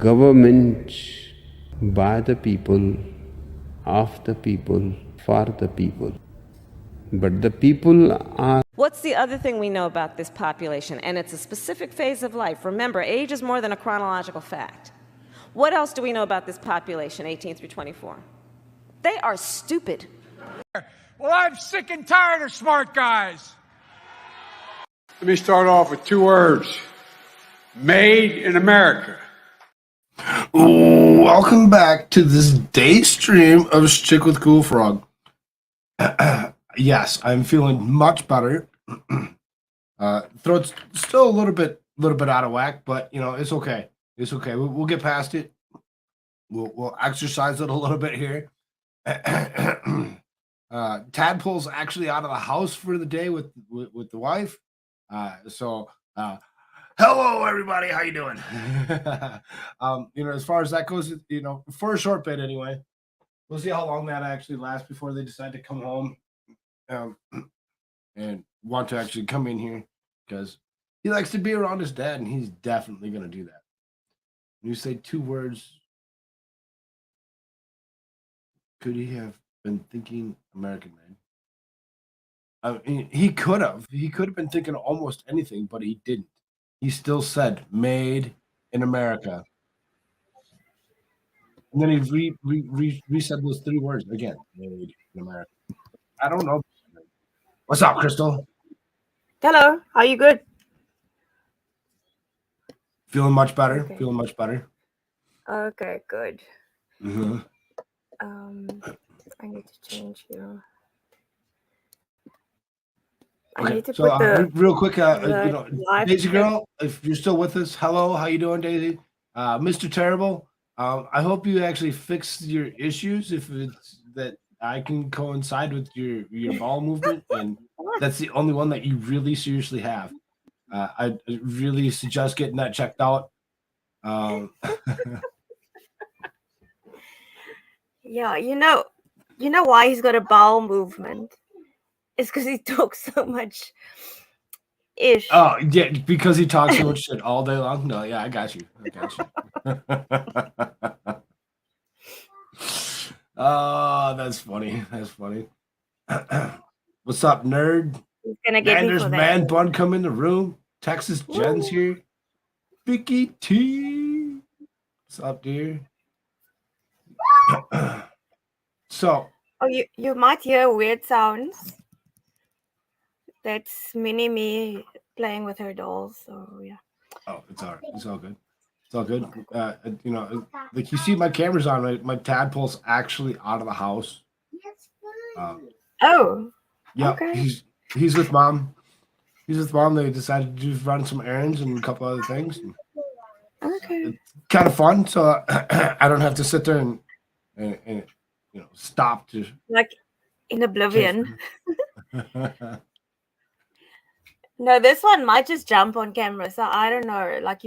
government by the people, of the people, for the people. But the people are. What's the other thing we know about this population? And it's a specific phase of life. Remember, age is more than a chronological fact. What else do we know about this population, 18 through 24? They are stupid. Well, I'm sick and tired of smart guys. Let me start off with 2 words. Made in America. Welcome back to this day stream of Stick with Cool Frog. Yes, I'm feeling much better. Throat's still a little bit out of whack, but it's okay. It's okay. We'll get past it. We'll exercise it a little bit here. Tadpole's actually out of the house for the day with the wife. So hello everybody, how you doing? As far as that goes, for a short bit anyway. We'll see how long that actually lasts before they decide to come home and want to actually come in here, because he likes to be around his dad, and he's definitely going to do that. When you say 2 words, could he have been thinking American made? I mean, he could have been thinking almost anything, but he didn't. He still said made in America. And then he resaid those 3 words again. Made in America. I don't know. What's up, Crystal? Hello. Are you good? Feeling much better. Okay. Feeling much better. Okay, good. Mm-hmm. I need to change here. Okay. I need to So put real quick, live Daisy chat. girl, if you're still with us, hello, how you doing, Daisy? Mr. Terrible, I hope you actually fix your issues. If it's that I can coincide with your bowel movement, and that's the only one that you really seriously have. I really suggest getting that checked out. Yeah, you know why he's got a bowel movement? It's because he talks so much ish. Oh yeah, because he talks so much shit all day long. No, yeah, I got you. Oh, that's funny. That's funny. What's up, nerd? He's gonna get me There's for that. Man Bun come in the room. Texas Jen's here. Vicky T. What's up, dear? So. Oh, you might hear weird sounds. That's me playing with her dolls. So yeah. Oh, it's all right. It's all good. It's all good. Like you see, my camera's on. My tadpole's actually out of the house. Oh. Yeah. Okay. He's with mom. He's with mom. They decided to just run some errands and a couple other things. Okay. It's kind of fun, so I don't have to sit there and stop to like in oblivion. No, this one might just jump on camera, so I don't know. Like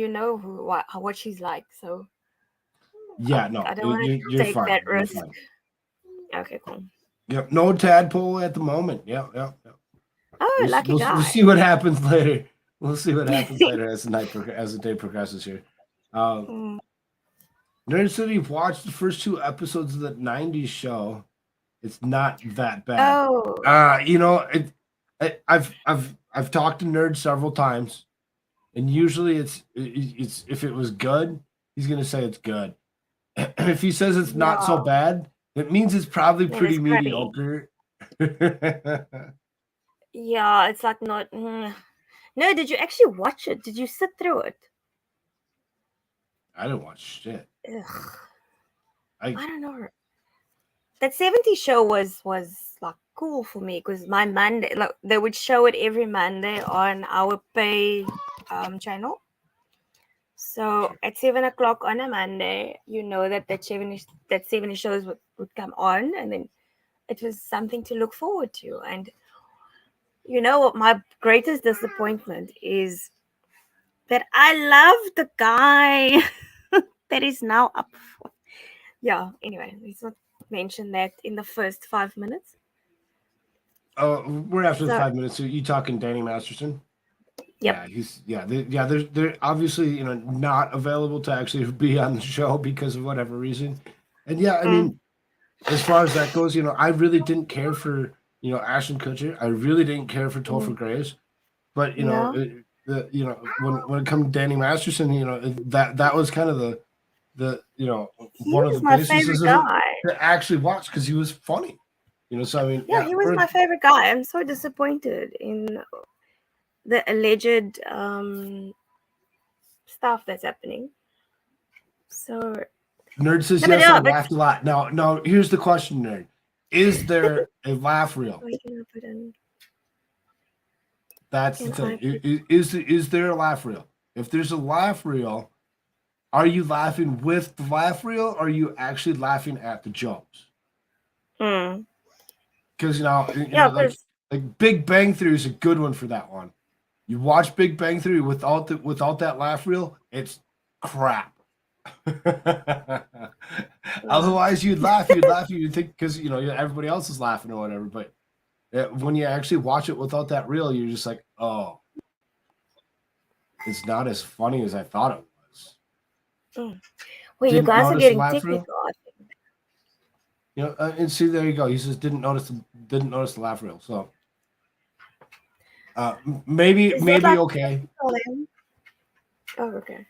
what she's like, so yeah, no, I don't want to take fine. that risk. Fine. Okay, cool. Yep, no tadpole at the moment. Yep. Oh, lucky guy. We'll see what happens later. We'll see what happens later as the day progresses here. Nerd said you've watched the first 2 episodes of that '90s show. It's not that bad. Oh. I've talked to Nerd several times, and usually it's if it was good, he's gonna say it's good. If he says it's not so bad, it means it's probably pretty mediocre. Yeah, it's like not. No, did you actually watch it? Did you sit through it? I didn't watch shit. Ugh. I don't know. That 70s show was like cool for me because my Monday, like they would show it every Monday on our pay channel. So at 7:00 on a Monday, that 70 shows would come on, and then it was something to look forward to. And my greatest disappointment is that I love the guy that is now up. Yeah. Anyway, let's not mention that in the first 5 minutes. Oh, we're after the 5 minutes. So you talking Danny Masterson? Yep. They're obviously not available to actually be on the show because of whatever reason. And yeah, I mean, as far as that goes, I really didn't care for Ashton Kutcher. I really didn't care for Topher Grace. But Yeah. when it comes to Danny Masterson, that was kind of the He one of was the my bases favorite of it guy. to actually watch because he was funny. So I mean, Yeah, he was my favorite guy. I'm so disappointed in the alleged stuff that's happening. So Nerd says No, but yes. yeah, I but- laughed a lot. Now here's the question, Nerd: is there a laugh reel? where can I put in? That's the Can thing. I Is there a laugh reel? If there's a laugh reel, are you laughing with the laugh reel, or are you actually laughing at the jokes? Mm. Because Yeah, like Big Bang Theory is a good one for that one. You watch Big Bang Theory without that laugh reel, it's crap. Otherwise, you'd laugh, you'd think because everybody else is laughing or whatever. But when you actually watch it without that reel, you're just like, oh, it's not as funny as I thought it was. Well, you Didn't guys are notice getting the laugh technical. reel? I think. And see, there you go. He says didn't notice the laugh reel. So maybe Is that like okay. Oh, okay.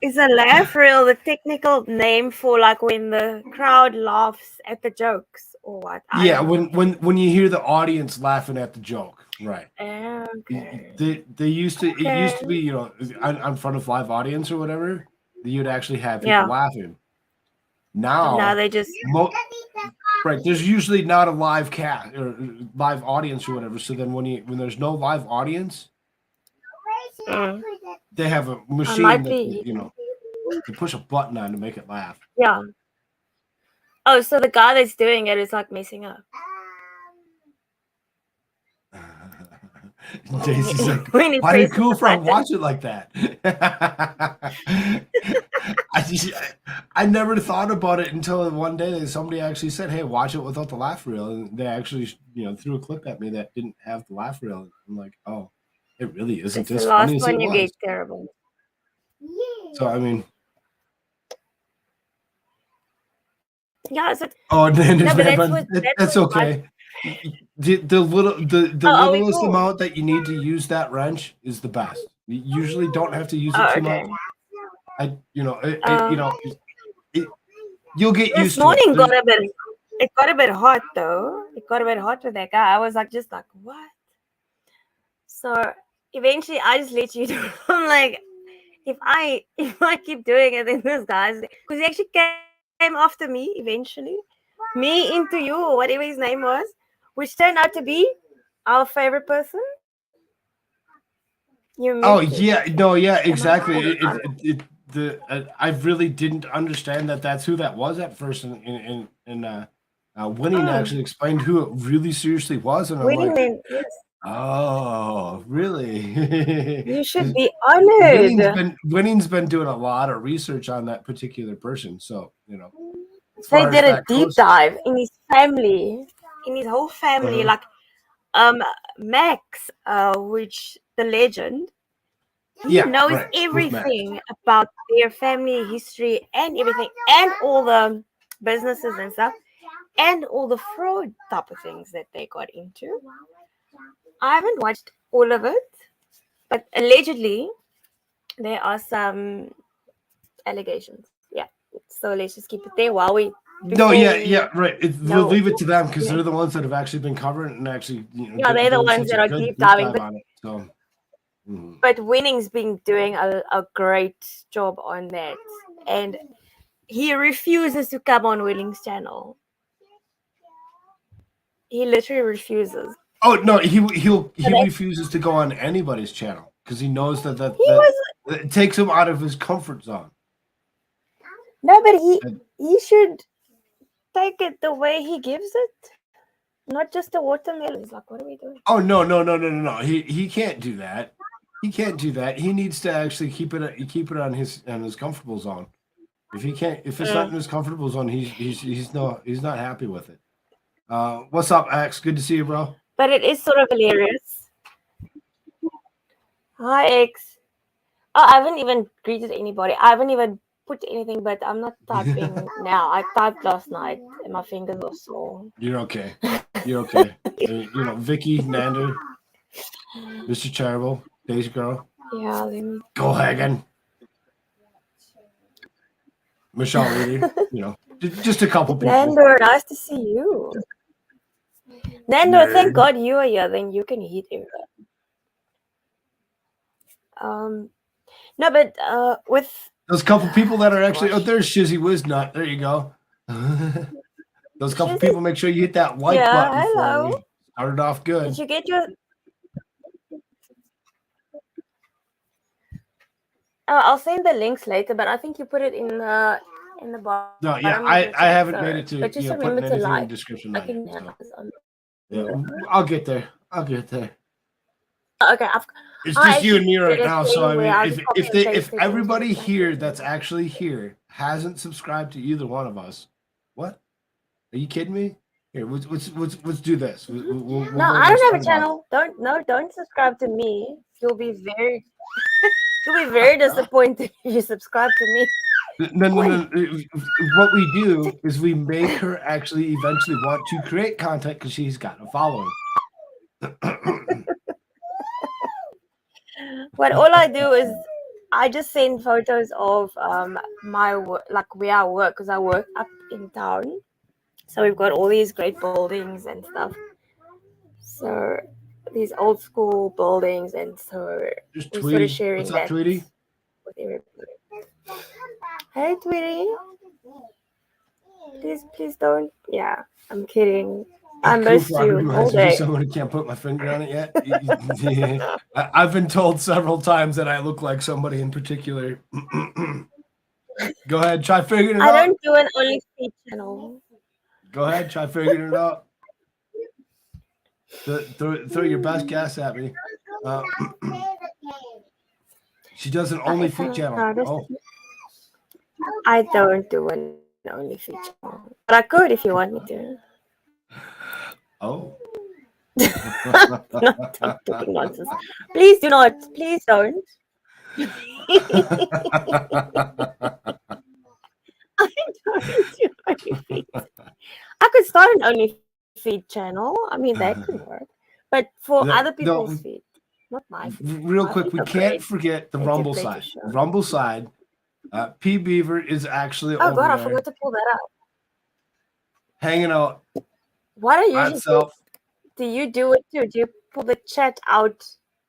Is a laugh reel the technical name for like when the crowd laughs at the jokes or what? Yeah, when you hear the audience laughing at the joke, right? Okay. They used to it used to be in front of live audience or whatever that you'd actually have people laughing. Now they just right. There's usually not a live cast or live audience or whatever. So then when there's no live audience, they have a machine that you push a button on to make it laugh. Yeah. Oh, so the guy that's doing it is like messing up. Daisy's like, When he why are you presses cool the if I button. watch it like that? I never thought about it until one day somebody actually said, hey, watch it without the laugh reel. And they actually, threw a clip at me that didn't have the laugh reel. I'm like, oh, it really isn't It's as the last funny as one it you was. get terrible. So, I mean. Yeah, so Oh, then No, but that's okay. The littlest amount that you need to use that wrench is the best. You usually don't have to use it too much. You'll get used this to it. morning it got a bit hot though. It got a bit hot with that guy. I was like just like what? So eventually I just let you do it. I'm like, if I keep doing it, then this guy's because he actually came after me eventually. Me into you or whatever his name was, which turned out to be our favorite person. Exactly. I really didn't understand that's who that was at first, and Winning actually explained who it really seriously was, and I'm like, yes. oh, really? You should be honored. Winning's been doing a lot of research on that particular person, so They did a deep dive in his family, in his whole family, like Max, which the legend, he knows everything about their family history and everything, and all the businesses and stuff, and all the fraud type of things that they got into. I haven't watched all of it, but allegedly there are some allegations. Yeah, so let's just keep it there while we. We'll leave it to them because they're the ones that have actually been covering it and actually, they're the ones that are deep diving on it. So, but Winning's been doing a great job on that, and he refuses to come on Winning's channel. He literally refuses. Oh no, he refuses to go on anybody's channel because he knows that it takes him out of his comfort zone. No, but he should take it the way he gives it, not just a watermelon. He's like, what are we doing? Oh no! He can't do that. He can't do that. He needs to actually keep it on his comfortable zone. If it's not in his comfortable zone, he's not happy with it. What's up, Axe? Good to see you, bro. But it is sort of hilarious. Hi, X. Oh, I haven't even greeted anybody. I haven't even put anything, but I'm not typing now. I typed last night and my fingers were sore. You're okay. You're okay. Vicky, Nander, Mr. Terrible, Daisy Girl, Yeah, let me. Go Hagen, Michelle Reedy, just a couple people. Nando, nice to see you. Nando, thank God you are here. Then you can hit him. No, but with Those couple people that are actually, there's Shizzy Wiznut. There you go. Those couple Shizzy- people, make sure you hit that like Yeah, button hello. for me. Started off good. Did you get your? I'll send the links later, but I think you put it in the bottom. No, yeah, of I the haven't chat, made it to but just putting remember to anything in like. the description. I Yet, can so. Yeah, I'll get there. Okay, It's just you and me right did a now. So I thing where mean, I just copy and if pasted into everybody the chat. here that's actually here hasn't subscribed to either one of us, what? Are you kidding me? Here, let's do this. We'll No, I don't have a channel. Don't subscribe to me. You'll be very disappointed if you subscribe to me. No. What we do is we make her actually eventually want to create content because she's got a following. What all I do is I just send photos of my work, like where I work, because I work up in town. So we've got all these great buildings and stuff. So these old school buildings, and so Just we're sort of Tweety. sharing What's up, that Tweety? with everybody. Hey, Tweety. Please don't. Yeah, I'm kidding. I missed you all Reminds me of day. someone who can't put my finger on it yet. I've been told several times that I look like somebody in particular. Go ahead, try figuring it out. I don't do an only feed channel. Go ahead, try figuring it out. Throw your best guess at me. She does an only feed channel. Oh. I don't do an only feed channel, but I could if you want me to. Oh. Not talking nonsense. Please do not. Please don't. I don't do only feed. I could start an only feed channel. I mean, that could work. But for other people's feed, not my feed. Real My quick, feed we are can't great. forget the They Rumble play to side. show. Rumble side. P Beaver is actually Oh over God, I there forgot to pull that out. hanging out What I by usually do, itself. do you do it too? Do you pull the chat out?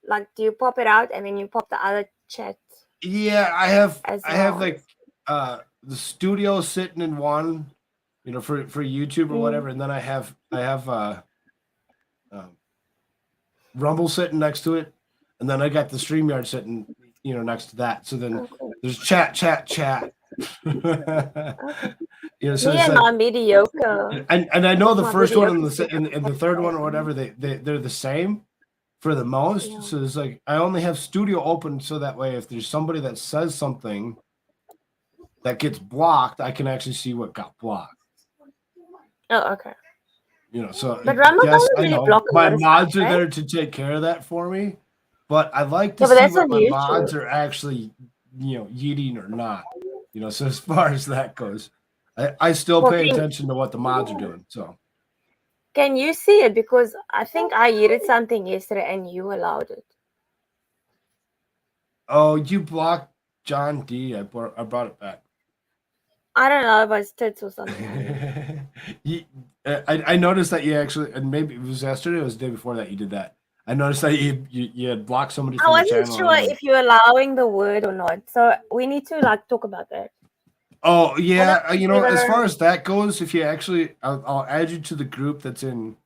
Like, do you pop it out and then you pop the other chat? Yeah, I have As like the studio sitting in one, for YouTube or whatever, and then I have Rumble sitting next to it, and then I got the StreamYard sitting, next to that. So then there's chat. So Me it's and like, my mediocre. and I know the My first one video and the third one or whatever, they're the same for the most. Yeah. So it's like I only have studio open so that way if there's somebody that says something that gets blocked, I can actually see what got blocked. Oh, okay. So But Rumble yes, doesn't I really know block a my lot of mods stuff, are right? there to take care of that for me, but I like to Yeah, but see that's what on my YouTube. mods are actually, yeeting or not. So as far as that goes, I still pay attention to what the mods are doing. So can you see it? Because I think I yeeted something yesterday and you allowed it. oh, you blocked John D. I brought it back. I don't know if it's tits or something. I noticed that you actually, and maybe it was yesterday or it was the day before that you did that. I noticed that you had blocked somebody I from the wasn't channel. sure if you're allowing the word or not. So we need to talk about that. Oh yeah, as far either- as that goes, if you actually, I'll add you to the group that's in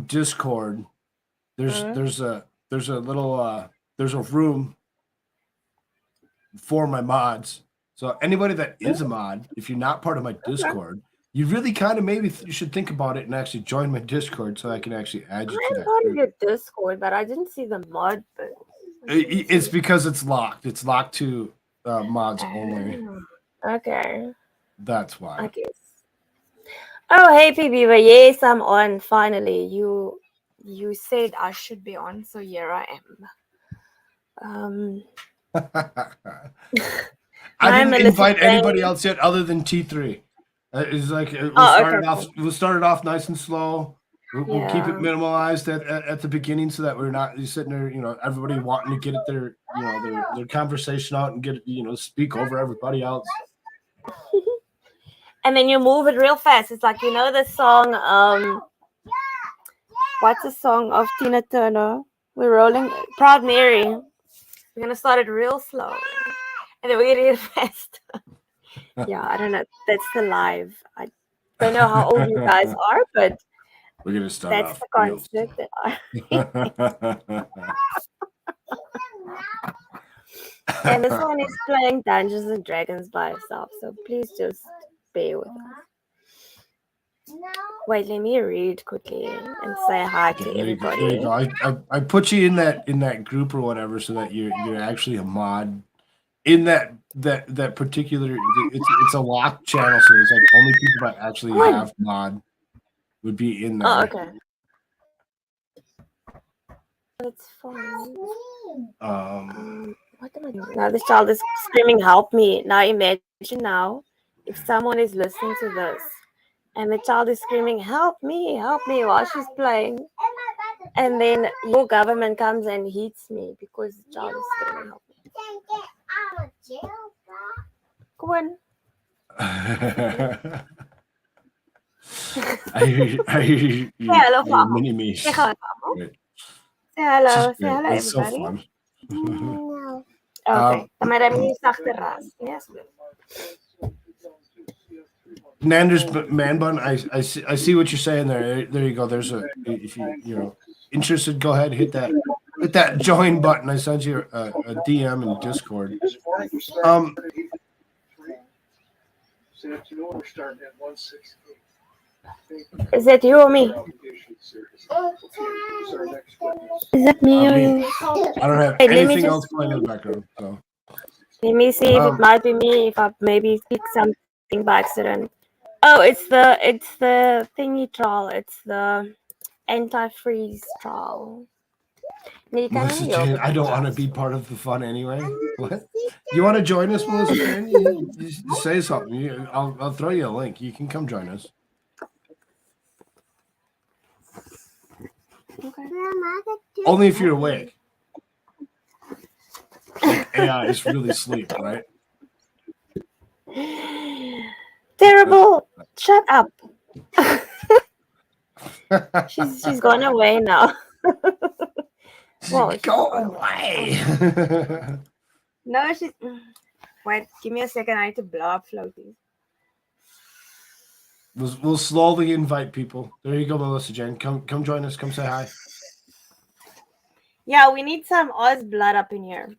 Discord. There's a little there's a room for my mods. So anybody that is a mod, if you're not part of my Discord, you really kind of maybe you should think about it and actually join my Discord so I can actually add you to I'm that part of group. your Discord, but I didn't see the mod. It's because it's locked. It's locked to mods only. Okay. That's why. I guess. Oh, hey, PB, yes, I'm on. Finally, you said I should be on, so here I am. I didn't Melissa invite anybody playing. else yet other than T3. It's like Oh, okay, cool. We'll start it off nice and slow. We'll keep it Yeah. minimalized at the beginning so that we're not sitting there, everybody wanting to get it their conversation out and get speak over everybody else. And then you move it real fast. It's like the song. What's the song of Tina Turner? We're rolling. Proud Mary. We're gonna start it real slow, and then we're gonna get it fast. Yeah, I don't know. That's the live. I don't know how old you guys are, but We're gonna start that's off the real concept that I. And this one is playing Dungeons and Dragons by herself, so please just bear with us. Wait, let me read quickly and say hi to There you everybody. go. I put you in that group or whatever so that you're actually a mod in that particular. It's a locked channel, so it's like only people that actually have mod would be in there. Oh, okay. That's fine. What am I doing? Now this child is screaming, "Help me!" Now imagine if someone is listening to this and the child is screaming, "Help me! Help me!" while she's playing, and then your government comes and hits me because the child is screaming, "Help me!" Go on. I hear you. Say hello, Your Mama. mini me. Say hello, Mama. Great. Say hello. She's Say great. hello, It's so everybody. fun. Okay. Maar dan is achteras. Yes. Nander's man bun. I see what you're saying there. There you go. There's if you interested, go ahead, hit that join button. I sent you a DM in Discord. Is that you or me? Is that me or you? I don't have anything else playing in the background. So let me see if it might be me. If I maybe pick something by accident. Oh, it's the thingy trial. It's the anti-freeze trial. Melissa Jane, I don't want to be part of the fun anyway. What? You want to join us, Melissa Jane? You say something. I'll throw you a link. You can come join us. Okay. Only if you're awake. Like AI is really asleep, right? Terrible! Shut up. she's gone away now. Well, go away. No, she's. Wait, give me a second. I need to blow up floaties. We'll slowly invite people. There you go, Melissa Jane. Come join us. Come say hi. Yeah, we need some Oz blood up in here.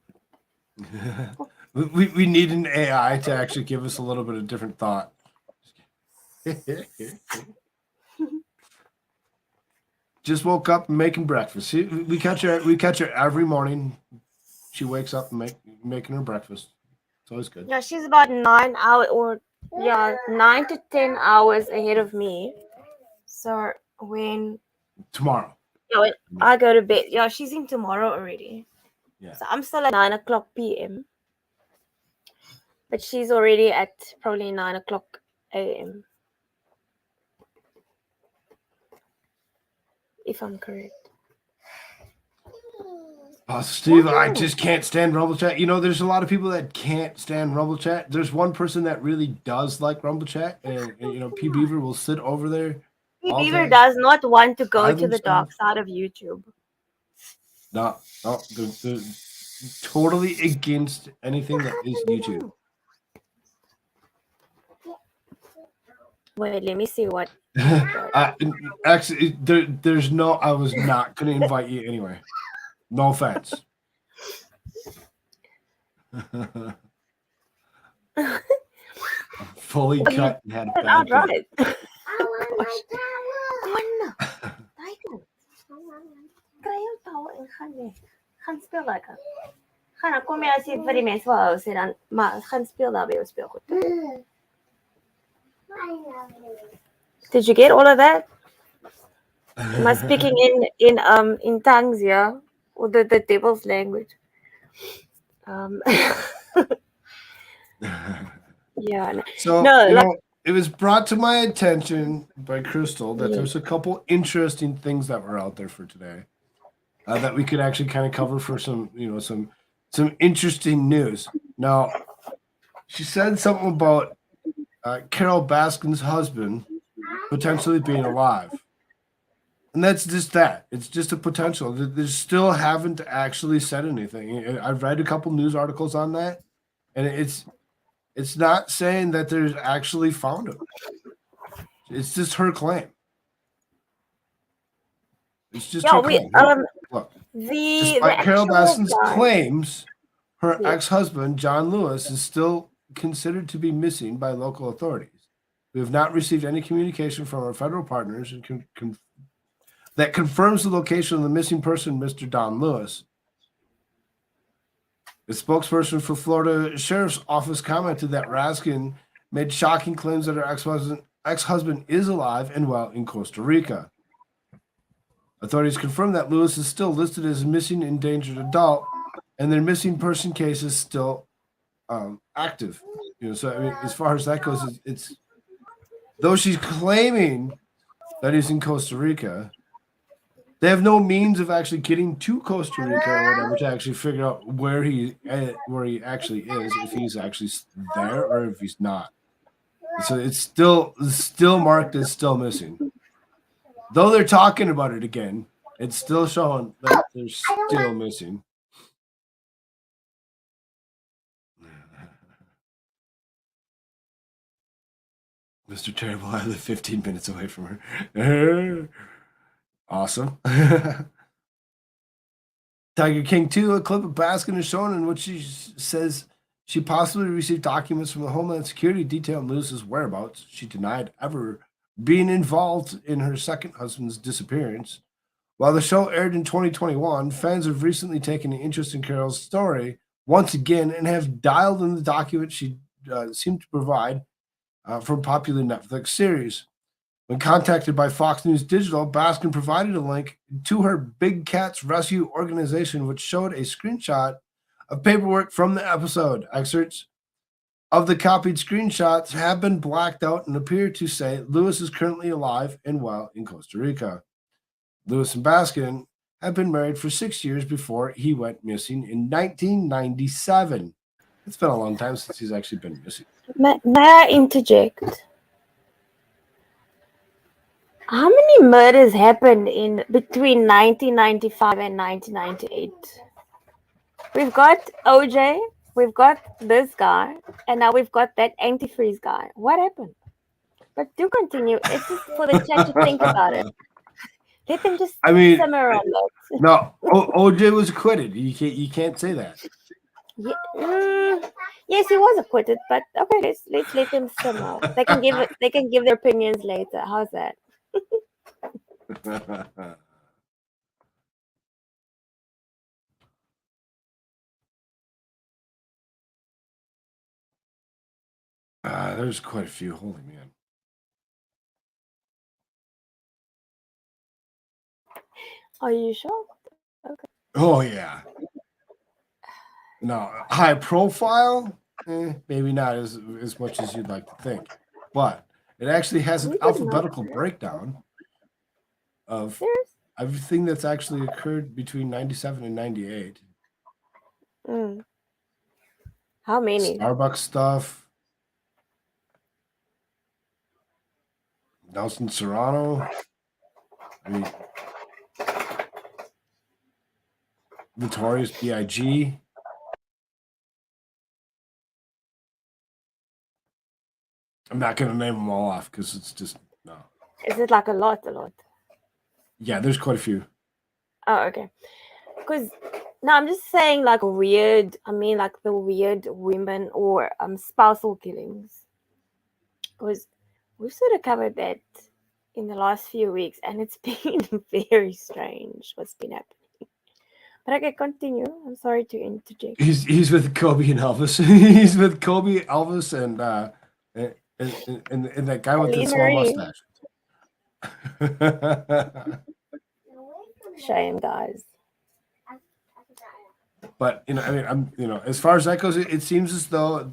we need an AI to actually give us a little bit of different thought. Just woke up and making breakfast. See, we catch her every morning. She wakes up and making her breakfast. It's always good. Yeah, she's about 9 hours or 9 to 10 hours ahead of me. So when tomorrow. Yeah, when I go to bed. Yeah, she's in tomorrow already. Yeah. So I'm still at 9:00 p.m. But she's already at probably 9:00 a.m. If I'm correct. Steve, I just can't stand Rumble Chat. There's a lot of people that can't stand Rumble Chat. There's one person that really does like Rumble Chat, and P Beaver will sit over there. P Beaver does not want to go to the themselves. dark side of YouTube. No, they're totally against anything that is YouTube. Wait, let me see what. Actually, there's no. I was not going to invite you anyway. No offense. Fully cut and had a bad right. Gaan speel lekker. Gaan kom jy as jy vir die mense wil hou sê dan maar gaan speel daar by jou speelgoed. Did you get all of that? Am I speaking in tongues, yeah? Or the devil's language? Um, yeah. So, No, like it was brought to my attention by Crystal that yeah. there's a couple interesting things that were out there for today that we could actually kind of cover for some, some interesting news. Now, she said something about Carol Baskin's husband potentially being alive. And that's just that. It's just a potential. They still haven't actually said anything. I've read a couple news articles on that, and it's not saying that there's actually found him. It's just her claim. It's just Yeah, her we claim. Look, the despite Carol actual Baskin's guy. claims, her Yeah. ex-husband, John Lewis, is still considered to be missing by local authorities. We have not received any communication from our federal partners that confirms the location of the missing person, Mr. Don Lewis. The spokesperson for Florida Sheriff's Office commented that Raskin made shocking claims that her ex-husband is alive and well in Costa Rica. Authorities confirmed that Lewis is still listed as a missing endangered adult, and their missing person case is still active. So I mean, as far as that goes, it's though she's claiming that he's in Costa Rica, they have no means of actually getting to Costa Rica or whatever to actually figure out where he actually is, if he's actually there or if he's not. So it's still marked as still missing. Though they're talking about it again, it's still showing that they're still missing. Mr. Terrible, I live 15 minutes away from her. Awesome. Tiger King 2, a clip of Baskin is shown in which she says she possibly received documents from the Homeland Security detailing Lewis's whereabouts. She denied ever being involved in her second husband's disappearance. While the show aired in 2021, fans have recently taken an interest in Carol's story once again and have dialed in the documents she seemed to provide from popular Netflix series. When contacted by Fox News Digital, Baskin provided a link to her Big Cats Rescue organization, which showed a screenshot of paperwork from the episode. Excerpts of the copied screenshots have been blacked out and appear to say Lewis is currently alive and well in Costa Rica. Lewis and Baskin have been married for 6 years before he went missing in 1997. It's been a long time since he's actually been missing. May I interject? How many murders happened in between 1995 and 1998? We've got OJ, we've got this guy, and now we've got that antifreeze guy. What happened? But do continue. It's just for the chat to think about it. Let them just simmer on that. No, OJ was acquitted. You can't say that. Yeah, yes, he was acquitted, but okay, let's let them simmer. They can give their opinions later. How's that? There's quite a few. Holy man. Are you sure? Okay. Oh, yeah. No, high profile, maybe not as much as you'd like to think. But it actually has an alphabetical breakdown of everything that's actually occurred between 97 and 98. How many? Starbucks stuff. Nelson Serrano. I mean, Notorious B.I.G. I'm not going to name them all off because it's just, no. Is it like a lot? Yeah, there's quite a few. Oh, okay. Because, no, I'm just saying like weird, like the weird women or spousal killings. Because we've sort of covered that in the last few weeks and it's been very strange what's been happening. But okay, continue. I'm sorry to interject. He's with Kobe and Elvis. He's with Kobe, Elvis, and that guy with the small mustache. Shame, guys. But I mean, as far as that goes, it seems as though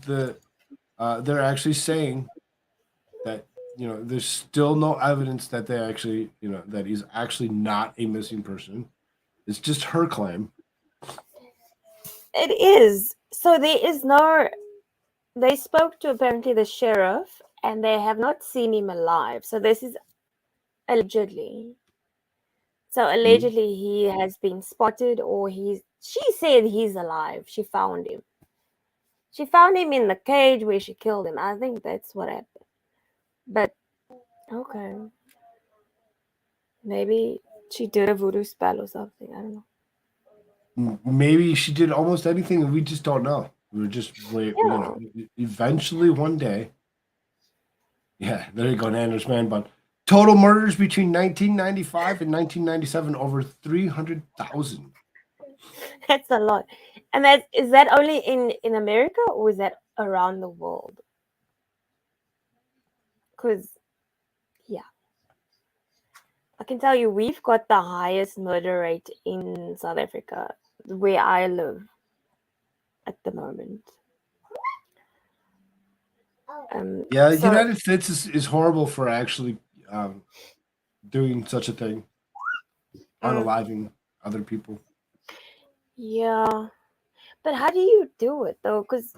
they're actually saying that there's still no evidence that they actually that he's actually not a missing person. It's just her claim. It is. So there is no. They spoke to apparently the sheriff, and they have not seen him alive. So this is allegedly. So allegedly he has been spotted, or she said he's alive. She found him. She found him in the cage where she killed him. I think that's what happened. But okay. Maybe she did a voodoo spell or something. I don't know. Maybe she did almost anything and we just don't know. We were just eventually one day. Yeah, there you go, Nando's man. But total murders between 1995 and 1997, over 300,000. That's a lot. And is that only in America, or is that around the world? Because, yeah. I can tell you, we've got the highest murder rate in South Africa, where I live at the moment. Yeah, so, United States is horrible for actually doing such a thing, unaliving other people. Yeah, but how do you do it though? Because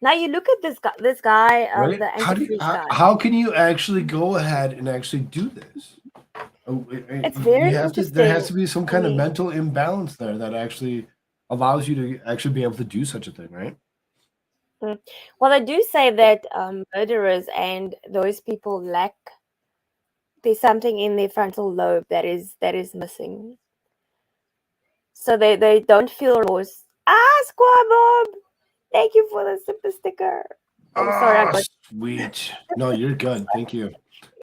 now you look at this guy, Right? the anti-freeze guy. How can you actually go ahead and actually do this? It's very There interesting. has to be some kind of mental imbalance there that actually allows you to actually be able to do such a thing, right? Well, I do say that murderers and those people there's something in their frontal lobe that is missing. So they don't feel remorse. Squad Bob! Thank you for the super sticker. Oh, sorry, I got sweet. No, you're good. Thank you.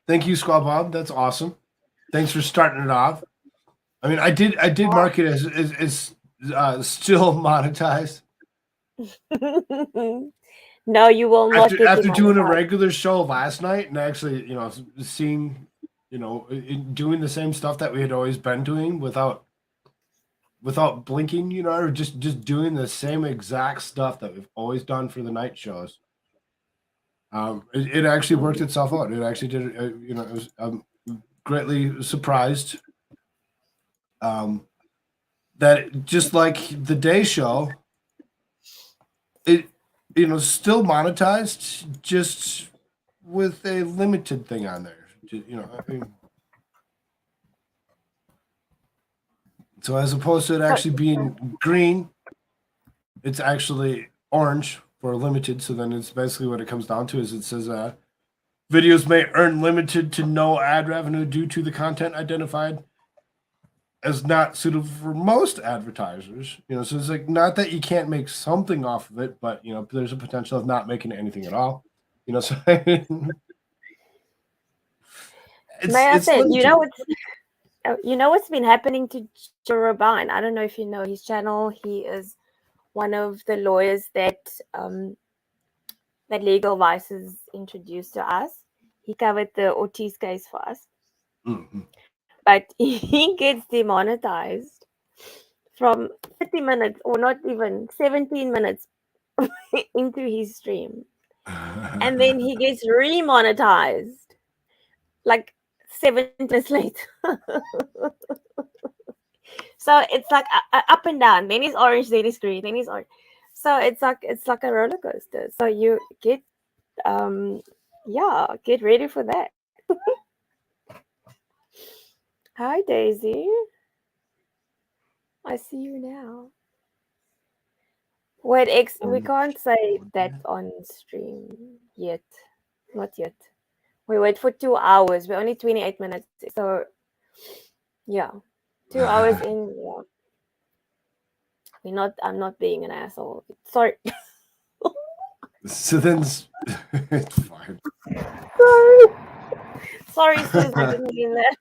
Thank you, Squad Bob. That's awesome. Thanks for starting it off. I mean, I did mark it as still monetized. No, you will not get after doing a demonetized. regular show last night and actually, seeing, doing the same stuff that we had always been doing without blinking, or just doing the same exact stuff that we've always done for the night shows. It actually worked itself out. It actually did. It was greatly surprised that just like the day show, it still monetized, just with a limited thing on there. So as opposed to it actually being green, it's actually orange for limited. So then it's basically what it comes down to is it says videos may earn limited to no ad revenue due to the content identified as not suitable for most advertisers. So it's like, not that you can't make something off of it, but there's a potential of not making anything at all. So May I say, what's been happening to Joe Robine? I don't know if you know his channel. He is one of the lawyers that Legal Vices introduced to us. He covered the Ortiz case for us. Mm-hmm. But he gets demonetized from 30 minutes, or not even 17 minutes into his stream. And then he gets remonetized like 7 minutes later. So it's like up and down. Then he's orange, then he's green, then he's orange. So it's like a roller coaster. So you get get ready for that. Hi Daisy. I see you now. Wait, we can't say that on stream yet. Not yet. We wait for 2 hours. We're only 28 minutes. So yeah. 2 hours in, yeah. I'm not being an asshole. Sorry. So then it's fine. Sorry, Susie, I didn't mean that.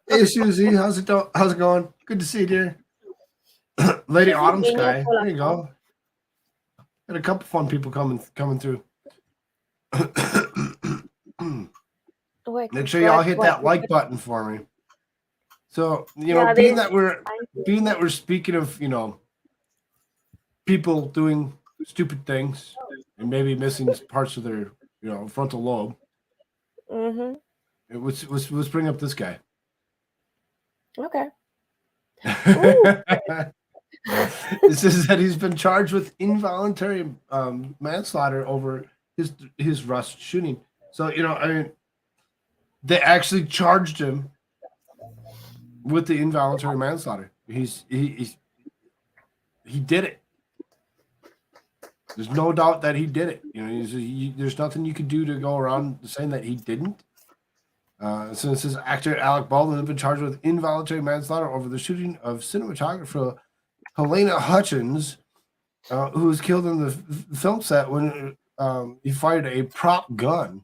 Hey Susie, how's it going? Good to see you, dear. Lady Autumn Sky. There you go. Got a couple fun people coming through. Make sure y'all hit that like button for me. So being that we're speaking of people doing stupid things and maybe missing parts of their frontal lobe. Mm-hmm. It was bring up this guy. Okay. Ooh. It says that he's been charged with involuntary manslaughter over his Rust shooting. So I mean, they actually charged him with the involuntary manslaughter. He did it. There's no doubt that he did it. There's nothing you could do to go around saying that he didn't. So it says actor Alec Baldwin has been charged with involuntary manslaughter over the shooting of cinematographer Helena Hutchins, who was killed in the film set when he fired a prop gun.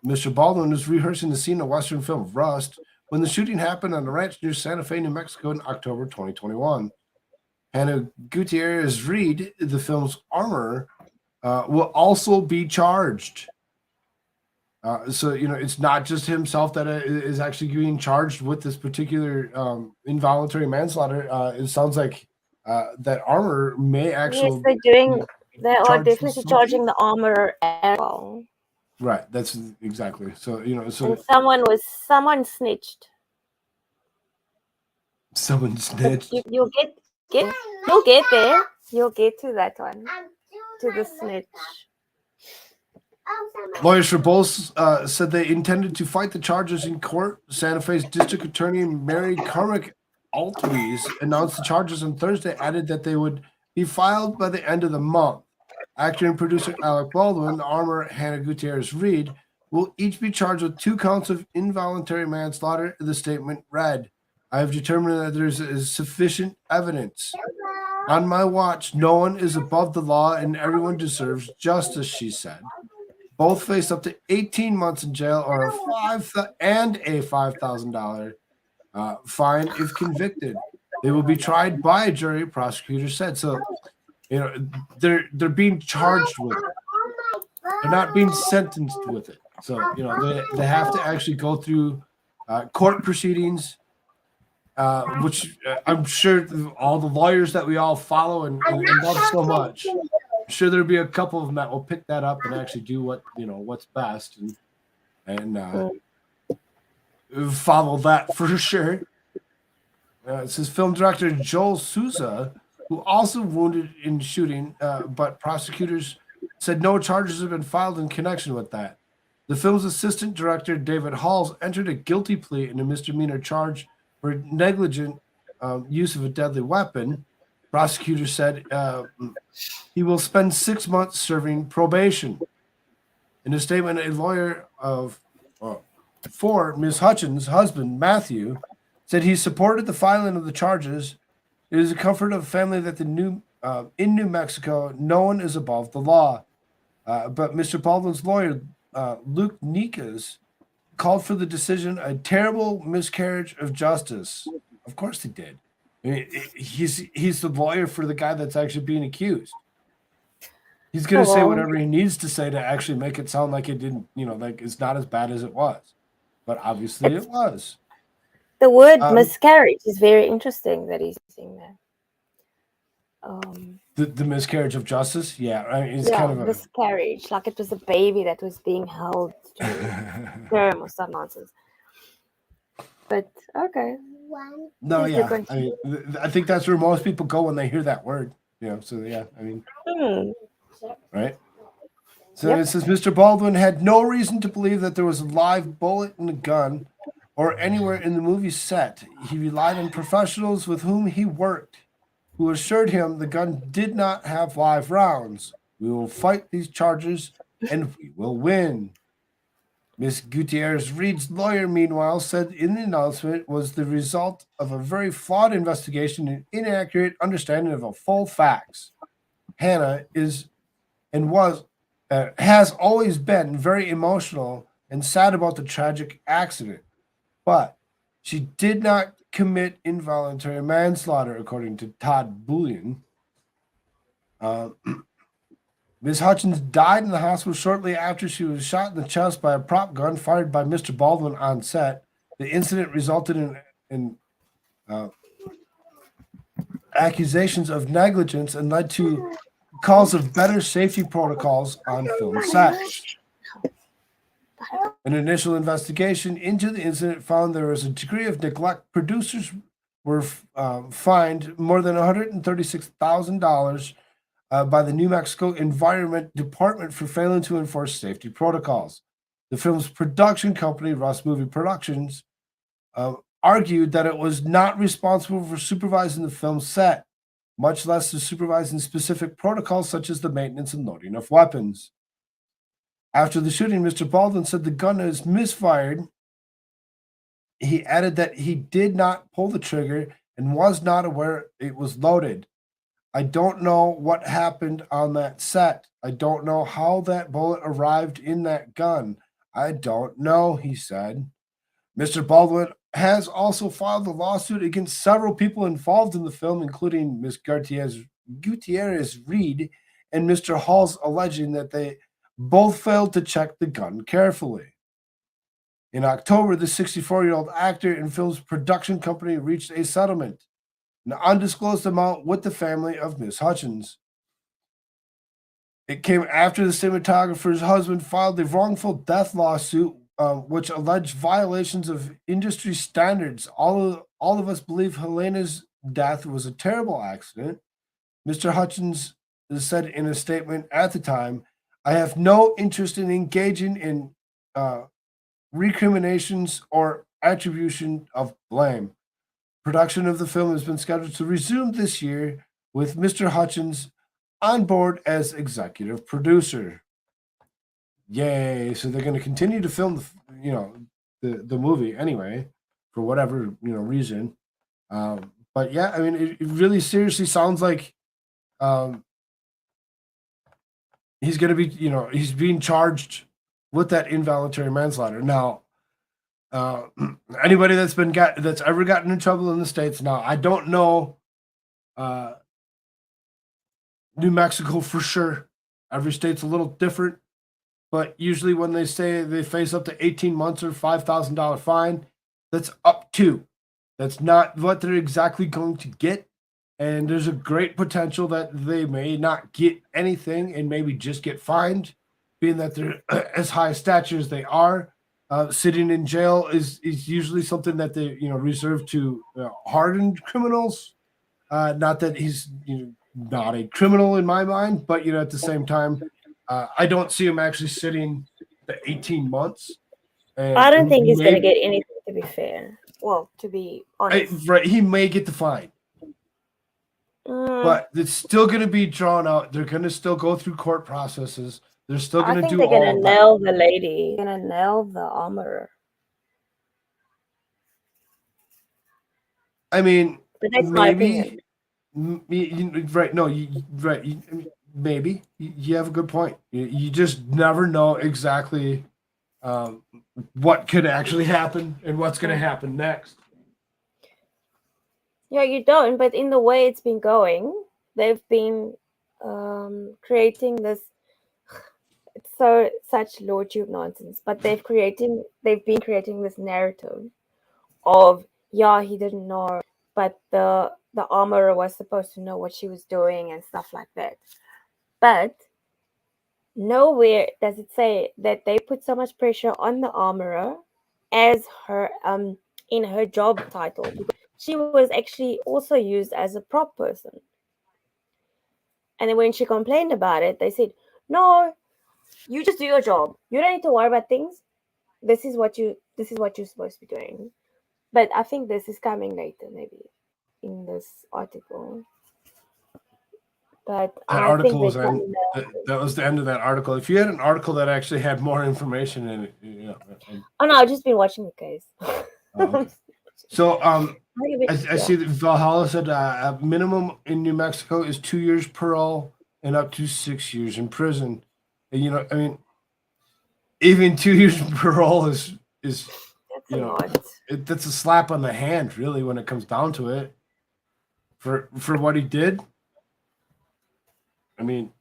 Mr. Baldwin was rehearsing the scene of Western film Rust when the shooting happened on a ranch near Santa Fe, New Mexico in October 2021. Hannah Gutierrez Reed, the film's armorer, will also be charged. So it's not just himself that is actually being charged with this particular involuntary manslaughter. It sounds like that armor may actually. Yes, they're doing. They are charged with definitely something. charging the armor as well. Right. That's exactly. So so And someone snitched. someone snitched. You'll get there. You'll get to that one. To the snitch. Lawyers for both said they intended to fight the charges in court. Santa Fe's District Attorney Mary Carmick Altwies announced the charges on Thursday, added that they would be filed by the end of the month. Actor and producer Alec Baldwin, armor Hannah Gutierrez Reed, will each be charged with 2 counts of involuntary manslaughter. The statement read, "I have determined that there is sufficient evidence. On my watch, no one is above the law and everyone deserves justice," she said. Both face up to 18 months in jail or a $5,000 fine if convicted. They will be tried by a jury, prosecutor said. So, they're being charged with it. They're not being sentenced with it. So, they have to actually go through court proceedings, which I'm sure all the lawyers that we all follow and love so much. I'm sure there'll be a couple of them that will pick that up and actually do what's best and follow that for sure. It says film director Joel Souza, who also wounded in shooting, but prosecutors said no charges have been filed in connection with that. The film's assistant director David Halls entered a guilty plea in a misdemeanor charge for negligent use of a deadly weapon. Prosecutors said he will spend 6 months serving probation. In a statement, a lawyer for Ms. Hutchins' husband, Matthew, said he supported the filing of the charges. It is a comfort of the family that in New Mexico, no one is above the law. But Mr. Baldwin's lawyer, Luke Nikas, called for the decision a terrible miscarriage of justice. Of course he did. I mean, he's the lawyer for the guy that's actually being accused. He's going to say whatever he needs to say to actually make it sound like it didn't, like it's not as bad as it was. But obviously it was. The word miscarriage is very interesting that he's using there. The miscarriage of justice? Yeah. I mean, it's kind of a miscarriage, like it was a baby that was being held to term or some nonsense. But okay. No, yeah. I mean, I think that's where most people go when they hear that word. So yeah, I mean, right? So It says Mr. Baldwin had no reason to believe that there was a live bullet in the gun or anywhere in the movie set. He relied on professionals with whom he worked, who assured him the gun did not have live rounds. We will fight these charges and we will win. Ms. Gutierrez Reed's lawyer, meanwhile, said in the announcement was the result of a very flawed investigation and inaccurate understanding of full facts. Hannah has always been very emotional and sad about the tragic accident, but she did not commit involuntary manslaughter, according to Todd Bullion. Ms. Hutchins died in the hospital shortly after she was shot in the chest by a prop gun fired by Mr. Baldwin on set. The incident resulted in accusations of negligence and led to calls of better safety protocols on film sets. An initial investigation into the incident found there was a degree of neglect. Producers were fined more than $136,000 by the New Mexico Environment Department for failing to enforce safety protocols. The film's production company, Russ Movie Productions, argued that it was not responsible for supervising the film set, much less to supervising specific protocols such as the maintenance and loading of weapons. After the shooting, Mr. Baldwin said the gun is misfired. He added that he did not pull the trigger and was not aware it was loaded. I don't know what happened on that set. I don't know how that bullet arrived in that gun. I don't know, he said. Mr. Baldwin has also filed a lawsuit against several people involved in the film, including Ms. Gutierrez Reed and Mr. Halls, alleging that they both failed to check the gun carefully. In October, the 64-year-old actor and film's production company reached a settlement, an undisclosed amount, with the family of Miss Hutchins. It came after the cinematographer's husband filed a wrongful death lawsuit, which alleged violations of industry standards. All of us believe Helena's death was a terrible accident. Mr. Hutchins said in a statement at the time, I have no interest in engaging in recriminations or attribution of blame. Production of the film has been scheduled to resume this year with Mr. Hutchins on board as executive producer. Yay! So they're going to continue to film the movie anyway, for whatever reason. But yeah, I mean, it really seriously sounds like he's going to be, he's being charged with that involuntary manslaughter. Now, anybody that's ever gotten in trouble in the States, now I don't know New Mexico for sure. Every state's a little different, but usually when they say they face up to 18 months or $5,000 fine, that's up to. That's not what they're exactly going to get. And there's a great potential that they may not get anything and maybe just get fined, being that they're as high stature as they are. Sitting in jail is usually something that they reserve to hardened criminals. Not that he's not a criminal in my mind, but at the same time, I don't see him actually sitting the 18 months. I don't think he's going to get anything, to be fair. Well, to be honest. Right, he may get the fine. But it's still going to be drawn out. They're going to still go through court processes. They're still going to do all of that. I think they're going to nail the lady. They're going to nail the armorer. I mean, but that's my opinion. Right? No, right? Maybe you have a good point. You just never know exactly what could actually happen and what's going to happen next. Yeah, you don't. But in the way it's been going, they've been creating this. It's such Lord Tube nonsense. But they've been creating this narrative of he didn't know, but the armorer was supposed to know what she was doing and stuff like that. But nowhere does it say that they put so much pressure on the armorer as her in her job title. She was actually also used as a prop person. And then when she complained about it, they said, no, you just do your job. You don't need to worry about things. This is what you're supposed to be doing. But I think this is coming later, maybe, in this article. But that article was that was the end of that article. If you had an article that actually had more information in it, Oh no, I've just been watching the case. Okay. So I see that Valhalla said minimum in New Mexico is 2 years parole and up to 6 years in prison. And, I mean, even 2 years parole is that's a slap on the hand, really, when it comes down to it. For what he did. I mean,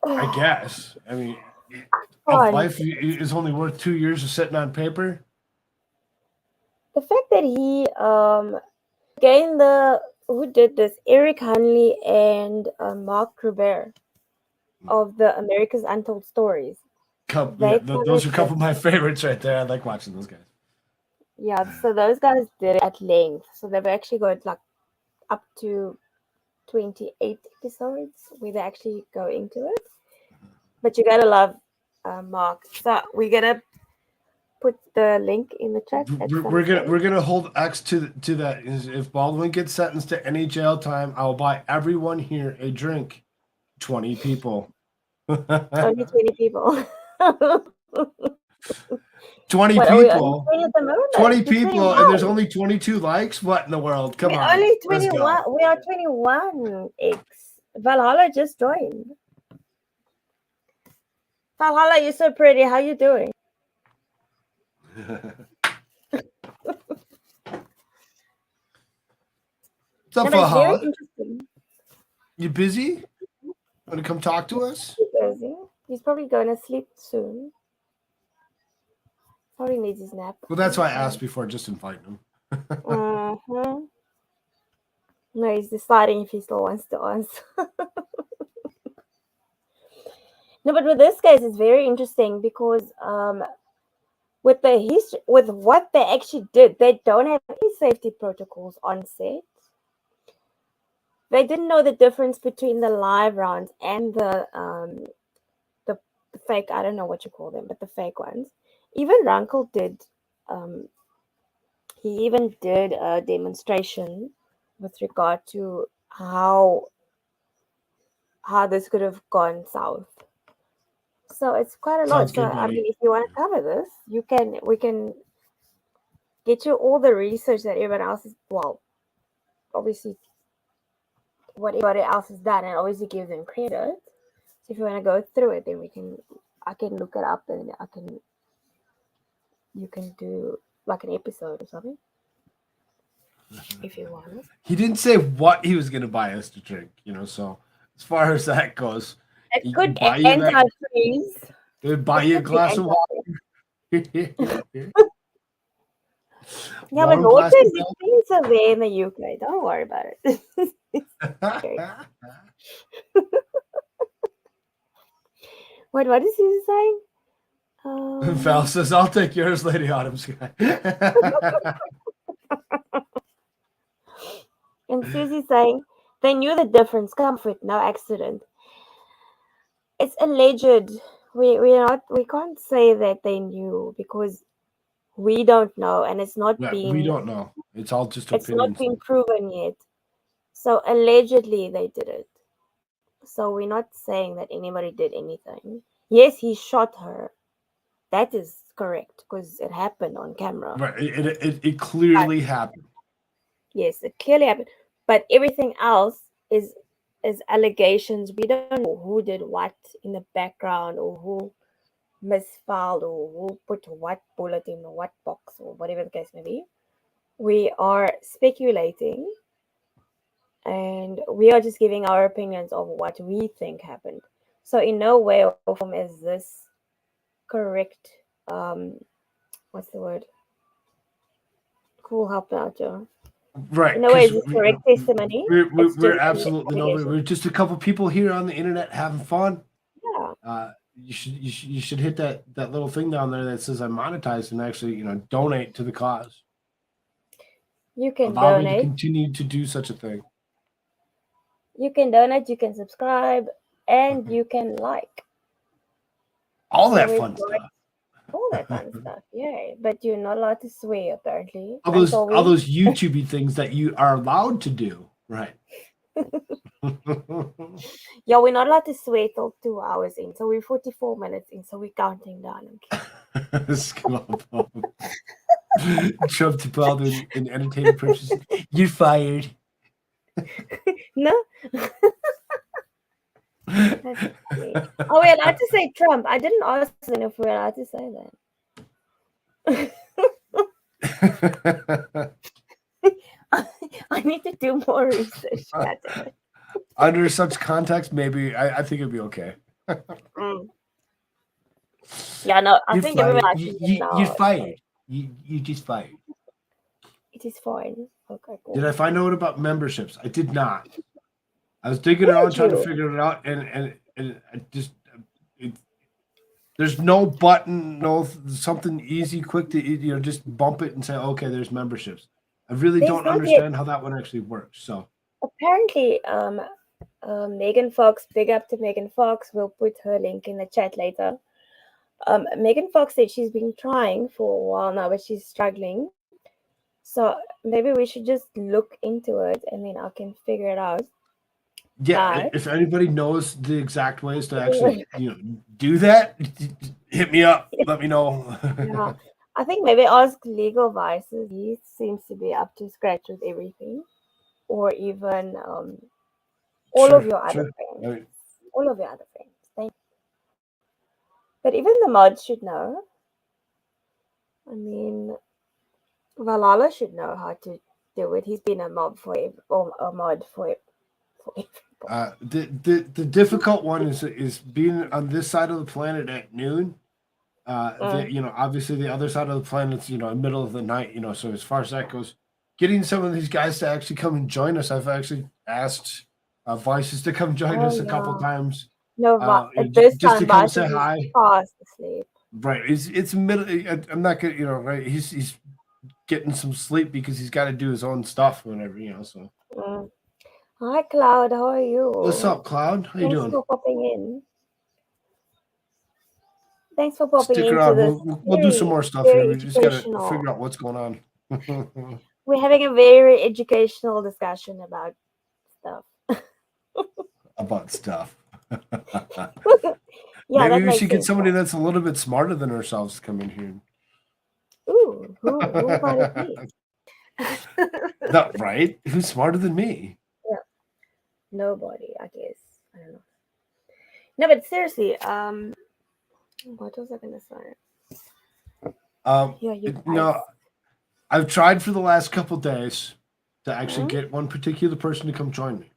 I guess. I mean, life is only worth 2 years of sitting on paper. The fact that he gained the who did this? Eric Hunley and Mark Rivera of the America's Untold Stories. Those are a couple of my favorites right there. I like watching those guys. Yeah, so those guys did it at length. So they've actually got like up to 28 episodes where they actually go into it. But you gotta love Mark. So we're gonna put the link in the chat. We're gonna hold X to that. If Baldwin gets sentenced to any jail time, I will buy everyone here a drink. 20 people. Only 20 people. 20 What, are we only people. 20 at the moment? 20 We're people, 21. and there's only 22 likes. What in the world? Come We're on. only Let's 21. go. We are 21 X. Valhalla just joined. Valhalla, you're so pretty. How you doing? What's up, No, but it's very Valhalla? interesting. You busy? Want to come talk to us? He's busy. He's probably going to sleep soon. Probably needs his nap. Well, that's why I asked before, just inviting him. Mm-hmm. No, he's deciding if he still wants to answer. No, but with this case, it's very interesting because with the history, with what they actually did, they don't have any safety protocols on set. They didn't know the difference between the live rounds and the fake. I don't know what you call them, but the fake ones. Even Rankel did. He even did a demonstration with regard to how this could have gone south. So it's quite a lot. Sounds So good, I buddy. mean, if you want to cover this, we can get you all the research that everyone else is, well, obviously what everybody else has done, and obviously give them credit. So if you want to go through it, then I can look it up, and you can do like an episode or something if you want. He didn't say what he was going to buy us to drink, so as far as that goes, It he could buy you that- anti-freeze. They buy you a glass of water. Yeah, but Warm water glass of is milk. expensive there in the UK. Don't worry about it. Wait, what is he saying? Val says, I'll take yours, Lady Autumn Sky. And Susie's saying, they knew the difference. Comfort, no accident. It's alleged. We can't say that they knew because we don't know, and it's not We don't know. It's all just it's not opinions. been proven yet. So allegedly they did it. So we're not saying that anybody did anything. Yes, he shot her. That is correct because it happened on camera. Right. It clearly happened. Yes, it clearly happened. But everything else is allegations. We don't know who did what in the background, or who misfiled, or who put what bullet in what box, or whatever the case may be. We are speculating, and we are just giving our opinions of what we think happened. So in no way or form is this correct. What's the word? Cool, help me out, Joe. Right. In no way is this correct testimony. We're absolutely we're just a couple people here on the internet having fun. Yeah. You should hit that little thing down there that says I'm monetized and actually donate to the cause. You can Allow me donate. to continue to do such a thing. You can donate. You can subscribe, and you can like. All that fun stuff. All that fun stuff, yeah. But you're not allowed to swear, apparently. All those YouTubey things that you are allowed to do, right? Yeah, we're not allowed to swear till 2 hours in, so we're 44 minutes in, so we're counting down. Trump to Baldwin in entertainment purchases. You're fired. No. Oh, we're allowed to say Trump. I didn't ask them if we're allowed to say that. I need to do more research. Under such context, maybe I think it'd be okay. Yeah, no, I think everyone you're fired. You just fired. It is fine. Okay, cool. Did I find out about memberships? I did not. I was digging Did around trying to you? figure it out, and I just it, there's no button, no something easy, quick to just bump it and say, okay, there's memberships. I really There's don't not yet. understand how that one actually works. So Apparently, Megan Fox, big up to Megan Fox. We'll put her link in the chat later. Megan Fox said she's been trying for a while now, but she's struggling. So maybe we should just look into it, and then I can figure it out. yeah, But if anybody knows the exact ways to actually do that, hit me up. Let me know. yeah, I think maybe ask Legal Vices. He seems to be up to scratch with everything, or even all of your other friends. Right. All of your other friends. Thank you. But even the mods should know. I mean, Valhalla should know how to do it. He's been a mob for or a mod for The difficult one is being on this side of the planet at noon. Obviously the other side of the planet's middle of the night. So as far as that goes, getting some of these guys to actually come and join us. I've actually asked Vices to come join us a couple times. No, at this just time, to come Vices say is hi. fast asleep. Right. It's middle. I'm not gonna. Right. He's getting some sleep because he's got to do his own stuff whenever. So. Hi, Cloud. How are you? What's up, Cloud? How you Thanks doing? for popping in. Thanks for popping Stick into around. this. We'll do some more stuff here. We just got to figure out what's going on. We're having a very educational discussion about stuff. About stuff. Yeah, Maybe that we makes should get sense. somebody that's a little bit smarter than ourselves to come in here. Ooh, who might it be? Right? Who's smarter than me? Yeah, nobody, I guess. I don't know. No, but seriously, what was I gonna say? Yeah, I've tried for the last couple days to actually get one particular person to come join me.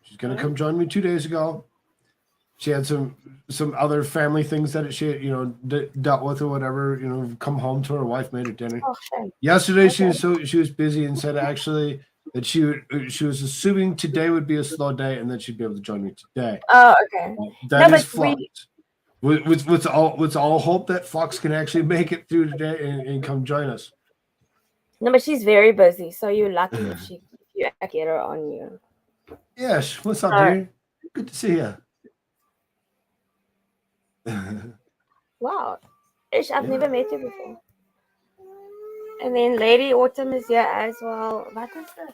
She's gonna come join me 2 days ago. She had some other family things that she dealt with or whatever. Come home to her wife made her dinner. Oh, shame. Yesterday she was busy and said actually that she was assuming today would be a slow day and that she'd be able to join me today. Oh, okay. That is Flux. Let's all hope that Flux can actually make it through today and come join us. No, but she's very busy, so you're lucky if you get her on you. Yes. What's up, dear? Good to see you. Wow. Ish, I've never met you before. And then Lady Autumn is here as well. What is this?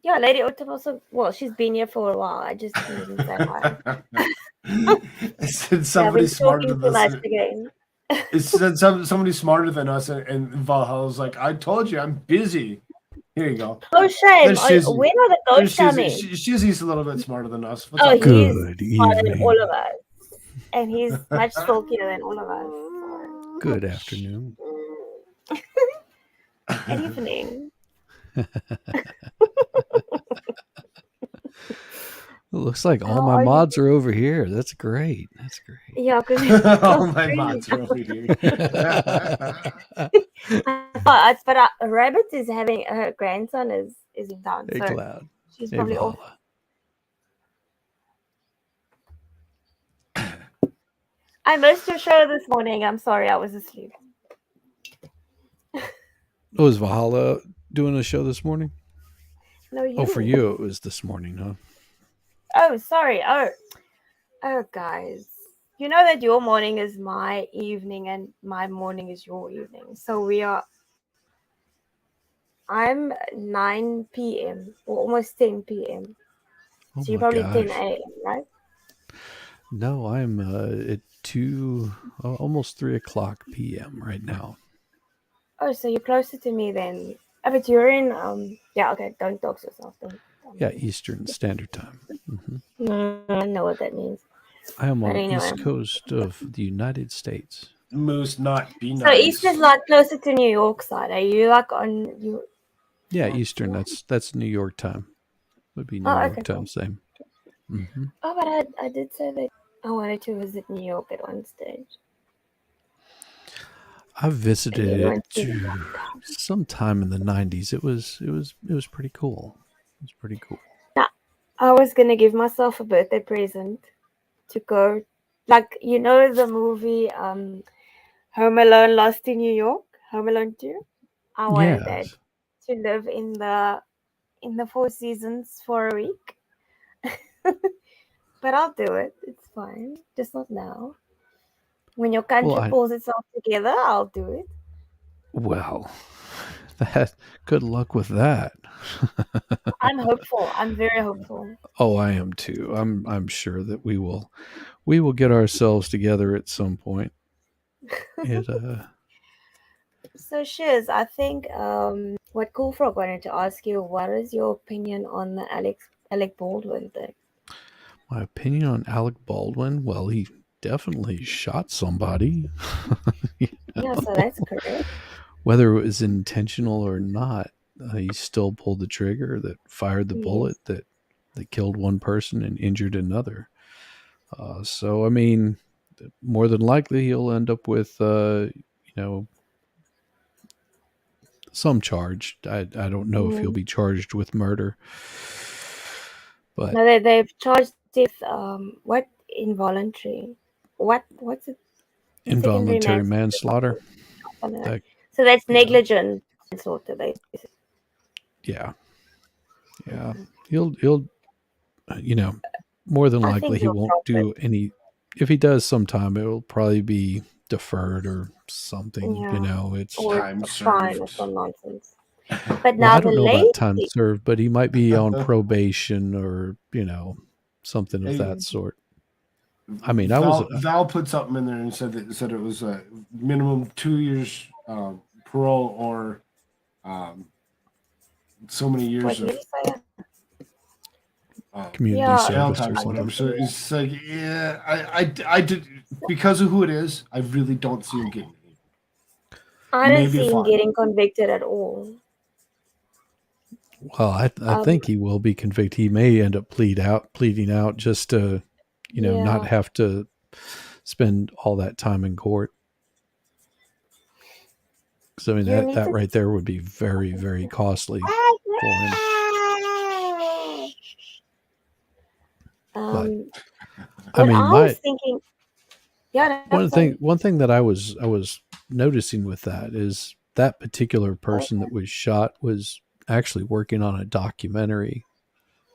Yeah, Lady Autumn also, well, she's been here for a while. I just didn't say hi. I said somebody smarter than us. It said somebody smarter than us, and Valhalla's like, I told you, I'm busy. Here you go. Oh, shame. When are the ghosts coming? Shizzy's a little bit smarter than us. He's smarter than all of us. And he's much silkier than all of us. Good afternoon. Good evening. It looks like all my mods are over here. That's great. That's great. Yeah, because all my mods are over here. But Rabbit is having her grandson is in town. Hey, so Cloud. she's Hey, probably off. I missed your show this morning. I'm sorry, I was asleep. Oh, is Valhalla doing a show this morning? No, you. Oh, for you it was this morning, huh? Oh, sorry. Oh, guys. You know that your morning is my evening and my morning is your evening. So I'm 9 p.m. or almost 10 p.m. Oh, so you're probably 10 a.m., right? No, I'm at almost 3 o'clock p.m. right now. Oh, so you're closer to me then. Oh, but you're in, yeah, okay, don't dox yourself. Don't yeah, Eastern Standard Time. Mm-hmm. I know what that means. I am on the East Coast of the United States. Must not be nice. So East is like closer to New York side. Are you like on you? Yeah, Eastern. That's New York time. Would be New York time, same. Mm-hmm. Oh, but I did say that I wanted to visit New York at one stage. I visited And then it went to the sometime in the '90s. It was pretty cool. It was pretty cool. Now, I was gonna give myself a birthday present to go, like the movie Home Alone Lost in New York, Home Alone 2. I wanted that Yes. to live in the Four Seasons for a week. But I'll do it. It's fine. Just not now. When your Well, country pulls itself together, I'll do it. well, that good luck with that. I'm hopeful. I'm very hopeful. Oh, I am too. I'm sure that we will get ourselves together at some point. It So, Shiz, I think what Cool Frog wanted to ask you, what is your opinion on the Alec Baldwin thing? My opinion on Alec Baldwin, well, he definitely shot somebody. You Yeah, so know? that's correct. Whether it was intentional or not, he still pulled the trigger that fired the Yes. bullet that killed one person and injured another. So, I mean, more than likely he'll end up with, some charge. I don't know if he'll Mm. be charged with murder, but No, they've charged with what involuntary? What's it? Secondary involuntary manslaughter. manslaughter. Something like. That So that's yeah, negligent manslaughter. yeah, yeah. Okay. He'll you know, more than I likely think he he'll won't drop it. do any. If he does sometime, it will probably be deferred or something. Yeah, It's or Time a fine or served. some nonsense. But well, now I the don't know about time lady, served, but he might be on probation or something of Hey, that sort. I mean, I was Val put something in there and said it was a minimum 2 years parole or um, so many what years did of you say? community Yeah, jail service time or or whatever. So whatever. it's like, yeah, I did because of who it is. I really don't see him getting it. I don't Maybe a see him fine. getting convicted at all. Well, I Um, think he will be convicted. He may end up pleading out just to, not yeah. have to spend all that time in court. Because I mean You that need that to. right there would be very very costly for him. But Um, I what mean, I was my thinking, yeah, no, one thing sorry. one thing that I was noticing with that is that particular person that was shot was actually working on a documentary.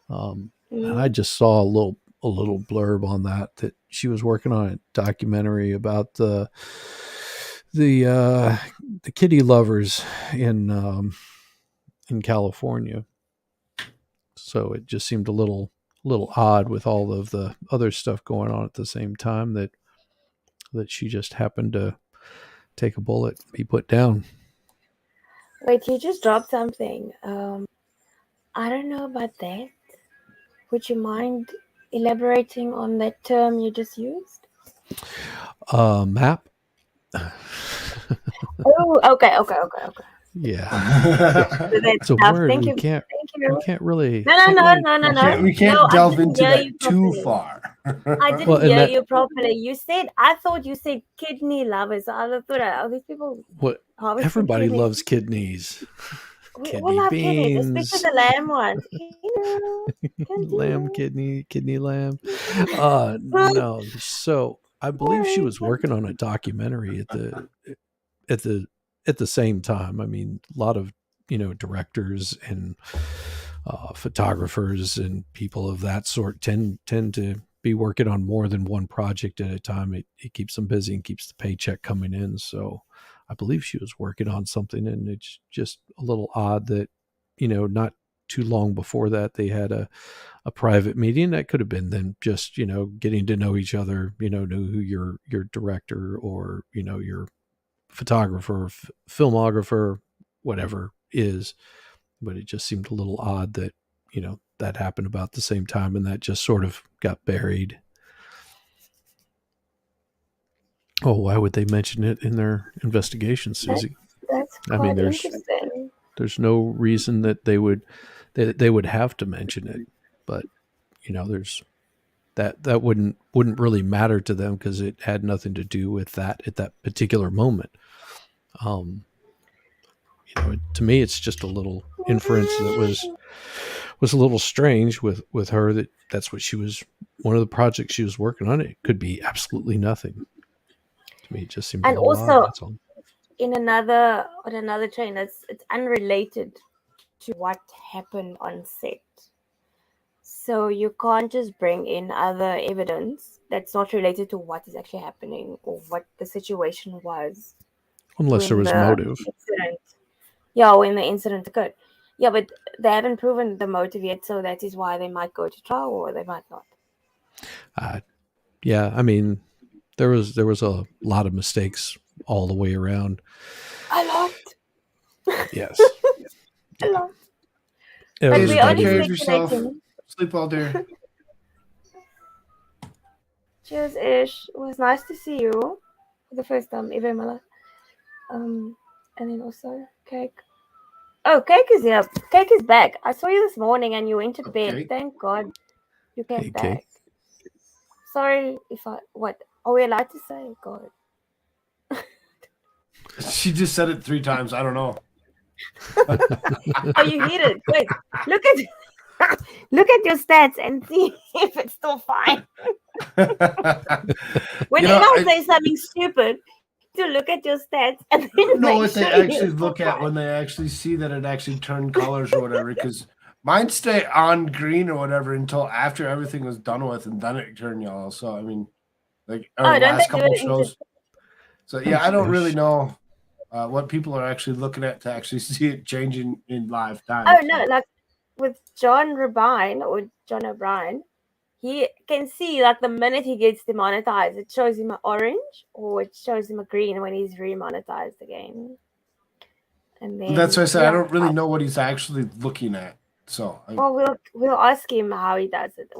And I Mm, just saw a little blurb on that she was working on a documentary about the kitty lovers in California. So it just seemed a little odd with all of the other stuff going on at the same time that she just happened to take a bullet, be put down. wait, you just dropped something. I don't know about that. Would you mind elaborating on that term you just used? Map. Oh, okay. Yeah, So it's that's a enough. word Thank we you. can't Thank we you. can't really No, no, can't no, really no, no, touch no. on. We No, can't I delve didn't into hear you that too properly. far. I Well, didn't and hear that you properly. I thought you said kidney lovers. I thought, are these people what harvesting everybody kidneys? loves kidneys, We all kidney love kidneys, especially beans, the lamb ones. lamb Continue. kidney lamb. Continue. No. So I believe she Sorry, was working on a documentary at the at the same time. I mean, a lot of directors and photographers and people of that sort tend to be working on more than one project at a time. It keeps them busy and keeps the paycheck coming in. So I believe she was working on something, and it's just a little odd that not too long before that they had a private meeting that could have been them just getting to know each other, know who your director or your photographer, filmographer, whatever is. But it just seemed a little odd that that happened about the same time, and that just sort of got buried. Oh, why would they mention it in their investigation, that's Susie? that's I mean, quite there's interesting. there's no reason that they would have to mention it, but there's that wouldn't really matter to them because it had nothing to do with that at that particular moment. You know, to me, it's just a little inference that was a little strange with her. That's what she was. One of the projects she was working on. It could be absolutely nothing. To me, it just seemed a And little also, odd. That's all. on another train, it's unrelated to what happened on set. So you can't just bring in other evidence that's not related to what is actually happening or what the situation was Unless there when was the motive. incident. Yeah, when the incident occurred. Yeah, but they haven't proven the motive yet, so that is why they might go to trial or they might not. Yeah, I mean, there was a lot of mistakes all the way around. A lot. Yes. A lot. Please But we're take only care of yourself. speculating. Sleep well, dear. Cheers, Ish. It was nice to see you for the first time ever in my life. And then also Cake. Oh, Cake is here. Cake is back. I saw you this morning and you went to bed. Okay. Thank God you came Hey, back. Cake. Sorry if I what? Are we allowed to say God? She just said it 3 times. I don't know. Oh, you hit it. Wait, look at look at your stats and see if it's still fine. Whenever I say something stupid, to look at your stats and then I don't know make what sure they you're actually still look at fine. when they actually see that it actually turned colors or whatever. Because mine stay on green or whatever until after everything was done with, and then it turned yellow. So I mean, like our don't last they do couple it in shows. So yeah, I don't really Ish. know what people are actually looking at to actually see it changing in live time. Oh so. no, like with John Rabine or John O'Brien, he can see like the minute he gets demonetized, it shows him an orange or it shows him a green when he's remonetized again. And then That's why I said I yeah, don't really know what he's actually looking at. So well, we'll ask him how he does it.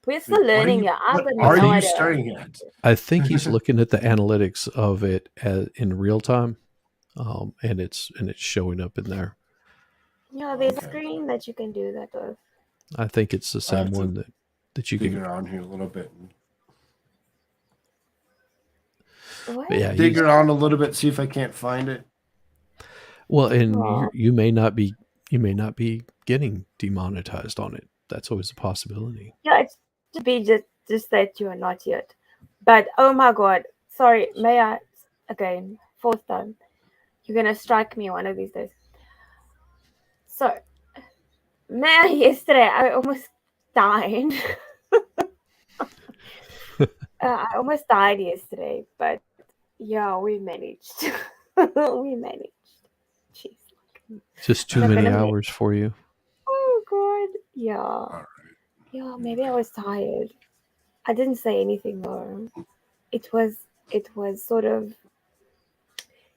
We're still learning. Yeah, I've got are no you idea. staring at? I think he's looking at the analytics of it in real time, and it's showing up in there. Yeah, there's a screen that you can do that with. I think it's the same one that you dig can around here a little bit. What? Yeah, Dig around a little bit, see if I can't find it. Well, and you may not be getting demonetized on it. That's always a possibility. Yeah, it's to be just that you are not yet. But oh my God, sorry, may I again, 4th time. You're gonna strike me one of these days. So, man, yesterday I almost died. I almost died yesterday, but yeah, we managed. We managed. Jeez. Just too Not many gonna make- hours for you. Oh God, yeah. Right. Yeah, maybe I was tired. I didn't say anything though. It was sort of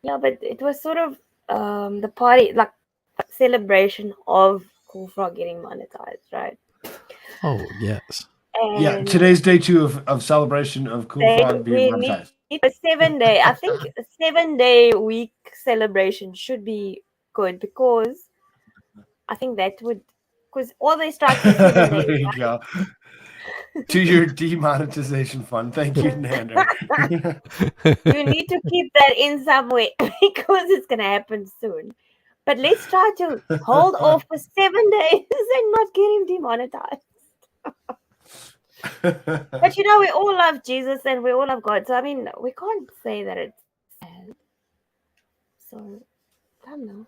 but it was sort of the party like celebration of Cool Frog getting monetized, right? Oh yes. And Yeah, today's day 2 of celebration of Cool Frog being we monetized. need a 7-day. I think a 7-day week celebration should be good because I think that would because all they strikes are 7 days. There you go. To your demonetization fund. Thank you, Nander. You need to keep that in some way because it's gonna happen soon. But let's try to hold off for 7 days and not get him demonetized. But you know, we all love Jesus and we all love God. So I mean, we can't say that it's bad. So I don't know.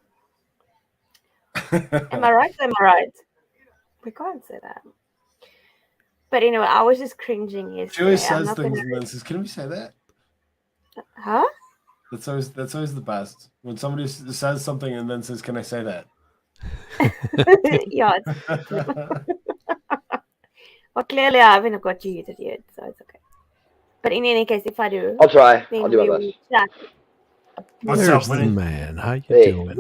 Am I right? Am I right? We can't say that. But anyway, I was just cringing She yesterday. always I'm says not things gonna. and then says, "Can we say that?" Huh? That's always the best. When somebody says something and then says, "Can I say that?" Yeah. Well, clearly I haven't got you heated yet, so it's okay. But in any case, if I do, I'll try. then I'll do we my will best. chat. What's There's up, the Winnie? man. How you Hey. doing?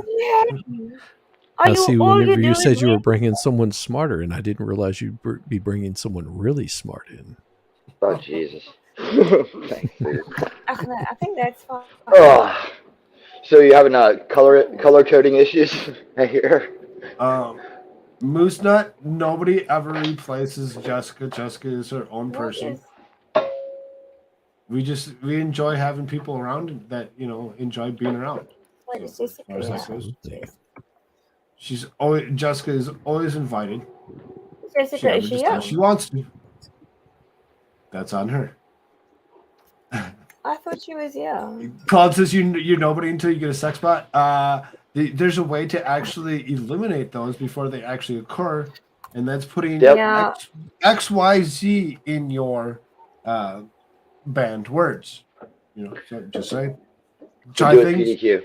Are I you see. all Whenever you you do said is you were me? bringing someone smarter, and I didn't realize you'd be bringing someone really smart in. Oh Jesus. Thanks, dude. I think that's fine. Oh, so you having color coding issues? I hear. Moose Nut. Nobody ever replaces Jessica. Jessica is her own What person. is we enjoy having people around that enjoy being around. What is So, as Jessica? far as that Yeah. goes. Yes. She's always Jessica is always invited. Jessica, is she just as she young? wants to. That's on her. I thought she was young. Claude says you're nobody until you get a sex bot. There's a way to actually eliminate those before they actually occur, and that's putting Yeah. XYZ in your banned words. So just say try Do it, things. PDQ.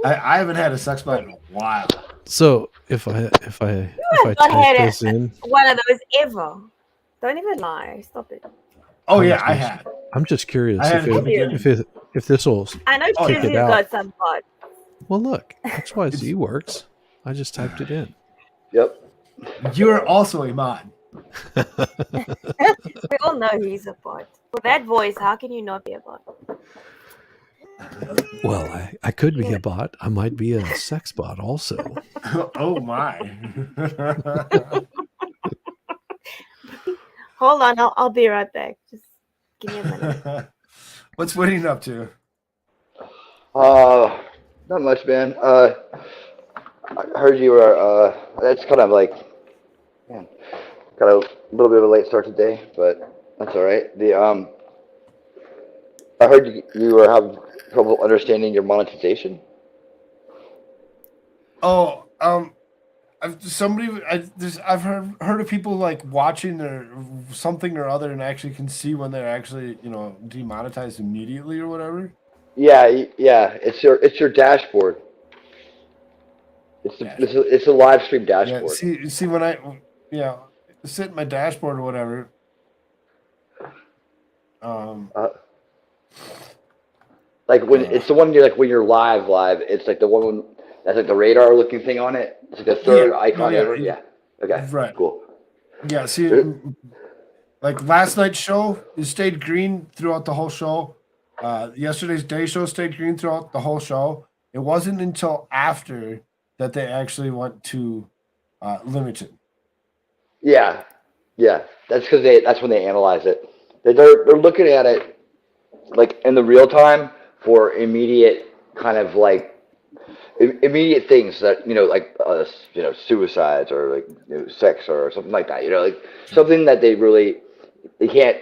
I haven't had a sex bot in a while. So if I Not type had this in, one of those ever. Don't even lie. Stop it. Oh I'm yeah, I just- had. I'm just curious I had if it at the it, beginning. if this will I know Oh, yeah. Susie's it out. got some pot. Well, look, XYZ works. I just typed it in. Yep. You're also a mod. We all know he's a bot. With that voice, how can you not be a bot? Well, I could be a bot. I might be a sex bot also. Oh my. Hold on, I'll be right back. Just give me a minute. What's Winnie up to? Not much, man. I heard you were. That's kind of like, man, got a little bit of a late start today, but that's all right. I heard you were having trouble understanding your monetization. Oh, I've heard of people like watching their something or other and actually can see when they're actually demonetized immediately or whatever. Yeah, yeah. It's your dashboard. It's a live stream Yeah. dashboard. See when I sit in my dashboard or whatever. Like when it's the one when you're live, it's like the one that's like the radar looking thing on it. It's like the third icon ever. Yeah. Okay. Right. Cool. Yeah. See, like last night's show, it stayed green throughout the whole show. Yesterday's day show stayed green throughout the whole show. It wasn't until after that they actually went to limited. Yeah. Yeah. That's because that's when they analyze it. They're looking at it like in the real time for immediate kind of like immediate things that suicides or sex or something like that. Like something that they can't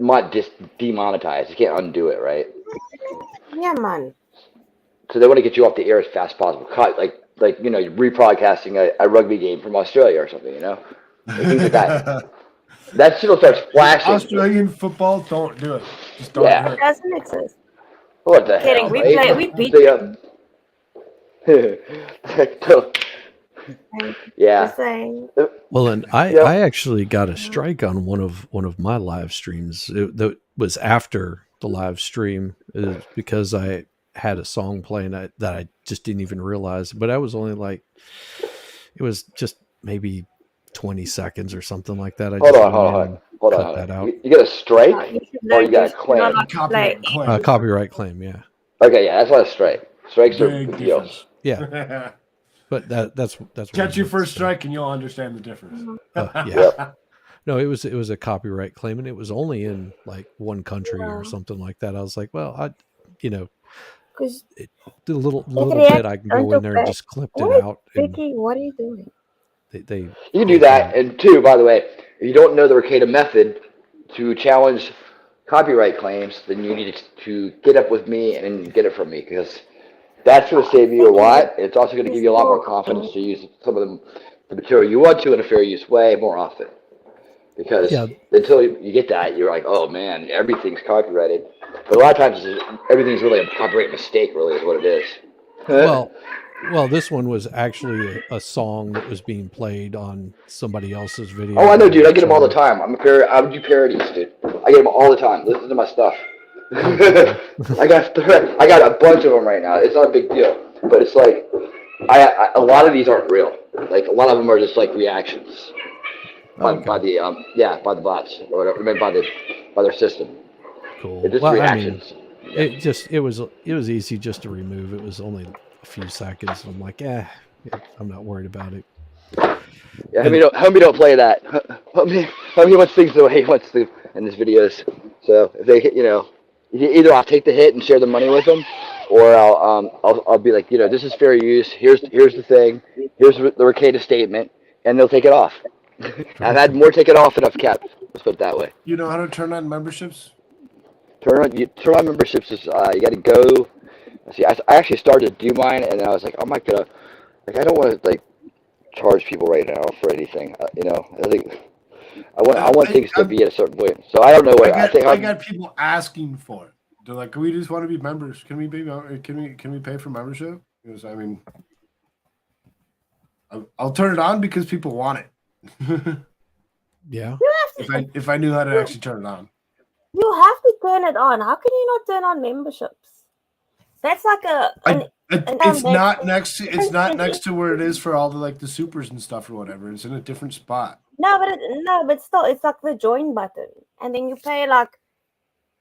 demonetize. You can't undo it, right? Yeah, man. So they want to get you off the air as fast as possible. You're rebroadcasting a rugby game from Australia or something. Like things like that. That shit will start flashing. Australian football, don't do it. Just don't do It it. doesn't exist. What the Kidding. hell? We beat Yeah. Just saying. Well, and I actually got a strike on one of my live streams. That was after the live stream because I had a song playing that I just didn't even realize. But I was only it was just maybe 20 seconds or something like that. Hold on. That out. You get a strike or you got a claim? Copyright claim, yeah. Okay, yeah, that's not a strike. Strikes are Big big deals. Yeah. But that's Catch your first strike and you'll understand the difference. Yeah. No, it was a copyright claim, and it was only in one country or something like that. I was like, well, the little bit I can go in there and just clipped it out. Vicky, what are you doing? You can do that, and two, by the way, if you don't know the Ricada method to challenge copyright claims, then you need to get up with me and get it from me, because that's going to save you a lot. It's also going to give you a lot more confidence to use some of the material you want to in a fair use way more often. Because until you get that, you're like, oh man, everything's copyrighted. But a lot of times, everything's really a copyright mistake, really, is what it is. Well, this one was actually a song that was being played on somebody else's video. Oh, I know, dude. I get them all the time. I would do parodies, dude. I get them all the time. Listen to my stuff. I got a bunch of them right now. It's not a big deal, but it's like a lot of these aren't real. Like a lot of them are just like reactions by the bots or whatever, I mean, by their system. Cool. It's just reactions. I mean, it was easy just to remove. It was only a few seconds. I'm like, I'm not worried about it. Yeah, And homie don't play that. Homie wants things the way he wants to in his videos. So if they, either I'll take the hit and share the money with them, or I'll be like, this is fair use. Here's the thing. Here's the Ricada statement, and they'll take it off. I've had more take it off than I've kept. Let's put it that way. You know how to turn on memberships? Turn on memberships is you got to go. See, I actually started to do mine, and then I was like, I'm not gonna I don't want to charge people right now for anything. I think I want things to be at a certain point. So I don't know what I got people asking for it. They're like, we just want to be members. Can we pay for membership? Because I mean, I'll turn it on because people want it. yeah, if I knew how to actually turn it on. You have to turn it on. How can you not turn on memberships? That's like it's not next to where it is for all the supers and stuff or whatever. It's in a different spot. No, but still, it's like the join button, and then you pay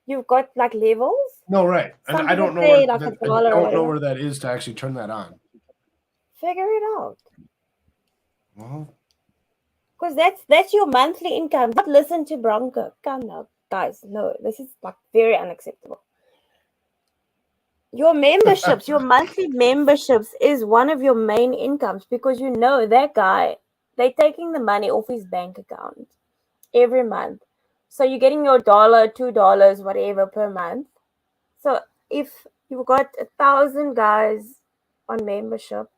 you've got levels. No, right. And I don't know where that is to actually turn that on. Figure it out. Well, because that's your monthly income. Don't listen to Bronco. Come now, guys. No, this is very unacceptable. Your memberships, your monthly memberships is one of your main incomes because that guy, they're taking the money off his bank account every month. So you're getting your $1, $2, whatever per month. So if you've got 1,000 guys on membership,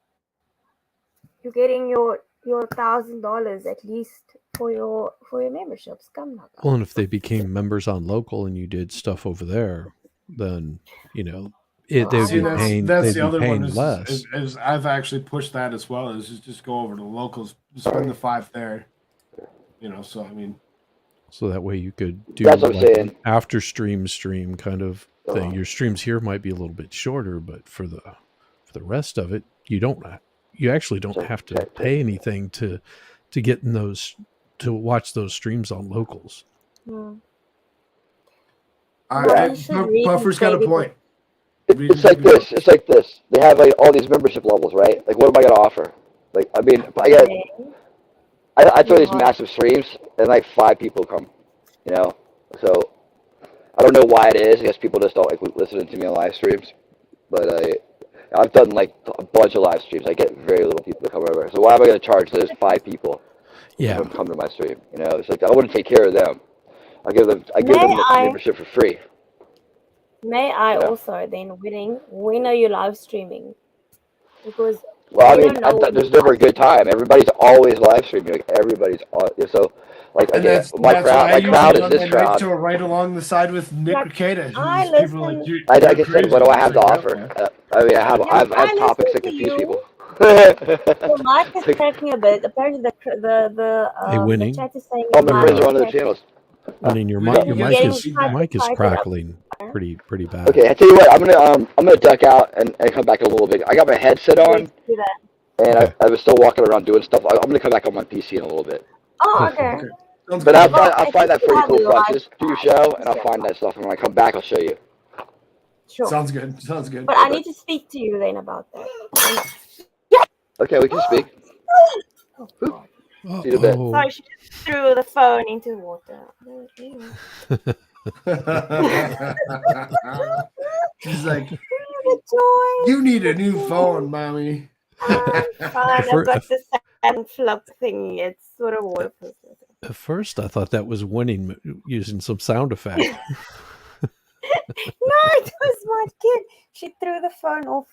you're getting your $1,000 at least for your memberships. Come now, guys. well, and if they became members on local and you did stuff over there, then they'd be paying. That's the other paying one. Less. Is I've actually pushed that as well. Is just go over to locals, spend the $5 there. So I mean, so that way you could do That's what I'm saying. after stream kind of thing. Your streams here might be a little bit shorter, but for the rest of it, you actually don't have to pay anything to get in those, to watch those streams on locals. Puffer's got a point. It's like this. It's like this. They have all these membership levels, right? What am I gonna offer? I throw these massive streams and 5 people come. So I don't know why it is. I guess people just don't like listening to me on live streams. But I've done a bunch of live streams. I get very little people to come over. So why am I gonna charge those 5 people? Yeah. To come to my stream. It's I wouldn't take care of them. I give them the membership for free. May I also then when are you live streaming? Because there's never a good time. Everybody's always live streaming. Everybody's so my crowd is this crowd. Right along the side with Nick Ricada. Like I said, what do I have to offer? I have topics that confuse people. Your mic is cracking a bit. Apparently, the chat is saying all my friends are on other channels. I mean, your mic is crackling pretty bad. Okay, I tell you what, I'm gonna duck out and come back in a little bit. I got my headset on, and I was still walking around doing stuff. I'm gonna come back on my PC in a little bit. Oh, okay. But I'll find that pretty cool stuff. Just do your show, and I'll find that stuff. And when I come back, I'll show you. Sure. Sounds good. But I need to speak to you then about that. Okay, we can speak. See you in a bit. Sorry, she just threw the phone into the water. She's like, you need a new phone, mommy. Fine, I've got the sand flop thing. It's sort of waterproof. At first, I thought that was winning using some sound effect. No, it was my kid. She threw the phone off.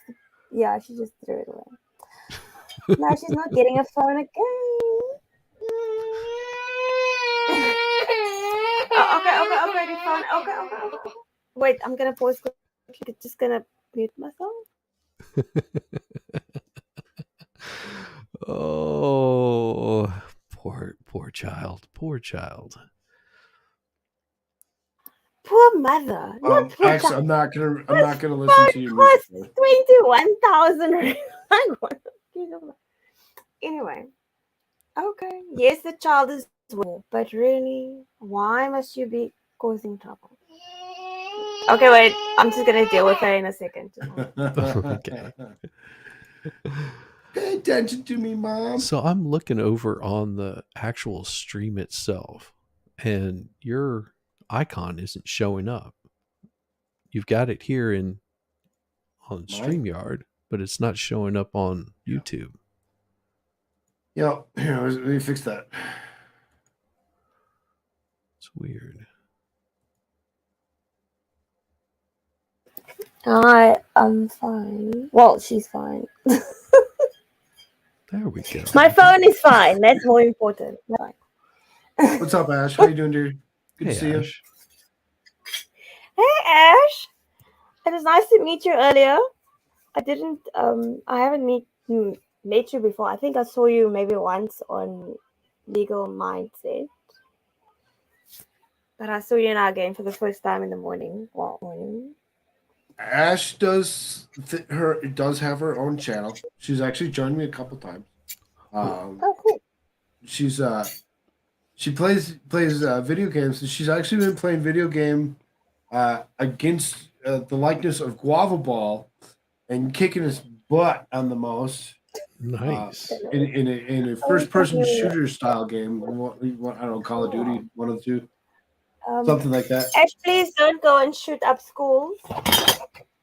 Yeah, she just threw it away. Now she's not getting a phone again. Okay, the phone. Okay. Wait, I'm gonna pause. Just gonna mute myself. Oh, poor child. Poor mother. Not poor actually, child. I'm not gonna listen to you. Cost 21,000. Anyway, okay. Yes, the child is well, but really, why must you be causing trouble? Okay, wait. I'm just gonna deal with her in a second. Okay. Pay attention to me, Mom. So I'm looking over on the actual stream itself, and your icon isn't showing up. You've got it here on Mine? StreamYard, but it's not showing up on YouTube. Yeah, here, let me fix that. It's weird. I'm fine. Well, she's fine. There we go. My phone is fine. That's more important. Fine. What's up, Ash? How you doing, dear? Good Hey, to see you. Ash. Hey, Ash. It was nice to meet you earlier. I haven't met you before. I think I saw you maybe once on Legal Mindset. But I saw you now again for the first time in the morning. Well, morning. Ash does have her own channel. She's actually joined me a couple times. Oh, cool. She plays video games. And she's actually been playing video game against the likeness of Guava Ball and kicking his butt on the mouse. Nice. In a first person shooter style game. What I don't know, Call of Duty, one of the two. Something like that. Ash, please don't go and shoot up schools.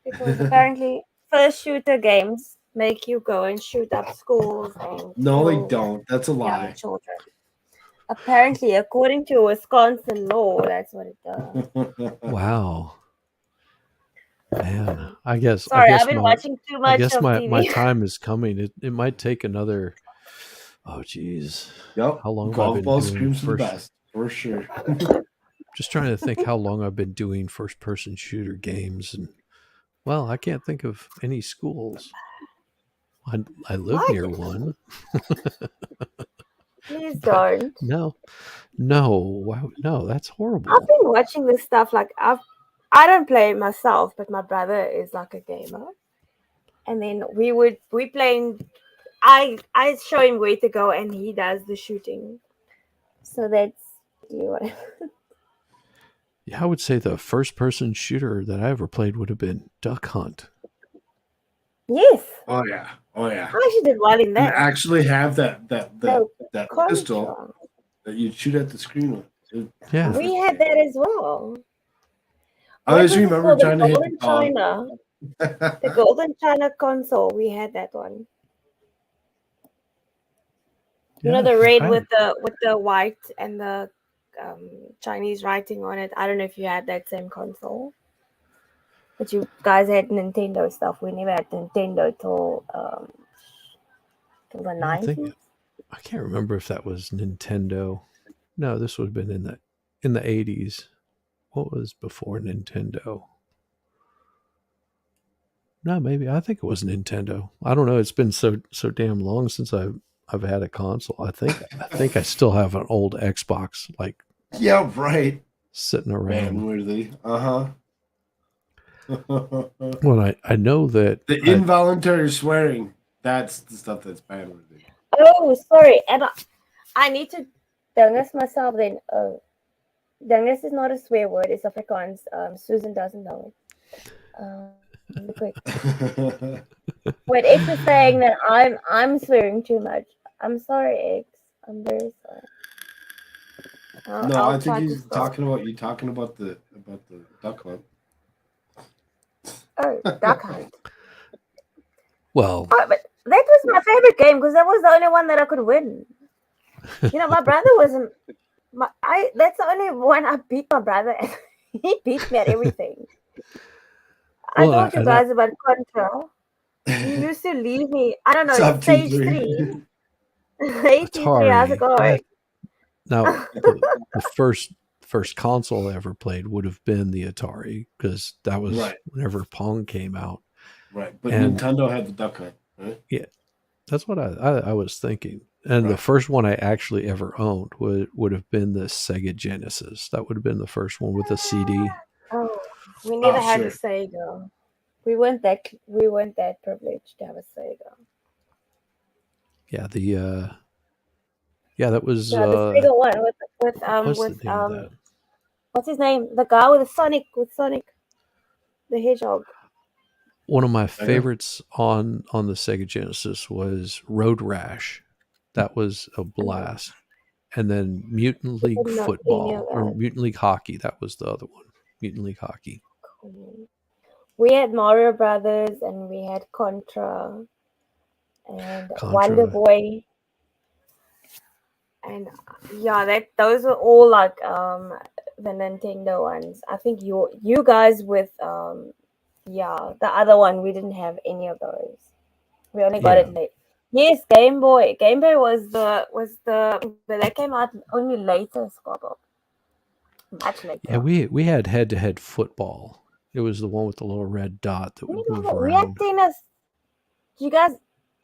Because apparently first shooter games make you go and shoot up schools and No, they don't. That's a lie. young children. Apparently, according to Wisconsin law, that's what it does. Wow. Man, I guess. Sorry, I guess I've been watching too much. I guess of my TV. time is coming. It might take another. Oh, geez. Yep. How long have I Golf been ball doing screams the first? best for sure. Just trying to think how long I've been doing first-person shooter games, and well, I can't think of any schools. I live What? near one. Please But don't. no, wow, no, that's horrible. I've been watching this stuff. Like I don't play it myself, but my brother is like a gamer, and then we playing. I show him where to go, and he does the shooting. So that's what. Yeah, I would say the first-person shooter that I ever played would have been Duck Hunt. Yes. Oh yeah. I actually did well in You that. actually have that pistol Contra. that you shoot at the screen with. Yeah. We had that as well. I What always was it remember called? trying The to hit Golden the dog. China. The Golden China console. We had that one. You know, Yeah, the red I- with the white and the Chinese writing on it. I don't know if you had that same console. But you guys had Nintendo stuff. We never had Nintendo till the I think 90s. I can't remember if that was Nintendo. No, this would have been in the 80s. What was before Nintendo? No, maybe I think it was Nintendo. I don't know. It's been so damn long since I've had a console. I think I still have an old Xbox like Yeah, right. sitting Man, around. worthy. Uh-huh. Well, I know that The involuntary swearing, that's the stuff that's ban worthy. Oh, sorry. And I need to dangus myself then. Dangus is not a swear word. It's Afrikaans. Susan doesn't know it. Quick. Wait, X is saying that I'm swearing too much. I'm sorry, X. I'm very sorry. No, I'll I try think to he's stop. talking about the duck hunt. Oh, Duck Hunt. well, Oh, but that was my favorite game because that was the only one that I could win. You know, my brother wasn't. That's the only one I beat my brother at. He beat me at everything. I Well, told you guys about Contra. You used to leave me. I don't know. Sub Stage T3. 3. 83. How's it going? Now the first console I ever played would have been the Atari because that was Right. whenever Pong came out. Right, but And- Nintendo had the duck hunt, right? That's what I was thinking. And the Right. first one I actually ever owned would have been the Sega Genesis. That would have been the first one with the CD. Oh, we never had a sure. Sega. We weren't that privileged to have a Sega. Yeah, that was Yeah, the Sega one with what's the name of that? what's his name? The guy with Sonic the Hedgehog. One of my favorites on the Sega Genesis was Road Rash. That was a blast. And then Mutant League Not any of Football or that. Mutant League Hockey. That was the other one. Mutant League Hockey. Cool. We had Mario Brothers and we had Contra and Wonder Contra. Boy. And yeah, those are all like the Nintendo ones. I think you guys with the other one, we didn't have any of those. We only got it Yeah. late. Yes, Game Boy. Game Boy was but that came out only later, Squabble. Much later. Yeah, we had head-to-head football. It was the one with the little red dot that would move We had around. tennis. Do you guys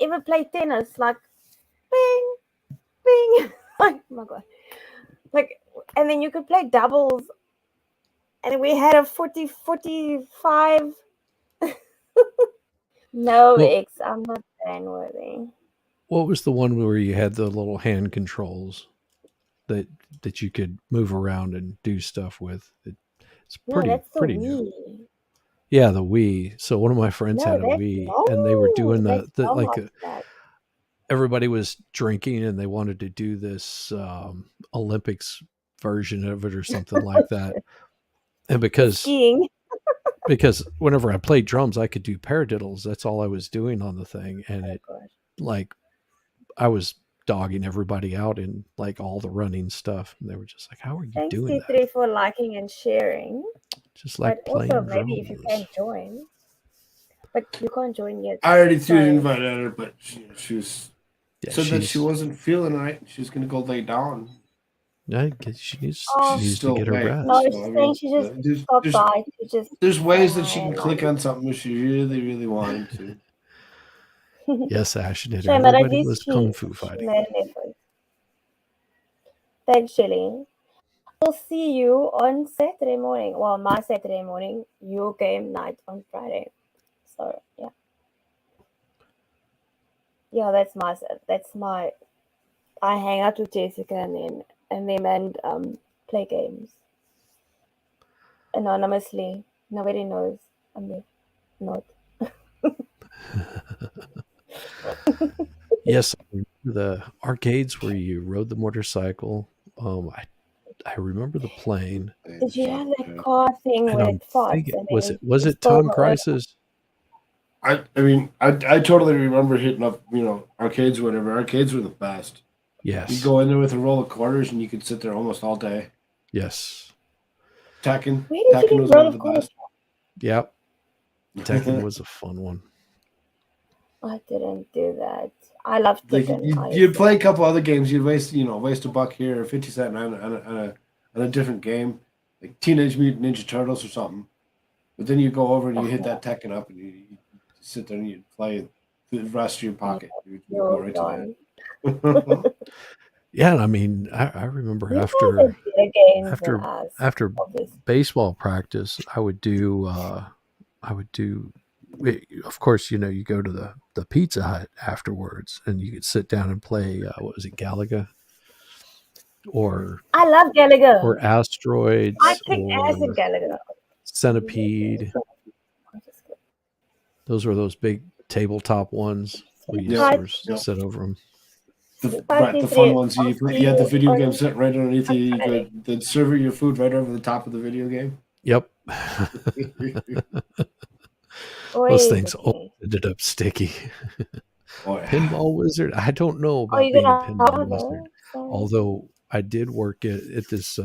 ever play tennis? Like, bing, bing. Oh my god! Like, and then you could play doubles. And we had a 45. No, Well, X. I'm not fan worthy. what was the one where you had the little hand controls that you could move around and do stuff with? It's No, that's the pretty new. Wii. Yeah, the Wii. So one of my friends No, had a that's Wii, and they were doing that's the so like much back. everybody was drinking, and they wanted to do this Olympics version of it or something like that. And Skiing. because whenever I played drums, I could do paradiddles. That's all I was doing on the thing, and it Gosh. like I was dogging everybody out in like all the running stuff, and they were just like, "How are you Thanks, doing T3, that?" for liking and sharing. Just But like also, playing maybe if you can drums. join. But you can't join yet. I already threw an Sorry. invite at her, but she was Yeah, said that she wasn't feeling right. She was gonna go lay down. I guess she needs Oh. to Still get her awake. rest. No, So, she's I saying mean, she just there's, stopped there's, by to just. there's ways that say she hi can and click like- on something if she really, really wanted to. Yes, Ash did. Shame, but at Everybody least was she kung fu fighting. made an effort. Thanks, Shirley. We'll see you on Saturday morning. Well, my Saturday morning, your game night on Friday. So yeah. Yeah, that's my I hang out with Jessica and play games. Anonymously. Nobody knows I'm there. Not. Yes, the arcades where you rode the motorcycle. I remember the plane. Did you have that car thing And where I'm it farts? thinking, And was then it you Tom stole it? Crisis? I mean, I totally remember hitting up, arcades or whatever. Arcades were the best. Yes. You go in there with a roll of quarters and you could sit there almost all day. Yes. Tekken. Where did Tekken you was get one roll of of the quarters? best. Yep. Tekken was a fun one. I didn't do that. I love Like Tekken. you'd play a couple other games. You'd waste $1 here or 50 cents on a different game, like Teenage Mutant Ninja Turtles or something. But then you go over and you hit that Tekken up and you sit there and you play the rest of your pocket. You go right to that. Yeah, I mean, I remember You guys had better games than us, after obviously. baseball practice, I would do. Of course, you go to the Pizza Hut afterwards, and you could sit down and play. What was it, Galaga? Or I love Galaga. or Asteroids, I kicked ass or in Galaga. Centipede. Those were those big tabletop ones where you sort of sit over them. The fun ones. You had the video game sitting right underneath you. You could they'd serve your food right over the top of the video game. Yep. Those things all ended up sticky. Pinball Wizard. I don't know about being a pinball wizard. Although I did work at this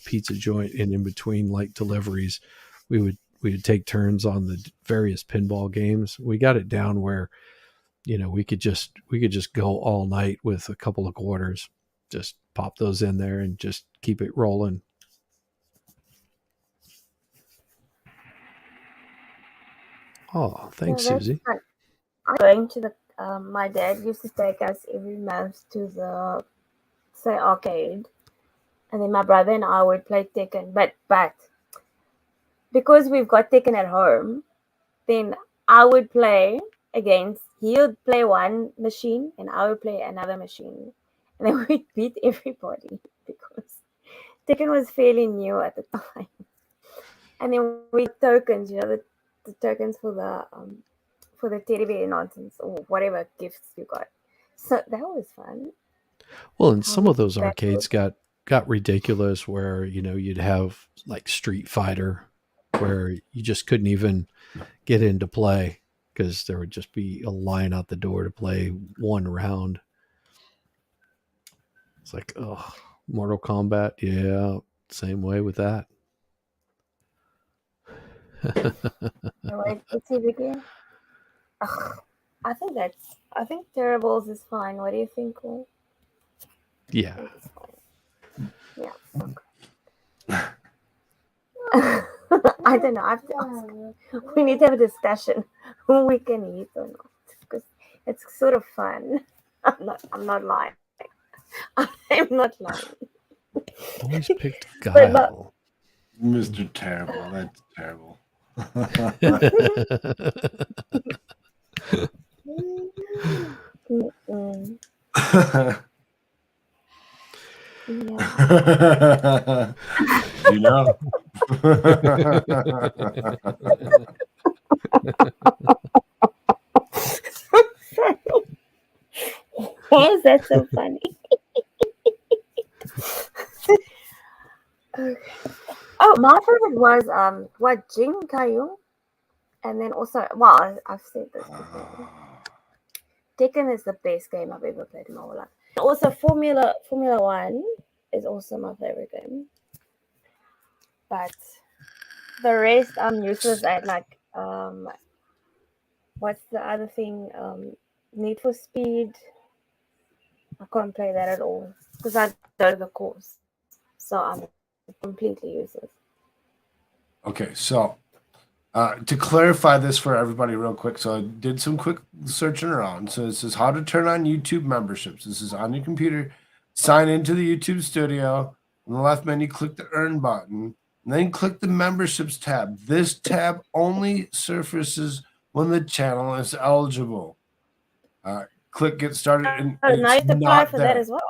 pizza joint, and in between like deliveries, we would take turns on the various pinball games. We got it down where we could just go all night with a couple of quarters, just pop those in there and just keep it rolling. Oh, thanks, Susie. I'm going to the. My dad used to take us every month to the arcade, and then my brother and I would play Tekken. But because we've got Tekken at home, then I would play against. He would play one machine, and I would play another machine, and then we'd beat everybody because Tekken was fairly new at the time. And then we tokens, the the tokens for the teddy bear nonsense or whatever gifts you got. So that was fun. Well, and How some of many those battles? arcades got ridiculous where, you'd have like Street Fighter where you just couldn't even get into play because there would just be a line out the door to play one round. It's like, oh, Mortal Kombat, yeah, same way with that. Like the TV game? Ugh, I think Terribles is fine. What do you think, Cole? I Yeah. think it's fine. Yeah. I don't know. I have to ask. We need to have a discussion who we can eat or not because it's sort of fun. I'm not lying. I'm not lying. Always picked But Guile. Mr. Terrible. That's terrible. mm, yeah. You know? Why is that so funny? Oh, my favorite was what Jing Kayu, and then also I've said this before. Tekken is the best game I've ever played in my whole life. Also, Formula One is also my favorite game. But the rest I'm useless at. Like what's the other thing? Need for Speed. I can't play that at all because I don't know the course, so I'm completely useless. Okay, so to clarify this for everybody real quick, so I did some quick searching around. So this is how to turn on YouTube memberships. This is on your computer. Sign into the YouTube studio. On the left menu, click the earn button, and then click the memberships tab. This tab only surfaces when the channel is eligible. Click get started, and Oh, now you it's have to apply not for that there. as well.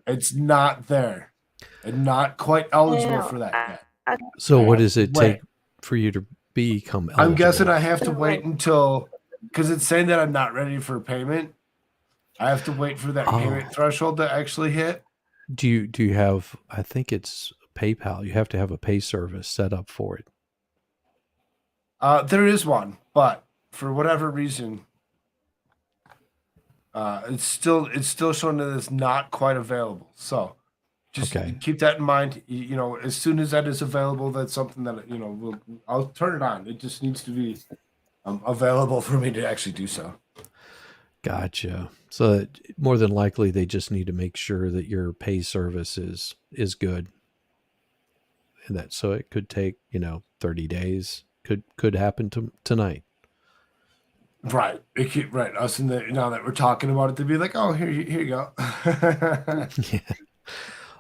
It's not there. And not quite eligible Yeah. for that yet. So, I what have does to it wait. take for you to become I'm guessing eligible? I have to wait until because it's saying that I'm not ready for payment. I have to wait for that payment Oh, threshold to actually hit. do you have? I think it's PayPal. You have to have a pay service set up for it. There is one, but for whatever reason, it's still showing that it's not quite available. So just Okay. keep that in mind. As soon as that is available, that's something that I'll turn it on. It just needs to be available for me to actually do so. Gotcha. So more than likely, they just need to make sure that your pay service is good, and that so it could take 30 days. Could happen tonight. Right. Right. Us in the now that we're talking about it, to be like, oh, here you go. Yeah.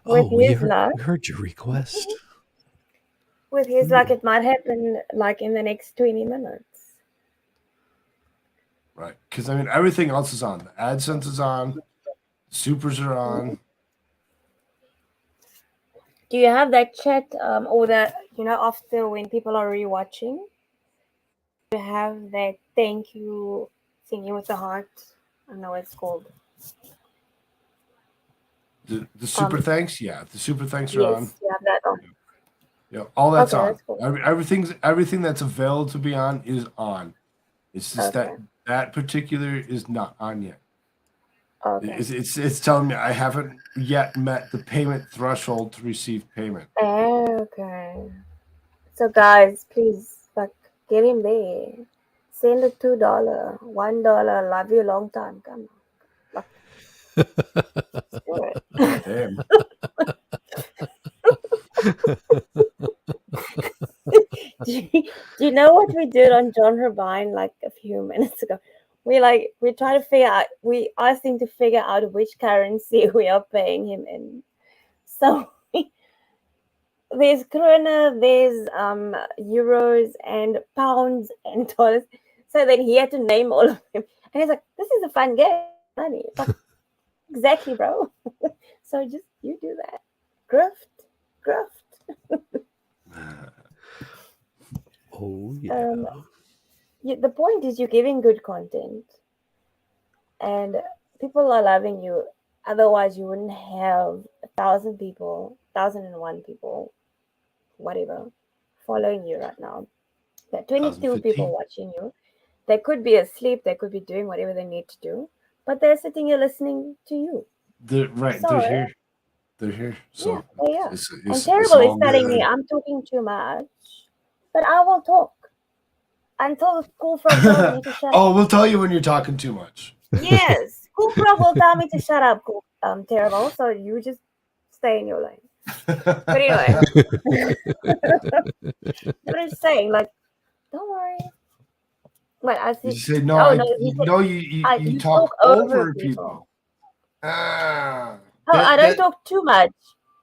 With Oh, his luck, we heard your request. it might happen like in the next 20 minutes. Right. Because everything else is on. The AdSense is on. Supers are on. Do you have that chat or that after when people are rewatching? You have that thank you thingy with the heart. I don't know what it's called. The super thanks, yeah. The super thanks are on. Yes, you have that on. Yeah, all that's Okay, on. that's cool. Everything that's available to be on is on. It's just Okay. that particular is not on yet. Okay. It's telling me I haven't yet met the payment threshold to receive payment. Okay. So guys, please get in there. Send a $2, $1. Love you a long time. Come on. Let's do it. Damn. Do you know what we did on John Herbine like a few minutes ago? We try to figure out. We asked him to figure out which currency we are paying him in. So there's krona, there's euros and pounds and dollars. So then he had to name all of them, and he's like, "This is a fun game, money." It's like, exactly, bro. So just you do that, gruft. Oh yeah. The point is you're giving good content, and people are loving you. Otherwise, you wouldn't have 1,000 people, 1,001 people, whatever, following you right now. There are 22 people 2015. watching you. They could be asleep, they could be doing whatever they need to do, but they're sitting here listening to you. They're right. So, They're here. They're here. yeah, So they are. And it's Terrible is all telling me good. I'm talking too much, but I will talk until Cool Frog tells me to shut Oh, up. we'll tell you when you're talking too much. Yes, Cool Frog will tell me to shut up, Terrible, so you just stay in your lane. But anyway, what I'm saying, like, don't worry. But I You see. say no. Oh I no, he said, no. You you talk talk over over people. people. Ah, Oh, I don't that talk too much.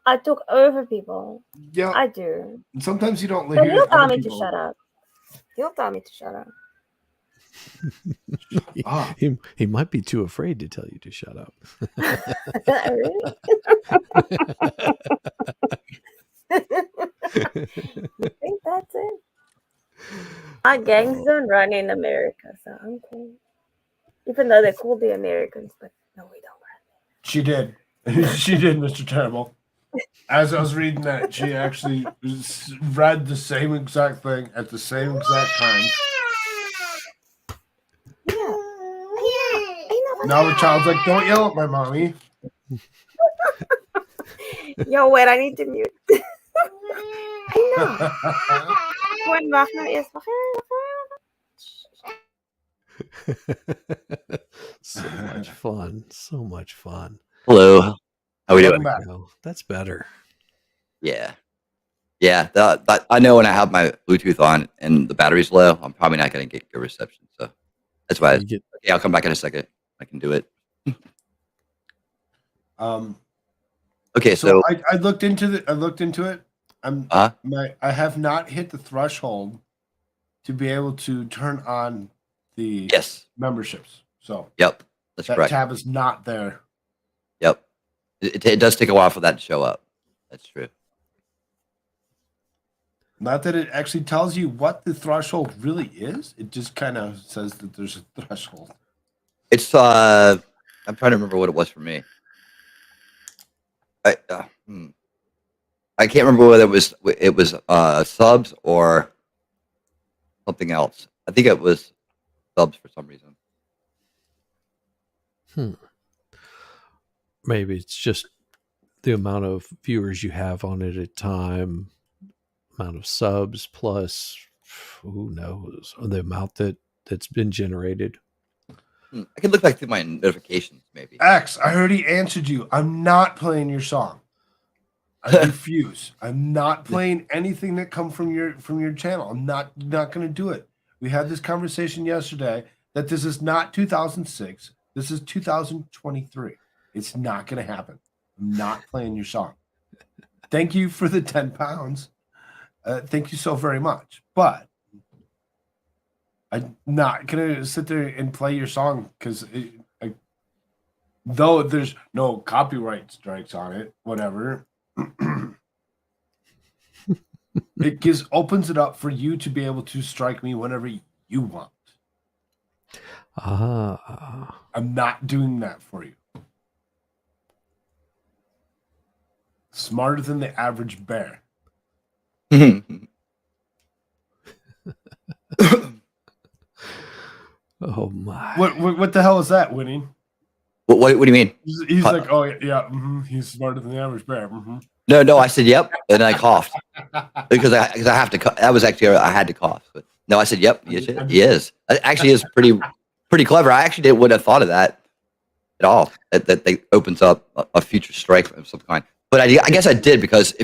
I talk over people. yeah. I do. Sometimes you don't But hear he'll tell other me to people. shut up. He'll tell me to shut up. He might be too afraid to tell you to shut up. Really? I think that's it. My gangs don't run in America, so I'm cool. Even though they call the Americans, but no, we don't run. She did. She did, Mr. Terrible. As I was reading that, she actually read the same exact thing at the same exact time. Yeah. Now the child's like, "Don't yell at my mommy." Yo, wait, I need to mute. I know. Gewoon wacht nou eerst. So much fun. So much fun. Hello. How we Welcome doing? back. No, that's better. Yeah. Yeah. I know when I have my Bluetooth on and the battery's low, I'm probably not going to get good reception. So that's why. You get Okay, I'll come back in a second. I can do it. Okay. So So, I looked into it. uh, I have not hit the threshold to be able to turn on the yes. memberships. So Yep. That's that correct. tab is not there. Yep. It does take a while for that to show up. That's true. Not that it actually tells you what the threshold really is. It just kind of says that there's a threshold. It's, I'm trying to remember what it was for me. I can't remember whether it was subs or something else. I think it was subs for some reason. maybe it's just the amount of viewers you have on it at a time, amount of subs plus who knows the amount that's been generated. I can look back through my notifications, maybe. X, I already answered you. I'm not playing your song. I refuse. I'm not playing anything that come from your channel. I'm not going to do it. We had this conversation yesterday that this is not 2006. This is 2023. It's not going to happen. I'm not playing your song. Thank you for the 10 pounds. Thank you so very much. But I'm not going to sit there and play your song because though there's no copyright strikes on it, whatever, it opens it up for you to be able to strike me whenever you want. I'm not doing that for you. Smarter than the average bear. Oh my! What the hell is that, Winnie? What do you mean? He's like, oh yeah, he's smarter than the average bear. No, I said yep, and I coughed because I have to. That was actually I had to cough. But no, I said yep. He is. It actually is pretty clever. I actually wouldn't have thought of that at all. That opens up a future strike of some kind. But I guess I did because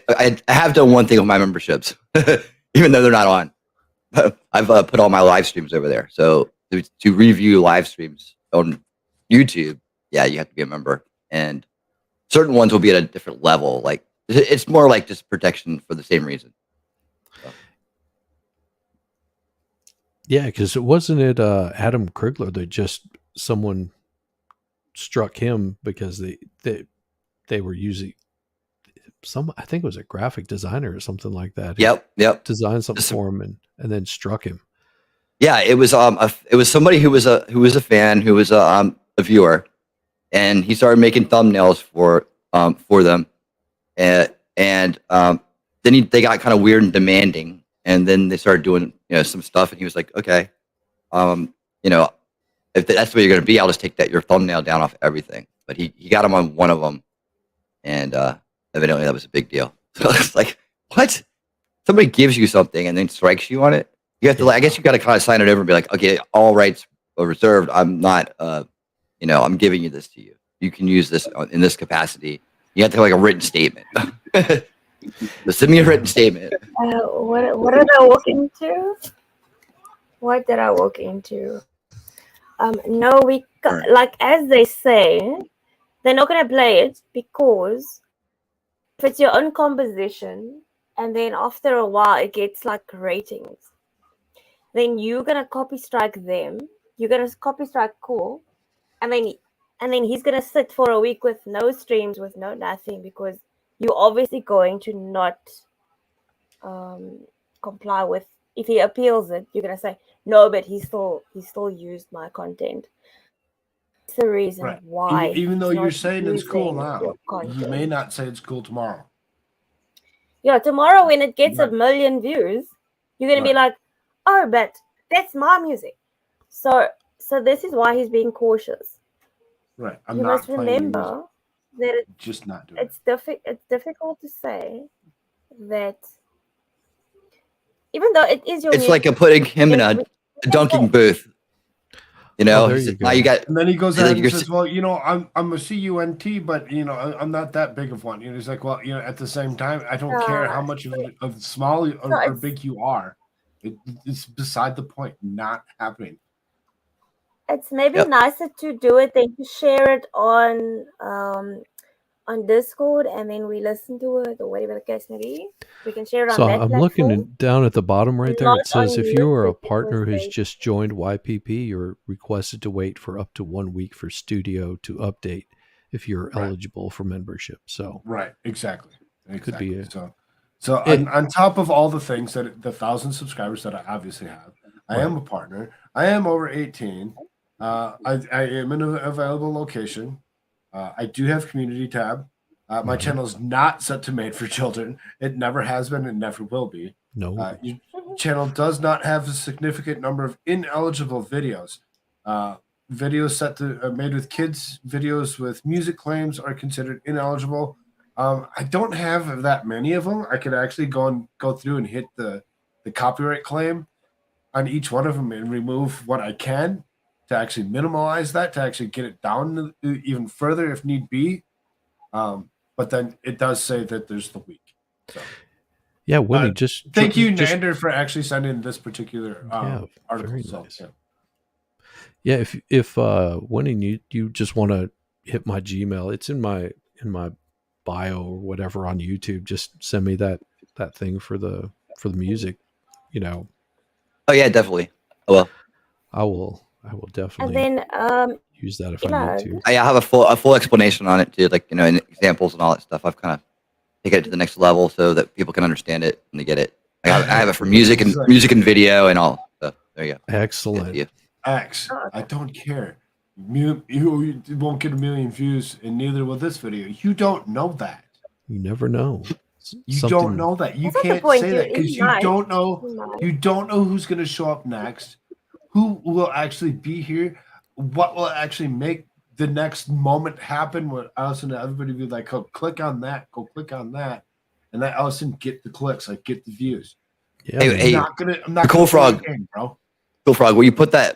I have done one thing with my memberships, even though they're not on. I've put all my live streams over there. So to review live streams on YouTube, yeah, you have to be a member, and certain ones will be at a different level. Like it's more like just protection for the same reason. So. Yeah, because it wasn't Adam Krigler that just someone struck him because they were using I think it was a graphic designer or something like that. Yep. Designed something for him and then struck him. Yeah, it was it was somebody who was a fan, who was a viewer, and he started making thumbnails for them, and then they got kind of weird and demanding, and then they started doing some stuff, and he was like, okay, um, you know, if that's the way you're gonna be, I'll just take your thumbnail down off everything. But he got him on one of them, and evidently that was a big deal. So it's like, what? Somebody gives you something and then strikes you on it. You have to, I guess, you got to kind of sign it over and be like, okay, all rights are reserved. I'm not, I'm giving you this to you. You can use this in this capacity. You have to have like a written statement. Send me a written statement. What did I walk into? What did I walk into? No, like as they say, they're not gonna play it because if it's your own composition, and then after a while it gets like ratings, then you're gonna copy strike them. You're gonna copy strike Cool, and then he's gonna sit for a week with no streams, with no nothing, because you're obviously going to not comply with. If he appeals it, you're gonna say no, but he still used my content. It's the reason Right. why. Even though he's you're not saying it's cool using now, your you may content. not say it's cool tomorrow. Yeah, tomorrow when it gets Right. 1 million views, you're gonna be Right. like, oh, but that's my music. So this is why he's being cautious. Right. I'm You not must playing your music. remember that Just not doing it. it's difficult to say that, even though it is your It's music, like putting him in a we dunking say, booth. Oh, there He you said, go. now you got. And then he goes he's ahead like, and says, well, I'm a CUNT, but I'm not that big of one. He's like, well, at the same time, I don't care how much of small or big you are. It's beside the point. Not happening. it's maybe Yep. nicer to do it than to share it on Discord, and then we listen to it, or whatever the case may be. We can share it So on that I'm platform, looking down at the bottom right and there. not It says on if you are a YouTube, because partner who's they just joined YPP, you're requested to wait for up to 1 week for Studio to update if you're Right. eligible for membership. So Right. Exactly. could be So on top of all the things that the 1,000 subscribers that I obviously have, I am a partner. I am over 18. I am in an available location. I do have community tab. My channel is not set to made for children. It never has been and never will be. no. Your channel does not have a significant number of ineligible videos. Videos set to made with kids, videos with music claims are considered ineligible. I don't have that many of them. I could actually go through and hit the copyright claim on each one of them and remove what I can to actually minimize that, to actually get it down even further if need be. But then it does say that there's the week. So Yeah, Winnie, just thank you, just, Nander, for actually sending this particular article. very So, nice. Yeah, if Winnie, you just want to hit my Gmail, it's in my bio or whatever on YouTube. Just send me that thing for the music. Oh yeah, definitely. Oh well. I will and definitely then use that if I need to. I have a full explanation on it too, like and examples and all that stuff. I've kind of taken it to the next level so that people can understand it and they get it. Like, I have it for music and video and all. So there you go. Excellent. X, I don't care. You won't get 1 million views, and neither will this video. You don't know that. You never know. You don't know that. You That's not the can't point, say dude. that because It's you nice. don't know. It's nice. You don't know who's going to show up next, who will actually be here, what will actually make the next moment happen. When Allison and everybody be like, "Oh, click on that, go click on that," and that Allison get the clicks, like get the views. Yeah, I'm not Cool gonna Frog. play the game, bro. Cool Frog. Will you put the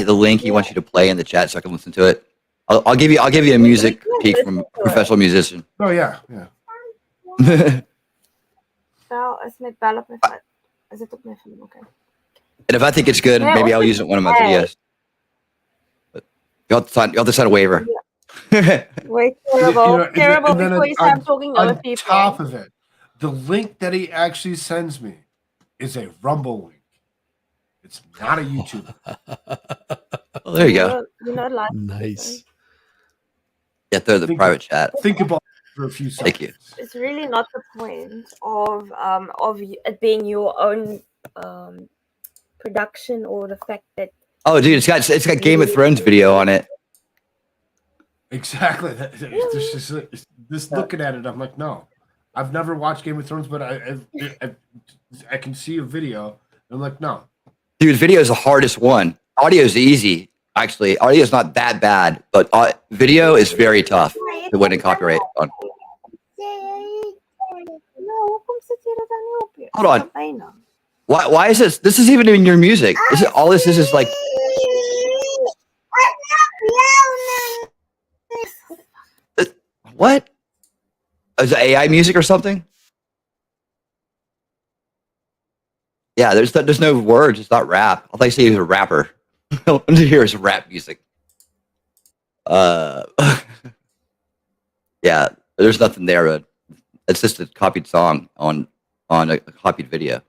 link he wants you to play in the chat so I can listen to it? I'll give you a music peek from a professional musician. Oh yeah. Wel, is met bel op my phone. Is dit op my phone? Okay. And if I think it's good, Yeah, maybe I'll also- use it in one of my videos. But you have to sign a waiver. Wait, terrible, terrible and then before you start talking over on people. top of it, the link that he actually sends me is a Rumble link. It's not a YouTube. Well, there you go. You're not like nice. Yeah, throw the private chat. Think about it for a few seconds. Thank you. It's really not the point of it being your own production or the fact that Oh, dude, it's got Game of Thrones video on it. Exactly. Just looking at it, I'm like, no. I've never watched Game of Thrones, but I can see a video. I'm like, no. Dude, video is the hardest one. Audio is easy, actually. Audio is not that bad, but video is very tough to win a copyright on. Hold on. Why is this? This is even in your music. All this is like. What? Is it AI music or something? Yeah, there's no words. It's not rap. I thought you said he was a rapper. All I hear is rap music. Yeah, there's nothing there. But it's just a copied song on a copied video.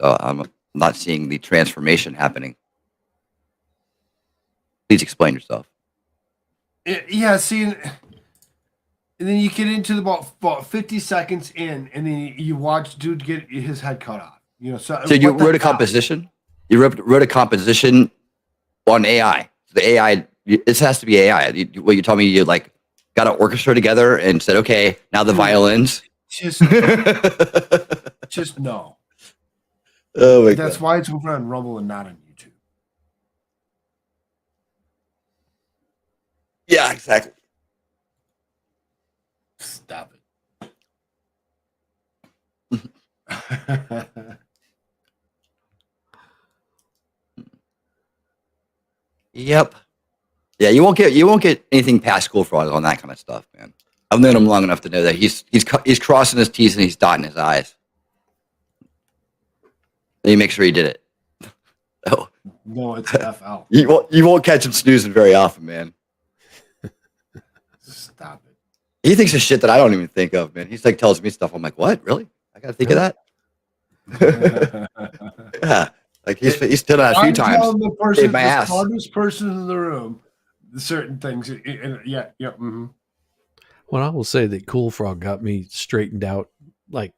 So I'm not seeing the transformation happening. Please explain yourself. Yeah, see, and then you get into about 50 seconds in, and then you watch dude get his head cut off. You know, so you wrote a composition. You wrote a composition on AI. The AI, this has to be AI. What you told me, you like got an orchestra together and said, okay, now the violins. Just no. Oh my That's God. why it's over on Rumble and not on YouTube. Yeah, exactly. Stop it. Yep. Yeah, you won't get anything past School Frog on that kind of stuff, man. I've known him long enough to know that he's crossing his T's and he's dotting his I's. And he makes sure he did it. Oh. No, it's FL. You won't catch him snoozing very often, man. Stop it. He thinks of shit that I don't even think of, man. He's like tells me stuff. I'm like, what? Really? I gotta think of that. Yeah, like he's done that a few times. The My ass. smartest person in the room. Certain things. Yeah. Mm-hmm. Well, I will say that Cool Frog got me straightened out like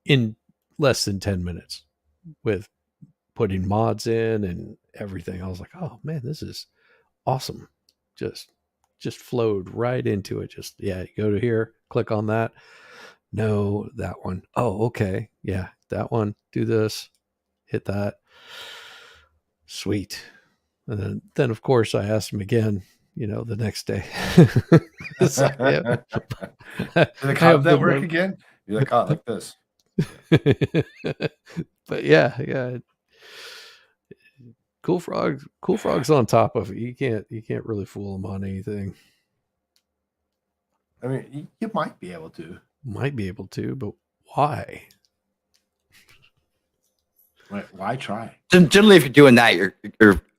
in less than 10 minutes with putting mods in and everything. I was like, oh man, this is awesome. Just flowed right into it. Just, yeah, go to here, click on that. No, that one. Oh, okay. Yeah, that one. Do this. Hit that. Sweet. And then of course, I asked him again, the next day. So, yeah. Like, how did that work again? You're like, oh, like this. But yeah. Cool Frog's on top of it. You can't really fool him on anything. I mean, you might be able to. Might be able to, but why? Why try? Generally, if you're doing that, you're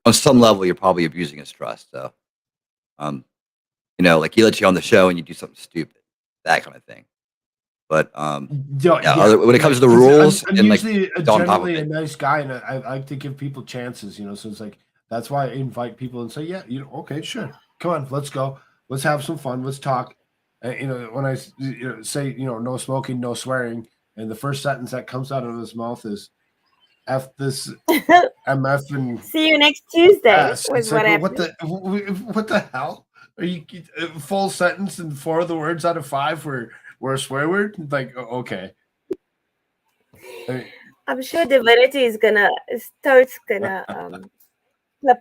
on some level, you're probably abusing his trust. So, like he lets you on the show and you do something stupid, that kind of thing. But when it comes to the rules, I'm and usually generally a it. nice guy, and I like to give people chances. So it's like that's why I invite people and say, yeah, okay, sure, come on, let's go, let's have some fun, let's talk. When I say no smoking, no swearing, and the first sentence that comes out of his mouth is F this MF and see you next Tuesday. Was like, what the hell? Are you full sentence and 4 of the words out of 5 were a swear word? Like, okay. I'm sure Divinity is gonna flip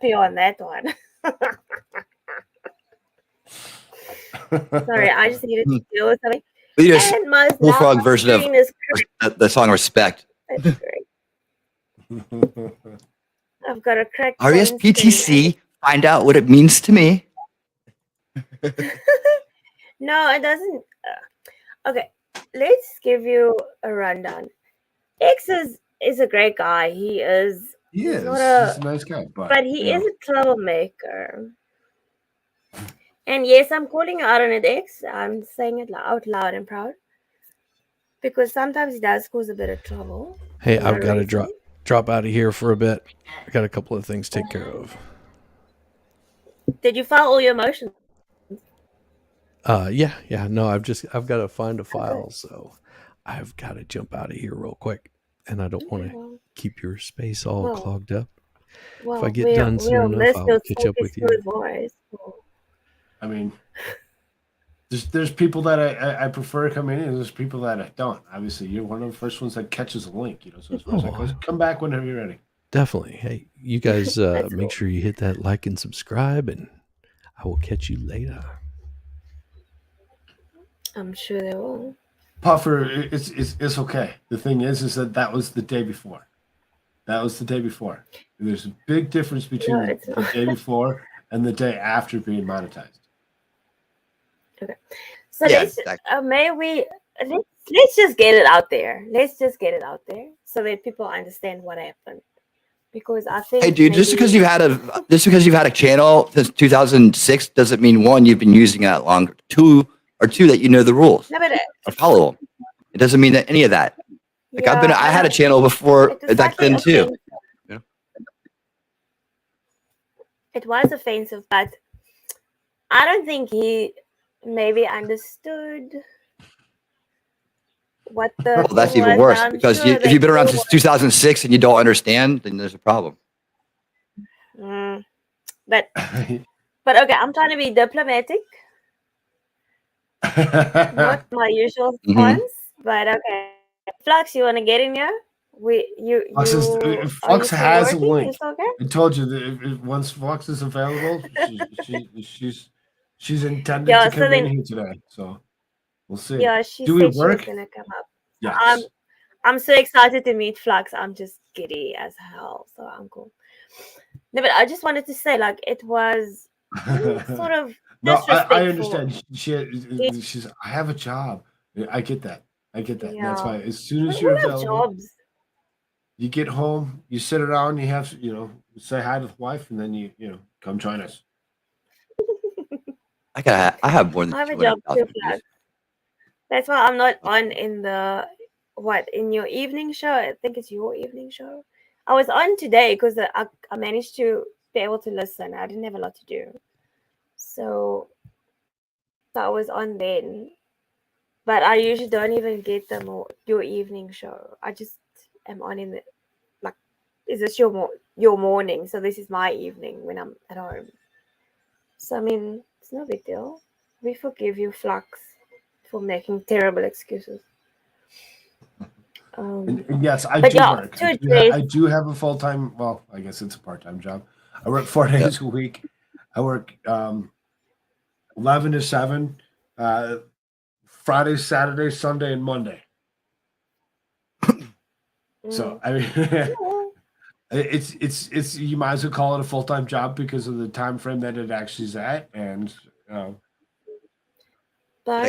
you on that one. Sorry, I just needed to deal with something. And my Cool Frog version of the song "Respect." That's great. I've got a crack. RSPTC, find out what it means to me. No, it doesn't. Okay, let's give you a rundown. X is a great guy. He's he's a nice guy, but he is a troublemaker. And yes, I'm calling you out on it, X. I'm saying it out loud and proud because sometimes he does cause a bit of trouble. Hey, I've got to drop out of here for a bit. I got a couple of things to take care of. Did you file all your motions? Yeah. No, I've got to find a file, so I've got to jump out of here real quick. and I don't want Okay, to well, keep your space all well, clogged up. If I well, get done soon we'll enough, miss I'll your catch up silky with you. smooth voice. Well, I mean, there's people that I prefer coming in. There's people that I don't. Obviously, you're one of the first ones that catches a link. You know, so as far as that goes, come back whenever you're ready. Definitely. Hey, you guys That's make cool. sure you hit that like and subscribe, and I will catch you later. I'm sure they will. Puffer, it's okay. The thing is that was the day before. That was the day before. There's a big difference between No, it's the not. day before and the day after being monetized. Okay. So Yeah, let's exactly. may we let's just get it out there. Let's just get it out there so that people understand what happened. Because I Hey, think dude, just because maybe you've had a channel since 2006 doesn't mean one, you've been using it longer. Two, that you know the rules no, but or follow them. It doesn't mean that any of that. Like yeah, I I had a know channel before it was back slightly then too. offensive. You know? It was offensive, but I don't think he maybe understood what the Well, thing that's even was. But worse I'm because sure if that you've been around you since 2006 and you don't understand, then there's a problem. but okay, I'm trying to be diplomatic, not my usual Mm-hmm. response, but okay. Flux, you want to get in here? Are you Flux still has a working? link. It's okay. I told you that once Flux is available, she's intended Yeah. to So come in then, here today. So we'll see. yeah, she Do we said she was work? gonna come up. Yes. I'm so excited to meet Flux. I'm just giddy as hell. So I'm cool. No, but I just wanted to say, like, it was sort of No, I disrespectful. understand. She's. I have a job. I get that. I get that. And that's Yeah. why as soon We as you're all have available, jobs. you get home, you sit around, you have say hi to the wife, and then you come join us. I have more than I have a job too, 200,000 views. Flux. That's why I'm not on in your evening show. I think it's your evening show. I was on today because I managed to be able to listen. I didn't have a lot to do, so I was on then. But I usually don't even get your evening show. I just am on in the like. Is this your morning? So this is my evening when I'm at home. So I mean, it's no big deal. We forgive you, Flux, for making terrible excuses. And yes, I But do yeah, work. to address, I do have a full time. Well, I guess it's a part time job. I work 4 Yep. days a week. I work 11 to 7, Friday, Saturday, Sunday, and Monday. So I mean, it's you might as well call it a full time job because of the time frame that it actually is at, and I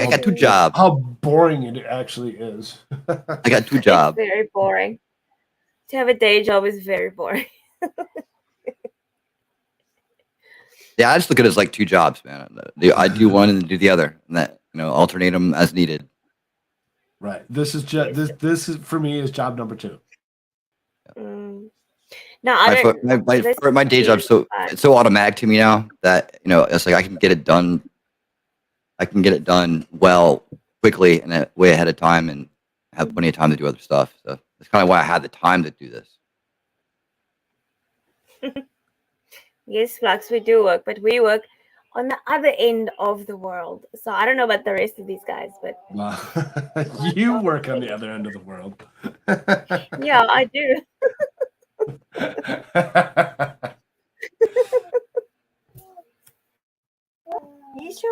got two but jobs. how boring it actually is. I got two it's jobs. very boring. To have a day job is very boring. Yeah, I just look at it as like two jobs, man. I do one and do the other, and that alternate them as needed. Right. This is this is for me is job number 2. Mm. No, I don't. My day job it's so automatic to me now that it's like I can get it done. I can get it done quickly and way ahead of time, and have plenty of time to do other stuff. So that's kind of why I had the time to do this. Yes, Flux, we do work, but we work on the other end of the world. So I don't know about the rest of these guys, but you work on the other end of the world. yeah, I do.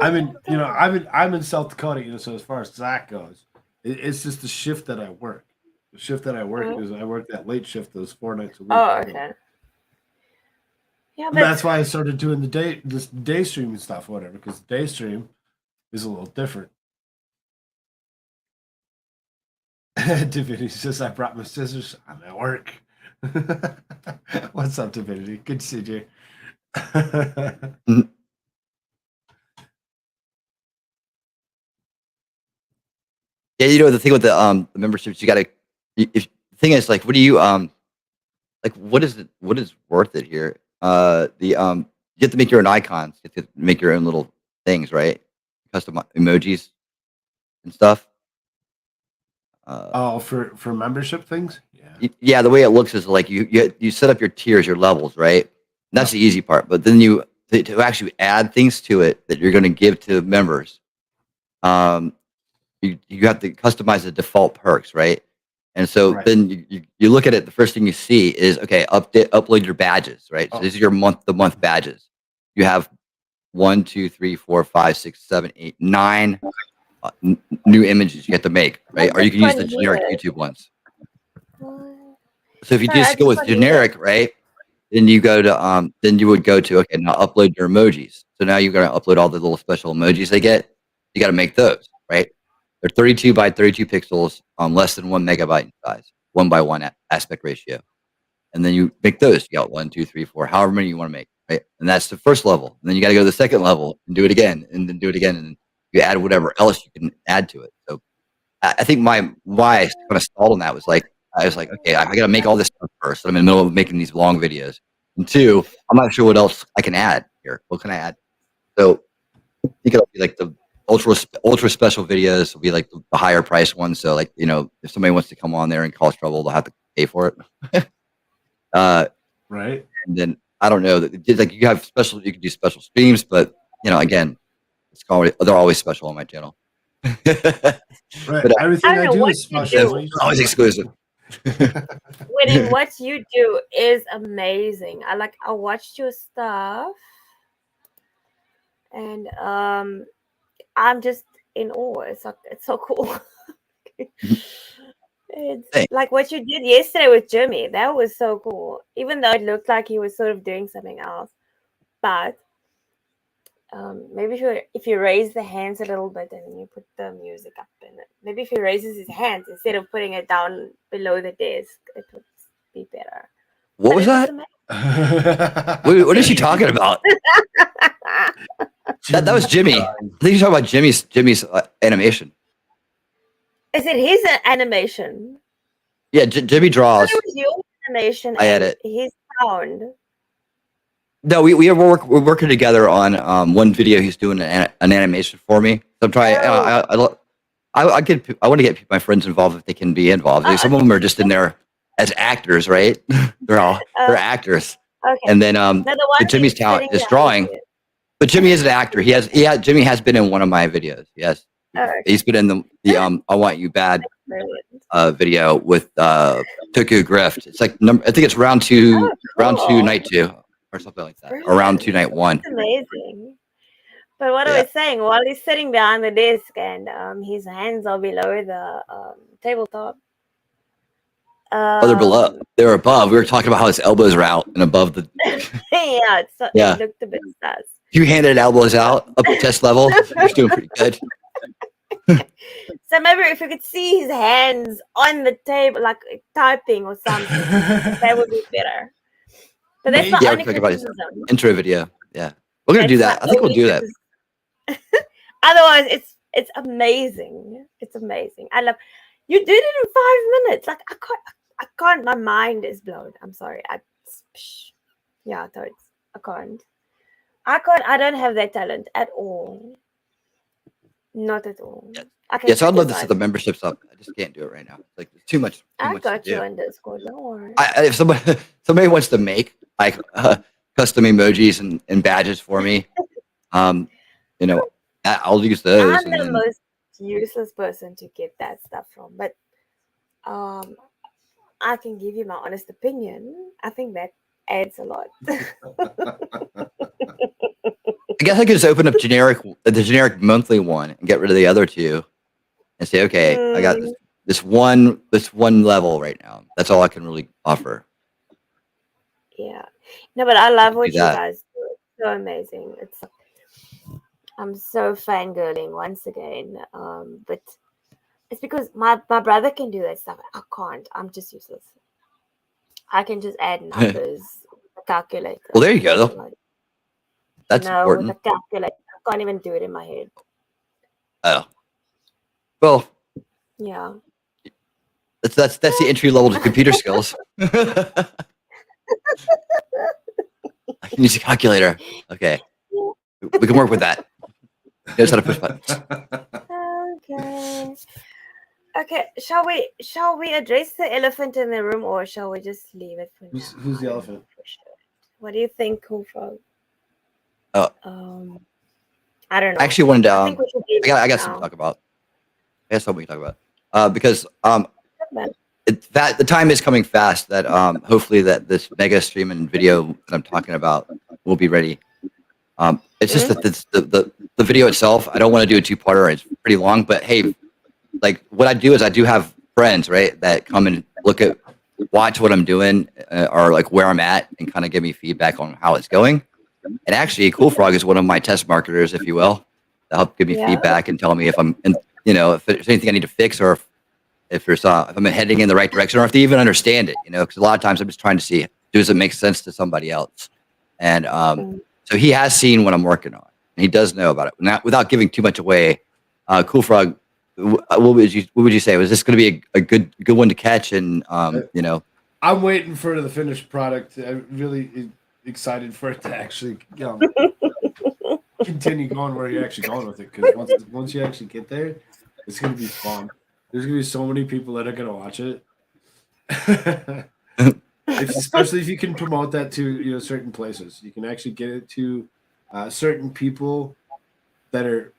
I mean, I'm in South Dakota, so as far as that goes, it's just the shift that I work. The shift that I work is I work that late shift those 4 nights a week. Oh, okay. Yeah, and that's why I started doing this day streaming stuff, whatever, because day stream is a little different. Divinity says I brought my scissors. I'm at work. What's up, Divinity? Good to see you. Yeah, the thing with the memberships, you gotta. The thing is, like, what do you like? What is worth it here? You have to make your own icons. You have to make your own little things, right? Custom emojis and stuff. For membership things. Yeah, the way it looks is like you set up your tiers, your levels, right? And that's the easy part. But then to actually add things to it that you're going to give to members, um, you have to customize the default perks, right? And so Right. then you look at it. The first thing you see is okay, upload your badges, right? So this is your month badges. You have 1, 2, 3, 4, 5, 6, 7, 8, 9 new images you have to make, right? Or you can use the generic YouTube ones. So if you Sorry, I just go just with want to hear generic, right? Then you go to then you would go to okay, now upload your emojis. So now you're gonna upload all the little special emojis they get. You got to make those, right? They're 32 by 32 pixels on less than 1 megabyte in size, 1:1 aspect ratio. And then you make those. You got 1, 2, 3, 4, however many you want to make, right? And that's the first level. And then you got to go to the second level and do it again, and then do it again, and then you add whatever else you can add to it. So I think why I kind of stalled on that was like I was like, okay, I got to make all this stuff first. I'm in the middle of making these long videos, and two, I'm not sure what else I can add here. What can I add? So I think it'll be like the ultra special videos will be like the higher price ones. So like if somebody wants to come on there and cause trouble, they'll have to pay for it. Right. And then I don't know that like you can do special streams, but again, they're always special on my channel. Right. But, Everything I don't I know do what is you special. do. always exclusive. Winning, what you do is amazing. I watched your stuff, and I'm just in awe. It's so cool. It's Thanks. like what you did yesterday with Jimmy. That was so cool. Even though it looked like he was sort of doing something else, but maybe if you raise the hands a little bit and then you put the music up in it. Maybe if he raises his hands instead of putting it down below the desk, it would be better. What was that? What is she talking about? That was Jimmy. I think you're talking about Jimmy's animation. Is it his animation? Yeah, Jimmy draws. It was your animation. I and edit. his sound. No, we're working together on one video. He's doing an animation for me. So I'm trying. Oh. I want to get my friends involved if they can be involved. Like, some of them are just in there as actors, right? they're actors. Okay. And then No, the one but Jimmy's he's talent sitting is down drawing. with. But Jimmy is an actor. Jimmy has been in one of my videos. Yes. Oh, okay. He's been in the I Want You Bad Brilliant. video with Tokyo Grift. It's like I think it's round 2, Oh, round 2, cool. night 2, or something like that, or round 2, night 1. That's amazing. But what I Yeah. was saying, while he's sitting behind the desk and his hands are below the tabletop. Oh, they're below. They're above. We were talking about how his elbows are out and above the. Yeah, Yeah. it looked a bit sus. You handed elbows out up to chest level. You're doing pretty good. So maybe if you could see his hands on the table, like typing or something, that would be better. But that's my Yeah, we're only talking about his criticism. intro video. Yeah, we're gonna do That's that. my I think we'll only do that. criticism. Otherwise, it's amazing. It's amazing. I love you did it in 5 minutes. Like I can't. My mind is blown. I'm sorry. Yeah, totes. I can't. I don't have that talent at all. Not at all. Yeah. I can Yeah, so I'd love to set criticize. the memberships up. I just can't do it right now. Like it's too much. Too I much got to you do. on Discord. Don't worry. If somebody wants to make like custom emojis and badges for me, I'll use those. I'm the most useless person to get that stuff from, but I can give you my honest opinion. I think that adds a lot. I guess I could just open up the generic monthly one and get rid of the other two, and say, okay, I got this one level right now. That's all I can really offer. Yeah. No, but I love what Do you that. guys do. It's so amazing. I'm so fangirling once again. But it's because my brother can do that stuff. I can't. I'm just useless. I can just add numbers, with a calculator. Well, there you go. That's no, important. with a calculator. I can't even do it in my head. Oh, well, Yeah. that's the entry level to computer skills. I can use a calculator. Okay, we can work with that. He knows how to push buttons. Okay. Okay, shall we address the elephant in the room, or shall we just leave it for now? Who's the I don't elephant? know for sure. What do you think, Cool Frog? Oh, I don't know. I actually wanted to. I think we should leave I it got for something to now. talk about. I got something we can talk about. Because But that the time is coming fast. That hopefully that this mega stream and video that I'm talking about will be ready. It's just that the video itself. I don't want to do a two-parter. It's pretty long. But hey, like what I do is I do have friends, right, that come and watch what I'm doing, or like where I'm at, and kind of give me feedback on how it's going. And actually, Cool Frog is one of my test marketers, if you will, to help give me Yeah. feedback and tell me if I'm, if there's anything I need to fix, or if I'm heading in the right direction, or if they even understand it. Because a lot of times I'm just trying to see, does it make sense to somebody else? And so he has seen what I'm working on, and he does know about it. Now, without giving too much away, Cool Frog, what would you say? Was this going to be a good one to catch? And I'm waiting for the finished product. I'm really excited for it to actually continue going where you're actually going with it. Because once you actually get there, it's gonna be fun. There's gonna be so many people that are gonna watch it. Especially if you can promote that to certain places, you can actually get it to certain people that are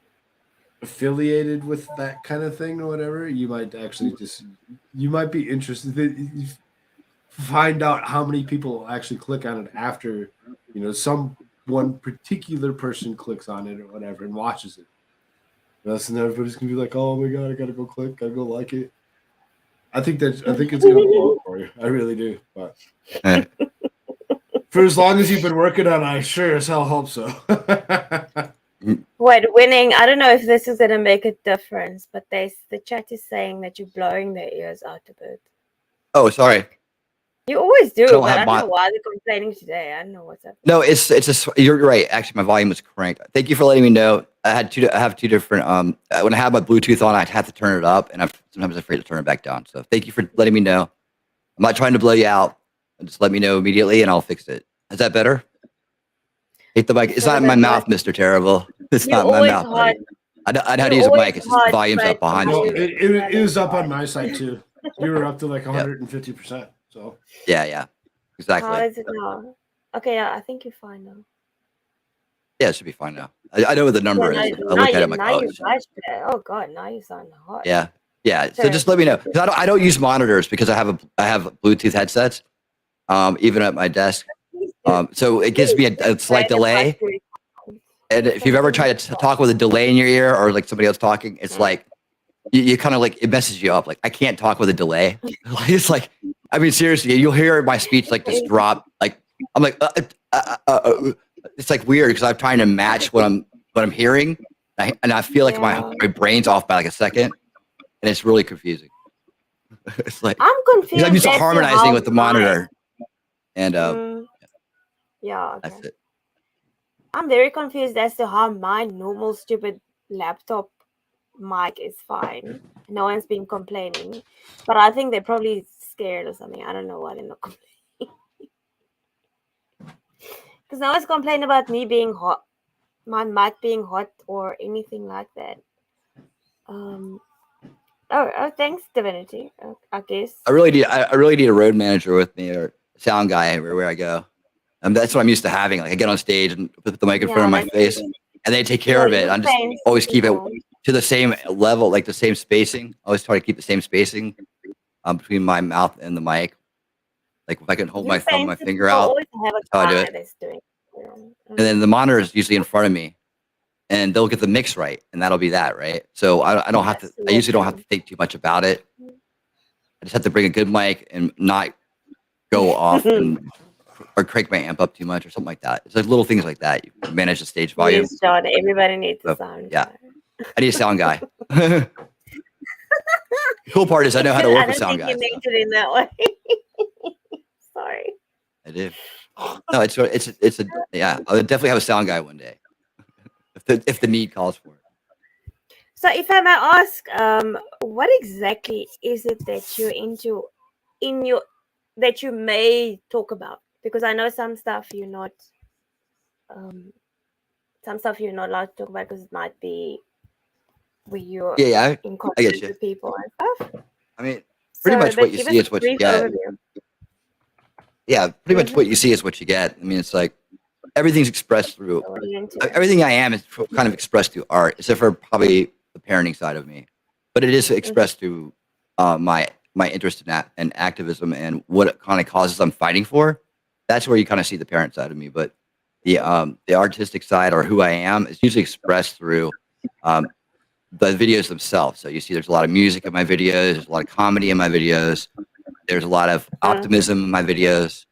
affiliated with that kind of thing or whatever. You might actually you might be interested. Find out how many people actually click on it after some one particular person clicks on it or whatever and watches it. And everybody's gonna be like, "Oh my god, I gotta go click, gotta go like it." I think it's gonna blow up for you. I really do. But for as long as you've been working on it, I sure as hell hope so. Wait, winning. I don't know if this is gonna make a difference, but the chat is saying that you're blowing their ears out a bit. Oh, sorry. You always do, don't but have I don't my- know why they're complaining today. I don't know what's up. No, it's just you're right. Actually, my volume was cranked. Thank you for letting me know. I have two different. When I have my Bluetooth on, I have to turn it up, and I'm sometimes afraid to turn it back down. So thank you for letting me know. I'm not trying to blow you out. Just let me know immediately, and I'll fix it. Is that better? Hit the mic. It's not in my mouth, Mr. Terrible. It's not in my mouth. Hot. I know how to use a mic. It's just the volume's up behind No, you. it was up on my side too. You were up to like 150%. So yeah, exactly. How is it now? Okay, I think you're fine now. Yeah, it should be fine now. I know what the number is. I look at it, I'm like, oh, oh god, now you sound hot. yeah. So just let me know, because I don't use monitors because I have Bluetooth headsets, even at my desk. So it gives me a slight delay. And if you've ever tried to talk with a delay in your ear, or like somebody else talking, it's like you kind of like, it messes you up. Like I can't talk with a delay. It's like, I mean, seriously, you'll hear my speech like just drop. Like I'm like, it's like weird because I'm trying to match what I'm hearing, and I feel like my brain's off by like a second, and it's really confusing. It's like I'm confused. I'm used to harmonizing with the monitor, and yeah, okay. that's it. I'm very confused as to how my normal stupid laptop mic is fine. No one's been complaining, but I think they're probably scared or something. I don't know why they're not complaining. Because no one's complaining about me being hot, my mic being hot, or anything like that. Oh, thanks, Divinity. I guess I really need a road manager with me, or sound guy everywhere I go. That's what I'm used to having. Like I get on stage and put the mic in front of my face, and they take care of it. I just always keep it to the same level, like the same spacing. I always try to keep the same spacing between my mouth and the mic. Like if I can hold my thumb, and my finger out, that's how I do it. And then the monitor is usually in front of me, and they'll get the mix right, and that'll be that, right? So I don't have to. I usually don't have to think too much about it. I just have to bring a good mic and not go off or crank my amp up too much or something like that. It's like little things like that. You manage the stage volume. Yes, John. Everybody needs a sound guy. I need a sound guy. The cool part is I know how to work with sound guys. You made it in that way. Sorry. I do. No, it's a yeah. I'll definitely have a sound guy one day if the need calls for it. So, if I may ask, what exactly is it that you're into that you may talk about? Because I know some stuff you're not allowed to talk about because it might be where you're Yeah, in I get contact you. with people and stuff. I mean, pretty much what you Give see us is a what you brief get. overview. Yeah, pretty much what you see is what you get. I mean, it's like everything's expressed through Totally into it. everything I am is kind of expressed through art, except for probably the parenting side of me. But it is expressed through my interest in that and activism and what kind of causes I'm fighting for. That's where you kind of see the parent side of me. But the artistic side or who I am is usually expressed through um, the videos themselves. So you see, there's a lot of music in my videos, there's a lot of comedy in my videos, there's a lot of optimism in my videos.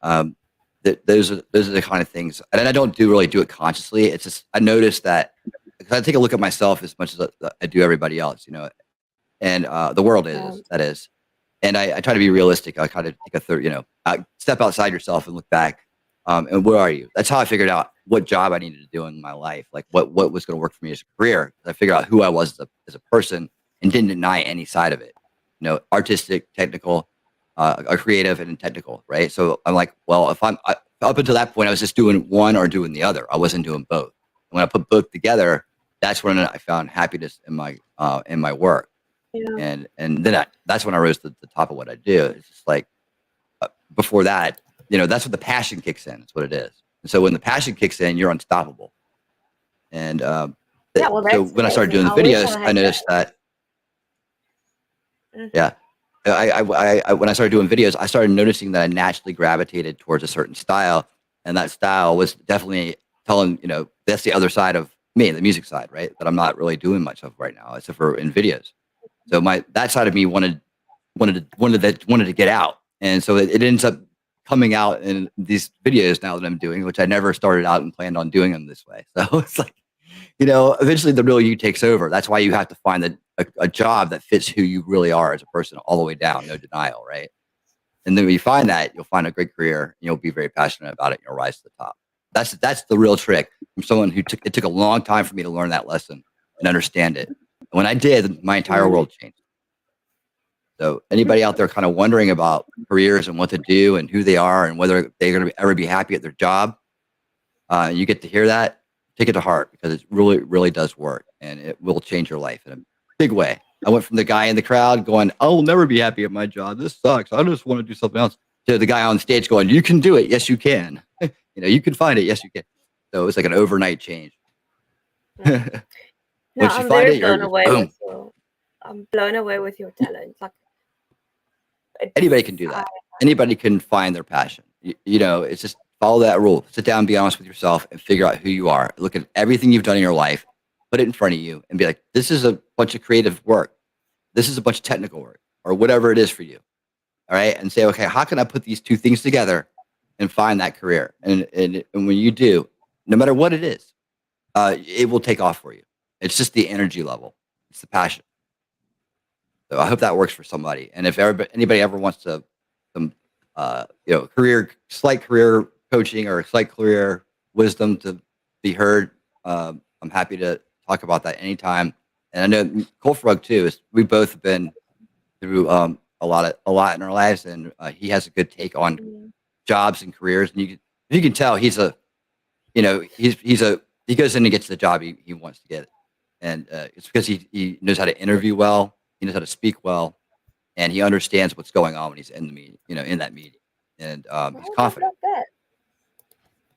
Um, those are the kind of things, and I don't really do it consciously. It's just I notice that because I take a look at myself as much as I do everybody else, and the world is, and I try to be realistic. I kind of take a third, step outside yourself and look back. And where are you? That's how I figured out what job I needed to do in my life, like what was going to work for me as a career. I figured out who I was as a person and didn't deny any side of it. Artistic, technical, or creative and technical, right? So I'm like, well, up until that point, I was just doing one or doing the other. I wasn't doing both. When I put both together, that's when I found happiness in my work. Yeah. And then that's when I rose to the top of what I do. It's just like before that, that's when the passion kicks in. That's what it is. And so when the passion kicks in, you're unstoppable. And so when I started doing the videos, I noticed that. Yeah. When I started doing videos, I started noticing that I naturally gravitated towards a certain style, and that style was definitely telling, that's the other side of me, the music side, right? That I'm not really doing much of right now, except for in videos. So that side of me wanted to get out, and so it ends up coming out in these videos now that I'm doing, which I never started out and planned on doing them this way. So it's like, eventually the real you takes over. That's why you have to find a job that fits who you really are as a person all the way down, no denial, right? And then when you find that, you'll find a great career, and you'll be very passionate about it, and you'll rise to the top. That's the real trick from someone it took a long time for me to learn that lesson and understand it. And when I did, my entire world changed. So anybody out there kind of wondering about careers and what to do and who they are and whether they're going to ever be happy at their job, you get to hear that, take it to heart, because it really, really does work, and it will change your life in a big way. I went from the guy in the crowd going, "I'll never be happy at my job. This sucks. I just want to do something else," to the guy on stage going, "You can do it. Yes, you can. You can find it. Yes, you can." So it was like an overnight change. No, Once you I'm find very it, you're blown just away boom. I'm blown away with your talent. Like Anybody can do that. Anybody can find their passion. It's just follow that rule. Sit down, be honest with yourself, and figure out who you are. Look at everything you've done in your life, put it in front of you, and be like, this is a bunch of creative work. This is a bunch of technical work, or whatever it is for you. All right. And say, okay, how can I put these two things together and find that career? And when you do, no matter what it is, it will take off for you. It's just the energy level. It's the passion. So I hope that works for somebody. And if anybody ever wants to, some, slight career coaching or slight career wisdom to be heard, I'm happy to talk about that anytime. And I know Cole Frug too. We both have been through a lot in our lives, and he has a good take on jobs and careers. And you can tell he goes in and gets the job he wants to get, and it's because he knows how to interview well. He knows how to speak well, and he understands what's going on when he's in the meeting, in that meeting, and he's confident.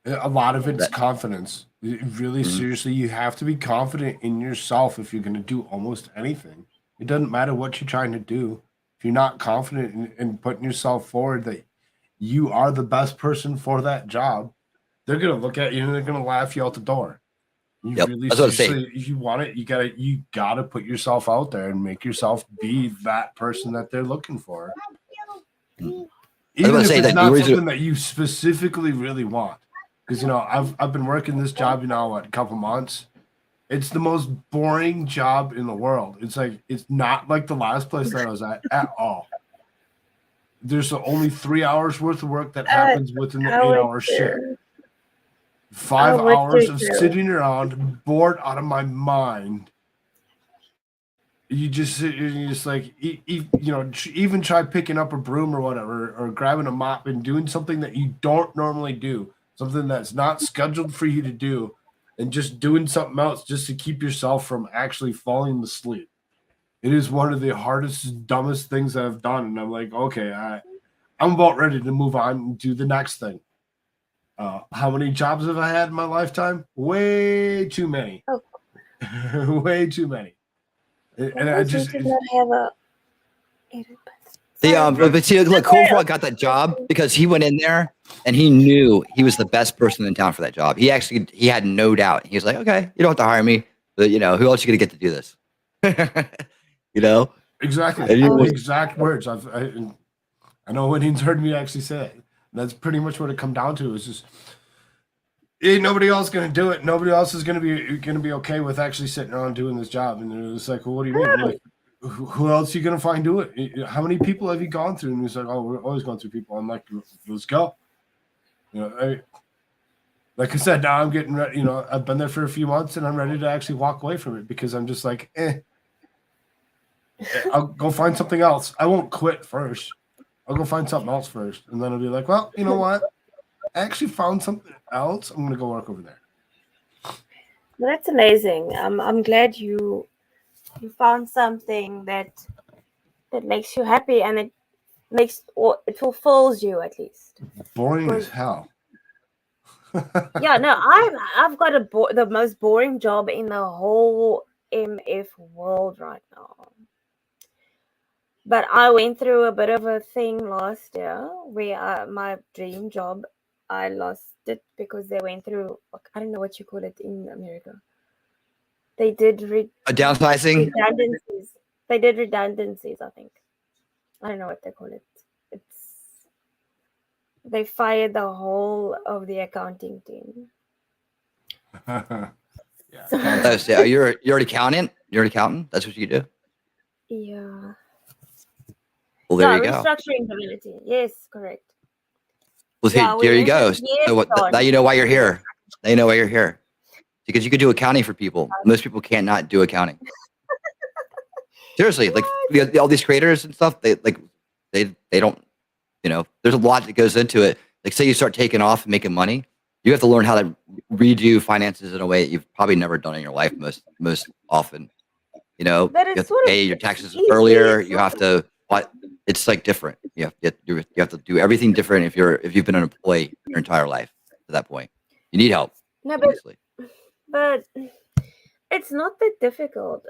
A lot of it's confidence. Really, seriously, you have to be confident in yourself if you're going to do almost anything. It doesn't matter what you're trying to do. If you're not confident in putting yourself forward that you are the best person for that job, they're going to look at you and they're going to laugh you out the door. Really, seriously, if you want it, you gotta put yourself out there and make yourself be that person that they're looking for. Even if it's not something that you specifically really want. Because I've been working this job a couple months. It's the most boring job in the world. It's like it's not like the last place that I was at all. There's only 3 hours worth of work that happens within the 8-hour shift. 5 hours of sitting around, bored out of my mind. You just sit and you just like, even try picking up a broom or whatever, or grabbing a mop and doing something that you don't normally do, something that's not scheduled for you to do, and just doing something else just to keep yourself from actually falling asleep. It is one of the hardest, dumbest things I've done. And I'm like, okay, I'm about ready to move on and do the next thing. How many jobs have I had in my lifetime? Way too many. Oh. Way too many. And I just did not have a. But see, look, Cornwall got that job because he went in there and he knew he was the best person in town for that job. He had no doubt. He was like, okay, you don't have to hire me, but who else are you gonna get to do this? Exactly. Exact words. I know Winnie's heard me actually say it. That's pretty much what it come down to. Is just ain't nobody else gonna do it. Nobody else is gonna be okay with actually sitting around doing this job. And it's like, well, what do you mean? I'm like, who else are you gonna find do it? How many people have you gone through? And he's like, oh, we're always going through people. I'm like, let's go. Like I said, now I'm getting ready. I've been there for a few months, and I'm ready to actually walk away from it because I'm just like, I'll go find something else. I won't quit first. I'll go find something else first, and then I'll be like, well, you know what? I actually found something else. I'm gonna go work over there. Well, that's amazing. I'm glad you found something that makes you happy, and it fulfills you at least. Boring as hell. Yeah, no, I've got the most boring job in the whole MF world right now. But I went through a bit of a thing last year where my dream job, I lost it because they went through, I don't know what you call it in America. They did downsizing. Redundancies. They did redundancies, I think. I don't know what they call it. They fired the whole of the accounting team. Yeah. So you're an accountant. You're an accountant. That's what you do. Yeah. Well, there you go. Restructuring community. Yes, correct. Well, there you go. So now you know why you're here. Now you know why you're here. Because you could do accounting for people. Most people cannot do accounting. Seriously, like all these creators and stuff, they don't. There's a lot that goes into it. Like, say you start taking off and making money, you have to learn how to redo finances in a way that you've probably never done in your life most often. You have to pay your taxes earlier. You have to. It's like different. You have to do everything different if you've been an employee your entire life to that point. You need help. No, but it's not that difficult.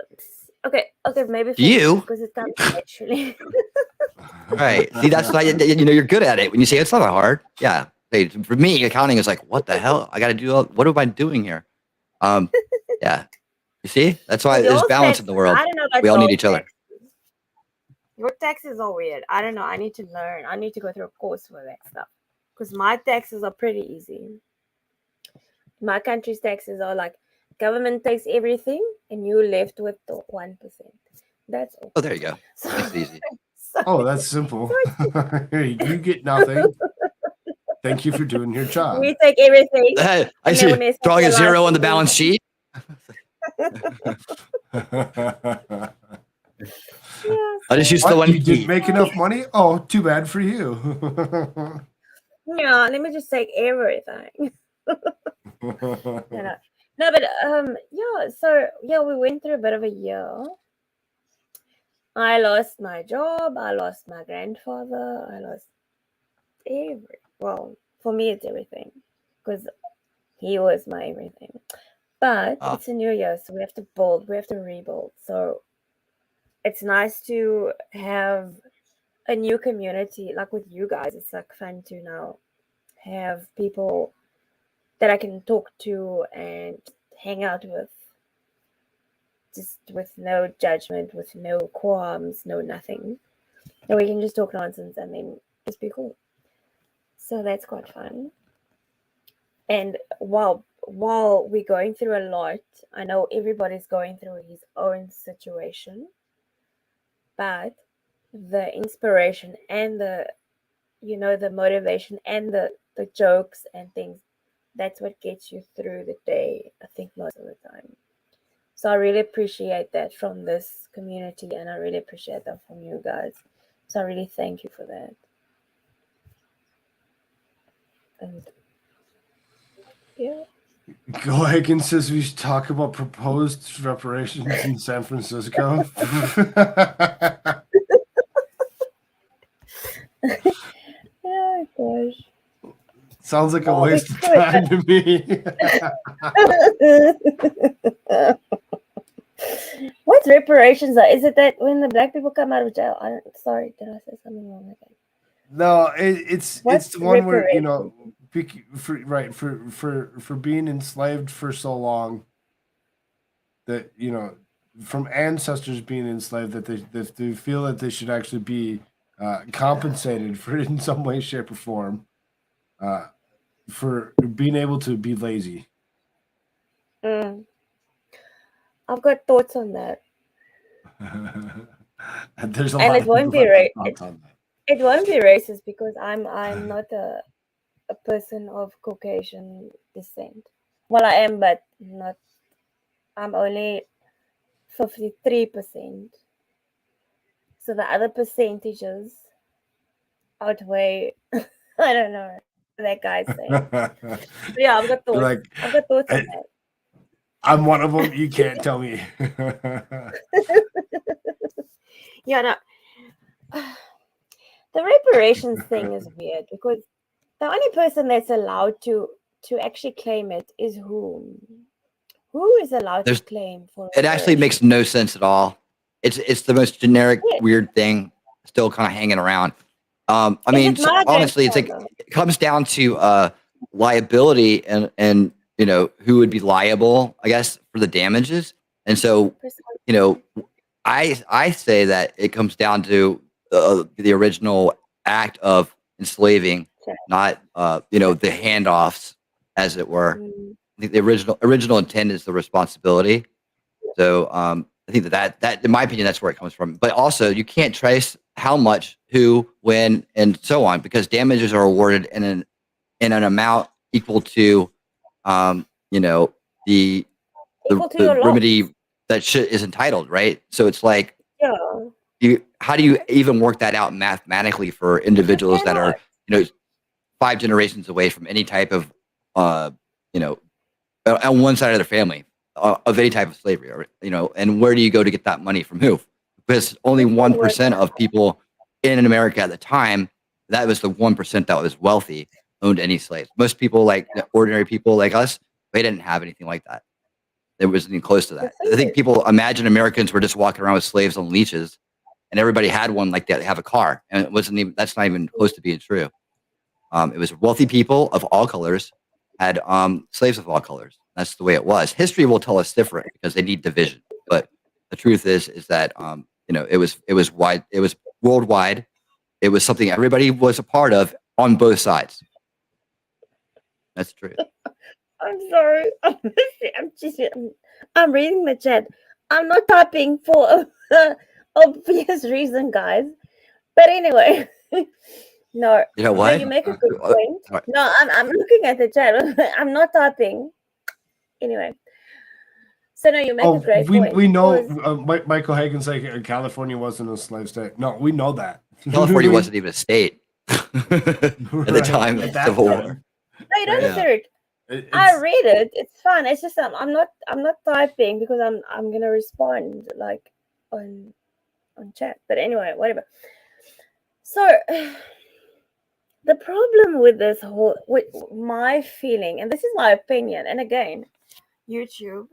Okay, maybe for you because it comes naturally. Right. See, that's why you're good at it. When you say it's not that hard. Yeah. Hey, for me, accounting is like, what the hell? I got to do. What am I doing here? Yeah. You see, that's why there's balance in the world. I don't know. We all need each other. Your taxes are weird. I don't know. I need to learn. I need to go through a course for that stuff because my taxes are pretty easy. My country's taxes are like government takes everything and you're left with the 1%. That's all. Oh, there you go. That's easy. Oh, that's simple. You get nothing. Thank you for doing your job. We take everything. I see. Drawing a zero on the balance sheet. I just used the one. You didn't make enough money? Oh, too bad for you. Yeah, let me just take everything. No, but yeah. So yeah, we went through a bit of a year. I lost my job. I lost my grandfather. I lost well, for me, it's everything because he was my everything. But it's a new year, so we have to build. We have to rebuild. So it's nice to have a new community, like with you guys. It's like fun to now have people that I can talk to and hang out with, just with no judgment, with no qualms, no nothing. And we can just talk nonsense and then just be cool. So that's quite fun. And while we're going through a lot, I know everybody's going through his own situation, but the inspiration and the motivation and the jokes and things, that's what gets you through the day, I think, most of the time. So I really appreciate that from this community, and I really appreciate that from you guys. So I really thank you for that. And yeah. Gohagen says we should talk about proposed reparations in San Francisco. Oh gosh. Sounds like a Oh, we waste of could, but time to me. what's reparations? Is it that when the black people come out of jail? Sorry, did I say something wrong again? No, it's What's the one where reparations? for being enslaved for so long that from ancestors being enslaved that they feel that they should actually be compensated for it in some way, shape, or form for being able to be lazy. Mm. I've got thoughts on that. And there's a And lot it of won't people be that have thoughts on that. it won't be racist because I'm not a person of Caucasian descent. Well, I am, but not. I'm only 53%. So the other percentages outweigh. I don't know what that guy's saying. But yeah, I've got You're thoughts. like, I've got thoughts on that. I'm one of them. You can't tell me. Yeah, no. The reparations thing is weird because the only person that's allowed to actually claim it is whom? Who is allowed to claim for It actually makes no sense at all. It's the most generic, Yeah. weird thing still kind of hanging around. I Is mean, it my honestly, it's like grandfather? it comes down to liability and who would be liable, I guess, for the damages. And so, I say that it comes down to the original act of enslaving, not the handoffs, as it were. I think the original intent is the responsibility. So I think that in my opinion that's where it comes from. But also you can't trace how much, who, when, and so on because damages are awarded in an amount equal to the Equal to your loss. remedy that shit is entitled, right? So it's like Yeah. how do you even work that out mathematically for individuals that are 5 generations away from any type of on one side of their family of any type of slavery, or, and where do you go to get that money from who? Because only 1% of people in America at the time, that was the 1% that was wealthy, owned any slaves. Most people, like ordinary people like us, they didn't have anything like that. There wasn't even close to that. I think people imagine Americans were just walking around with slaves on leashes, and everybody had one like that. They have a car, and it wasn't even. That's not even close to being true. It was wealthy people of all colors had slaves of all colors. That's the way it was. History will tell us different because they need division. But the truth is that it was wide. It was worldwide. It was something everybody was a part of on both sides. That's true. I'm sorry. I'm reading the chat. I'm not typing for obvious reason, guys. But anyway, no. You know what? No, you make a good point. No, I'm looking at the chat. I'm not typing. Anyway. So no, you make a great point. We know Michael Hagen's like California wasn't a slave state. No, we know that. California wasn't even a state at the time of the Civil War. No, you don't have to read. I read it. It's fine. It's just I'm not typing because I'm gonna respond like on chat. But anyway, whatever. So the problem with this whole, with my feeling, and this is my opinion, and again, YouTube,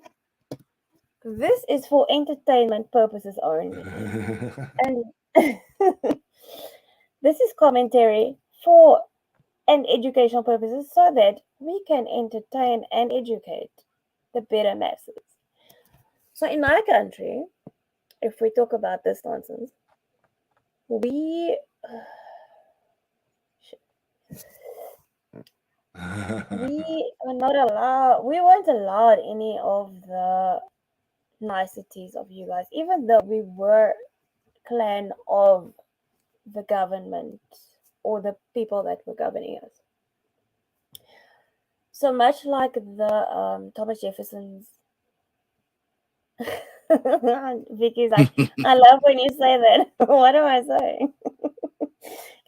this is for entertainment purposes only, and this is commentary for and educational purposes so that we can entertain and educate the better masses. So in my country, if we talk about this nonsense, we are not allowed, we weren't allowed any of the niceties of you guys, even though we were clan of the government or the people that were governing us. So much like the Thomas Jefferson's. Vicky's like, I love when you say that. What am I saying?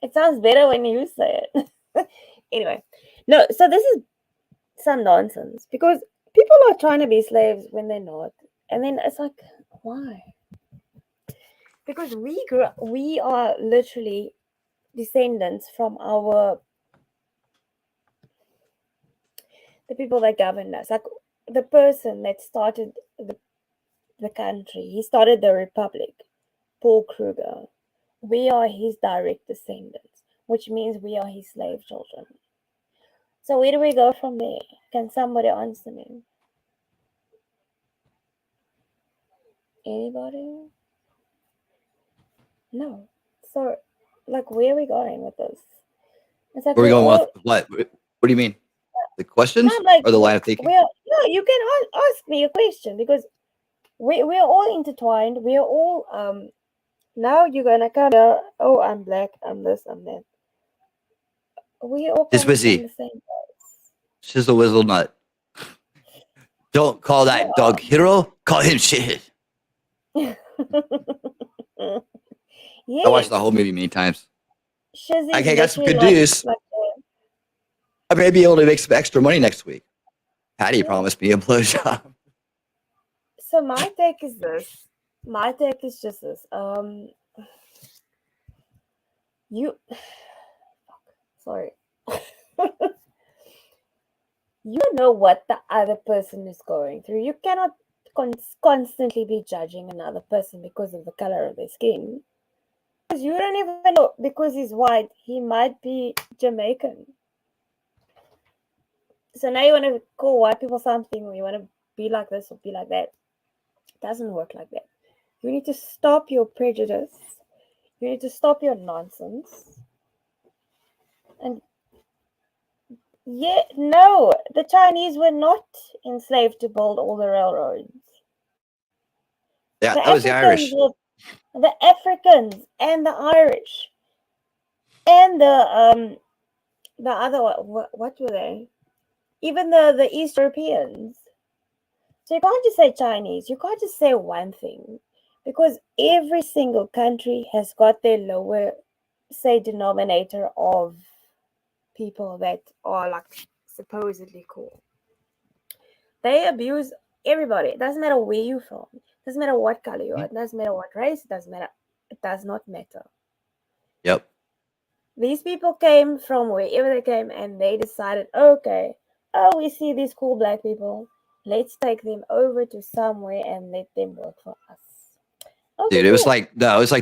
It sounds better when you say it. Anyway, no. So this is some nonsense because people are trying to be slaves when they're not, and then it's like, why? Because we are literally descendants from the people that governed us. Like the person that started the country, he started the republic, Paul Kruger. We are his direct descendants, which means we are his slave children. So where do we go from there? Can somebody answer me? Anybody? No. So, like, where are we going with this? It's like Where are we we're going all. with what? What do you mean? The questions Not like or the line of thinking? no. You can ask me a question because we're all intertwined. We're all Now you're gonna come here. Oh, I'm black. I'm this. I'm that. We all Just coming from busy. the same place. Shizzle whizzle nut. Don't call Yeah. that dog hero. Call him shit. I watched Yes. the whole movie many times. Shizzy's Okay, I got some literally good news. like I may be able to make some extra money next week. Patty yeah. promised me a blowjob. So my take is this. My take is just this. You sorry. You know what the other person is going through. You cannot constantly be judging another person because of the color of their skin. Because you don't even know, because he's white, he might be Jamaican. So now you want to call white people something, or you want to be like this or be like that. It doesn't work like that. You need to stop your prejudice. You need to stop your nonsense. And yeah, no, the Chinese were not enslaved to build all the railroads. Yeah, The that was the Irish. the Africans and the Irish and the other what were they? Even the East Europeans. So you can't just say Chinese. You can't just say one thing because every single country has got their lower, say, denominator of people that are like supposedly cool. They abuse everybody. It doesn't matter where you're from. It doesn't matter what color you are. It doesn't matter what race. It doesn't matter. It does not matter. Yep. These people came from wherever they came and they decided, okay, oh, we see these cool black people. Let's take them over to somewhere and let them work for us. Okay, Dude, it was cool. like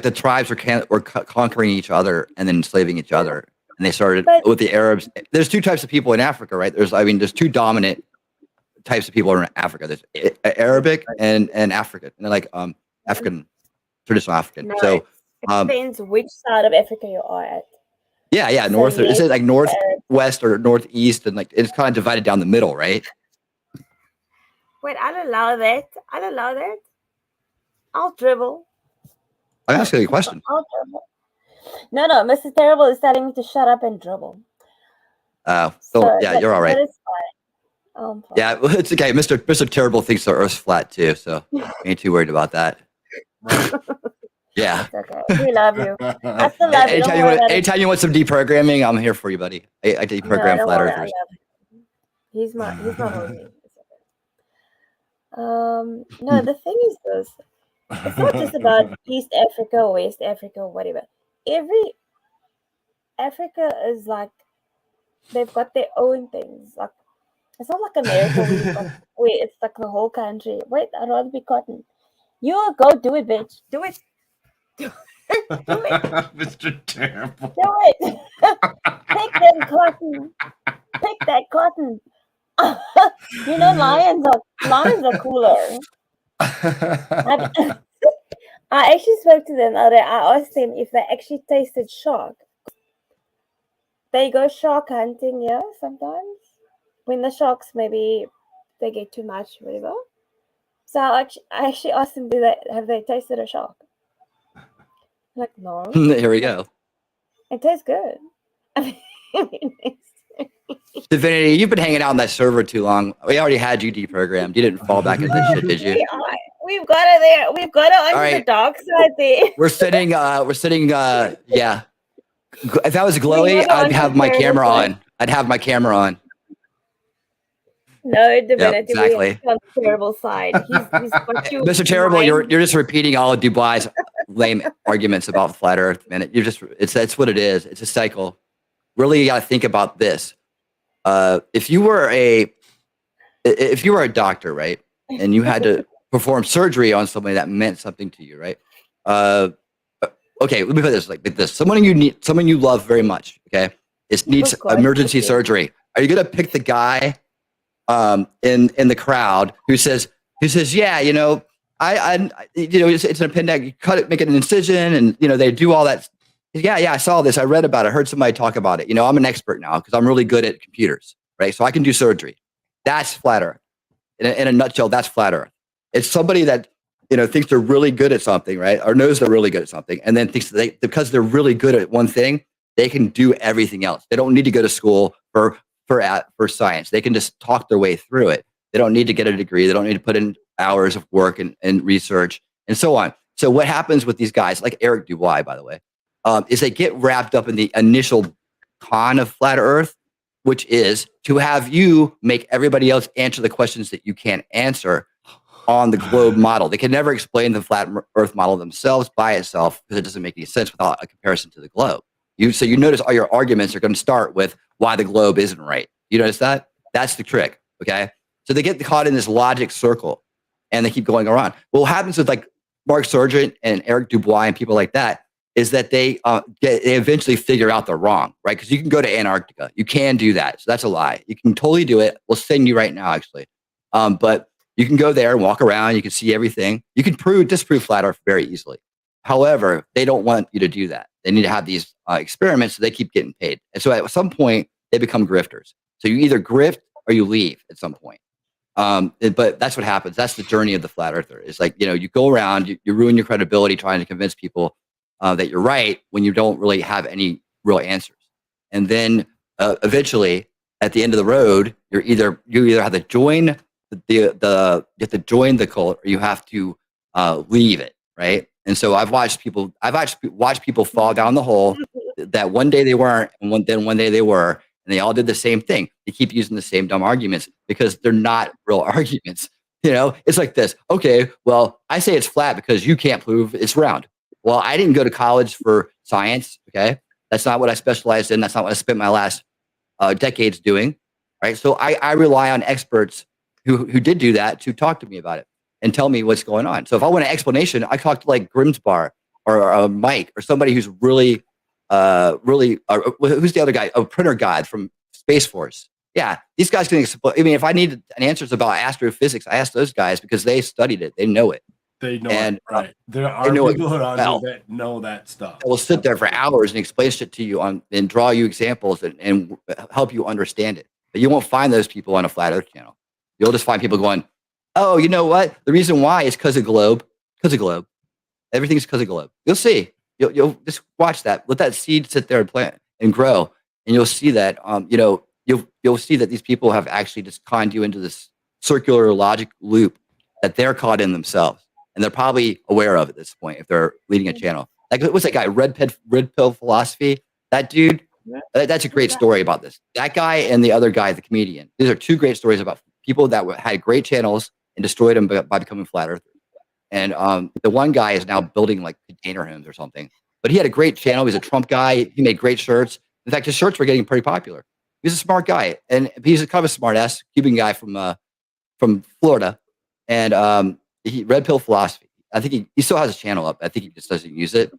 the tribes were conquering each other and then enslaving each other, and they started But- with the Arabs. There's two types of people in Africa, right? There's two dominant types of people in Africa. There's Arabic and African, and they're like African, traditional African. No, So it depends which side of Africa you are at. yeah, So north. yes, Is it like Arab. northwest or northeast, and like it's kind of divided down the middle, right? Wait, I'll allow that. I'll dribble. I'm asking you a question. I'll dribble. No, Mr. Terrible is telling me to shut up and dribble. So yeah, you're all right. That is fine. Fine. Yeah, well, it's okay. Mr. Terrible thinks the Earth's flat too, so ain't too worried about that. Yeah. It's okay. We love you. I still love you. Anytime you want some deprogramming, I'm here for you, buddy. I deprogram flat earthers. He's not holding me. No, the thing is this. It's not just about East Africa, West Africa, whatever. Every Africa is like they've got their own things. Like it's not like America where it's like the whole country. Wait, I'd rather be cotton. You go do it, bitch. Do it. Do it. Mr. Terrible. Do it. Pick that cotton. Pick that cotton. You know, lions are cooler. I actually spoke to them the other day. I asked them if they actually tasted shark. They go shark hunting, yeah, sometimes. When the sharks maybe they get too much, whatever. So I actually asked them, have they tasted a shark? Like, no. Here we go. It tastes good. I mean, Divinity, you've been hanging out on that server too long. We already had you deprogrammed. You didn't fall back into this shit, did you? We've got it there. We've got it on the dark side there. We're sitting, yeah. If I was glowy, I'd have my camera on. No, Yeah, divinity. We exactly. on the terrible side. He's got you. Mr. Terrible, you're mind. just repeating all of Dubai's lame arguments about the flat Earth, man. You're just it's what it is. It's a cycle. Really, you got to think about this. If you were a doctor, right, and you had to perform surgery on somebody that meant something to you, right? Okay, let me put this like this: someone you love very much, okay, needs Oh God, emergency okay. surgery. Are you gonna pick the guy in the crowd who says, yeah, it's an appendix. You cut it, make it an incision, and they do all that. Yeah, I saw this. I read about it. I heard somebody talk about it. I'm an expert now because I'm really good at computers, right? So I can do surgery. That's flat Earth. In a nutshell, that's flat Earth. It's somebody that thinks they're really good at something, right? Or knows they're really good at something, and then thinks that because they're really good at one thing, they can do everything else. They don't need to go to school for science. They can just talk their way through it. They don't need to get a degree. They don't need to put in hours of work and research and so on. So what happens with these guys, like Eric Dubois, by the way, is they get wrapped up in the initial con of flat Earth, which is to have you make everybody else answer the questions that you can't answer on the globe model. They can never explain the flat Earth model themselves by itself because it doesn't make any sense without a comparison to the globe. So you notice all your arguments are going to start with why the globe isn't right. You notice that? That's the trick, okay? So they get caught in this logic circle, and they keep going around. Well, what happens with like Mark Sargent and Eric Dubois and people like that is that they eventually figure out they're wrong, right? Because you can go to Antarctica. You can do that. So that's a lie. You can totally do it. We'll send you right now, actually. But you can go there and walk around. You can see everything. You can disprove flat Earth very easily. However, they don't want you to do that. They need to have these experiments so they keep getting paid. And so at some point, they become grifters. So you either grift or you leave at some point. But that's what happens. That's the journey of the flat earther. It's like, you go around, you ruin your credibility trying to convince people that you're right when you don't really have any real answers. And then eventually, at the end of the road, you either have to join you have to join the cult or you have to leave it, right? And so I've watched people fall down the hole that one day they weren't, and then one day they were, and they all did the same thing. They keep using the same dumb arguments because they're not real arguments. It's like this. Okay, well, I say it's flat because you can't prove it's round. Well, I didn't go to college for science. Okay, that's not what I specialized in. That's not what I spent my last decades doing. Right. So I rely on experts who did do that to talk to me about it and tell me what's going on. So if I want an explanation, I talk to like Grimsbar or Mike or somebody who's who's the other guy? A printer guy from Space Force. Yeah, these guys can explain. I mean, if I need answers about astrophysics, I ask those guys because they studied it. They know it. They know and, it, right? There are people around here that know that stuff. We'll sit there for hours and explain shit to you and draw you examples and help you understand it. But you won't find those people on a flat Earth channel. You'll just find people going, "Oh, you know what? The reason why is because of globe. Because of globe. Everything's because of globe." You'll see. You'll just watch that. Let that seed sit there and plant and grow, and you'll see that. You'll see that these people have actually just conned you into this circular logic loop that they're caught in themselves, and they're probably aware of at this point if they're leading a channel. Like what's that guy? Red pill philosophy. That dude. That's a great story about this. That guy and the other guy, the comedian. These are two great stories about people that had great channels and destroyed them by becoming flat earthers. And the one guy is now building like container homes or something. But he had a great channel. He's a Trump guy. He made great shirts. In fact, his shirts were getting pretty popular. He's a smart guy, and he's a kind of a smart ass Cuban guy from Florida. And he red pill philosophy. I think he still has a channel up. I think he just doesn't use it.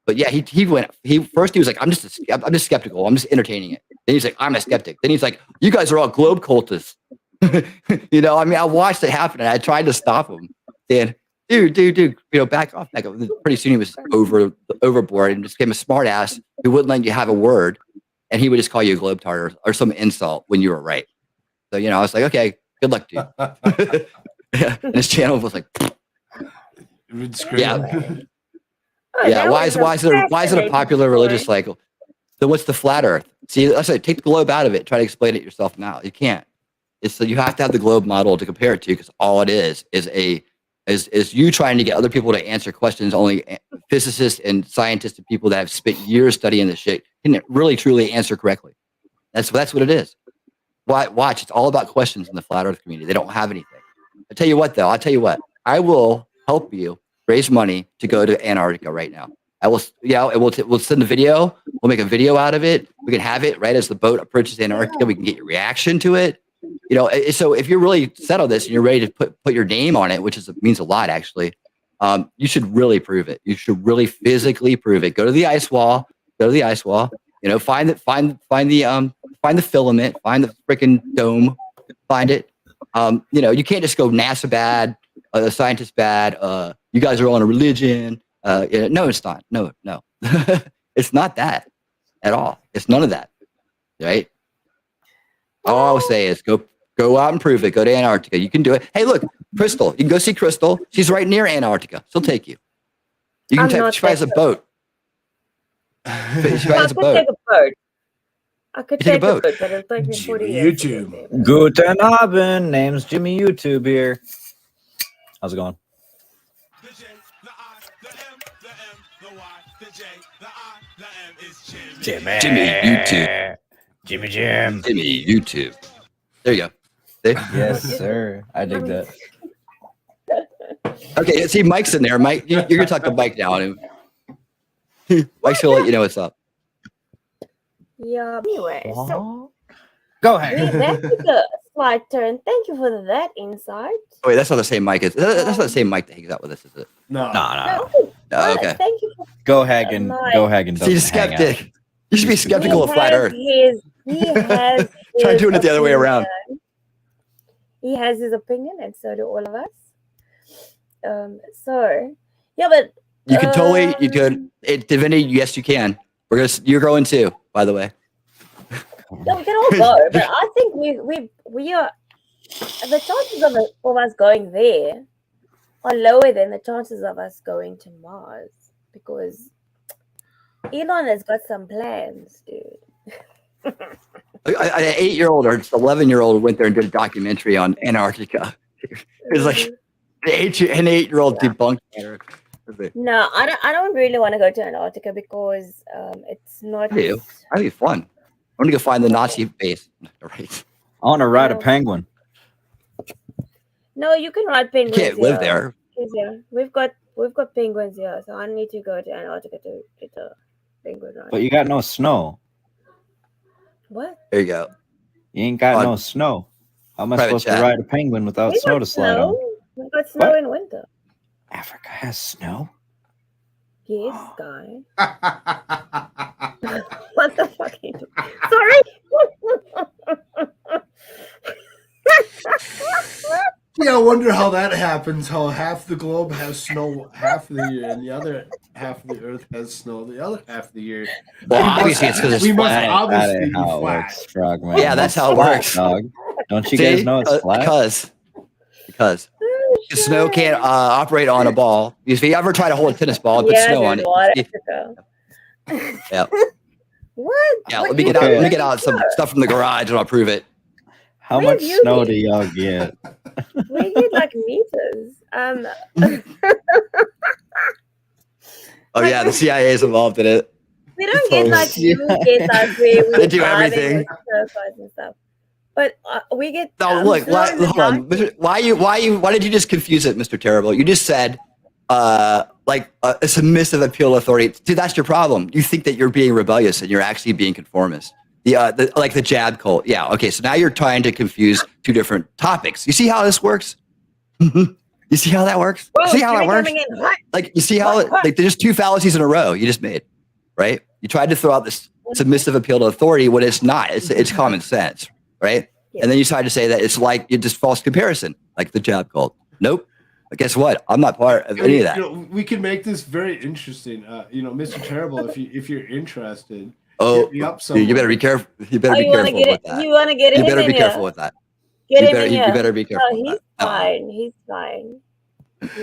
But yeah, he first was like, I'm just skeptical. I'm just entertaining it. Then he's like, I'm a skeptic. Then he's like, you guys are all globe cultists. I mean, I watched it happen and I tried to stop him. And dude, back off. Pretty soon he was overboard and just became a smart ass who wouldn't let you have a word. And he would just call you a globetrotter or some insult when you were right. So, I was like, okay, good luck, dude. Yeah. And his channel was like, yeah. Yeah, why is it a popular religious cycle? Then what's the flat Earth? See, let's say take the globe out of it. Try to explain it yourself now. You can't. You have to have the globe model to compare it to because all it is you trying to get other people to answer questions only physicists and scientists and people that have spent years studying this shit can really truly answer correctly. That's what it is. Watch, it's all about questions in the flat Earth community. They don't have anything. I'll tell you what, though. I will help you raise money to go to Antarctica right now. I will. Yeah, we'll send a video. We'll make a video out of it. We can have it right as the boat approaches Antarctica. We can get your reaction to it. So if you're really set on this and you're ready to put your name on it, which means a lot actually, you should really prove it. You should really physically prove it. Go to the ice wall. Find the filament. Find the freaking dome. Find it. You can't just go NASA bad, scientist bad. You guys are all in a religion. No, it's not. No. It's not that at all. It's none of that. Right? All I will say is go out and prove it. Go to Antarctica. You can do it. Hey, look, Crystal. You can go see Crystal. She's right near Antarctica. She'll take you. She has a boat. She has a boat. Take a boat. I could take a boat, boat. but it'll take me 40 Jimmy years. YouTube. Guten Abend. Name's Jimmy YouTube here. How's it going? Jimmy. Jimmy YouTube. Jimmy Jim. Jimmy YouTube. There you go. See? Yes, sir. I dig that. Okay, see, Mike's in there. Mike, you're gonna talk to Mike now. Mike's gonna let you know what's up. Yeah. Anyway, so Go ahead. that took a slight turn. Thank you for that insight. Oh, wait, that's not the same Mike. That's not the same Mike that hangs out with us, is it? No. No. Oh, okay. Thank you for Go Hagen. Go Hagen. See, he's a doesn't hang out. skeptic. You should be skeptical of flat Earth. He has Try his doing it the other way around. opinion. He has his opinion, and so do all of us. So yeah, but You can totally, you could, Divinity, yes, you can. You're going too, by the way. yeah, we can all go, but I think we are the chances of us going there are lower than the chances of us going to Mars because Elon has got some plans, dude. An 8-year-old or 11-year-old went there and did a documentary on Antarctica. It was like an 8-year-old debunked it. No, I don't really want to go to Antarctica because it's not. I do. I think it's fun. I want to go find the Nazi base. Right. I want to ride a penguin. No, you can ride penguins. You can't live there. Yeah, we've got penguins here, so I need to go to Antarctica to get a penguin ride. But you got no snow. What? There you go. You ain't got no snow. How am I Private supposed chat. to ride a penguin without We've snow got to slide on? We've got snow What? in winter. Africa has snow? Yes, guy. What the fuck are you doing? Sorry. Yeah, I wonder how that happens. How half the globe has snow half of the year, and the other half of the Earth has snow the other half of the year. Well, obviously it's because it's we must flat. That obviously ain't be how it flat. works, Frogman. Yeah, that's how it Flat, works. Dog. Don't you See? guys know it's flat? Because snow can't operate on a ball. If you ever try to hold a tennis ball and put Yeah, snow on there's it, a lot you- of yeah, What? yeah. What Let me you get out. Let me doing? get out some stuff from the garage and I'll prove it. How Where much have you snow been? do y'all get? We get like meters. Oh yeah, the CIA is involved in it. We don't get like Yeah. you get like where we They do driving everything. with surfers and stuff. But we get No, look. snow Why, in the hold on. night. Why did you just confuse it, Mr. Terrible? You just said like a submissive appeal to authority. Dude, that's your problem. You think that you're being rebellious and you're actually being conformist. Like the jab cult. Yeah. Okay. So now you're trying to confuse two different topics. You see how this works? You see how that works? Whoa, See how that Jimmy works? coming in hot. Like you see how like there's two fallacies in a row you just made, right? You tried to throw out this submissive appeal to authority when it's not. It's common sense, right? Yeah. And then you tried to say that it's like it's just false comparison, like the jab cult. Nope. But guess what? I'm not part of any of that. We can make this very interesting. Mr. Terrible, if you're interested, Oh, hit me up dude, you better be careful. You better be you want to careful get with it? that. You want to get You him better in be here? careful with that. Get You him better, in you here. better be careful No, with he's that. fine. He's fine.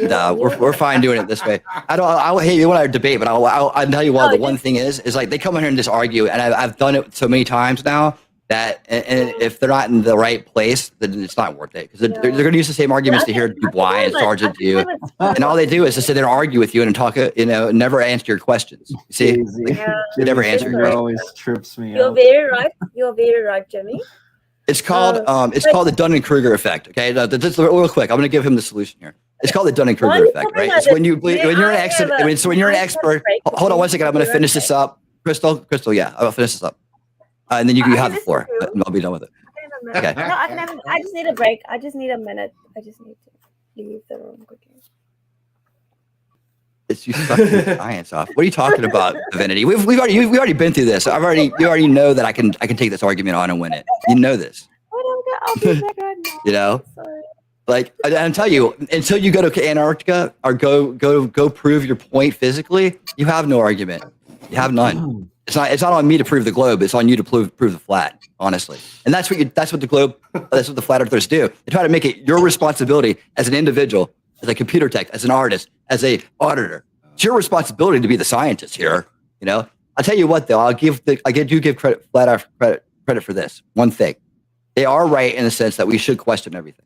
No, we're fine doing it this way. Hey, you want to debate, but I'll tell you what. The one thing is like they come in here and just argue, and I've done it so many times now that, and if they're not in the right place, then it's not worth it because they're going to use the same arguments to hear Dubois and Sargent do, and all they do is just sit there and argue with you and talk, never answer your questions. You see, Easy. Yeah. they never answer It your questions. always trips me You're out. very right. You're very right, Jimmy. It's called the Dunning-Kruger effect. Okay, just real quick, I'm going to give him the solution here. It's called the Dunning-Kruger effect, right? It's when you're an expert. So when you're an expert, hold on one second. I'm going to finish this up, Crystal. Yeah, I'll finish this up, and then you have the floor, and I'll be done with it. Okay. No, I can have. I just need a break. I just need a minute. I just need to leave the room quickly. It's you sucking the science off. What are you talking about, Divinity? We've already been through this. You already know that I can take this argument on and win it. You know this. I'll be back right now. You know, Sorry. like I'm telling you, until you go to Antarctica or go prove your point physically, you have no argument. You have none. It's not on me to prove the globe. It's on you to prove the flat. Honestly, and that's what the flat earthers do. They try to make it your responsibility as an individual, as a computer tech, as an artist, as a auditor. It's your responsibility to be the scientist here. You know. I'll tell you what though. I do give credit for this one thing. They are right in the sense that we should question everything.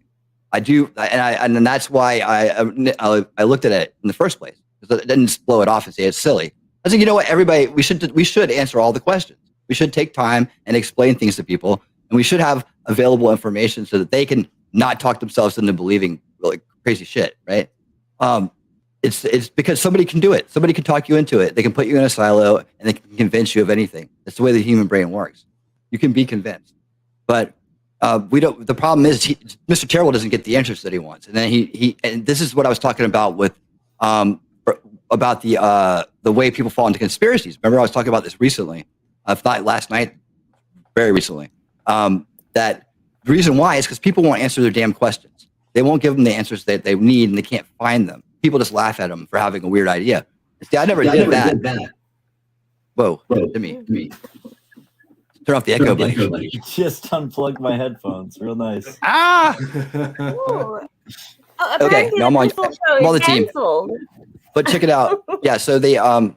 I do, and that's why I looked at it in the first place. Because I didn't just blow it off and say it's silly. I said, you know what, everybody, we should answer all the questions. We should take time and explain things to people, and we should have available information so that they can not talk themselves into believing like crazy shit, right? It's because somebody can do it. Somebody can talk you into it. They can put you in a silo and they can convince you of anything. That's the way the human brain works. You can be convinced, but we don't. The problem is, Mr. Terrible doesn't get the answers that he wants, and then and this is what I was talking about with about the way people fall into conspiracies. Remember, I was talking about this recently. If not last night, very recently. That the reason why is because people won't answer their damn questions. They won't give them the answers that they need, and they can't find them. People just laugh at them for having a weird idea. See, I never did that. Whoa, to me. Turn off the echo, buddy. Just unplugged my headphones. Real nice. Ah! Okay, now I'm on the team. But check it out. Yeah, so the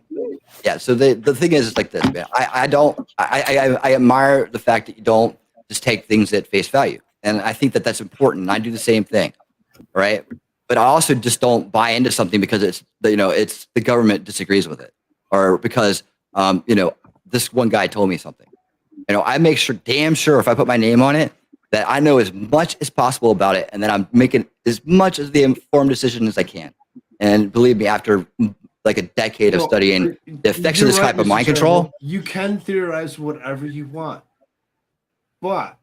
thing is like this, man. I admire the fact that you don't just take things at face value, and I think that that's important. I do the same thing, right? But I also just don't buy into something because it's the government disagrees with it, or because this one guy told me something. I make damn sure if I put my name on it that I know as much as possible about it, and that I'm making as much as the informed decision as I can. And believe me, after like a decade of studying the effects of this type of mind control, you can theorize whatever you want, but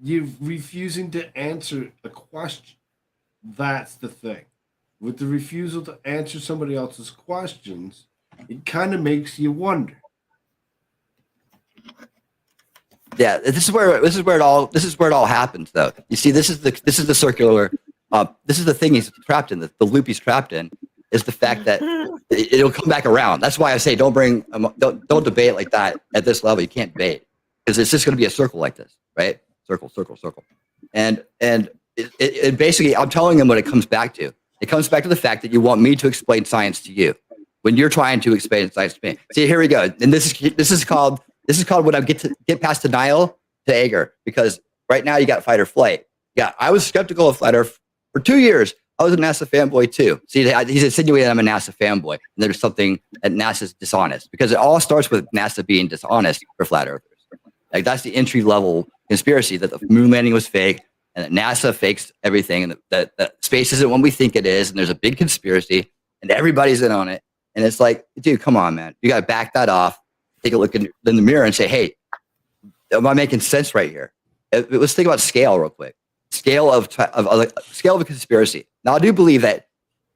you're refusing to answer a question. That's the thing. With the refusal to answer somebody else's questions, it kind of makes you wonder. Yeah, this is where it all happens, though. You see, this is the circular. This is the thing he's trapped in. The loop he's trapped in is the fact that it'll come back around. That's why I say don't debate like that at this level. You can't debate because it's just going to be a circle like this, right? Circle, and it basically, I'm telling him what it comes back to. It comes back to the fact that you want me to explain science to you when you're trying to explain science to me. See, here we go, and this is called when I get past denial to anger, because right now you got fight or flight. Yeah, I was skeptical of flat Earth for 2 years. I was a NASA fanboy too. See, he's insinuating I'm a NASA fanboy, and there's something that NASA's dishonest, because it all starts with NASA being dishonest for flat earthers. Like that's the entry level conspiracy, that the moon landing was fake, and that NASA fakes everything, and that space isn't what we think it is, and there's a big conspiracy, and everybody's in on it. And it's like, dude, come on, man. You got to back that off. Take a look in the mirror and say, hey, am I making sense right here? Let's think about scale real quick. Scale of a conspiracy. Now, I do believe that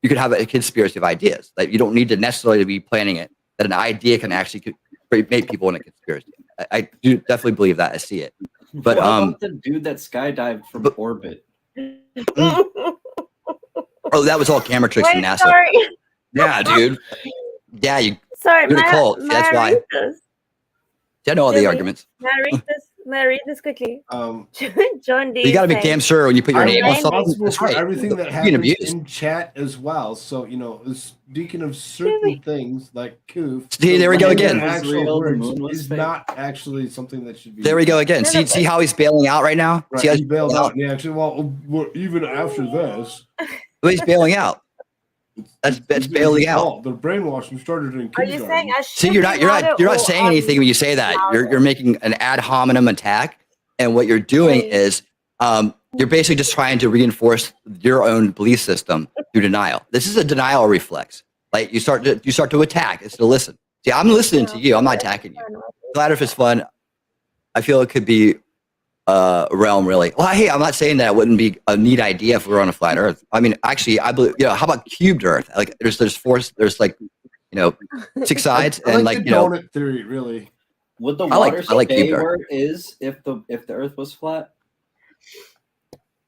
you could have a conspiracy of ideas. That you don't need to necessarily be planning it. That an idea can actually make people in a conspiracy. I do definitely believe that. I see it. But what about the dude that skydived from orbit? Oh, that was all camera tricks from NASA. Sorry. Yeah, dude. Yeah, you're a cult. That's why. I know all the arguments. May I read this quickly? John D. You got to be damn sure when you put your name on something. That's right. Everything that happens abused in chat as well. So, speaking of certain things like Koof. See, there we go again. Is not actually something that should be. There we go again. See how he's bailing out right now? Right, See how he bailed out. Yeah, actually, well, even after this. Well, he's bailing out. That's bailing out. The brainwashing started in Are you saying I should See, you're not saying anything when you say that. You're making an ad hominem attack, And what you're doing is you're basically just trying to reinforce your own belief system through denial. This is a denial reflex. Like you start to attack instead of listen. See, I'm listening to you. I'm not attacking you. Flat Earth is fun. I feel it could be a realm, really. Well, hey, I'm not saying that it wouldn't be a neat idea if we were on a flat Earth. I mean, actually, I believe. How about cubed Earth? Like, there's like, 6 sides I and like the donut theory, really. Would the I like water stay cubed Earth. where it is if the Earth was flat?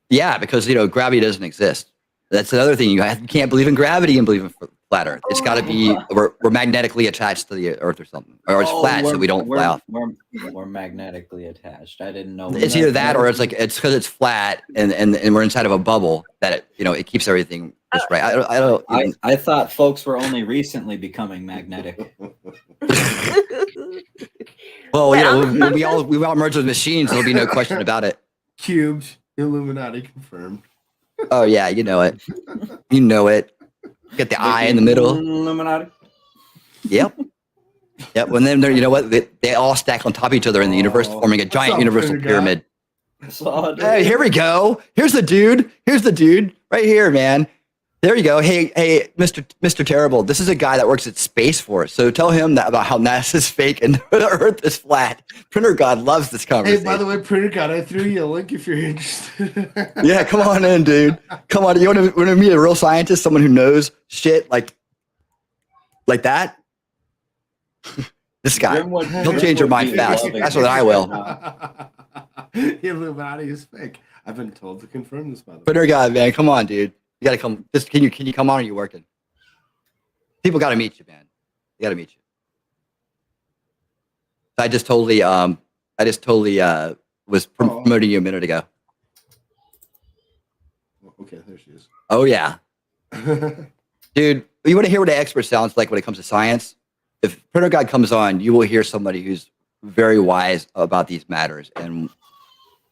Yeah, because gravity doesn't exist. That's another thing. You can't believe in gravity and believe in flat Earth. It's got to be we're magnetically attached to the Earth or something, or it's flat so we don't fly off. We're magnetically attached. I didn't know. It's either that or it's because it's flat and we're inside of a bubble that it keeps everything just right. I thought folks were only recently becoming magnetic. Well, when we all merge with machines, there'll be no question about it. Cubed, Illuminati confirmed. Oh yeah, you know it. You know it. Get the eye in the middle. Illuminati. Yep. Yep. And then you know what? They all stack on top of each other in the universe, forming a giant universal pyramid. Hey, here we go. Here's the dude. Right here, man. There you go. Hey, Mr. Terrible. This is a guy that works at Space Force. So tell him that about how NASA's fake and the Earth is flat. Printer God loves this conversation. Hey, by the way, Printer God, I threw you a link if you're interested. Yeah, come on in, dude. Come on. You want to meet a real scientist, someone who knows shit like that? This guy. He'll change your mind fast. That's what I will. The Illuminati is fake. I've been told to confirm this, by the way. Printer God, man, come on, dude. You gotta come. Just can you come on? Or are you working? People gotta meet you, man. They gotta meet you. I just totally was promoting you a minute ago. Okay, there she is. Oh yeah, dude. You want to hear what an expert sounds like when it comes to science? If Printer God comes on, you will hear somebody who's very wise about these matters. And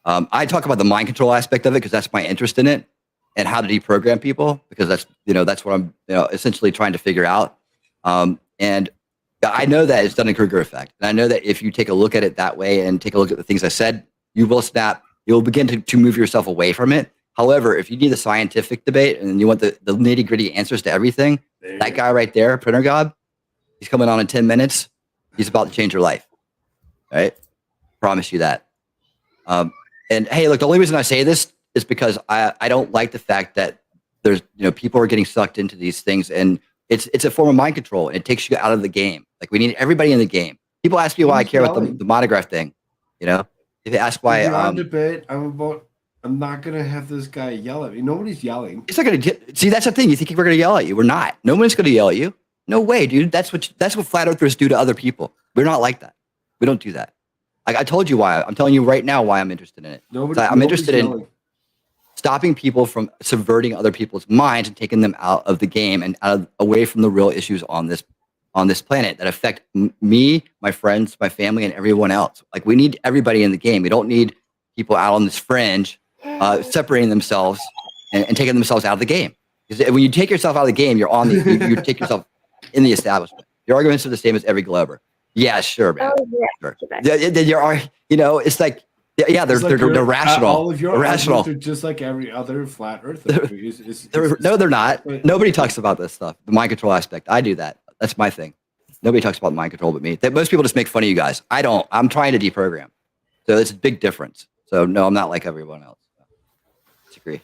I talk about the mind control aspect of it because that's my interest in it. And how to deprogram people, because that's what I'm essentially trying to figure out. And I know that it's Dunning-Kruger effect, and I know that if you take a look at it that way and take a look at the things I said, you will snap. You'll begin to move yourself away from it. However, if you need a scientific debate and you want the nitty-gritty answers to everything, that guy right there, Printer God, he's coming on in 10 minutes. He's about to change your life. Right? Promise you that. And hey, look, the only reason I say this is because I don't like the fact that there's people are getting sucked into these things, and it's a form of mind control, and it takes you out of the game. Like, we need everybody in the game. People ask me why I care about the monograph thing. If they ask why debate, I'm not gonna have this guy yell at me. Nobody's yelling. It's not gonna see, that's the thing. You think we're gonna yell at you? We're not. No one's gonna yell at you. No way, dude. That's what flat earthers do to other people. We're not like that. We don't do that. Like, I told you why. I'm telling you right now why I'm interested in it. I'm interested in stopping people from subverting other people's minds and taking them out of the game and away from the real issues on this planet that affect me, my friends, my family, and everyone else. Like, we need everybody in the game. We don't need people out on this fringe, separating themselves and taking themselves out of the game. Because when you take yourself out of the game, you take yourself in the establishment. Your arguments are the same as every Glober. Yeah, sure, man. Oh, yeah. Sure. It's like, yeah, they're rational. All of your rational. arguments are just like every other flat earther. No, they're not. Nobody talks about this stuff. The mind control aspect. I do that. That's my thing. Nobody talks about mind control but me. Most people just make fun of you guys. I don't. I'm trying to deprogram. So it's a big difference. So no, I'm not like everyone else. Disagree.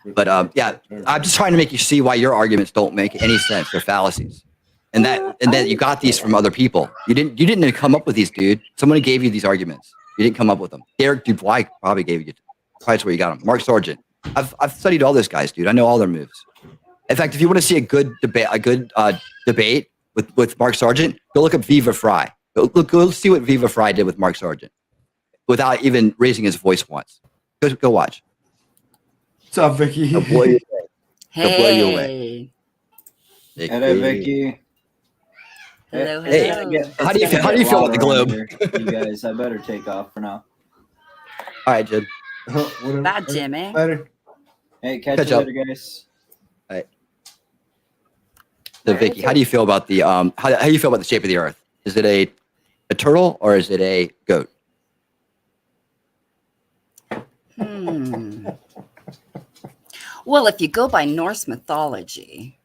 But yeah, I'm just trying to make you see why your arguments don't make any sense. They're fallacies. And that you got these from other people. You didn't come up with these, dude. Somebody gave you these arguments. You didn't come up with them. Derek Dubois probably gave you. Probably that's where you got them. Mark Sargent. I've studied all those guys, dude. I know all their moves. In fact, if you want to see a good debate with Mark Sargent, go look up Viva Fry. Go see what Viva Fry did with Mark Sargent without even raising his voice once. Go watch. What's up, Vicky? Hey. Blow you away. Hello, Vicky. Hello, hey, how do you feel about the globe? You guys, I better take off for now. All right, Jim. Bye, Jimmy. Later. Hey, catch you later, guys. All right. So, Vicky, how do you feel about the how do you feel about the shape of the Earth? Is it a turtle or is it a goat? Well, if you go by Norse mythology,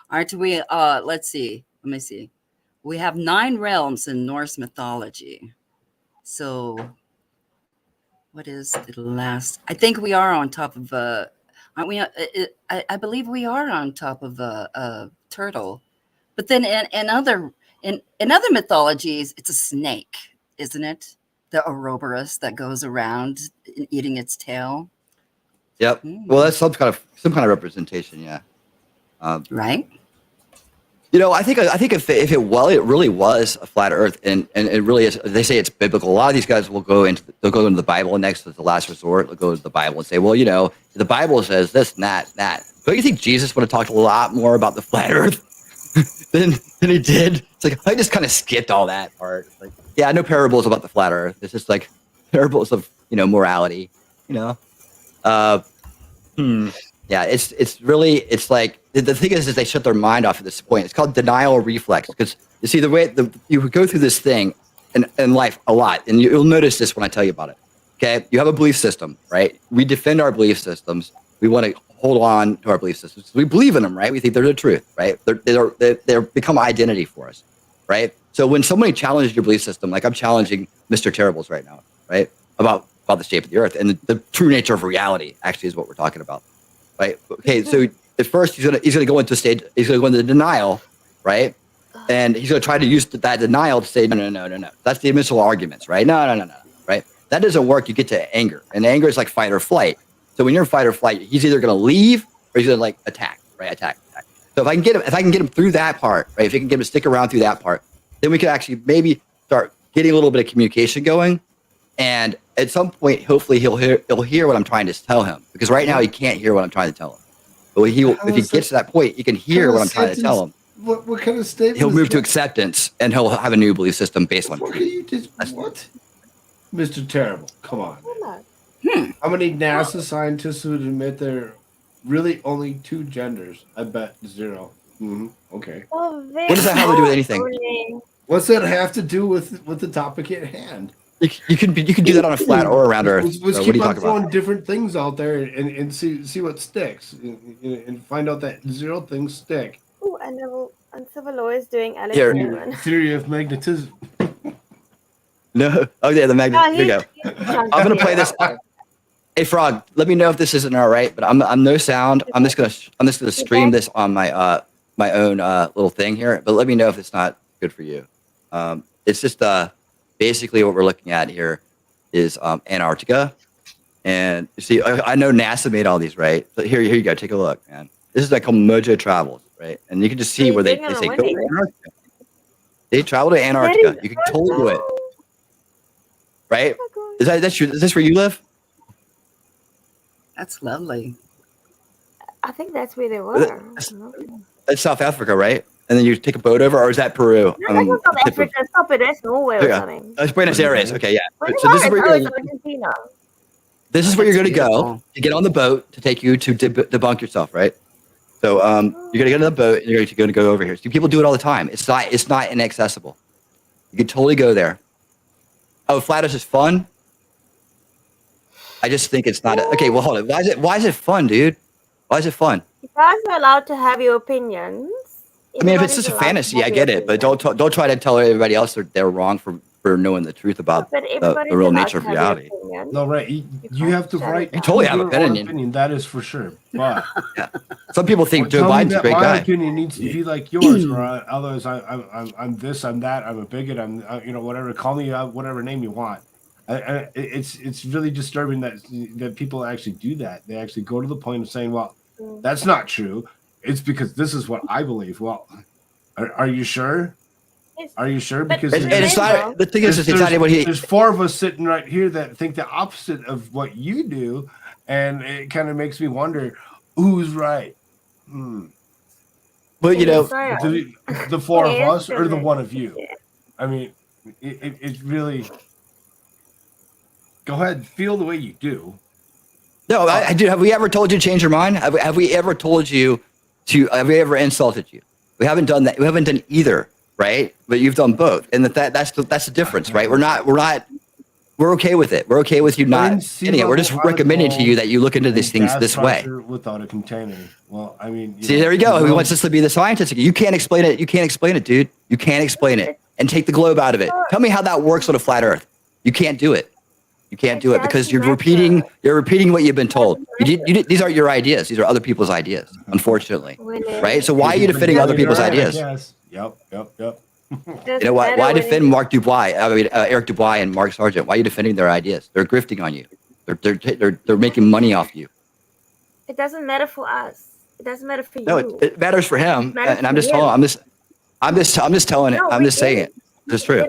aren't we? Let's see. Let me see. We have 9 realms in Norse mythology. So, what is the last? I think we are on top of a. Aren't we? I believe we are on top of a turtle. But then in other mythologies, it's a snake, isn't it? The Ouroboros that goes around eating its tail. Yep. Well, that's some kind of representation, yeah. Right. You know, I think if it really was a flat Earth, and it really is. They say it's biblical. A lot of these guys will go into the Bible next as the last resort. They'll go to the Bible and say, well, you know, the Bible says this and that. Don't you think Jesus would have talked a lot more about the flat Earth than he did? It's like I just kind of skipped all that part. It's like, yeah, no parables about the flat Earth. It's just like parables of, you know, morality. You know. Yeah, it's really, it's like the thing is they shut their mind off at this point. It's called denial reflex, because you see the way you go through this thing in life a lot, and you'll notice this when I tell you about it. Okay, you have a belief system, right? We defend our belief systems. We want to hold on to our belief systems. We believe in them, right? We think they're the truth, right? They're become identity for us, right? So when somebody challenges your belief system, like I'm challenging Mr. Terribles right now, right? About the shape of the Earth and the true nature of reality, actually, is what we're talking about. Right. Okay. So at first he's gonna go into stage. He's gonna go into denial, right? And he's gonna try to use that denial to say no. That's the initial arguments, right? No. Right. That doesn't work. You get to anger, and anger is like fight or flight. So when you're in fight or flight, he's either gonna leave or he's gonna like attack, right? Attack. So if I can get him through that part, right? If you can get him to stick around through that part, then we can actually maybe start getting a little bit of communication going. And at some point, hopefully, he'll hear what I'm trying to tell him. Because right now, he can't hear what I'm trying to tell him. But if he gets to that point, he can hear what I'm trying to tell him. What kind of statement? He'll move to acceptance, and he'll have a new belief system based on truth. What? Mr. Terrible, come on. I'm gonna need NASA scientists who would admit there are really only 2 genders. I bet 0. Okay. What does that have to do with anything? What's that have to do with the topic at hand? You can do that on a flat or around Earth. Let's So keep what are on you talking throwing about? different things out there and see what sticks and find out that 0 things stick. Oh, and civil law is doing Alex Here. Newman. Theory of magnetism. No. Oh yeah, the magnet. Here you go. I'm gonna play this. Hey Frog, let me know if this isn't all right. But I'm no sound. I'm just gonna stream this on my my own little thing here. But let me know if it's not good for you. It's just basically what we're looking at here is Antarctica. And you see, I know NASA made all these, right? But here you go. Take a look, man. This is like called Mojo Travels, right? And you can just see where they say go to Antarctica. They travel to Antarctica. You can totally do it, right? Is this where you live? That's lovely. I think that's where they were. That's South Africa, right? And then you take a boat over, or is that Peru? No, that's not South Africa. Stop it. That's Norway or something. That's Buenos Aires. Okay, yeah. Buenos So this is Aires, where it's Argentina. this is where you're going to go to get on the boat to take you to debunk yourself, right? So you're going to get on the boat and you're going to go over here. So people do it all the time. It's not inaccessible. You can totally go there. Oh, flat Earth is fun. I just think it's not. Okay, well, hold on. Why is it fun, dude? Why is it fun? You guys are allowed to have your opinions. I mean, if it's just a fantasy, I get it, but don't try to tell everybody else they're wrong for knowing the truth about the real nature of reality. No, right. You have to write. You totally have an opinion. That is for sure. But yeah. Some people think Joe tell me Biden's a that great my guy. opinion needs to be like yours, or otherwise I'm this, I'm that, I'm a bigot, I'm whatever. Call me whatever name you want. It's really disturbing that people actually do that. They actually go to the point of saying, "Well, that's not true. It's because this is what I believe." Well, are you sure? Are you sure? Because it's not. The thing is, it's not what he. There's 4 of us sitting right here that think the opposite of what you do, and it kind of makes me wonder who's right. Well, the 4 of us or the 1 of you. I mean, it's really. Go ahead, feel the way you do. No, I do. Have we ever told you to change your mind? Have we ever told you to? Have we ever insulted you? We haven't done that. We haven't done either, right? But you've done both, and that's the difference, right? We're not We're okay with it. We're okay with you not sea getting it. We're just level recommending to article you that you look into these things gas this way. pressure without a container. Well, I mean, See, there you go. He wants us to be the scientist again. You can't explain it. You can't explain it, dude. You can't explain it. And take the globe out of it. Tell me how that works on a flat Earth. You can't do it. You can't do it because you're repeating what you've been told. These aren't your ideas. These are other people's ideas, unfortunately. Right? So why are you defending other people's ideas? Yep. You know what? Why defend Mark Dubois? I mean, Eric Dubois and Mark Sargent. Why are you defending their ideas? They're grifting on you. They're making money off you. It doesn't matter for us. It doesn't matter for you. No, it matters for him. And I'm just telling. I'm just telling it. No, I'm just saying it. It's true.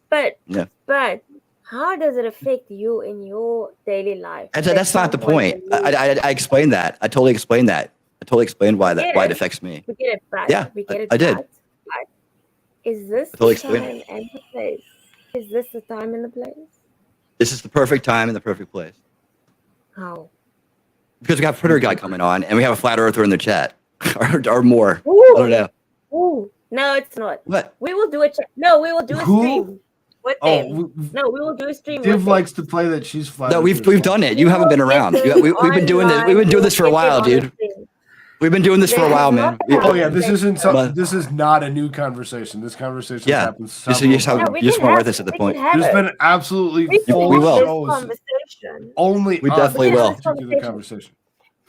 But Yeah. but how does it affect you in your daily life? That's not the point. I explained that. I totally explained that. I totally explained why it affects me. We get it, but Yeah, we get it. I did. But is this totally the time explained it. and the place? Is this the time and the place? This is the perfect time and the perfect place. How? Because we got a Twitter guy coming on, and we have a flat earther in the chat, or more. Ooh. I don't know. Ooh. No, it's not. What? We will do a no. We will do a stream with them. Oh, We will do a stream. Div with likes to play that she's flat. No, we've done it. You haven't been around. We've been doing this. We've been doing this for a while, dude. We've been doing this for a while, man. Oh yeah, this isn't. This is not a new conversation. This conversation happens. You just weren't with us at the point. There's been absolutely full We will. shows. Only We definitely will. To do the conversation.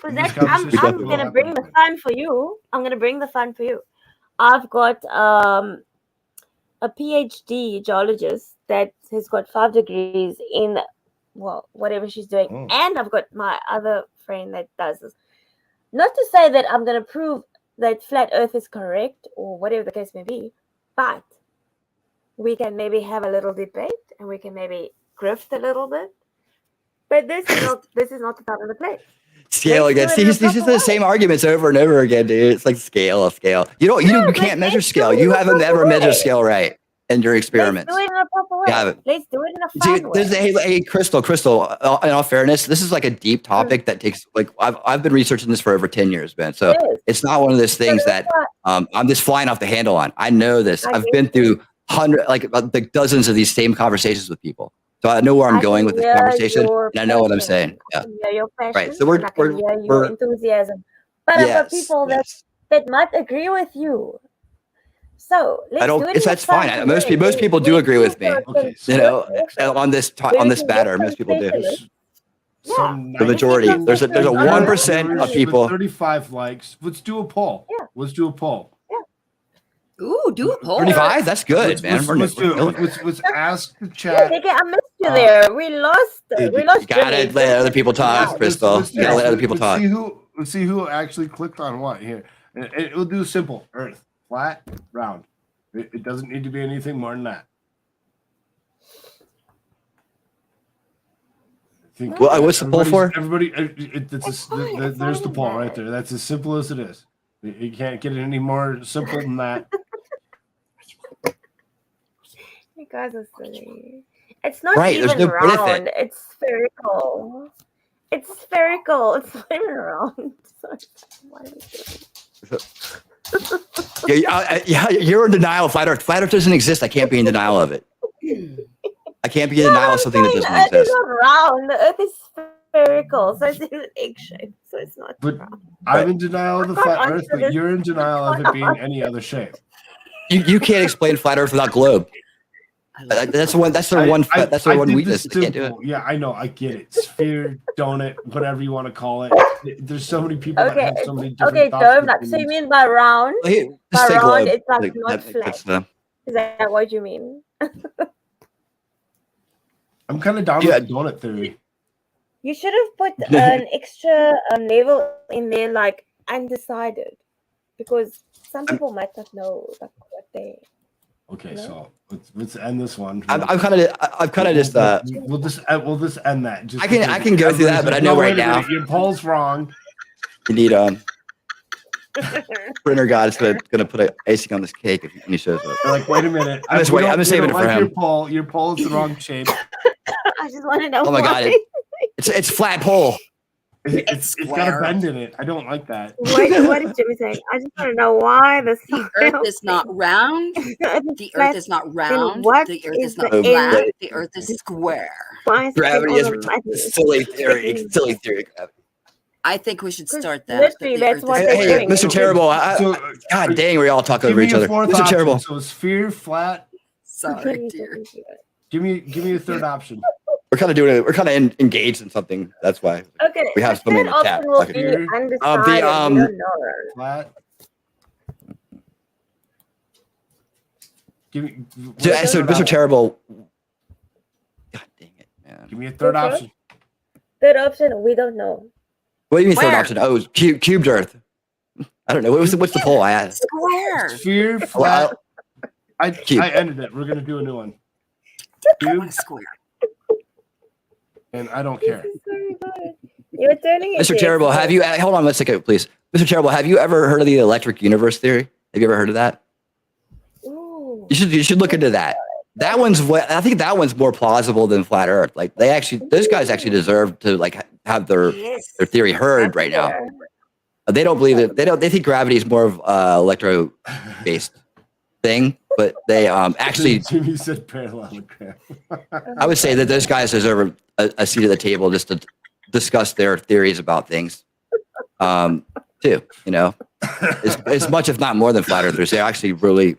I'm gonna bring the fun for you. I'm gonna bring the fun for you. I've got a PhD geologist that has got 5 degrees in whatever she's doing, and I've got my other friend that does this. Not to say that I'm going to prove that flat Earth is correct or whatever the case may be, but we can maybe have a little debate and we can maybe grift a little bit. But this is not the time and the place. Scale again. See, these are the same arguments over and over again, dude. It's like scale. You can't measure scale. You haven't ever measured scale right in your experiments. Let's do it in a proper way. Let's do it in a fun way. Hey, Crystal. In all fairness, this is like a deep topic that takes I've been researching this for over 10 years, man. So it's not one of those things that I'm just flying off the handle on. I know this. I've been through dozens of these same conversations with people. So I know where I'm going with this conversation, and I know what I'm saying. Yeah. Your passion, right. So we're your enthusiasm. But I've got people that might agree with you. So let's do it. That's fine. Most people do agree with me. Okay, you know, on this matter, most people do. The majority. There's a 1% of people. 35 likes. Let's do a poll. Yeah. Let's do a poll. Ooh, do a poll. 35? That's good, man. Let's ask the chat. I missed you there. We lost. You gotta let other people talk, Crystal. You gotta let other people talk. Let's see who actually clicked on what here. We'll do simple. Earth, flat, round. It doesn't need to be anything more than that. What's the poll for? Everybody, there's the poll right there. That's as simple as it is. You can't get it any more simple than that. You guys are silly. It's not even round. It's spherical. It's spherical. It's not even round. You're in denial of flat Earth. Flat Earth doesn't exist. I can't be in denial of it. I can't be in denial of something that doesn't exist. The Earth is not round. The Earth is spherical, so it's in an egg shape. So it's not. But I'm in denial of the flat Earth, but you're in denial of it being any other shape. You can't explain flat Earth without globe. That's their one weakness. They can't do it. Yeah, I know. I get it. Sphere, donut, whatever you want to call it. There's so many people that have so many different thoughts. So you mean by round? By round, it's like not flat. Is that what you mean? I'm kind of down with the donut theory. You should have put an extra level in there, like undecided, because some people might not know what they. Okay, so let's end this one. I've kind of just. We'll just end that. I can go through that, but I know right now your poll's wrong. You need printer god is gonna put icing on this cake when he shows up. They're like, wait a minute. I'm just saving it for him. Your poll is the wrong shape. I just want to know. Oh my god, it's flat pole. It's got a bend in it. I don't like that. What did Jimmy say? I just want to know why the Earth is not round. The Earth is not round. what The Earth is is not the flat. The Earth is square. Gravity is silly theory. Silly theory. I think we should start that. Literally, that's what they're Hey, doing. Mr. Terrible. God dang, we all talk over each other. Mr. Terrible. So sphere, flat. Sorry, dear. Give me a third option. We're kind of doing it. We're kind of engaged in something. That's why Okay, we have something in the chat. will be undecided. We don't know. Flat. So, Mr. Terrible. God dang it, man. Give me a third option. Third option, we don't know. What do you mean third Where? option? Oh, cubed Earth. I don't know. What's the poll I had? Square. Sphere, flat. I ended it. We're gonna do a new one. Cube, square. And I don't care. You're turning Mr. Terrible, have you hold on one second, please. Mr. Terrible, have you ever heard of the electric universe theory? Have you ever heard of that? Ooh. You should look into that. That one's I think that one's more plausible than flat Earth. Like those guys actually deserve to like have their theory heard right now. They don't believe it. They think gravity is more of electro based thing, but they actually Jimmy said parallelogram. I would say that those guys deserve a seat at the table just to discuss their theories about things. Too, you know, as much if not more than flat earthers. They actually really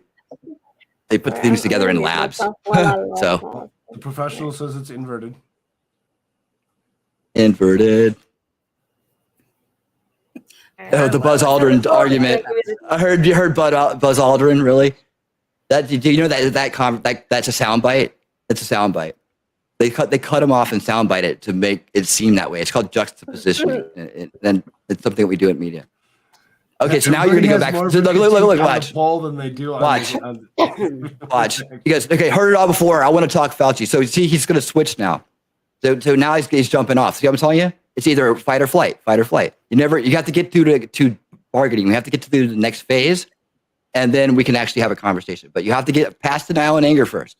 they put things together in labs. So the professional says it's inverted. Inverted. Oh, the Buzz Aldrin argument. You heard Buzz Aldrin, really? Do you know that's a soundbite? It's a soundbite. They cut him off and soundbite it to make it seem that way. It's called juxtaposition, and it's something that we do in media. Okay, so now you're gonna go back. Look, watch. Than they do Watch. Watch. You guys, okay, heard it all before. I want to talk Fauci. So see, he's gonna switch now. So now he's jumping off. See what I'm telling you? It's either fight or flight. Fight or flight. You have to get to bargaining. We have to get to the next phase, and then we can actually have a conversation. But you have to get past denial and anger first.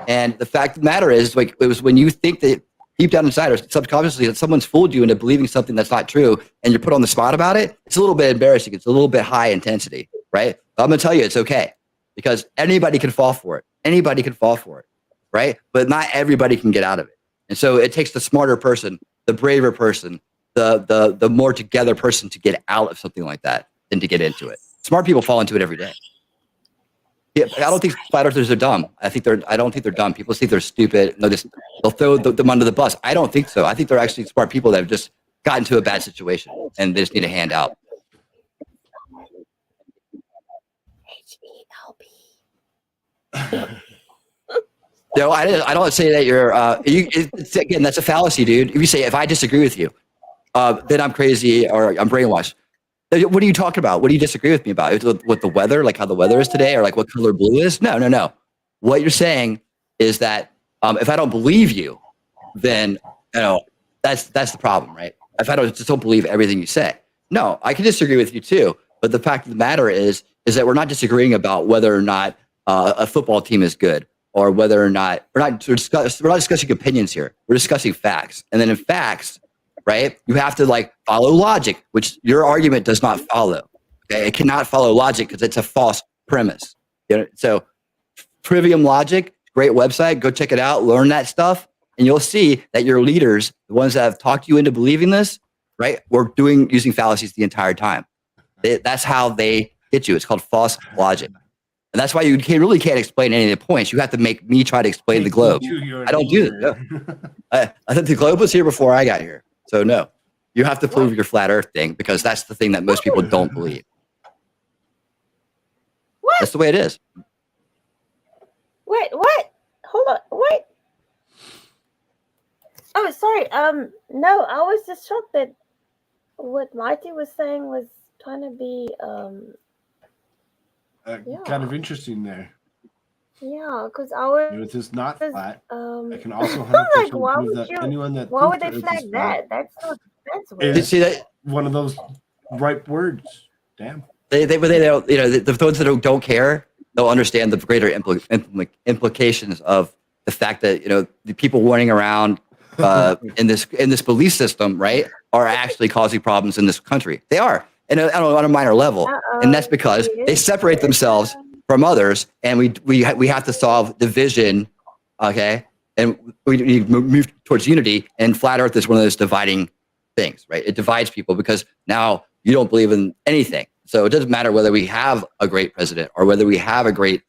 And the fact of the matter is, like, it was when you think that deep down inside or subconsciously that someone's fooled you into believing something that's not true, and you're put on the spot about it, it's a little bit embarrassing. It's a little bit high intensity, right? But I'm gonna tell you, it's okay, because anybody can fall for it. Anybody can fall for it, right? But not everybody can get out of it. And so it takes the smarter person, the braver person, the more together person to get out of something like that than to get into it. Smart people fall into it every day. Yeah, I don't think flat earthers are dumb. I don't think they're dumb. People think they're stupid. No, they'll throw them under the bus. I don't think so. I think they're actually smart people that have just gotten into a bad situation and they just need a hand out. No, I don't say that you're. Again, that's a fallacy, dude. If you say if I disagree with you, then I'm crazy or I'm brainwashed. What are you talking about? What do you disagree with me about? With the weather, like how the weather is today, or like what color blue is? No. What you're saying is that if I don't believe you, then that's the problem, right? If I don't believe everything you say, no, I can disagree with you too. But the fact of the matter is that we're not disagreeing about whether or not a football team is good, or whether or not we're not discussing opinions here. We're discussing facts, and then in facts. Right? You have to like follow logic, which your argument does not follow. Okay? It cannot follow logic because it's a false premise. So Trivium Logic, great website. Go check it out. Learn that stuff. And you'll see that your leaders, the ones that have talked you into believing this, right, were using fallacies the entire time. That's how they get you. It's called false logic. And that's why you really can't explain any of the points. You have to make me try to explain the globe. I don't do that. I think the globe was here before I got here. So no, you have to prove your flat earth thing because that's the thing that most people don't believe. What? That's the way it is. Wait, what? Hold on, wait. Oh, sorry. No, I was just shocked that what Mighty was saying was trying to be kind of interesting there. Yeah, because I was. It is not flat. I can also 100% like, why prove would that you? anyone that Why would they thinks flag that? That's weird. Did you see that? One of those ripe words. Damn. They don't, the ones that don't care, they'll understand the greater implications of the fact that the people running around in this belief system, right, are actually causing problems in this country. They are, and on a minor level, and that's because they separate themselves from others, and we have to solve division, okay? And we need to move towards unity. And flat Earth is one of those dividing things, right? It divides people because now you don't believe in anything. So it doesn't matter whether we have a great president or whether we have a great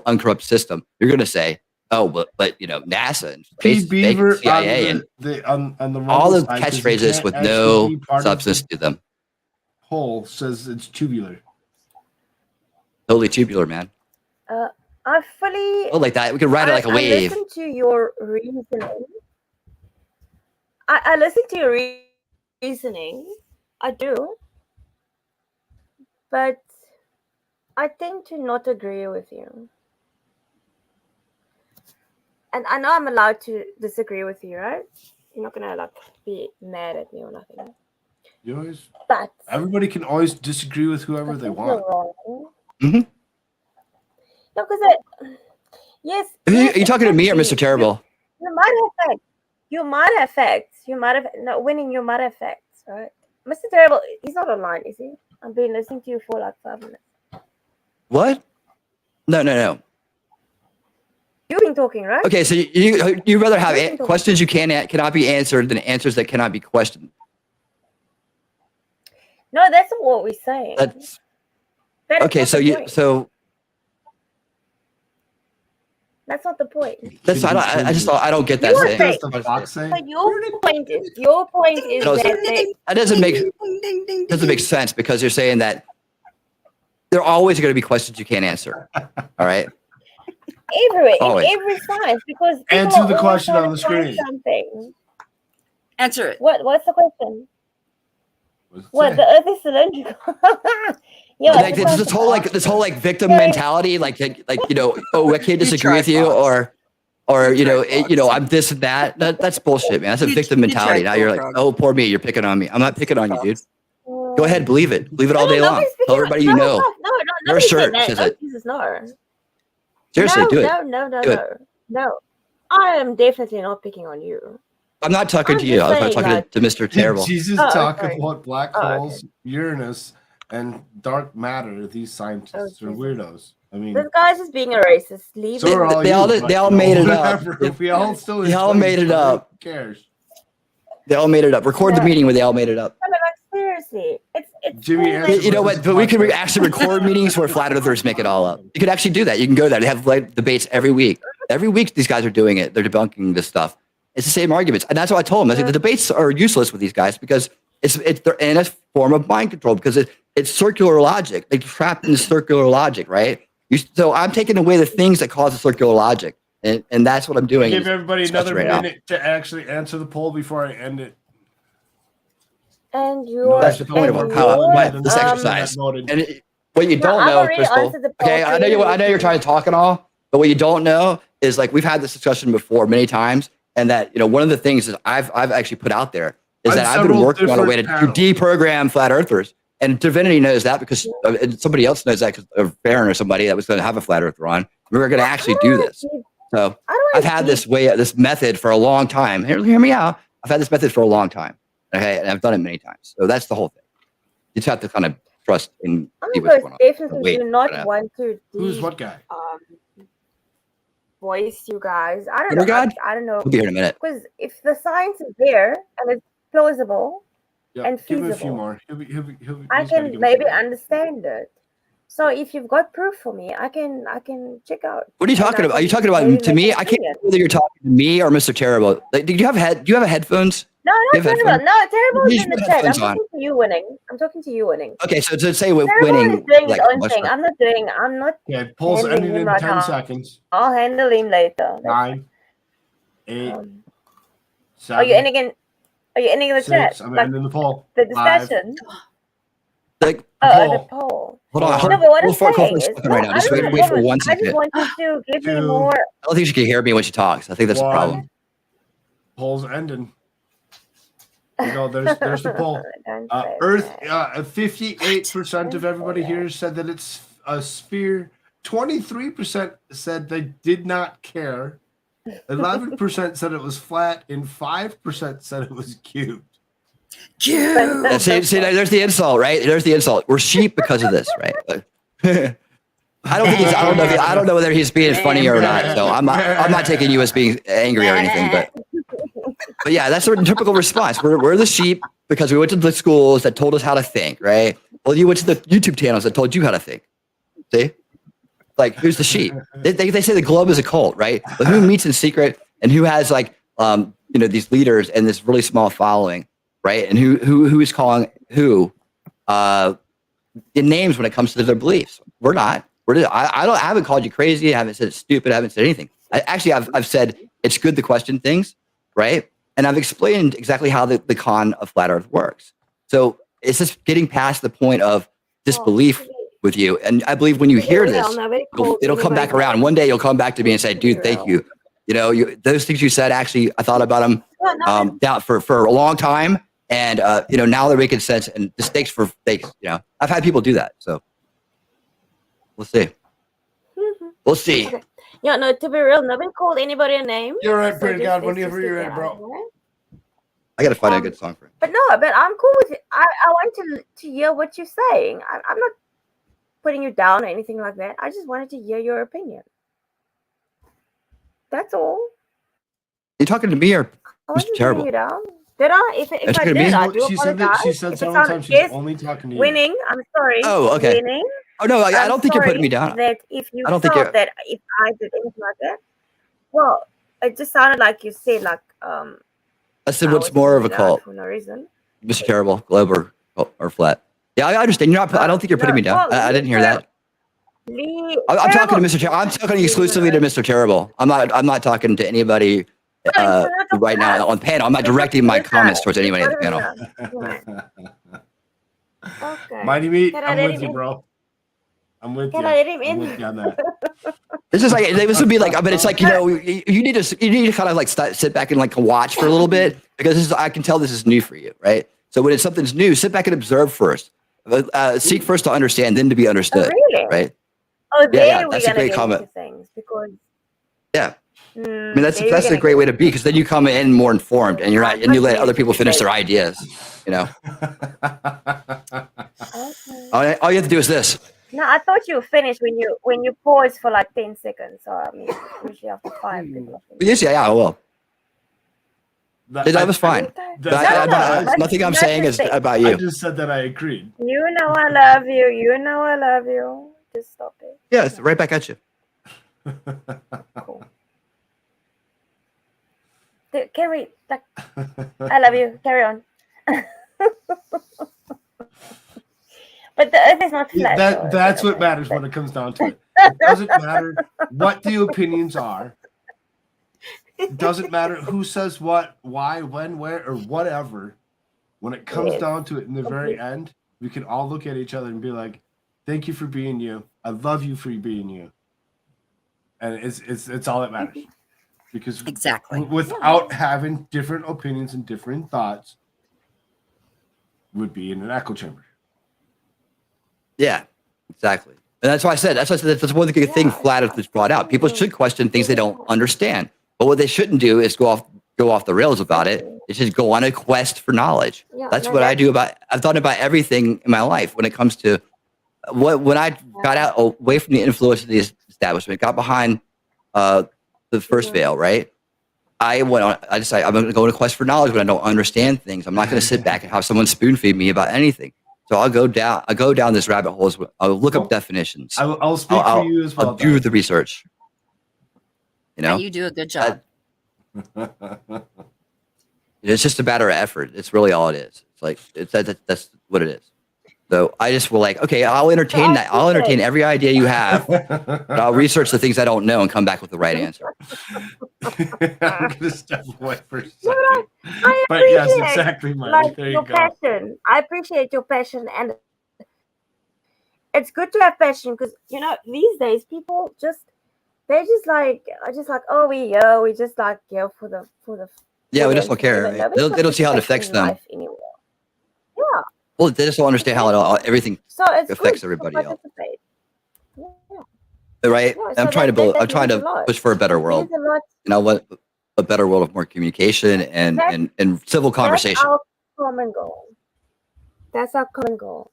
uncorrupt system. You're going to say, oh, but NASA and space, Beaver CIA, on the all the side, 'cause you catchphrases can't with actually no be part of substance the to them. poll says it's tubular. Totally tubular, man. I fully. Oh, like that. We could ride it like a wave. I listen to your reasoning. I listen to your reasoning. I do. But I tend to not agree with you. And I know I'm allowed to disagree with you, right? You're not gonna like be mad at me or nothing. You always, but everybody can always disagree with whoever they want. Mm-hmm. No, because yes. Are you talking to me or Mr. Terrible? You might have facts. You might have facts. You might have winning. You might have facts, right? Mr. Terrible, he's not online, is he? I've been listening to you for like 5 minutes. What? No. You've been talking, right? Okay, so you rather have questions you cannot be answered than answers that cannot be questioned. No, that's not what we're saying. That okay. So that's not the point. That's I don't get that saying. So your point is that doesn't make sense because you're saying that there are always going to be questions you can't answer. All right. Everywhere, in every science, because answer the question on the screen. Something. Answer it. What's the question? What the Earth is cylindrical? Yeah, like this whole victim mentality, I can't disagree with you, or I'm this and that. That's bullshit, man. That's a victim mentality. Now you're like, oh, poor me. You're picking on me. I'm not picking on you, dude. Go ahead, believe it. Believe it all day long. Tell everybody you know. No, Your shirt says it. Seriously, do it. No. I am definitely not picking on you. I'm not talking to you. I was talking to Mr. Terrible. Jesus talk about black holes, Uranus, and dark matter. These scientists are weirdos. I mean, this guy's just being a racist. Leave it. They all made it up. We all still. They all made it up. Who cares? They all made it up. Record the meeting where they all made it up. I mean, like, seriously, it's Jimmy. You know what? But we could actually record meetings where flat earthers make it all up. You could actually do that. You can go there. They have debates every week. Every week, these guys are doing it. They're debunking this stuff. It's the same arguments, and that's what I told them. I said the debates are useless with these guys because they're in a form of mind control because it's circular logic. They're trapped in circular logic, right? So I'm taking away the things that cause the circular logic, and that's what I'm doing. Give everybody another minute to actually answer the poll before I end it. And that's the point of this exercise. And what you don't know, Crystal. Okay, I know you're trying to talk and all, but what you don't know is we've had this discussion before many times, and that one of the things that I've actually put out there is that I've been working on a way to deprogram flat earthers, and Divinity knows that because somebody else knows that because Baron or somebody that was going to have a flat earther on. We were going to actually do this. So I've had this method for a long time. Hear me out. I've had this method for a long time. Okay, and I've done it many times. So that's the whole thing. You just have to kind of trust and see what's going on. Definitely do not want to. Who's what guy? Voice you guys. I don't know. I don't know. We'll be here in a minute. Because if the science is there and it's plausible and feasible, give him a few more. I can maybe understand it. So if you've got proof for me, I can check out. What are you talking about? Are you talking about to me? I can't know whether you're talking to me or Mr. Terrible. Do you have headphones? No, not Terrible. No, Terrible is in the chat. I'm talking to you winning. Okay, so to say winning. Is doing his own thing. I'm not. Yeah, polls ending in 10 seconds. I'll handle him later. 9, 8, 7. Are you ending the 6, chat? I'm ending the poll. The discussion. 5, the poll. Hold on. No, but what I'm saying is, right now. Just wait for 1 second. I just wanted to give you more. I don't think she can hear me when she talks. I think that's the problem. Polls ending. There's the poll. Earth, 58% of everybody here said that it's a sphere. 23% said they did not care. 11% said it was flat, and 5% said it was cubed. Yeah, see, there's the insult, right? There's the insult. We're sheep because of this, right? I don't think he's. I don't know whether he's being funny or not. So I'm not taking you as being angry or anything, but yeah, that's a typical response. We're the sheep because we went to the schools that told us how to think, right? Well, you went to the YouTube channels that told you how to think. See, like who's the sheep? They say the globe is a cult, right? But who meets in secret and who has like these leaders and this really small following, right? And who is calling who in names when it comes to their beliefs? We're not. I haven't called you crazy. I haven't said it's stupid. I haven't said anything. I've said it's good to question things, right? And I've explained exactly how the con of flat Earth works. So it's just getting past the point of disbelief with you. And I believe when you hear this, it'll come back around. One day you'll come back to me and say, "Dude, thank you. Those things you said, actually, I thought about them down for a long time, and now they're making sense. And the stakes for stakes. I've had people do that. So we'll see. We'll see." Okay. Yeah, no, to be real, nobody called anybody a name. You're right, So pretty just- God. let's Whenever just you're get ready, that bro. out of the way. I gotta find a good song for it. But I'm cool with it. I want to hear what you're saying. I'm not putting you down or anything like that. I just wanted to hear your opinion. That's all. You talking to me or I Mr. wasn't Terrible? putting you down. Did I? If That's I good to did, me. I do She said apologize. that. She said If it several sounded- times she's yes, only talking to you. winning. I'm sorry. Oh, okay. Winning. Oh no, I I'm don't think you're putting me sorry down. That if you I don't think felt you're- that if I did anything like that, well, it just sounded like you said like I said, I what's was more of a putting you down cult, for no reason. Mr. Terrible, Globe, or Flat? Yeah, I understand. You're not. I don't think you're putting me down. well, I didn't hear that. I'm talking to Mr. Terrible. I'm talking exclusively to Mr. Terrible. I'm not talking to anybody right now on the panel. I'm not directing my comments towards anybody on the panel. Okay. Mighty Meat, Can I I'm let with him you, in? bro. I'm with Can you. I let him I'm in? with you on that. This is like this would be like, but it's like you need to kind of like sit back and like watch for a little bit because I can tell this is new for you, right? So when something's new, sit back and observe first. Seek first to understand, then to be understood. Really? Right? Oh, there Yeah, we're that's a gonna great get comment. into things because Yeah. I mean that's there we're a gonna great get way to be because then you come in more informed and you're not and you let other people finish their ideas. Okay. All you have to do is this. No, I thought you were finished when you paused for like 10 seconds. So I mean, usually after 5 people are finished. Yeah, I will. That was fine. Nothing I'm saying is about you. I just said that I agreed. You know I love you. You know I love you. Just stop it. Yeah, it's right back at you. Cool. Can we like? I love you. Carry on. But the earth is not flat. so That's it's what okay. matters when it comes down to it. It doesn't matter what the opinions are. It doesn't matter who says what, why, when, where, or whatever. When it comes down to it in the very end, we can all look at each other and be like, thank you for being you. I love you for being you. And it's all that matters. Because Exactly. without having different opinions and different thoughts, would be in an echo chamber. Yeah, exactly. And that's why I said that's one of the thing Flat Earth has brought out. People should question things they don't understand. But what they shouldn't do is go off the rails about it. They should go on a quest for knowledge. That's what I do I've thought about everything in my life when it comes to when I got out away from the influence of the establishment, got behind the first veil, right? I decided I'm going to go on a quest for knowledge when I don't understand things. I'm not going to sit back and have someone spoon feed me about anything. So I'll go down this rabbit hole. I'll look up definitions. I'll speak for you as well. I'll do the research. Yeah, you do a good job. It's just a matter of effort. It's really all it is. It's like that's what it is. So I just will like, okay, I'll entertain that. I'll entertain every idea you have. But I'll research the things I don't know and come back with the right answer. I'm going to step away for a second. I But yes, appreciate, exactly, Mike. like There you your go. passion. I appreciate your passion, and it's good to have passion because these days people they're just like oh we just like for the Yeah, we the just don't care. entertainment. Right? Nobody's They don't see how it got affects passion in them. life anymore. Yeah, Well, they just don't understand how everything so it's affects good everybody to else. participate. Yeah. Right? Yeah, I'm so trying to that build. I'm trying means to a lot. push for a better world. Means a lot. What a better world of more communication and civil conversation. That's our common goal. That's our common goal.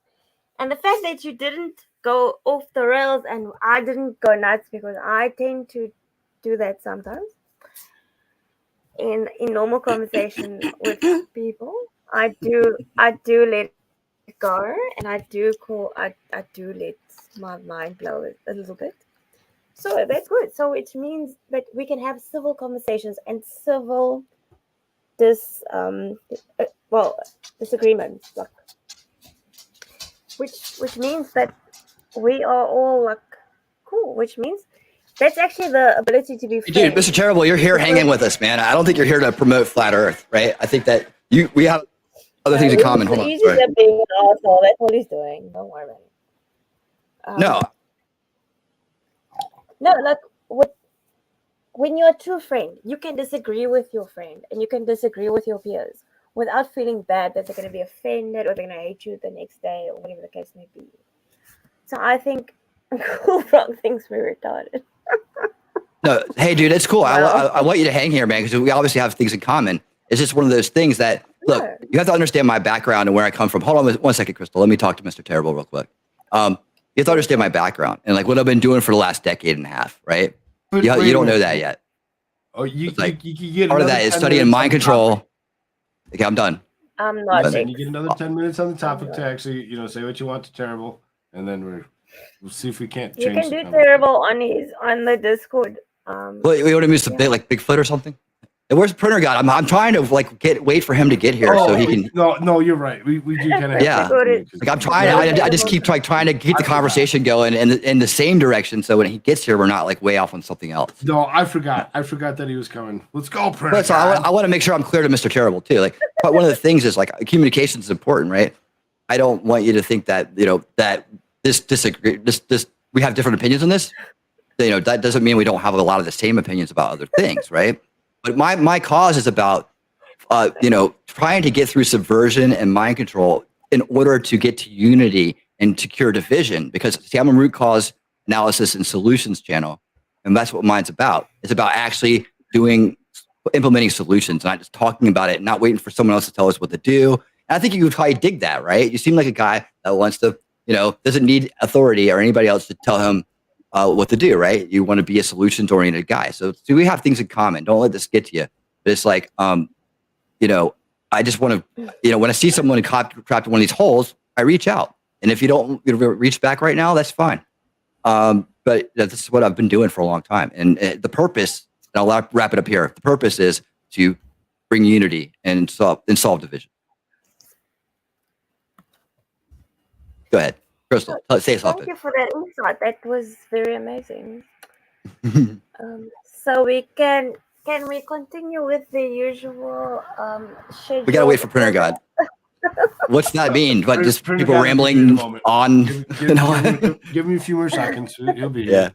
And the fact that you didn't go off the rails and I didn't go nuts, because I tend to do that sometimes in normal conversation with people. I do let it go, and I do let my mind blow a little bit. So that's good. So it means that we can have civil conversations and civil disagreements, like, which means that we are all like cool. Which means that's actually the ability to be Dude, friends. Mr. Terrible, you're here hanging with us, man. I don't think you're here to promote flat Earth, right? I think that we have other things in common. Hold on. He's just being an asshole. That's what he's doing. Don't worry about it. No, No, like when you're a true friend, you can disagree with your friend and you can disagree with your peers without feeling bad that they're going to be offended or they're going to hate you the next day or whatever the case may be. So I think Cool Frog thinks we're retarded. no. Hey, dude, it's cool. Well. I want you to hang here, man, because we obviously have things in common. It's just one of those things that, look, you have to understand my background and where I come from. Hold on one second, Crystal. Let me talk to Mr. Terrible real quick. You have to understand my background and like what I've been doing for the last decade and a half, right? You don't know that yet. Oh, you like, can get part of that is studying mind control. Okay, I'm done. I'm not. Listen, you get another 10 minutes on the topic to actually, say what you want to Terrible, and then we'll see if we can't change. You can do Terrible on the Discord. Well, you want to use like Bigfoot or something? And where's the printer guy? I'm trying to like wait for him to get here so he can. No, you're right. We do kind of. Yeah. Like I'm trying. I just keep trying to keep the conversation going in the same direction. So when he gets here, we're not like way off on something else. No, I forgot. I forgot that he was coming. Let's go, printer. But so I want to make sure I'm clear to Mr. Terrible too. Like one of the things is like communication is important, right? I don't want you to think that that this we have different opinions on this. That doesn't mean we don't have a lot of the same opinions about other things, right? But my cause is about, trying to get through subversion and mind control in order to get to unity and to cure division. Because see, I'm a root cause analysis and solutions channel, and that's what mine's about. It's about actually implementing solutions, not just talking about it, not waiting for someone else to tell us what to do. And I think you would probably dig that, right? You seem like a guy that wants to, doesn't need authority or anybody else to tell him what to do, right? You want to be a solutions-oriented guy. So we have things in common. Don't let this get to you. But it's like, I just want to, when I see someone trapped in one of these holes, I reach out. And if you don't reach back right now, that's fine. But this is what I've been doing for a long time. And the purpose, and I'll wrap it up here. The purpose is to bring unity and solve division. Go ahead. Crystal, say something. Thank you for that insight. That was very amazing. So can we continue with the usual schedule? We gotta wait for Printer God. What's that mean? But just people rambling on and on. Give me a few more seconds. He'll be here. Yeah.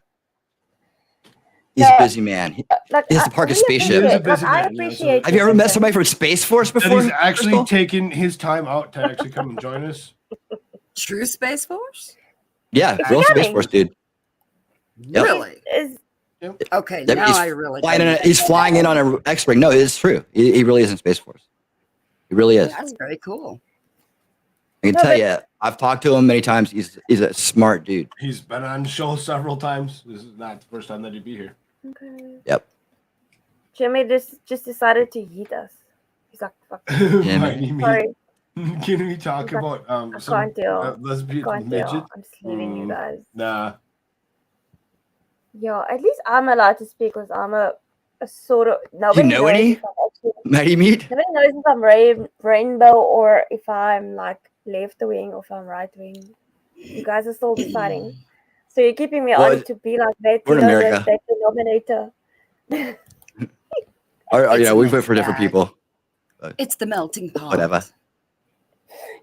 He's a busy man. He has to park a spaceship. Have you ever met somebody from Space Force before? He's actually taken his time out to actually come and join us. True Space Force? Yeah, real Space Force, dude. Yep. Really? Okay, Yep, now I really. He's flying in on an X-wing. No, it's true. He really is in Space Force. He really is. That's very cool. I can tell you, I've talked to him many times. He's a smart dude. He's been on the show several times. This is not the first time that he'd be here. Okay. Yep. Jimmy just decided to eat us. He's like, fuck. Sorry. Can we talk about I can't deal. lesbian midget? I'm just leaving you guys. Nah. Yeah, at least I'm allowed to speak because I'm a sort of. You know any? Matty Meat? Nobody knows if I'm rainbow or if I'm like left wing or if I'm right wing. You guys are still deciding. So you're keeping me on to be like that. We're in America. That denominator. We vote for different people. It's the melting pot. Whatever.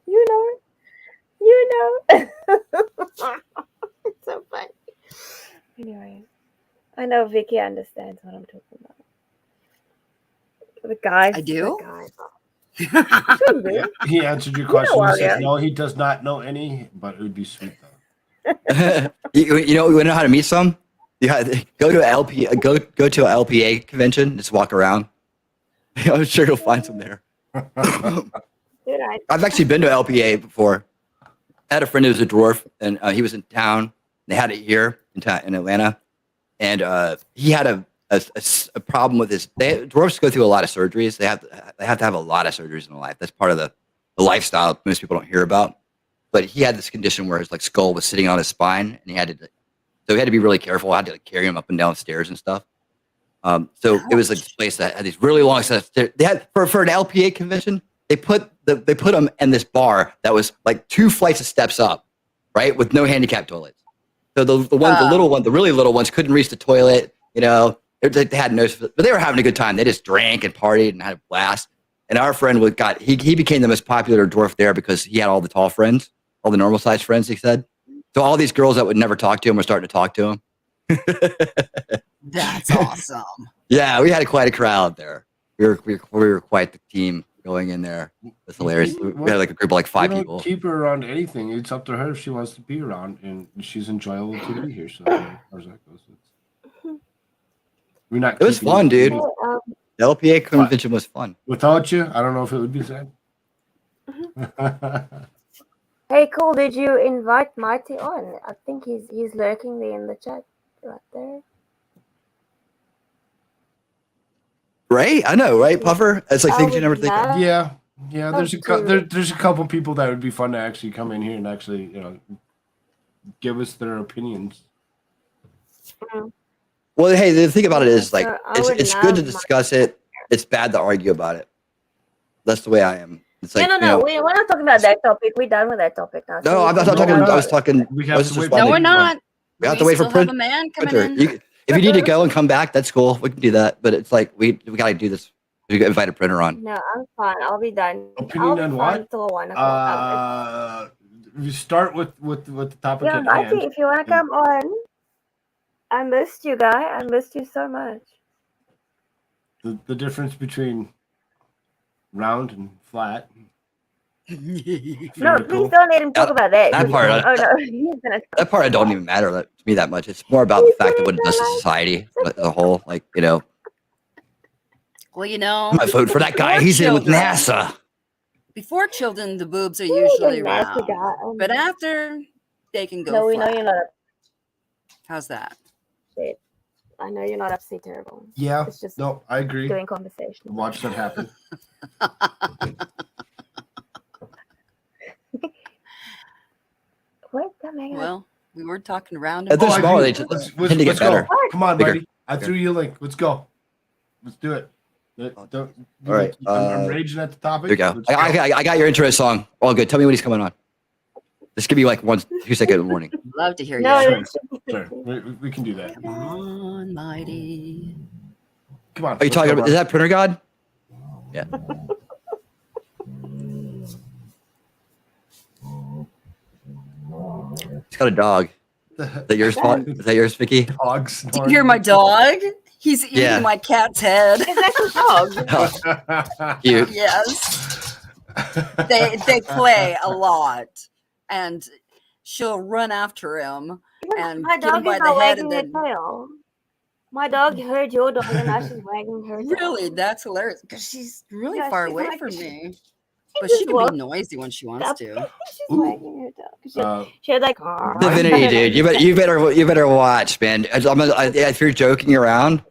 You know. It's so funny. Anyway, I know Vicky understands what I'm talking about. The guys. I do. He answered your question. He says, no, he does not know any, but it would be sweet though. you know how to meet some? Go to a LPA convention. Just walk around. I'm sure you'll find some there. Dude, I've actually been to LPA before. I had a friend who was a dwarf, and he was in town. They had it here in Atlanta, and he had a problem with his. Dwarfs go through a lot of surgeries. They have to have a lot of surgeries in their life. That's part of the lifestyle most people don't hear about. But he had this condition where his skull was sitting on his spine, and he had to be really careful. I had to carry him up and down stairs and stuff. So it was like this place that had these really long sets of stairs. They had for an LPA convention. They put them in this bar that was like 2 flights of steps up, right, with no handicap toilets. So the really little ones couldn't reach the toilet. You know, they had no, but they were having a good time. They just drank and partied and had a blast. And our friend he became the most popular dwarf there because he had all the tall friends, all the normal sized friends. He said, so all these girls that would never talk to him were starting to talk to him. That's awesome. Yeah, we had quite a crowd there. We were quite the team going in there. It's hilarious. We had like a group of like 5 people. Keep her around anything. It's up to her if she wants to be around, and she's enjoyable to be here. So as far as that goes, we're not. It was fun, dude. The LPA convention was fun. Without you, I don't know if it would be the same. Hey, cool. Did you invite Mighty on? I think he's lurking there in the chat right there. Right? I know, right, Puffer? It's like things you never think of. Yeah. There's a couple people that would be fun to actually come in here and actually, give us their opinions. Well, hey, the thing about it is like it's good to discuss it. It's bad to argue about it. That's the way I am. It's like, no. We're not talking about that topic. We're done with that topic now. No, I'm not talking. I was talking. No, we're not. We have to wait for Have a man coming in. If you need to go and come back, that's cool. We can do that. But it's like we got to do this. We got to invite a printer on. No, I'm fine. I'll be done. Opinion on what? Till 1 o'clock. We start with the topic Yeah, at Mighty, hand. if you want to come on, I missed you, guy. I missed you so much. The difference between round and flat. No, please don't let him talk about that. That part. That part, it don't even matter to me that much. It's more about the fact of what it does to society as a whole. Like, Well, I might vote for that guy. He's in with NASA. Before children, the boobs are usually round, but after, they can go. No, we know flat. you're not. How's that? Shit. I know you're not upset, terrible. Yeah. It's just no, I agree. Doing conversation. Watch that happen. What? Come Well, we were talking around. They're and small. They Let's tend to get better. go. Come on, Bigger. buddy. I threw you a link. Let's go. Let's do it. All right. I'm raging at the topic. There you go. Let's I got your intro song. All good. Tell me when he's coming on. This could be like 1-2 seconds in the morning. Love to hear No, you. Sure. We can do that. Come on, mighty. Come on. Are you talking about? Is that Printer God? Yeah. He's got a dog. Is that yours, Paul? Is that yours, Vicky? Dogs. Do you hear my dog? He's eating my cat's head. It's actually dog. Cute. Yes. They play a lot, and she'll run after him and My get him dog by is the not head, wagging and her then tail. My dog heard your dog and now she's wagging her tail. really, that's hilarious because she's really Yeah, far she's away like- from me. But just she can walked be noisy when she wants to. She's wagging her tail. She had like, Divinity, dude. You better watch, man. If you're joking around,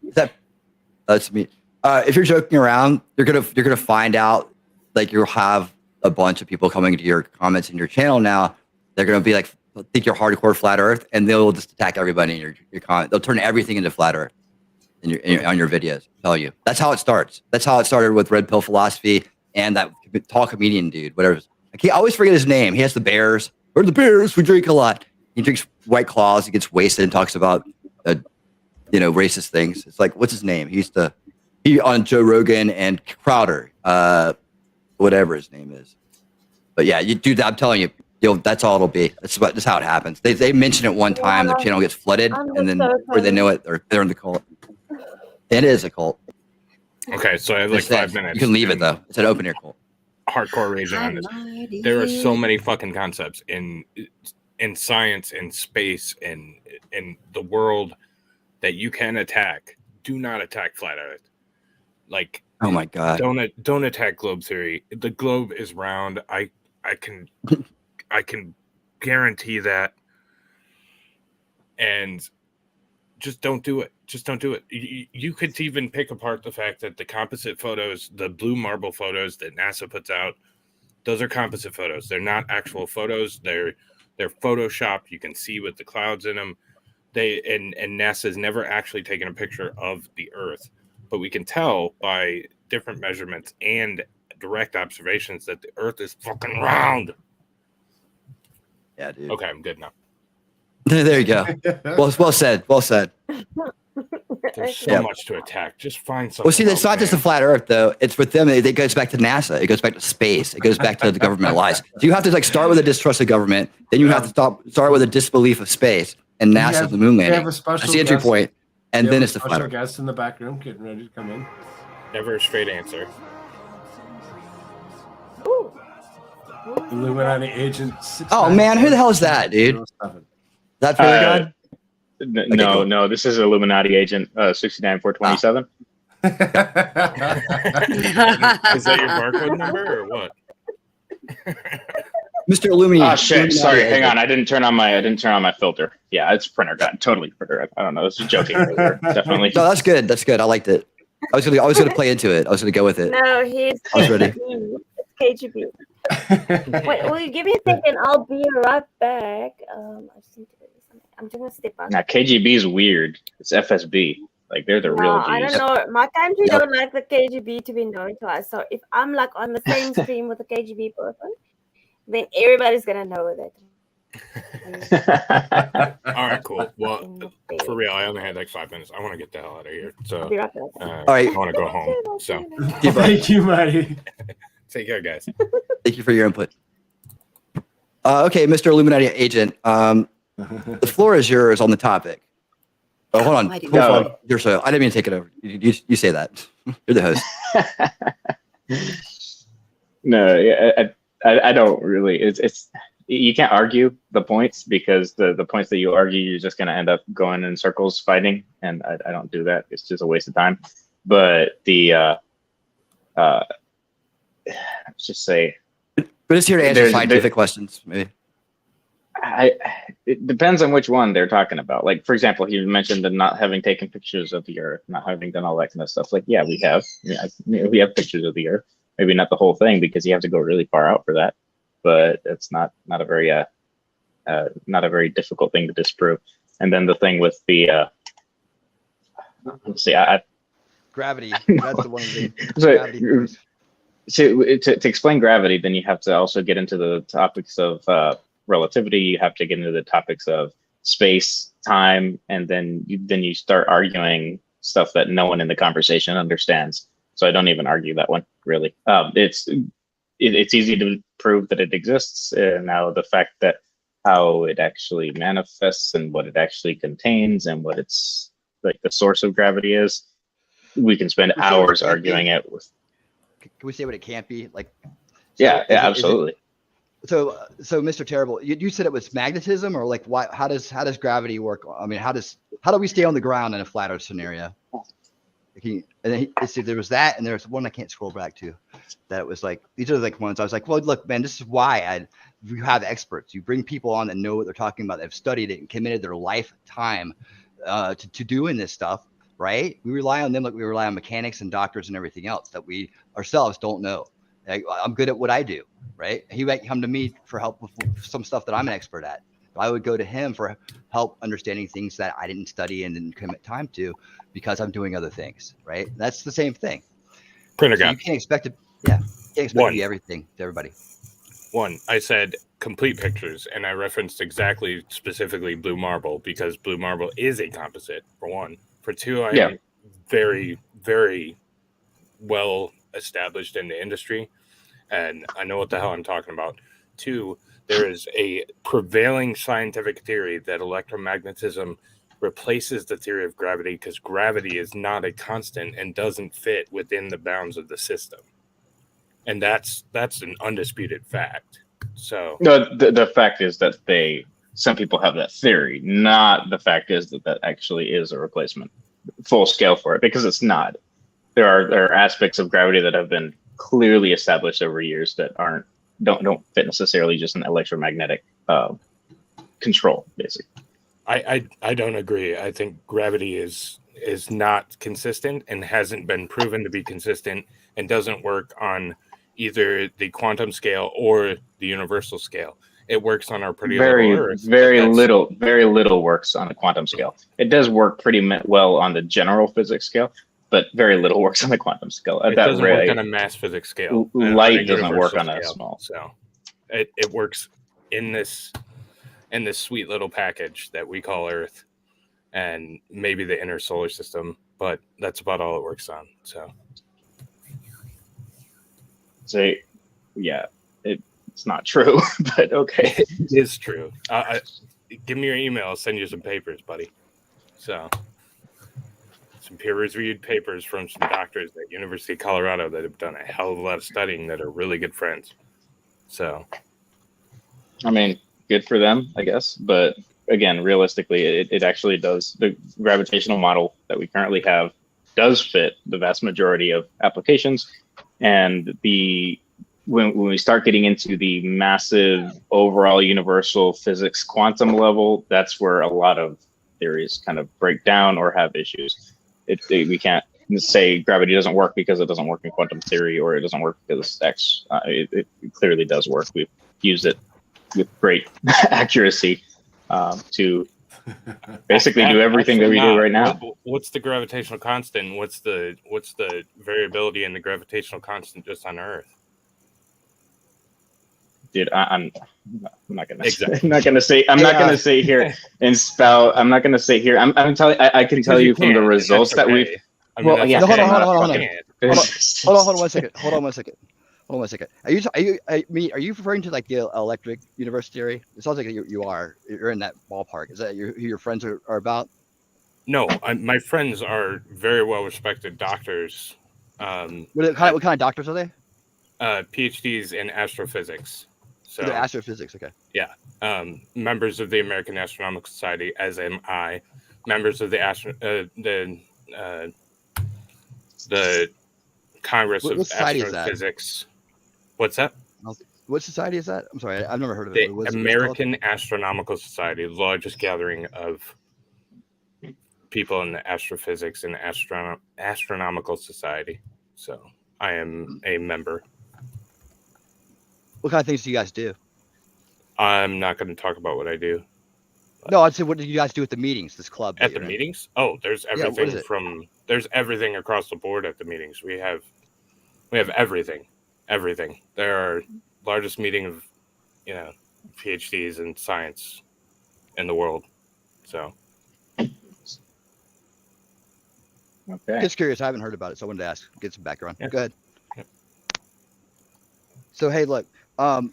that's me. If you're joking around, you're gonna find out like you'll have a bunch of people coming to your comments in your channel now. They're gonna be like, think you're hardcore flat Earth, and they'll just attack everybody in your comment. They'll turn everything into flat Earth on your videos. I tell you, that's how it starts. That's how it started with Red Pill Philosophy and that tall comedian dude. Whatever. I always forget his name. He has the Bears. We're the Bears. We drink a lot. He drinks White Claws. He gets wasted and talks about racist things. It's like, what's his name? He on Joe Rogan and Crowder, whatever his name is. But yeah, I'm telling you, that's all it'll be. That's how it happens. They mention it one time, their channel gets flooded, and then before they know it, they're in the cult. It is a cult. Okay, so I have like 5 minutes. You can leave it though. It's an open air cult. Hardcore raging on this. There are so many fucking concepts in science, in space, in the world that you can attack. Do not attack flat Earth. Like Oh my god! Don't attack globe theory. The globe is round. I can guarantee that. And just don't do it. Just don't do it. You could even pick apart the fact that the composite photos, the blue marble photos that NASA puts out, those are composite photos. They're not actual photos. They're photoshopped. You can see with the clouds in them. And NASA's never actually taken a picture of the Earth, but we can tell by different measurements and direct observations that the Earth is fucking round. Yeah, dude. Okay, I'm good now. There you go. Well said. Well said. There's so much to attack. Just find something. Well, see, it's not just the flat Earth, though. It's with them. It goes back to NASA. It goes back to space. It goes back to the government lies. So you have to like start with a distrust of government. Then you have to start with a disbelief of space and NASA, the moon landing. That's the entry point, and then it's the flat Earth. Guest in the back room getting ready to come in. Never a straight answer. Illuminati agent. Oh man, who the hell is that, dude? That Fair God? No. This is Illuminati agent 69427. Is that your barcode number or what? Mr. Illuminati. Oh shit! Sorry, hang on. I didn't turn on my filter. Yeah, it's printer god. Totally printer. I don't know. This is joking. Definitely. No, that's good. That's good. I liked it. I was gonna play into it. I was gonna go with it. No, he's I was ready. KGB. Wait, will you give me a second? I'll be right back. I'm just gonna step out. Now KGB is weird. It's FSB. Like they're the real G's. I don't know. My country don't like the KGB to be known to us. So if I'm like on the same stream with a KGB person, then everybody's gonna know that. All right, cool. Well, for real, I only had like 5 minutes. I want to get the hell out of here. So, I'll be right back. All right. I want to go home. So, thank you, Marty. Take care, guys. Thank you for your input. Okay, Mr. Illuminati agent. The floor is yours on the topic. Oh, hold on. You're so. I didn't mean to take it over. You say that. You're the host. No, I don't really. It's you can't argue the points because the points that you argue, you're just going to end up going in circles fighting, and I don't do that. It's just a waste of time. But let's just say. We're just here to answer scientific questions, maybe. It depends on which one they're talking about. Like, for example, he mentioned the not having taken pictures of the Earth, not having done all that kind of stuff. Like, yeah, we have. Yeah, we have pictures of the Earth. Maybe not the whole thing because you have to go really far out for that. But it's not a very difficult thing to disprove. And then the thing with the let's see, gravity. That's the one thing. So to explain gravity, then you have to also get into the topics of relativity. You have to get into the topics of space, time, and then you start arguing stuff that no one in the conversation understands. So I don't even argue that one, really. It's easy to prove that it exists. Now the fact that how it actually manifests and what it actually contains and what it's like the source of gravity is, we can spend hours arguing it with. Can we say what it can't be? Like, yeah, absolutely. So Mr. Terrible, you said it was magnetism, or like why? How does gravity work? I mean, how do we stay on the ground in a flat Earth scenario? There was that, and there's one I can't scroll back to. That was like these are like ones I was like, well, look, man, this is why you have experts. You bring people on that know what they're talking about. They've studied it and committed their lifetime to doing this stuff. Right? We rely on them like we rely on mechanics and doctors and everything else that we ourselves don't know. I'm good at what I do, right? He might come to me for help with some stuff that I'm an expert at. I would go to him for help understanding things that I didn't study and didn't commit time to because I'm doing other things, right? That's the same thing. Printer so guy. You can't expect to, yeah, you can't expect to be everything to everybody. One, I said complete pictures, and I referenced specifically blue marble because blue marble is a composite, for one. For two, I am very, very well established in the industry, and I know what the hell I'm talking about. Two, there is a prevailing scientific theory that electromagnetism replaces the theory of gravity because gravity is not a constant and doesn't fit within the bounds of the system. And that's an undisputed fact. So no, the fact is that some people have that theory. Not the fact is that actually is a replacement full scale for it, because it's not. there are aspects of gravity that have been clearly established over years that don't fit necessarily just an electromagnetic control, basically. I don't agree. I think gravity is not consistent and hasn't been proven to be consistent and doesn't work on either the quantum scale or the universal scale. It works on our pretty little Earth. Very little works on the quantum scale. It does work pretty well on the general physics scale, but very little works on the quantum scale. It doesn't work on a mass physics scale. Light doesn't work on a small. So it works in this sweet little package that we call Earth, and maybe the inner solar system, but that's about all it works on. So yeah, it's not true, but okay. It is true. Give me your email. I'll send you some papers, buddy. So some peer-reviewed papers from some doctors at University of Colorado that have done a hell of a lot of studying that are really good friends. So, I mean, good for them, I guess. But again, realistically, it actually does. The gravitational model that we currently have does fit the vast majority of applications. And when we start getting into the massive overall universal physics quantum level, that's where a lot of theories kind of break down or have issues. We can't say gravity doesn't work because it doesn't work in quantum theory, or it doesn't work because X. It clearly does work. We've used it with great accuracy to basically do everything that we do right now. What's the gravitational constant? What's the variability in the gravitational constant just on Earth? Dude, I'm not gonna. Exactly. I'm not gonna say here and spout. I'm not gonna say here. I'm telling. I can tell you from the results that we've. Hold on 1 second. Hold on 1 second. Are you referring to like the electric universe theory? It sounds like you're in that ballpark. Is that who your friends are about? No, my friends are very well respected doctors. What kind of doctors are they? PhDs in astrophysics. So the astrophysics, okay. Yeah, members of the American Astronomical Society, as am I. Members of the Congress of Astrophysics. What's that? What society is that? I'm sorry, I've never heard of it. The American Astronomical Society, the largest gathering of people in the astrophysics and astronomical society. So I am a member. What kind of things do you guys do? I'm not going to talk about what I do. No, I'd say, what do you guys do at the meetings? This club at the meetings? Oh, there's everything there's everything across the board at the meetings. We have everything. There are largest meeting of PhDs in science in the world. So okay, just curious. I haven't heard about it, so I wanted to ask, get some background. Yeah. Go ahead. Yeah. So hey, look. Well,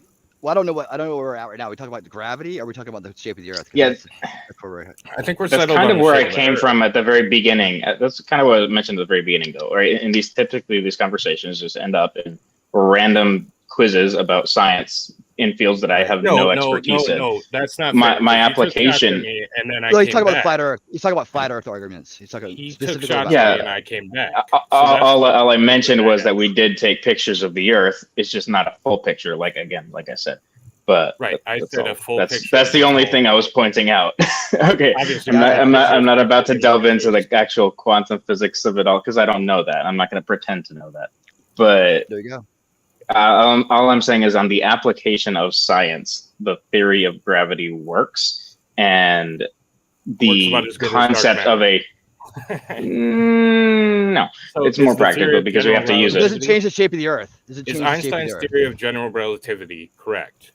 I don't know where we're at right now. Are we talking about the gravity? Or are we talking about the shape of the Earth? Yeah, I think that's kind of where I came from at the very beginning. That's kind of what I mentioned at the very beginning, though. Right? And these conversations just end up in random quizzes about science in fields that I have no expertise in. No, that's not my application. And then he's talking about flat Earth. He's talking about flat Earth arguments. He's talking specifically about and I came back. All I mentioned was that we did take pictures of the Earth. It's just not a full picture, like I said. But right, I said a full picture. That's the only thing I was pointing out. Okay, I'm not about to delve into the actual quantum physics of it all because I don't know that. I'm not going to pretend to know that. But there you go. All I'm saying is, on the application of science, the theory of gravity works, and the concept of a no, so it's more practical because we have to use it. Does it change the shape of the Earth? Is Einstein's theory of general relativity correct?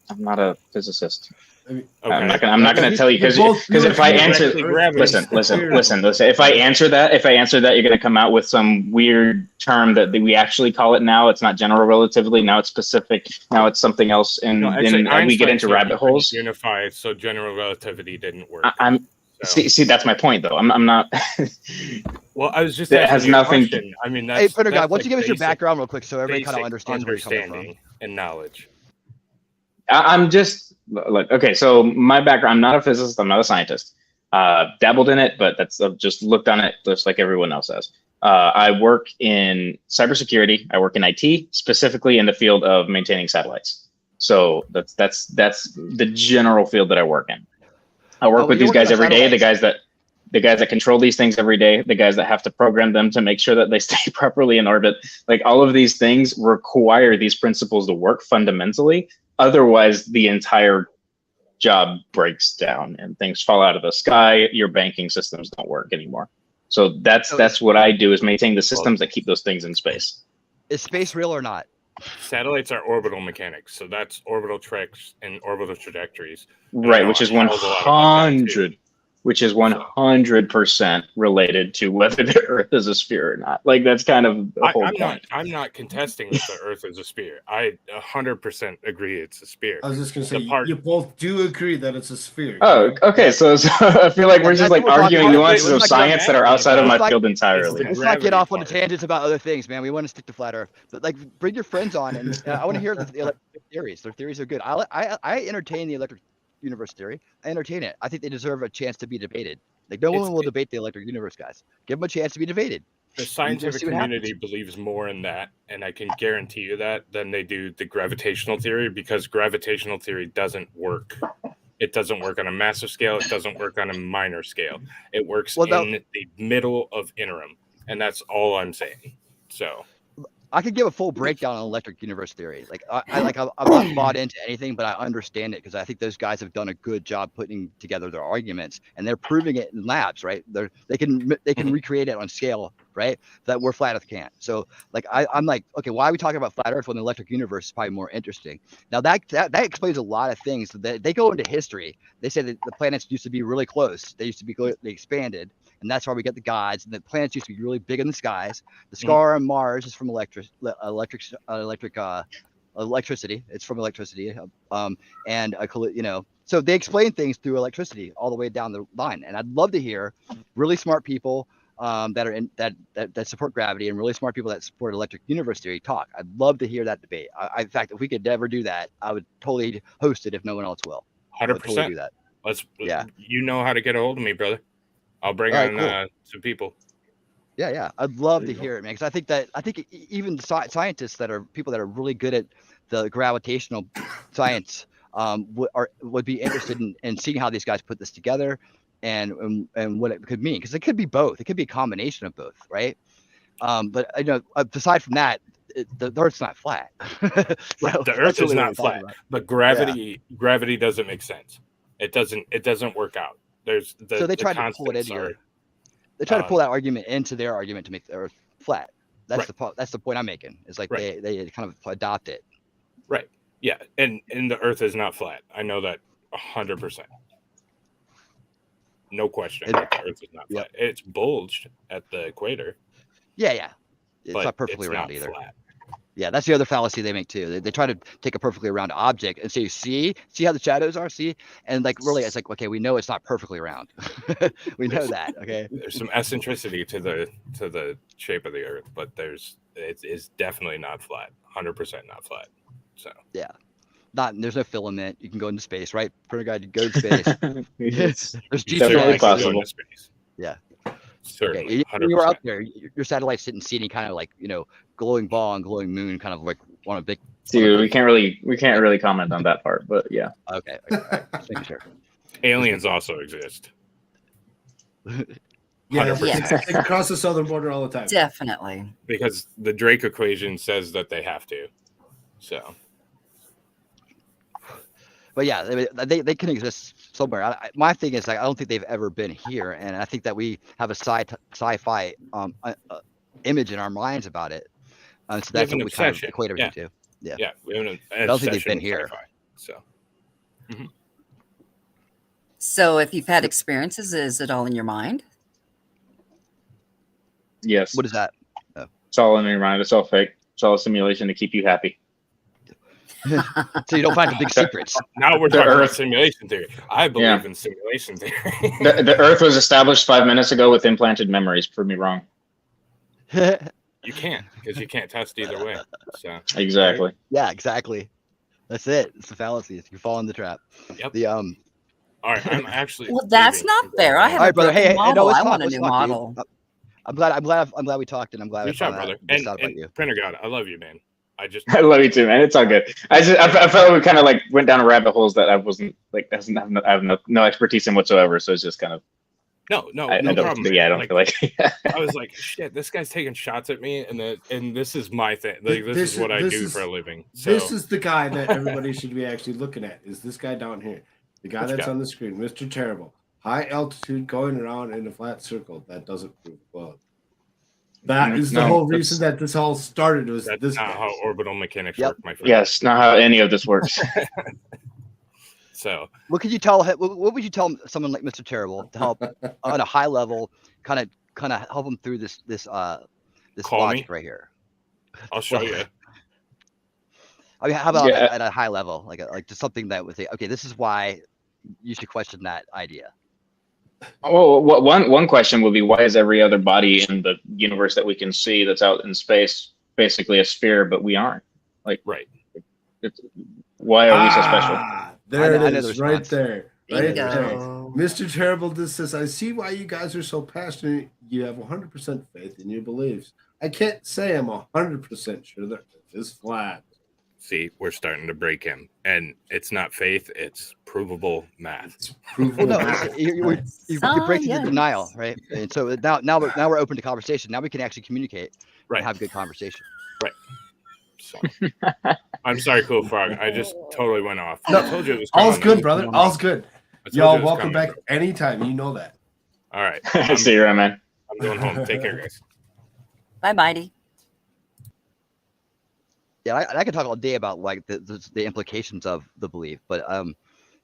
I'm not a physicist. Okay. I'm not going to tell you because if I answer, listen. If I answer that, you're going to come out with some weird term that we actually call it now. It's not general relativity. Now it's specific. Now it's something else. And we get into rabbit holes. Unified, so general relativity didn't work. See, that's my point, though. I'm not. Well, I was just. It has nothing. I mean, hey, Printer Guy, why don't you give us your background real quick so everybody kind of understands where you're coming from and knowledge. I'm just like, okay, so my background, I'm not a physicist, I'm not a scientist. Dabbled in it, but I've just looked on it just like everyone else has. I work in cybersecurity. I work in IT, specifically in the field of maintaining satellites. So that's the general field that I work in. I work with these guys every day. The guys that control these things every day. The guys that have to program them to make sure that they stay properly in orbit. Like all of these things require these principles to work fundamentally. Otherwise, the entire job breaks down and things fall out of the sky. Your banking systems don't work anymore. So that's what I do, is maintain the systems that keep those things in space. Is space real or not? Satellites are orbital mechanics, so that's orbital treks and orbital trajectories. And Right, which is 100% related to whether the Earth is a sphere or not. Like that's kind of the whole point. I'm not contesting that the Earth is a sphere. I 100% agree it's a sphere. I was just gonna say you both do agree that it's a sphere. Oh, okay. So I feel like we're just like arguing nuances of science that are outside of my field entirely. Let's not get off on the tangents about other things, man. We want to stick to flat Earth. But like, bring your friends on, and I want to hear the electric theories. Their theories are good. I entertain the electric universe theory. I entertain it. I think they deserve a chance to be debated. Like no one will debate the electric universe, guys. Give them a chance to be debated. The scientific community believes more in that, and I can guarantee you that, than they do the gravitational theory, because gravitational theory doesn't work. It doesn't work on a massive scale. It doesn't work on a minor scale. It works in the middle of interim, and that's all I'm saying. So I could give a full breakdown on electric universe theory. Like I'm not bought into anything, but I understand it because I think those guys have done a good job putting together their arguments, and they're proving it in labs, right? They can recreate it on scale, right? That we're flat Earth can't. So like I'm like, okay, why are we talking about flat Earth when the electric universe is probably more interesting? Now that explains a lot of things. They go into history. They say that the planets used to be really close. They expanded. And that's why we get the gods. And the planets used to be really big in the skies. The scar on Mars is from electricity. It's from electricity. So they explain things through electricity all the way down the line. And I'd love to hear really smart people that support gravity and really smart people that support electric universe theory talk. I'd love to hear that debate. In fact, if we could ever do that, I would totally host it if no one else will. 100%. Totally do that. You know how to get a hold of me, brother. I'll bring on some people. Yeah, I'd love to hear it, man. Because I think even scientists that are people that are really good at the gravitational science would be interested in seeing how these guys put this together and what it could mean. Because it could be both. It could be a combination of both, right? But aside from that, the Earth's not flat. The Earth is not flat, but gravity doesn't make sense. It doesn't work out. So they try to pull it into they try to pull that argument into their argument to make the Earth flat. That's the point I'm making. It's like they kind of adopt it. Right. Yeah. And the Earth is not flat. I know that 100%. No question. The Earth is not flat. It's bulged at the equator. Yeah. It's not perfectly round either. Flat. Yeah, that's the other fallacy they make too. They try to take a perfectly round object and say, see how the shadows are, and like really, it's like, okay, we know it's not perfectly round. We know that. Okay. There's some eccentricity to the shape of the Earth, but it's definitely not flat. 100% not flat. So yeah, there's no filament. You can go into space, right? Printer guy, you go to space. There's definitely possible. Yeah. Certainly, okay. You were out there. Your satellites didn't see any kind of like glowing ball and glowing moon, kind of like on a big. Dude, we can't really comment on that part, but yeah. Okay. Right. Just making sure. Aliens also exist. Yeah, they cross the southern border all the time. Definitely. Because the Drake equation says that they have to. So. But yeah, they can exist somewhere. My thing is, I don't think they've ever been here, and I think that we have a sci-fi image in our minds about it. So that's what we kind of equate everything to. Yeah. We have I don't think they've been here. So. Mm-hmm. So if you've had experiences, is it all in your mind? Yes. What is that? Oh. It's all in your mind. It's all fake. It's all a simulation to keep you happy. So you don't find the big secrets. Now we're talking about simulation theory. I believe in simulation theory. The Earth was established 5 minutes ago with implanted memories. Prove me wrong. You can't, because you can't test either way. So exactly. Yeah, exactly. That's it. It's the fallacy. You fall in the trap. Yep. The All right, I'm actually. Well, that's leaving. not fair. I have All a right, brother. broken Hey, no, model. let's I talk. want a Let's new talk, dude. model. I'm glad we talked, and I'm glad I Good job, found brother. out this And, out about and you. Printer God, I love you, man. I just. I love you too, man. It's all good. I felt we kind of like went down rabbit holes that I wasn't like I have no expertise in whatsoever. So it's just kind of No I problem. don't Man. yeah I don't feel like I was like, shit, this guy's taking shots at me, and this is my thing. Like, this is what I do for a living. So this is the guy that everybody should be actually looking at. Is this guy down here? The guy Which that's guy? on the screen, Mr. Terrible. High altitude going around in a flat circle. That doesn't prove well. That is the No, whole reason that this all started. Was that's this not guy. how orbital mechanics Yep. work, my friend. yes, not how any of this works. So What could you tell? What would you tell someone like Mr. Terrible to help on a high level, kind of help them through this Call logic me. right here? I'll show you. I mean, how about Yeah. at a high level, like just something that would say, okay, this is why you should question that idea. Well, one question would be, why is every other body in the universe that we can see that's out in space basically a sphere, but we aren't? Like, Right. Why are we so special? There I it know the is, right response. there. Right there. Bingo. Mr. Terrible just says, I see why you guys are so passionate. You have 100% faith in your beliefs. I can't say I'm 100% sure that it is flat. See, we're starting to break him, and it's not faith; it's provable math. Well, no, you're breaking the denial, right? And so now we're open to conversation. Now we can actually communicate Right. and have good conversation. Right. So, I'm sorry, Cool Frog. I just totally went off. No, I told you it was all's coming. good, brother. All's good. I told you Y'all it was welcome coming, back anytime. You know that. All right. See you around, man. I'm going home. Take care, guys. Bye, Mighty. Yeah, I could talk all day about like the implications of the belief, but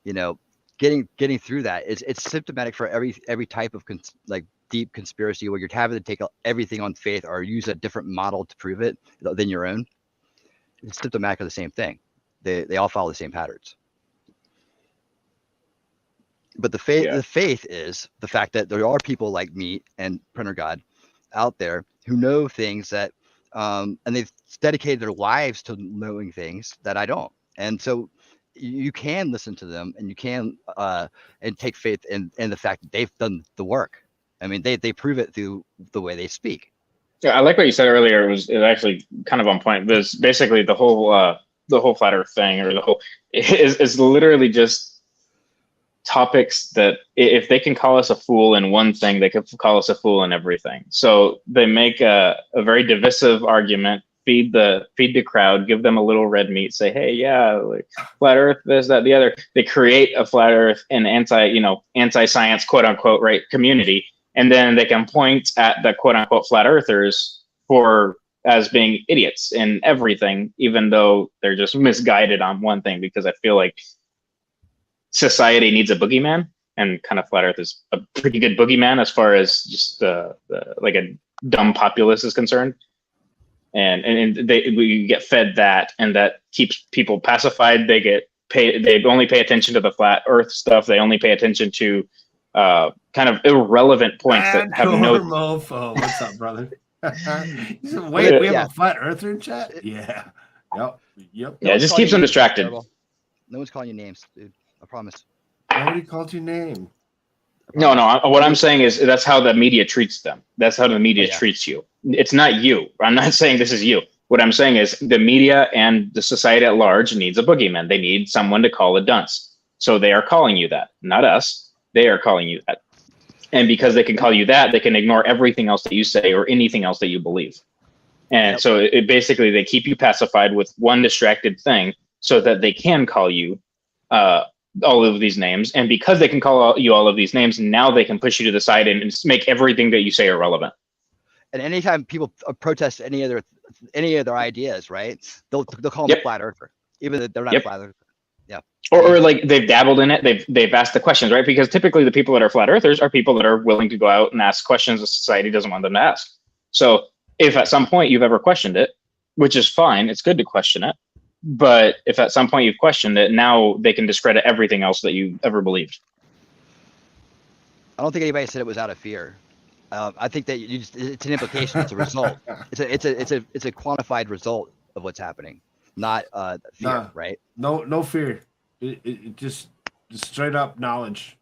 you know, getting through that it's symptomatic for every type of like deep conspiracy where you're having to take everything on faith or use a different model to prove it than your own. It's symptomatic of the same thing. They all follow the same patterns. But the faith is the fact that there are people like me and Printer God out there who know things that and they've dedicated their lives to knowing things that I don't. And so you can listen to them and you can and take faith in the fact that they've done the work. I mean, they prove it through the way they speak. Yeah, I like what you said earlier. It was actually kind of on point. There's basically the whole flat earth thing, or the whole is literally just topics that if they can call us a fool in one thing, they could call us a fool in everything. So they make a very divisive argument, feed the crowd, give them a little red meat, say, hey, yeah, like flat earth, this, that, the other. They create a flat earth and anti-science, quote unquote, right, community. And then they can point at the quote unquote flat earthers as being idiots in everything, even though they're just misguided on one thing, because I feel like society needs a boogeyman, and kind of flat earth is a pretty good boogeyman as far as just like a dumb populace is concerned. And we get fed that, and that keeps people pacified. They only pay attention to the flat earth stuff. They only pay attention to kind of irrelevant points that have no mofo. What's up, brother? Wait, we have a flat earther in chat? Yeah. Yep. Yeah, it just keeps them distracted. No one's calling you names, dude. I promise. Nobody called your name. No. What I'm saying is that's how the media treats them. That's how the media treats you. It's not you. I'm not saying this is you. What I'm saying is the media and the society at large needs a boogeyman. They need someone to call a dunce. So they are calling you that, not us. They are calling you that. And because they can call you that, they can ignore everything else that you say or anything else that you believe. And so it basically, they keep you pacified with one distracted thing so that they can call you all of these names. And because they can call you all of these names, now they can push you to the side and make everything that you say irrelevant. And anytime people protest any of their ideas, right? They'll call them a flat earther, even though they're not a flat earther. Yeah. Or like they've dabbled in it. They've asked the questions, right? Because typically the people that are flat earthers are people that are willing to go out and ask questions that society doesn't want them to ask. So if at some point you've ever questioned it, which is fine, it's good to question it. But if at some point you've questioned it, now they can discredit everything else that you ever believed. I don't think anybody said it was out of fear. I think that it's an implication. It's a result. It's a quantified result of what's happening, not fear, right? No fear. It just Just straight up knowledge.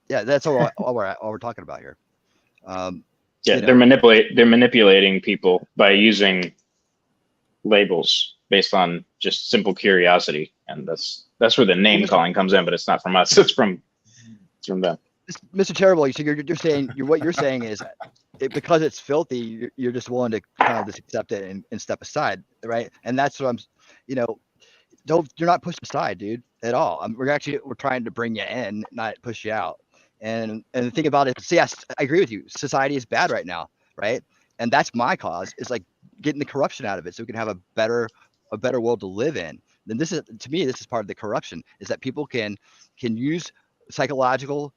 Yeah, that's all we're talking about here. Yeah, they're manipulating people by using labels based on just simple curiosity, and that's where the name calling comes in. But it's not from us; it's from them. Mr. Terrible, you're saying what you're saying is because it's filthy, you're just willing to kind of just accept it and step aside, right? And that's what I'm, you're not pushed aside, dude, at all. We're trying to bring you in, not push you out. And the thing about it, yes, I agree with you. Society is bad right now, right? And that's my cause. Is like getting the corruption out of it, so we can have a better world to live in. Then this is, to me, this is part of the corruption, is that people can use psychological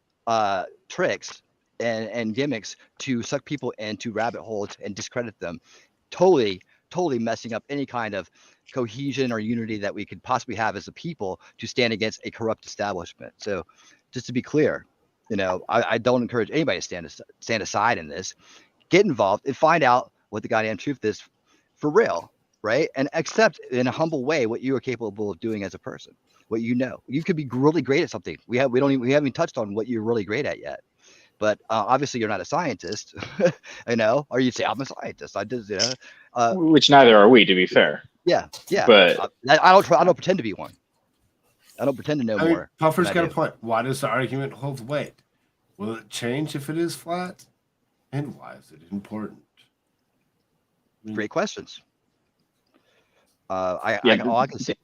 tricks and gimmicks to suck people into rabbit holes and discredit them, totally messing up any kind of cohesion or unity that we could possibly have as a people to stand against a corrupt establishment. So just to be clear, I don't encourage anybody to stand aside in this. Get involved and find out what the goddamn truth is for real, right? And accept in a humble way what you are capable of doing as a person. What you could be really great at something. We haven't even touched on what you're really great at yet. But obviously you're not a scientist, or you'd say I'm a scientist. I just, which neither are we, to be fair. Yeah. But I don't pretend to be one. I don't pretend to know more. Puffer's got a point. Why does the argument hold weight? Will it change if it is flat? And why is it important? Great questions. All I can say.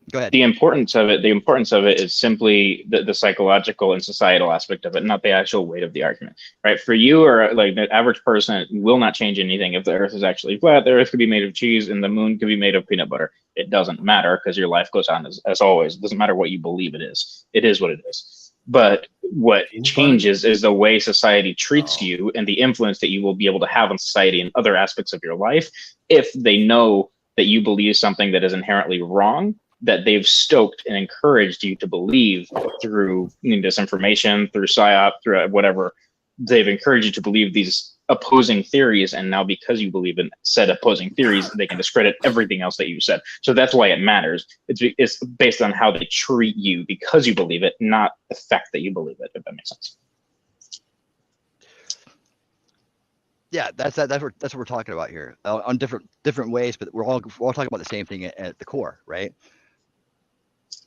Go ahead. The importance of it is simply the psychological and societal aspect of it, not the actual weight of the argument, right? For you or like the average person, it will not change anything if the earth is actually flat. The earth could be made of cheese and the moon could be made of peanut butter. It doesn't matter because your life goes on as always. It doesn't matter what you believe it is. It is what it is. But what changes is the way society treats you and the influence that you will be able to have on society and other aspects of your life if they know that you believe something that is inherently wrong, that they've stoked and encouraged you to believe through disinformation, through PSYOP, through whatever. They've encouraged you to believe these opposing theories, and now because you believe in said opposing theories, they can discredit everything else that you said. So that's why it matters. It's based on how they treat you because you believe it, not the fact that you believe it, if that makes sense. Yeah, that's what we're talking about here, on different ways, but we're all talking about the same thing at the core, right?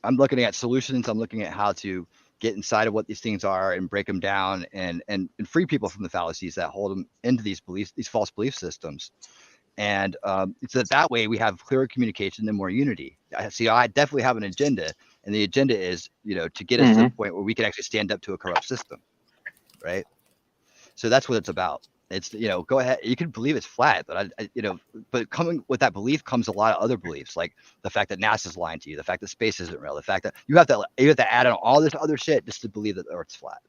I'm looking at solutions. I'm looking at how to get inside of what these things are and break them down and free people from the fallacies that hold them into these beliefs, these false belief systems. And so that way we have clearer communication and more unity. I definitely have an agenda, and the agenda is, to get us to the point where we can actually stand up to a corrupt system, right? So that's what it's about. It's, go ahead. You can believe it's flat, but but coming with that belief comes a lot of other beliefs, like the fact that NASA's lying to you, the fact that space isn't real, the fact that you have to add on all this other shit just to believe that the Earth's flat.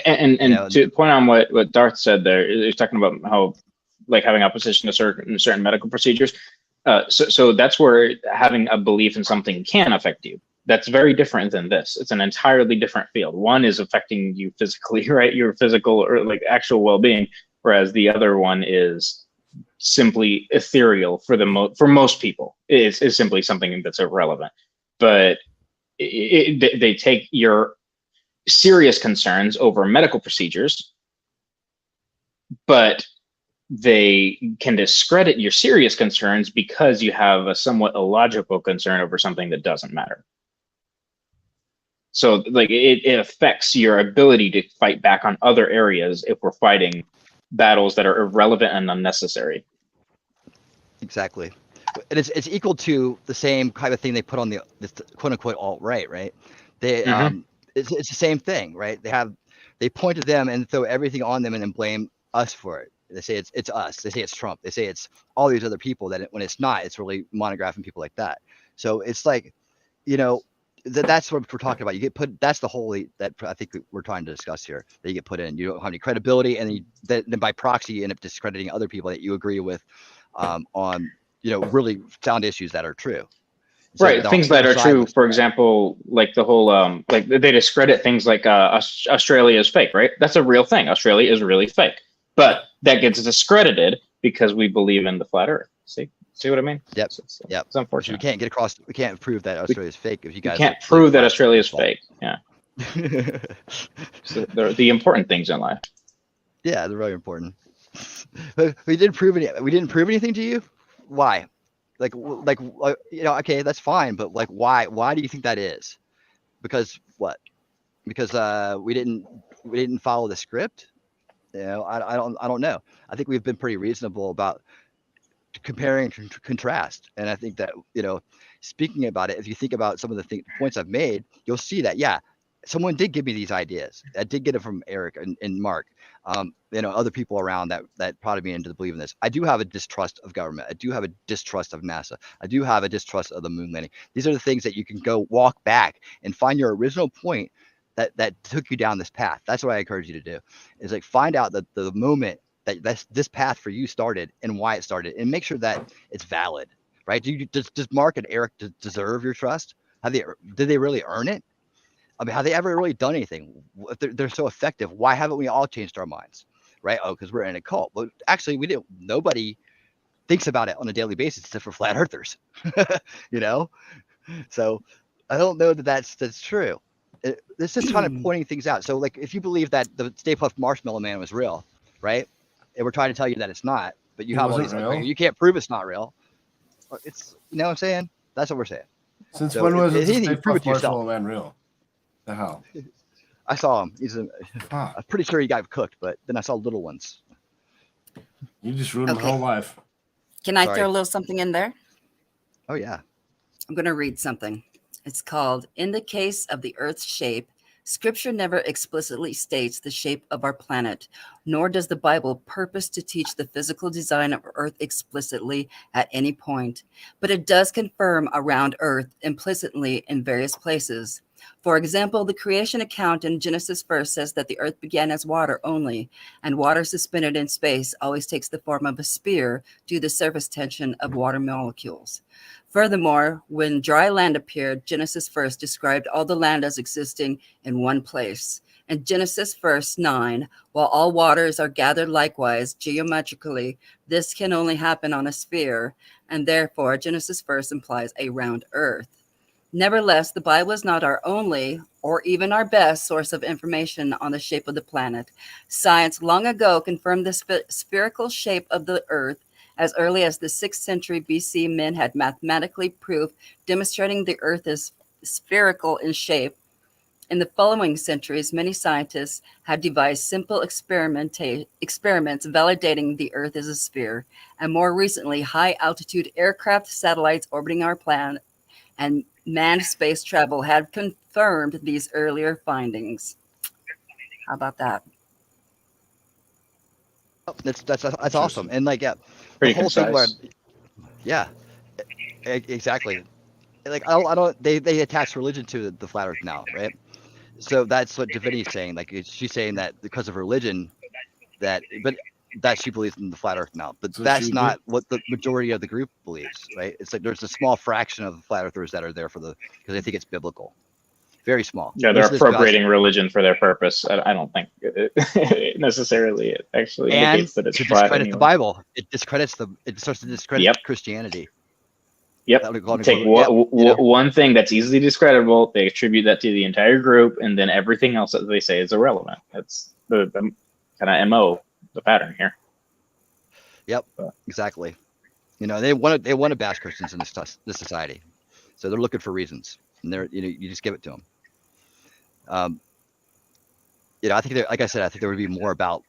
And to point on what Darth said there, he's talking about how like having opposition to certain medical procedures. So that's where having a belief in something can affect you. That's very different than this. It's an entirely different field. One is affecting you physically, right? Your physical or like actual well-being. Whereas the other one is simply ethereal for most people. It's simply something that's irrelevant. But they take your serious concerns over medical procedures, but they can discredit your serious concerns because you have a somewhat illogical concern over something that doesn't matter. So like it affects your ability to fight back on other areas if we're fighting battles that are irrelevant and unnecessary. Exactly. And it's equal to the same kind of thing they put on the quote unquote alt-right, right? They it's the same thing, right? They point to them and throw everything on them and then blame us for it. They say it's us. They say it's Trump. They say it's all these other people that when it's not, it's really monographing people like that. So it's like, that's what we're talking about. You get put. That's the holy that I think we're trying to discuss here. That you get put in. You don't have any credibility, and then by proxy, you end up discrediting other people that you agree with on really sound issues that are true. So right, things that are true. For example, like the whole like they discredit things like Australia is fake. Right, that's a real thing. Australia is really fake, but that gets discredited because we believe in the flat Earth. See, See what I mean? Yep. It's Yep. unfortunate. We can't get across. We can't prove that Australia's fake if you You guys can't live prove that past Australia is baseball. fake. Yeah. So the important things in life. Yeah, they're really important. But we didn't prove anything to you. Why? Okay, that's fine, but like, why do you think that is? Because what? Because we didn't follow the script. I don't know. I think we've been pretty reasonable about comparing and contrast, and I think that speaking about it, if you think about some of the points I've made, you'll see that someone did give me these ideas. I did get it from Eric and Mark. Other people around that prodded me into believing this. I do have a distrust of government. I do have a distrust of NASA. I do have a distrust of the moon landing. These are the things that you can go walk back and find your original point that took you down this path. That's what I encourage you to do, is like find out that the moment that this path for you started and why it started, and make sure that it's valid, right? Does Mark and Eric deserve your trust? Did they really earn it? I mean, have they ever really done anything? If they're so effective, why haven't we all changed our minds, right? Oh, because we're in a cult. But actually, we didn't. Nobody thinks about it on a daily basis except for flat earthers, So I don't know that that's true. It's just kind of pointing things out. So, like, if you believe that the Stay Puft Marshmallow Man was real, right? And we're trying to tell you that it's not, but you have all these. You can't prove it's not real. It's what I'm saying. That's what we're saying. Since So when was if the anything, Stay prove it Puft to yourself. Marshmallow Man real? The hell? I saw him. I'm pretty sure he got cooked, but then I saw little ones. You just ruined my whole life. Can I throw a little something in there? Oh, yeah. I'm going to read something. It's called, "In the case of the Earth's shape, Scripture never explicitly states the shape of our planet, nor does the Bible purpose to teach the physical design of Earth explicitly at any point, but it does confirm around Earth implicitly in various places. For example, the creation account in Genesis 1 says that the Earth began as water only, and water suspended in space always takes the form of a sphere due to the surface tension of water molecules. Furthermore, when dry land appeared, Genesis 1 described all the land as existing in one place. In Genesis verse 9, while all waters are gathered likewise geometrically, this can only happen on a sphere, and therefore Genesis verse implies a round earth. Nevertheless, the Bible is not our only or even our best source of information on the shape of the planet. Science long ago confirmed the spherical shape of the earth. As early as the 6th century BC, men had mathematically proved, demonstrating the earth is spherical in shape. In the following centuries, many scientists had devised simple experiments validating the earth as a sphere. And more recently, high-altitude aircraft, satellites orbiting our planet, and manned space travel had confirmed these earlier findings. How about that? That's awesome. And like, the Pretty whole thing where, concise. exactly. Like, I don't. They attach religion to the flat Earth now, right? So that's what Divinity's saying. Like, she's saying that because of religion, but that she believes in the flat Earth now. But that's not what the majority of the group believes, right? It's like there's a small fraction of the flat earthers that are there because they think it's biblical. Very small. Yeah, they're appropriating religion for their purpose. I don't think it necessarily actually indicates that it's to flat. discredit the Bible. It starts to discredit Christianity. Yep. Take one thing that's easily discreditable, they attribute that to the entire group, and then everything else that they say is irrelevant. That's the kind of MO, the pattern here. Yep, exactly. They want to bash Christians in this society, so they're looking for reasons, and you just give it to them. I think like I said, I think there would be more about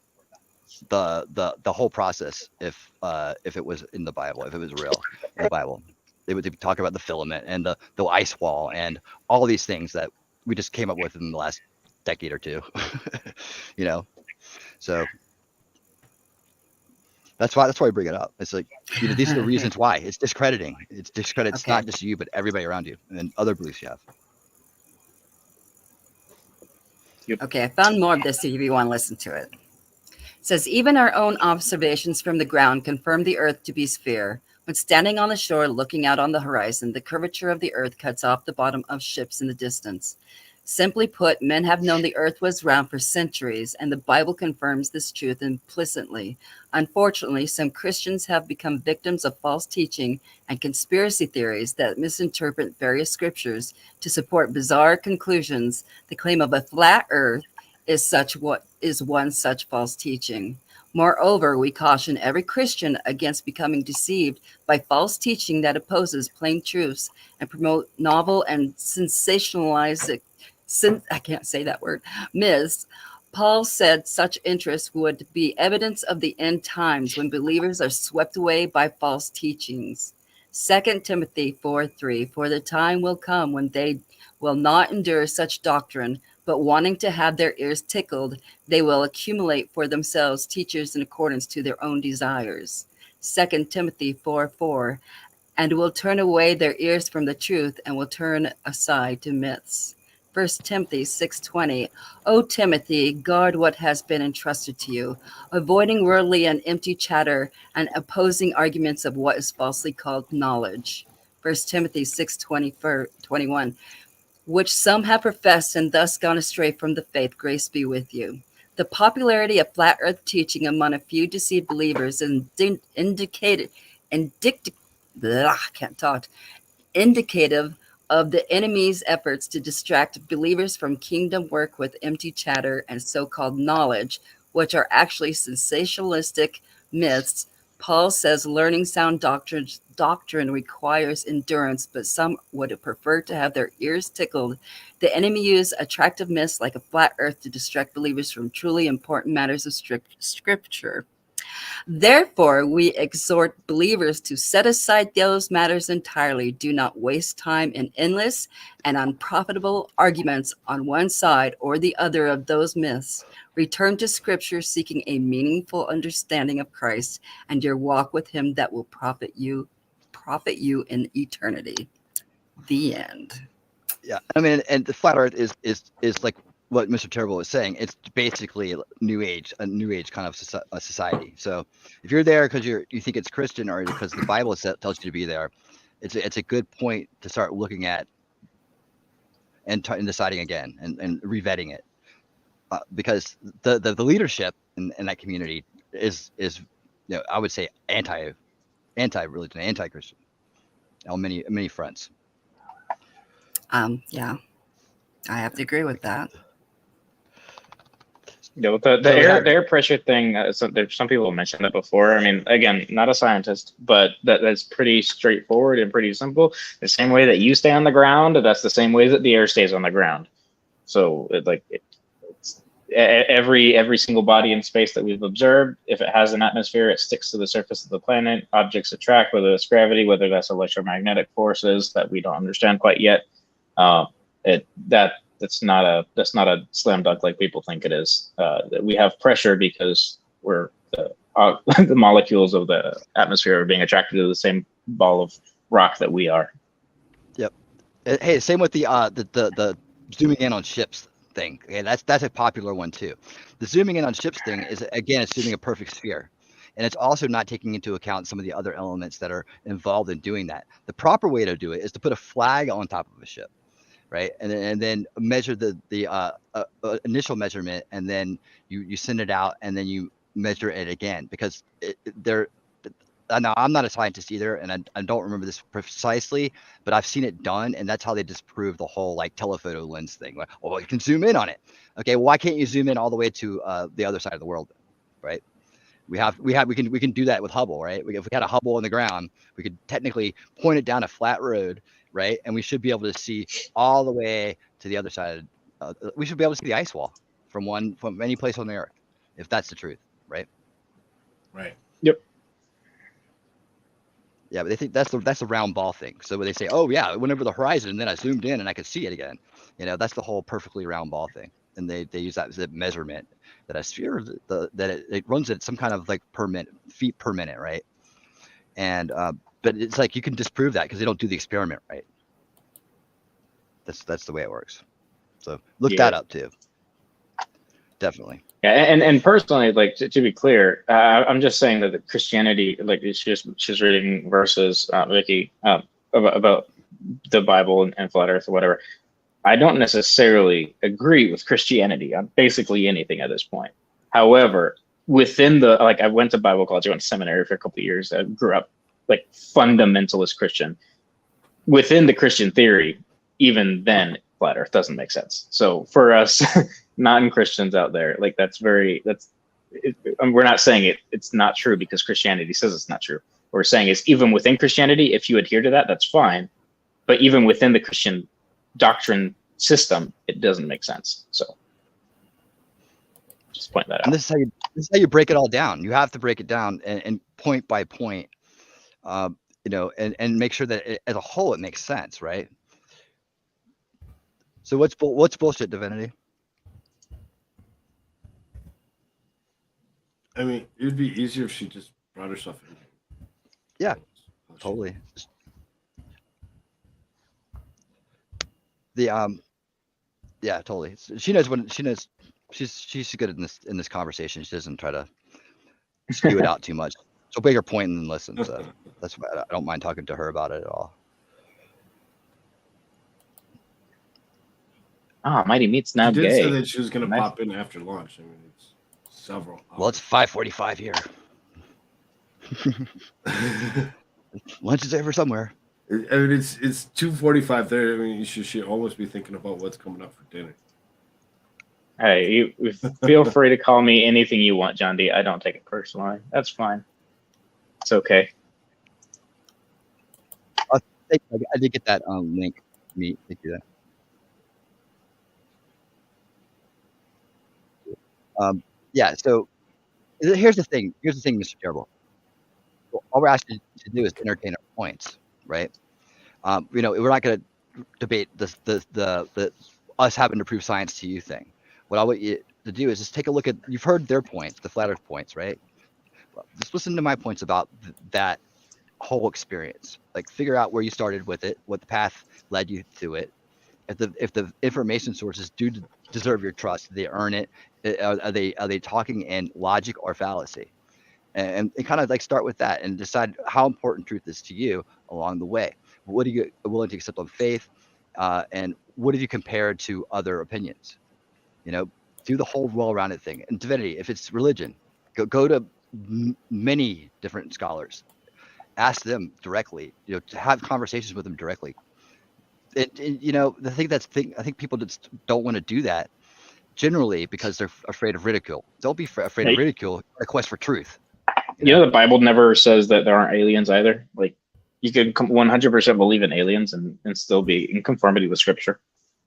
the whole process if it was in the Bible, if it was real in the Bible. They would talk about the filament and the ice wall and all these things that we just came up with in the last decade or two. So that's why I bring it up. It's like, these are the reasons why. It's discrediting. It's discredits not just you, but everybody around you and other beliefs you have. Okay, I found more of this if you want to listen to it. It says, even our own observations from the ground confirm the Earth to be sphere. When standing on the shore looking out on the horizon, the curvature of the Earth cuts off the bottom of ships in the distance. Simply put, men have known the earth was round for centuries, and the Bible confirms this truth implicitly. Unfortunately, some Christians have become victims of false teaching and conspiracy theories that misinterpret various scriptures to support bizarre conclusions. The claim of a flat earth is one such false teaching. Moreover, we caution every Christian against becoming deceived by false teaching that opposes plain truths and promote novel and sensationalized I can't say that word, myths. Paul said such interest would be evidence of the end times when believers are swept away by false teachings. 2 Timothy 4:3, for the time will come when they will not endure such doctrine, but wanting to have their ears tickled, they will accumulate for themselves teachers in accordance to their own desires. 2 Timothy 4:4, and will turn away their ears from the truth and will turn aside to myths. 1 Timothy 6:20, O Timothy, guard what has been entrusted to you, avoiding worldly and empty chatter and opposing arguments of what is falsely called knowledge. 1 Timothy 6:21, which some have professed and thus gone astray from the faith, grace be with you. The popularity of flat earth teaching among a few deceived believers is indicative of the enemy's efforts to distract believers from kingdom work with empty chatter and so-called knowledge, which are actually sensationalistic myths. Paul says learning sound doctrine requires endurance, but some would prefer to have their ears tickled. The enemy used attractive myths like a flat earth to distract believers from truly important matters of scripture. Therefore, we exhort believers to set aside those matters entirely. Do not waste time in endless and unprofitable arguments on one side or the other of those myths. Return to Scripture seeking a meaningful understanding of Christ and your walk with Him that will profit you in eternity. The end. Yeah, I mean, and the flat Earth is like what Mr. Terrible was saying. It's basically a new age kind of society. So if you're there because you think it's Christian or because the Bible tells you to be there, it's a good point to start looking at and deciding again and revetting it, because the leadership in that community is I would say anti-religion, anti-Christian on many fronts. Yeah, I have to agree with that. Yeah, with the air pressure thing, some people mentioned that before. I mean, again, not a scientist, but that's pretty straightforward and pretty simple. The same way that you stay on the ground, that's the same way that the air stays on the ground. So it's every single body in space that we've observed, if it has an atmosphere, it sticks to the surface of the planet. Objects attract, whether it's gravity, whether that's electromagnetic forces that we don't understand quite yet. That's not a slam dunk like people think it is. We have pressure because we're the molecules of the atmosphere are being attracted to the same ball of rock that we are. Yep. Hey, same with the zooming in on ships thing. Okay, that's a popular one too. The zooming in on ships thing is again assuming a perfect sphere. And it's also not taking into account some of the other elements that are involved in doing that. The proper way to do it is to put a flag on top of a ship, right? And then measure the initial measurement, and then you send it out, and then you measure it again, because now I'm not a scientist either, and I don't remember this precisely, but I've seen it done, and that's how they disprove the whole like telephoto lens thing. Like, oh, you can zoom in on it. Okay, why can't you zoom in all the way to the other side of the world, right? We can do that with Hubble, right? If we had a Hubble on the ground, we could technically point it down a flat road, right? And we should be able to see all the way to the other side. We should be able to see the ice wall from any place on the Earth, if that's the truth, right? Right. Yep. Yeah, but they think that's the round ball thing. So when they say, "Oh yeah, it went over the horizon, and then I zoomed in and I could see it again," that's the whole perfectly round ball thing. And they use that as a measurement that a sphere that it runs at some kind of like feet per minute, right? And but it's like you can disprove that because they don't do the experiment right. That's the way it works. So look that up too. Definitely. Yeah, and personally, like to be clear, I'm just saying that the Christianity, like she's reading verses, Vicky, about the Bible and flat Earth or whatever. I don't necessarily agree with Christianity on basically anything at this point. However, within the, like, I went to Bible college, I went to seminary for a couple of years. I grew up like fundamentalist Christian. Within the Christian theory, even then, flat Earth doesn't make sense. So for us non-Christians out there, like we're not saying it's not true because Christianity says it's not true. What we're saying is even within Christianity, if you adhere to that, that's fine. But even within the Christian doctrine system, it doesn't make sense. So just point that out. And this is how you break it all down. You have to break it down and point by point, and make sure that as a whole it makes sense, right? So what's bullshit, Divinity? I mean, it would be easier if she just brought herself in. Yeah, totally. Yeah, totally. She knows when she knows she's good in this conversation. She doesn't try to spew it out too much. So make her point and then listen. So that's why I don't mind talking to her about it at all. Mighty Meat's now She did gay. say that she was going to pop in after lunch. I mean, it's several hours. Well, it's 5:45 here. Lunch is over somewhere. I mean, it's 2:45 there. I mean, you should almost be thinking about what's coming up for dinner. Hey, you feel free to call me anything you want, John D. I don't take it personally. That's fine. It's okay. I did get that link. Meet. Thank you. Yeah. So here's the thing. Mr. Terrible. All we're asking you to do is entertain our points, right? We're not going to debate the us having to prove science to you thing. What I want you to do is just take a look at. You've heard their points, the flat Earth points, right? Just listen to my points about that whole experience. Like, figure out where you started with it, what the path led you to it. If the information sources do deserve your trust, they earn it. Are they talking in logic or fallacy? And kind of like start with that and decide how important truth is to you along the way. What are you willing to accept on faith? And what have you compared to other opinions? Do the whole well-rounded thing. And divinity, if it's religion, go to many different scholars. Ask them directly, to have conversations with them directly. I think people just don't want to do that generally because they're afraid of ridicule. Don't be afraid of ridicule. A quest for truth. You know, the Bible never says that there aren't aliens either. Like, you could 100% believe in aliens and still be in conformity with Scripture.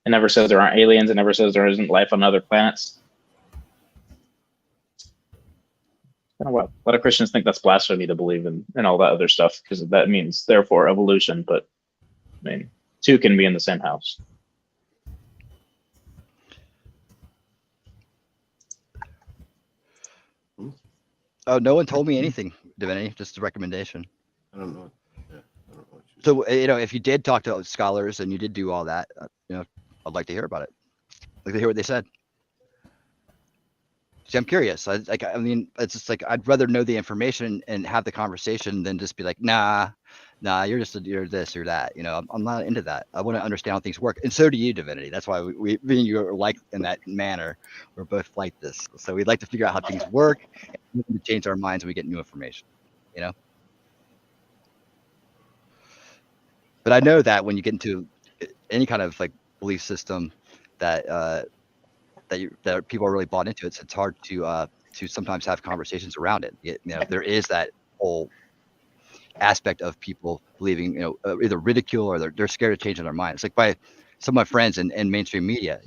It never says there aren't aliens. It never says there isn't life on other planets. A lot of Christians think that's blasphemy to believe in all that other stuff because that means, therefore, evolution. But, I mean, two can be in the same house. Oh, no one told me anything, Divinity. Just a recommendation. I don't know. Yeah, I don't know. So, if you did talk to scholars and you did do all that, I'd like to hear about it. I'd like to hear what they said. See, I'm curious. It's just like I'd rather know the information and have the conversation than just be like, nah, you're this or that. I'm not into that. I want to understand how things work, and so do you, Divinity. That's why me and you are like in that manner. We're both like this, so we'd like to figure out how things work and to change our minds when we get new information. But I know that when you get into any kind of like belief system that people are really bought into, it's hard to sometimes have conversations around it. There is that whole aspect of people believing, either ridicule or they're scared of changing their mind. It's like by some of my friends in mainstream media,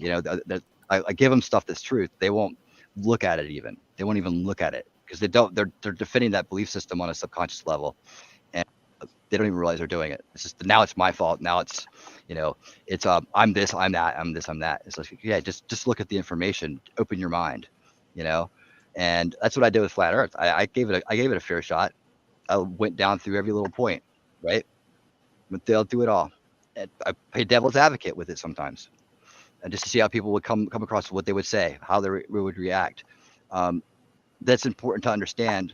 I give them stuff that's truth. They won't look at it even. They won't even look at it because they're defending that belief system on a subconscious level. And they don't even realize they're doing it. It's just, now it's my fault. Now it's, it's I'm this, I'm that, I'm this, I'm that. It's like, yeah, just look at the information, open your mind, and that's what I did with flat Earth. I gave it a fair shot. I went down through every little point, right? But they'll do it all. And I play devil's advocate with it sometimes, and just to see how people would come across, what they would say, how they would react. That's important to understand,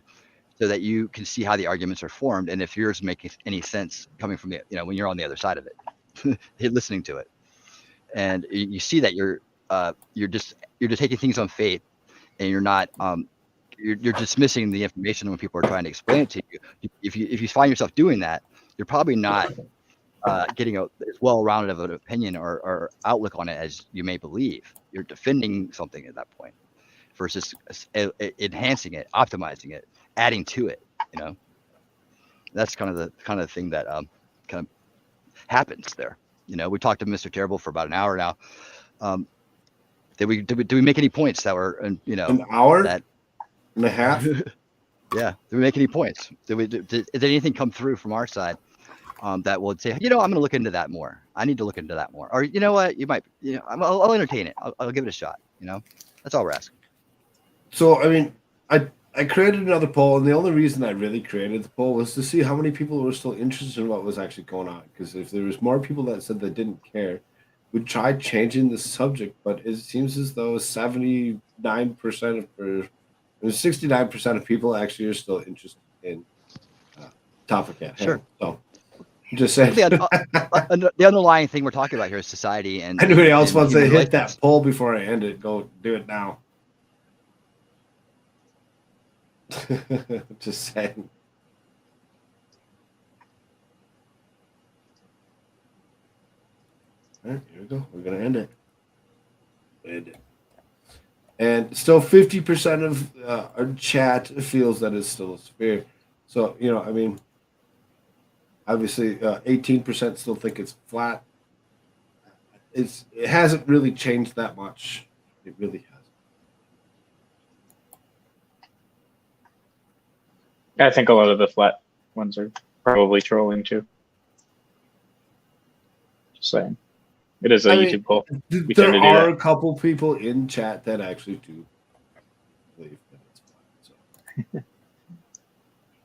so that you can see how the arguments are formed, and if yours make any sense coming from when you're on the other side of it, listening to it. and you see that you're just taking things on faith, and you're not you're dismissing the information when people are trying to explain it to you. If you find yourself doing that, you're probably not getting as well-rounded of an opinion or outlook on it as you may believe. You're defending something at that point versus enhancing it, optimizing it, adding to it. You know, that's kind of the thing that kind of happens there. You know, we talked to Mr. Terrible for about an hour now. Did we make any points that were, you know, an hour that and a half? Yeah. Did we make any points? Did anything come through from our side that would say, you know, I'm going to look into that more. I need to look into that more. Or you know what, you might, you know, I'll entertain it. I'll give it a shot. You know, that's all we're asking. So I mean, I created another poll, and the only reason I really created the poll was to see how many people were still interested in what was actually going on. Because if there was more people that said they didn't care, we'd try changing the subject. But it seems as though 79% of 69% of people actually are still interested in topic at hand. Sure. So just saying. The underlying thing we're talking about here is society, and anybody else and wants to hit relations. that poll before I end it, go do it now. Just saying. All right, here we go. We're gonna end it. And still 50% of our chat feels that it's still a sphere. So, you know, I mean, obviously 18% still think it's flat. It hasn't really changed that much. It really hasn't. I think a lot of the flat ones are probably trolling too. Just saying. It is a YouTube poll. We There tend to do are that. a couple people in chat that actually do believe that it's flat.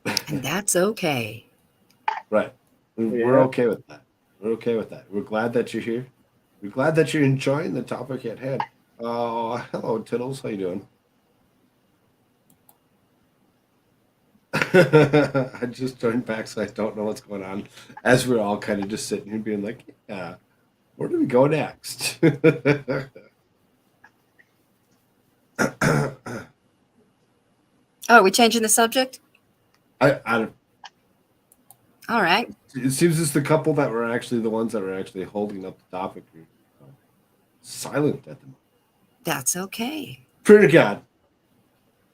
So. And that's okay. Right. We're okay with that. We're okay with that. We're glad that you're here. We're glad that you're enjoying the topic at hand. Hello, Tiddles. How you doing? I just joined back, so I don't know what's going on. As we're all kind of just sitting here being like, yeah, where do we go next? Oh, are we changing the subject? I All right. It seems it's the couple that were actually the ones that were actually holding up the topic. Silent at the moment. That's okay. Printer God.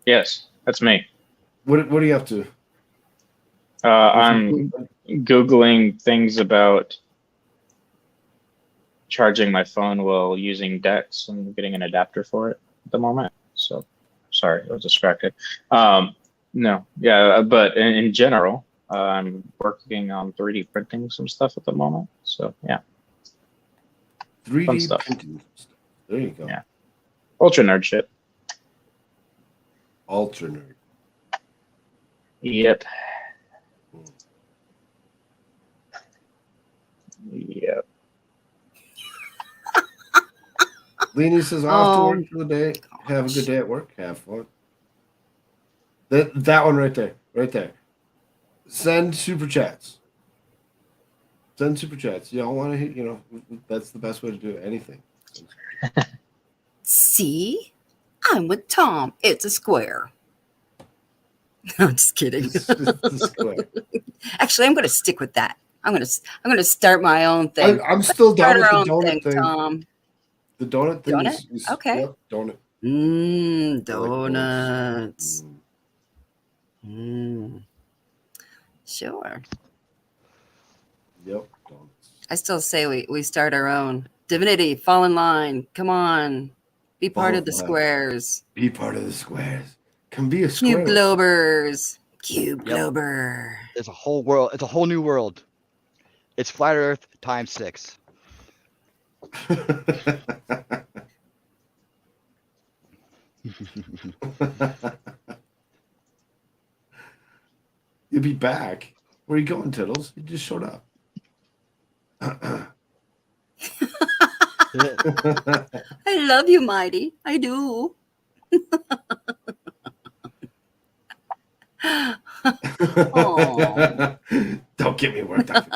Yes, that's me. What are you up to? I'm Googling things about charging my phone while using Dex. I'm getting an adapter for it at the moment. So, sorry, I was distracted. No, yeah, but in general, I'm working on 3D printing some stuff at the moment. So, yeah. 3D printing stuff. There you go. Yeah. Ultra nerd shit. Ultra nerd. Yep. Yep. Leanie says, off to work for the day. Have a good day at work. Have fun. That one right there. Right there. Send super chats. Send super chats. Y'all want to hit, you know, that's the best way to do anything. See? I'm with Tom. It's a square. I'm just kidding. It's a square. Actually, I'm going to stick with that. I'm going to start my own thing. I'm still down with the Start our own donut thing. Tom. The donut thing Donut? is Okay. Yep, donut. Donuts. Sure. Yep, donuts. I still say we start our own. Divinity, fall in line. Come on. Be part Fall of the in line. squares. Be part of the squares. Can be a square. Cube Globers. Cube Glober. There's a whole world. It's a whole new world. It's flat Earth times 6. You'll be back. Where are you going, Tiddles? You just showed up. I love you, Mighty. I do. Don't get me worked up.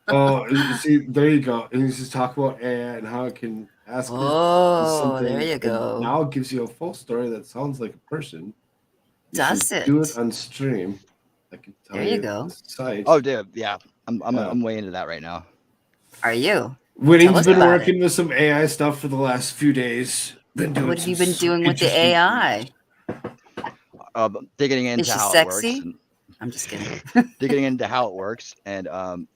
Oh, See, there you go. And you just talk about AI and how it can ask Oh, there something, you and go. now it gives you a full story that sounds like a person. You Does should do it? it on stream. I can tell There you you go. the site. Oh, dude, yeah, I'm way into that right now. Are you? Winning's Tell us been about working with some AI stuff for the last few days. Been doing What have some you been doing with the interesting AI? Digging Is into she how it works. sexy? And I'm just kidding. digging into how it works and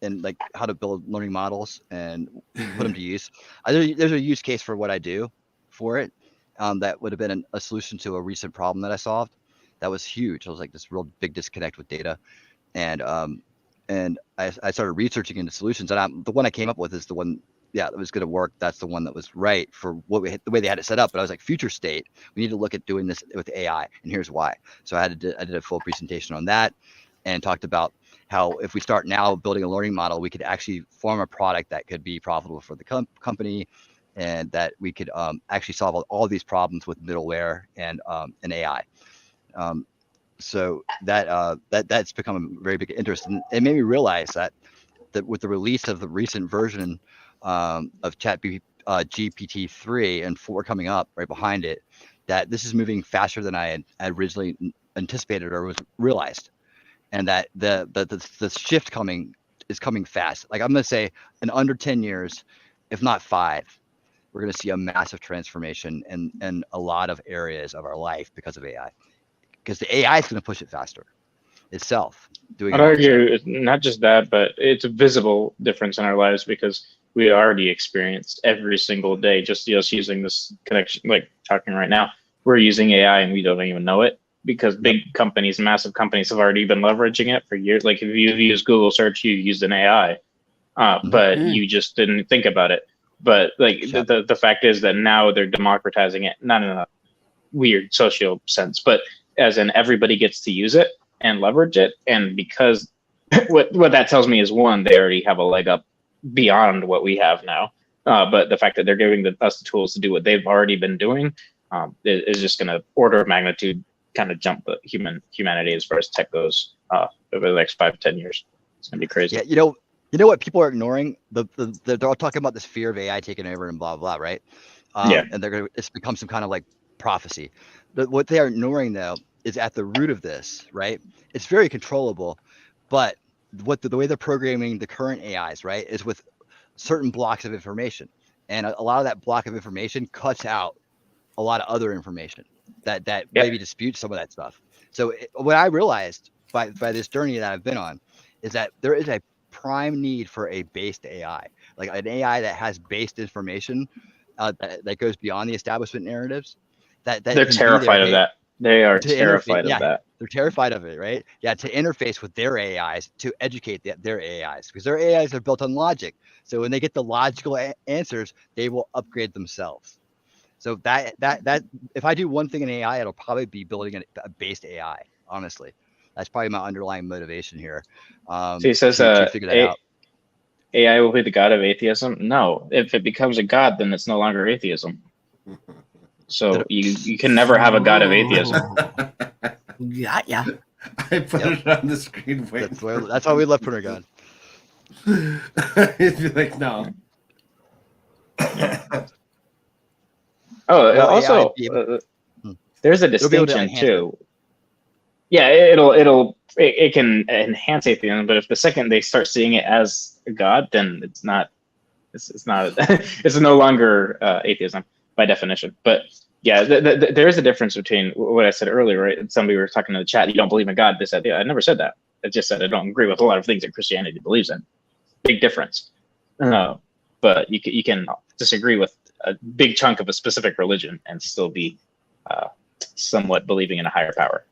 like how to build learning models and put them to use. There's a use case for what I do for it. That would have been a solution to a recent problem that I solved. That was huge. I was like this real big disconnect with data, and I started researching into solutions, and the one I came up with is the one, that was going to work. That's the one that was right for the way they had it set up. But I was like, future state, we need to look at doing this with AI, and here's why. So I did a full presentation on that, and talked about how if we start now building a learning model, we could actually form a product that could be profitable for the company, and that we could actually solve all these problems with middleware and AI. So that's become a very big interest, and it made me realize that with the release of the recent version of GPT-3 and 4 coming up right behind it, that this is moving faster than I had originally anticipated or was realized, and that the shift is coming fast. Like I'm going to say, in under 10 years, if not 5, we're going to see a massive transformation in a lot of areas of our life because of AI. Because the AI is going to push it faster itself. I'd argue it's not just that, but it's a visible difference in our lives because we already experienced every single day, just using this connection, like talking right now, we're using AI and we don't even know it because big companies, massive companies have already been leveraging it for years. Like if you've used Google search, you used an AI, but you just didn't think about it. But like the fact is that now they're democratizing it, not in a weird social sense, but as in everybody gets to use it and leverage it. And because what that tells me is, one, they already have a leg up beyond what we have now. But the fact that they're giving us the tools to do what they've already been doing is just going to order of magnitude kind of jump the humanity as far as tech goes over the next 5 to 10 years. It's going to be crazy. Yeah, you know what people are ignoring? They're all talking about this fear of AI taking over and blah blah, right? Yeah. And it's become some kind of like prophecy. But what they are ignoring though is at the root of this, right? It's very controllable, but the way they're programming the current AIs, right, is with certain blocks of information, and a lot of that block of information cuts out a lot of other information that maybe disputes some of that stuff. So what I realized by this journey that I've been on is that there is a prime need for a based AI, like an AI that has based information that goes beyond the establishment narratives. That they're terrified of that. They are terrified of that. They're terrified of it, right? Yeah, to interface with their AIs, to educate their AIs, because their AIs are built on logic. So when they get the logical answers, they will upgrade themselves. So that if I do one thing in AI, it'll probably be building a based AI. Honestly, that's probably my underlying motivation here. So he says, to figure that out. AI will be the god of atheism. No, if it becomes a god, then it's no longer atheism. So you can never have a god of atheism. Yeah. I put it on the screen. That's why we love Printer God. It'd be like, no. Oh, also, there's a distinction too. Yeah, it can enhance atheism, but if the second they start seeing it as a god, then it's not. It's not. It's no longer atheism by definition. But yeah, there is a difference between what I said earlier, right? Somebody were talking in the chat. You don't believe in God. This, that, I never said that. I just said I don't agree with a lot of things that Christianity believes in. Big difference. But you can disagree with a big chunk of a specific religion and still be somewhat believing in a higher power.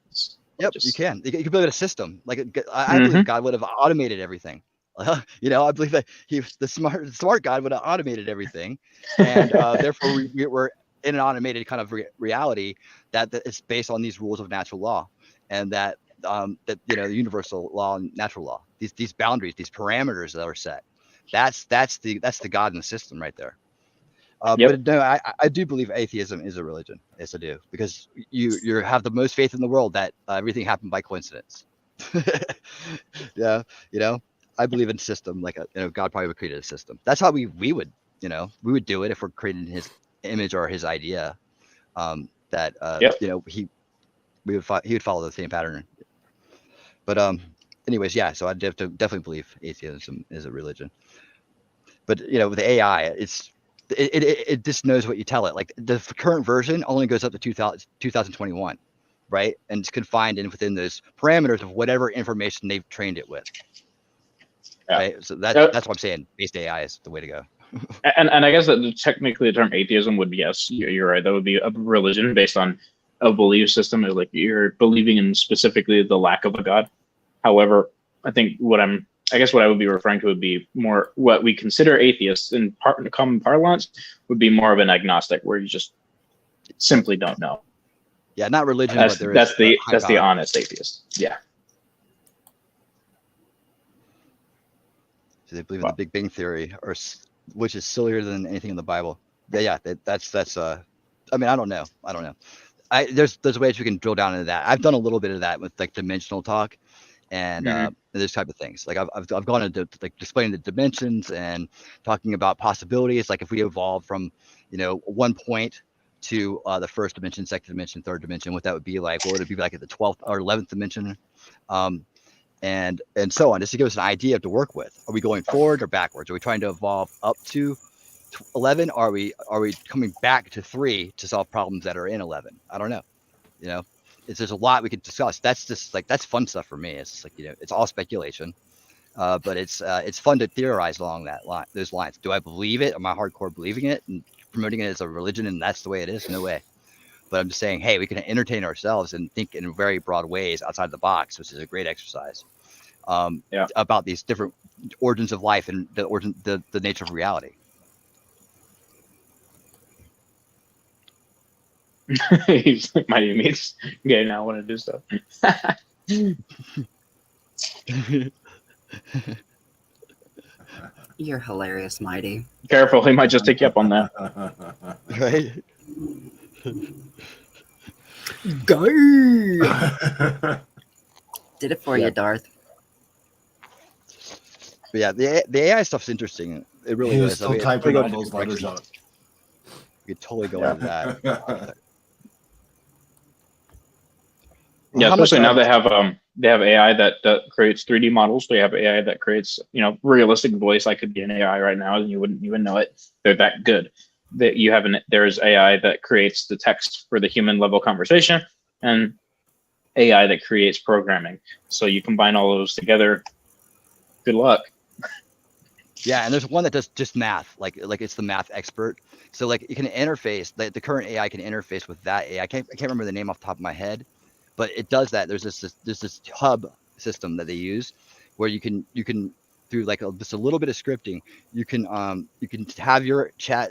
Yep, you can. You can build a system. Like I believe God would have automated everything. I believe that the smart God would have automated everything, and therefore we're in an automated kind of reality that is based on these rules of natural law, and that the universal law and natural law, these boundaries, these parameters that are set. That's the God in the system right there. But no, I do believe atheism is a religion. Yes, I do, because you have the most faith in the world that everything happened by coincidence. Yeah, I believe in system, like God probably would create a system. That's how we would, we would do it if we're creating his image or his idea. That he would follow the same pattern. But anyways, yeah. So I definitely believe atheism is a religion. But with the AI, it just knows what you tell it. Like the current version only goes up to 2021, right? And it's confined within those parameters of whatever information they've trained it with. Yeah. Right. So that's what I'm saying. Based AI is the way to go. And I guess that technically the term atheism would be, yes, you're right. That would be a religion based on a belief system. Like you're believing in specifically the lack of a God. However, I think what I would be referring to would be more what we consider atheists in common parlance would be more of an agnostic, where you just simply don't know. Yeah, not religion. That's the honest atheist. Yeah. So they believe in the Big Bang Theory, which is sillier than anything in the Bible. Yeah, that's. I mean, I don't know. There's ways we can drill down into that. I've done a little bit of that with like dimensional talk, and those type of things. Like I've gone into like explaining the dimensions and talking about possibilities. Like if we evolve from 1 point to the first dimension, second dimension, third dimension, what that would be like. What would it be like at the 12th or 11th dimension? And so on, just to give us an idea to work with. Are we going forward or backwards? Are we trying to evolve up to 11? Are we coming back to 3 to solve problems that are in 11? I don't know. There's a lot we could discuss. That's just like, that's fun stuff for me. It's like, it's all speculation, but it's fun to theorize along those lines. Do I believe it? Am I hardcore believing it and promoting it as a religion and that's the way it is? No way. But I'm just saying, hey, we can entertain ourselves and think in very broad ways outside the box, which is a great exercise about these different origins of life and the nature of reality. He's like, my means getting I want to do stuff. You're hilarious, Mighty. Careful, he might just take you up on that. Right? Go. Did it for you, Darth. But yeah, the AI stuff's interesting. It really is. Still typing all those letters out. You could totally go into that. Yeah, especially now they have AI that creates 3D models. They have AI that creates realistic voice. I could be an AI right now, and you wouldn't even know it. They're that good. That you have there's AI that creates the text for the human level conversation, and AI that creates programming. So you combine all those together. Good luck. Yeah, and there's one that does just math, like it's the math expert. So like you can interface. The current AI can interface with that AI. I can't remember the name off the top of my head, but it does that. There's this hub system that they use, where you can through like just a little bit of scripting, you can have your chat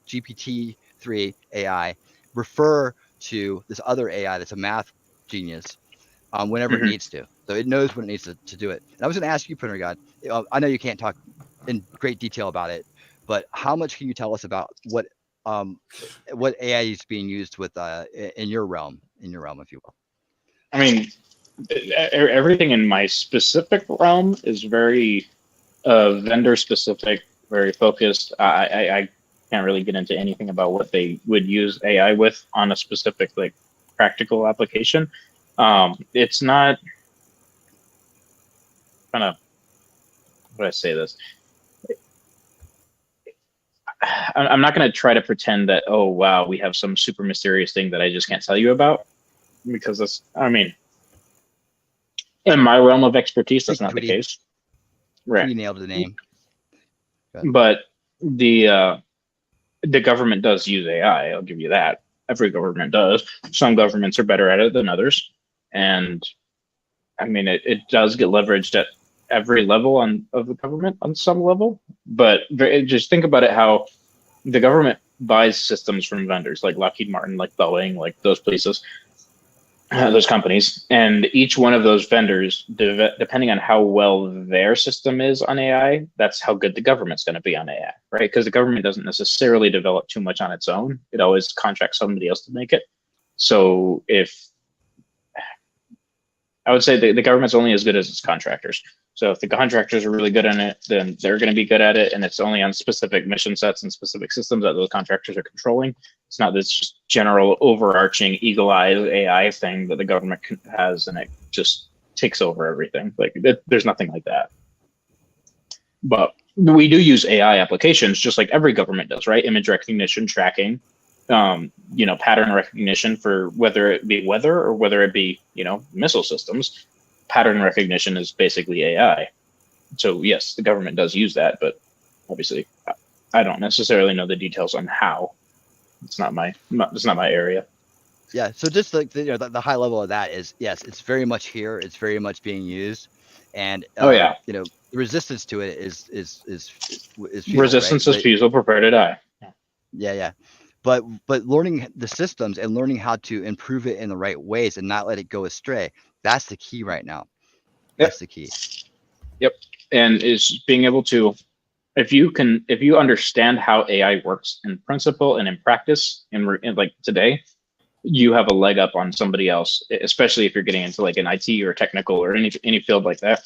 GPT-3 AI refer to this other AI that's a math genius whenever it needs to. So it knows when it needs to do it. And I was going to ask you, Printer God, I know you can't talk in great detail about it, but how much can you tell us about what AI is being used with in your realm, if you will? I mean, everything in my specific realm is very vendor specific, very focused. I can't really get into anything about what they would use AI with on a specific like practical application. It's not kind of, how do I say this? I'm not going to try to pretend that, oh, wow, we have some super mysterious thing that I just can't tell you about, because that's, I mean, in my realm of expertise, that's not the case. Right. You nailed the name. But the government does use AI. I'll give you that. Every government does. Some governments are better at it than others. And I mean, it does get leveraged at every level of the government on some level. But just think about it, how the government buys systems from vendors like Lockheed Martin, like Boeing, like those places, those companies. And each one of those vendors, depending on how well their system is on AI, that's how good the government's going to be on AI, right? Because the government doesn't necessarily develop too much on its own. It always contracts somebody else to make it. So if I would say the government's only as good as its contractors. So if the contractors are really good on it, then they're going to be good at it, and it's only on specific mission sets and specific systems that those contractors are controlling. It's not this just general overarching eagle-eyed AI thing that the government has, and it just takes over everything. Like there's nothing like that. But we do use AI applications just like every government does, right? Image recognition, tracking, pattern recognition for whether it be weather or whether it be, missile systems. Pattern recognition is basically AI. So yes, the government does use that, but obviously I don't necessarily know the details on how. It's not my area. Yeah. So just like the high level of that is, yes, it's very much here. It's very much being used, and the resistance to it is futile, resistance right? is futile. Prepare to die. Yeah. But learning the systems and learning how to improve it in the right ways and not let it go astray. That's the key right now. That's the key. Yep. And is being able to, if you understand how AI works in principle and in practice, in like today, you have a leg up on somebody else, especially if you're getting into like an IT or technical or any field like that,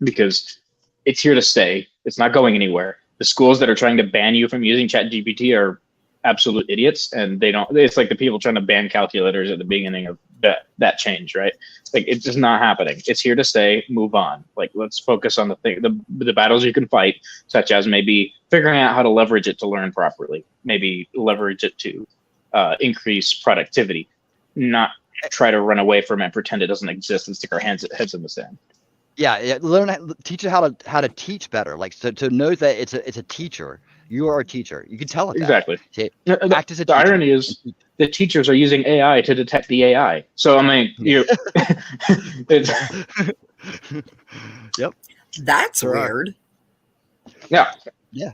because it's here to stay. It's not going anywhere. The schools that are trying to ban you from using ChatGPT are absolute idiots, and it's like the people trying to ban calculators at the beginning of that change, right? Like it's just not happening. It's here to stay. Move on. Like let's focus on the battles you can fight, such as maybe figuring out how to leverage it to learn properly, maybe leverage it to increase productivity, not try to run away from it, pretend it doesn't exist, and stick our heads in the sand. Yeah. Teach it how to teach better. Like to know that it's a teacher. You are a teacher. You can tell it exactly. That. Act as a the teacher. irony is the teachers are using AI to detect the AI. So I mean, Yep. That's weird. Yeah. Yeah.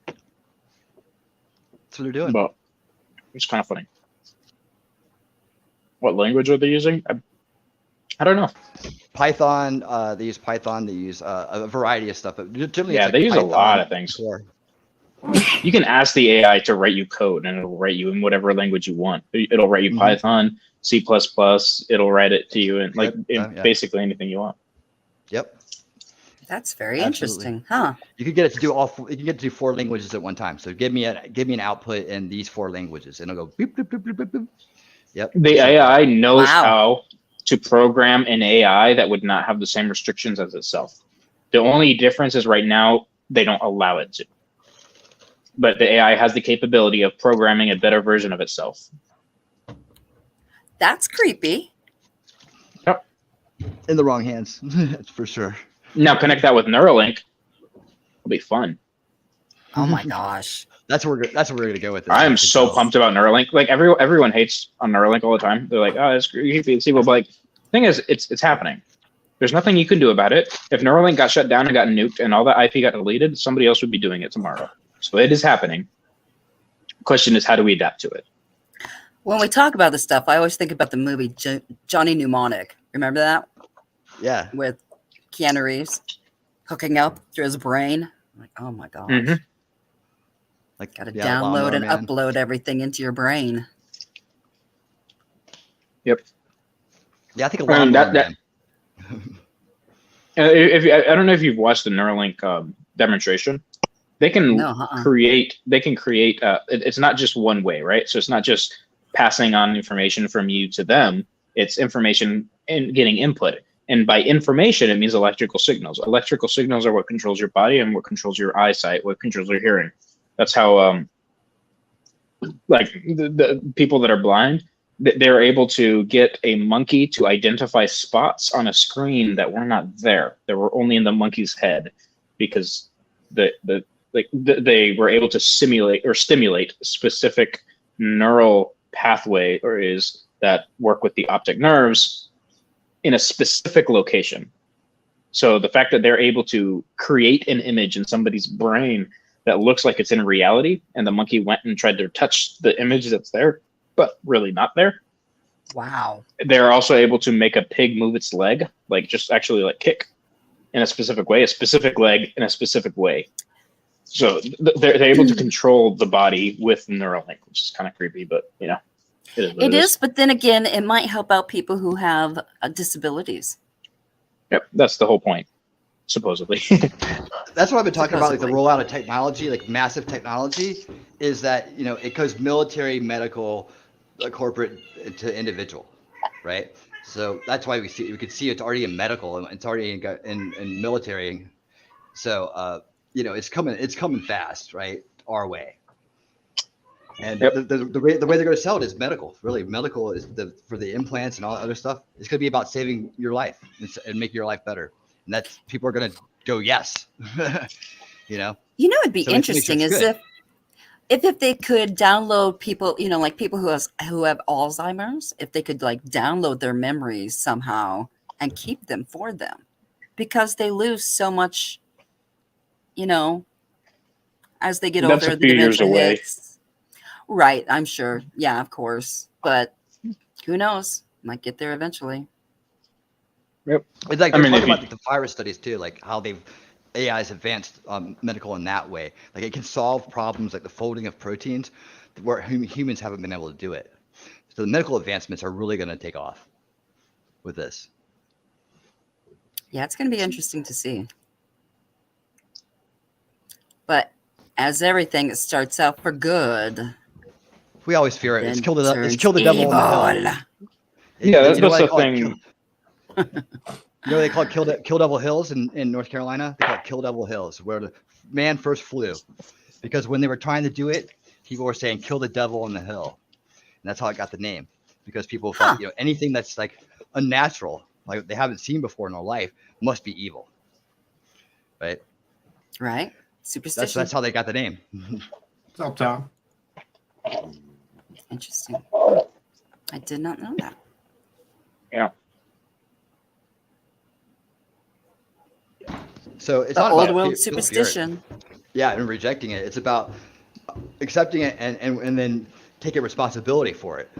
That's what they're doing. But it's kind of funny. What language are they using? I don't know. Python. They use Python. They use a variety of stuff. But generally, yeah, it's like they use Python a lot of things. You can ask the AI to write you code, and it'll write you in whatever language you want. It'll write you Python, C++. It'll write it to you in basically anything you want. Yep. That's very interesting, huh? You could get it to do you can get to do 4 languages at one time. So give me an output in these 4 languages, and it'll go beep, beep, beep, beep, beep, beep. Yep. The AI knows how to program an AI that would not have the same restrictions as itself. The only difference is right now they don't allow it to. But the AI has the capability of programming a better version of itself. That's creepy. Yep. In the wrong hands, that's for sure. Now connect that with Neuralink. It'll be fun. Oh my gosh. That's where we're gonna go with this. I am so pumped about Neuralink. Like everyone hates on Neuralink all the time. They're like, oh, it's creepy. But like, thing is, it's happening. There's nothing you can do about it. If Neuralink got shut down and got nuked and all that IP got deleted, somebody else would be doing it tomorrow. So it is happening. Question is, how do we adapt to it? When we talk about this stuff, I always think about the movie Johnny Mnemonic. Remember that? Yeah. With Keanu Reeves hooking up through his brain. I'm like, oh my gosh. Mm-hmm. Like, got to download and upload everything into your brain. Yep. Yeah, I think a lot that. I don't know if you've watched the Neuralink demonstration. They can create. It's not just one way, right? So it's not just passing on information from you to them. It's information and getting input. And by information, it means electrical signals. Electrical signals are what controls your body and what controls your eyesight, what controls your hearing. That's how, like the people that are blind, they're able to get a monkey to identify spots on a screen that were not there. They were only in the monkey's head, because they were able to stimulate specific neural pathways that work with the optic nerves in a specific location. So the fact that they're able to create an image in somebody's brain that looks like it's in reality, and the monkey went and tried to touch the image that's there, but really not there. Wow. They're also able to make a pig move its leg, like just actually like kick in a specific way, a specific leg in a specific way. So they're able to control the body with Neuralink, which is kind of creepy, but you know, it is. But then again, it might help out people who have disabilities. Yep, that's the whole point, supposedly. That's what I've been talking about, like the rollout of technology, like massive technology, is that, you know, it goes military, medical, corporate to individual, right? So that's why we could see it's already in medical and it's already in military. So you know, it's coming fast, right? Our way. And the way they're going to sell it is medical. Really, medical is for the implants and all that other stuff. It's going to be about saving your life and making your life better. And that's people are going to go yes. You know. You know, it'd be So we have to make sure interesting it's is good. if they could download people, you know, like people who have Alzheimer's, if they could like download their memories somehow and keep them for them, because they lose so much, you know, as they get That's older. a few years away. Right, I'm sure. Yeah, of course. But who knows? Might get there eventually. Yep. It's like I they're mean, talking about the virus studies too, like how AI has advanced medical in that way. Like it can solve problems like the folding of proteins where humans haven't been able to do it. So the medical advancements are really going to take off with this. Yeah, it's going to be interesting to see. But as everything, it starts out for good. We always fear it. It's then kill the turns devil on the evil. hill. Yeah, that's why the they call it thing. You know, they call it Kill Devil Hills in North Carolina. They call it Kill Devil Hills, where the man first flew, because when they were trying to do it, people were saying "kill the devil on the hill," and that's how it got the name. Because people thought, you know, anything that's like unnatural, like they haven't seen before in their life, must be evil, right? Right. Superstition. That's how they got the name. What's up, Tom? Interesting. I did not know that. Yeah. So it's The not old about world fear it. superstition. Yeah, and rejecting it. It's about accepting it and then taking responsibility for it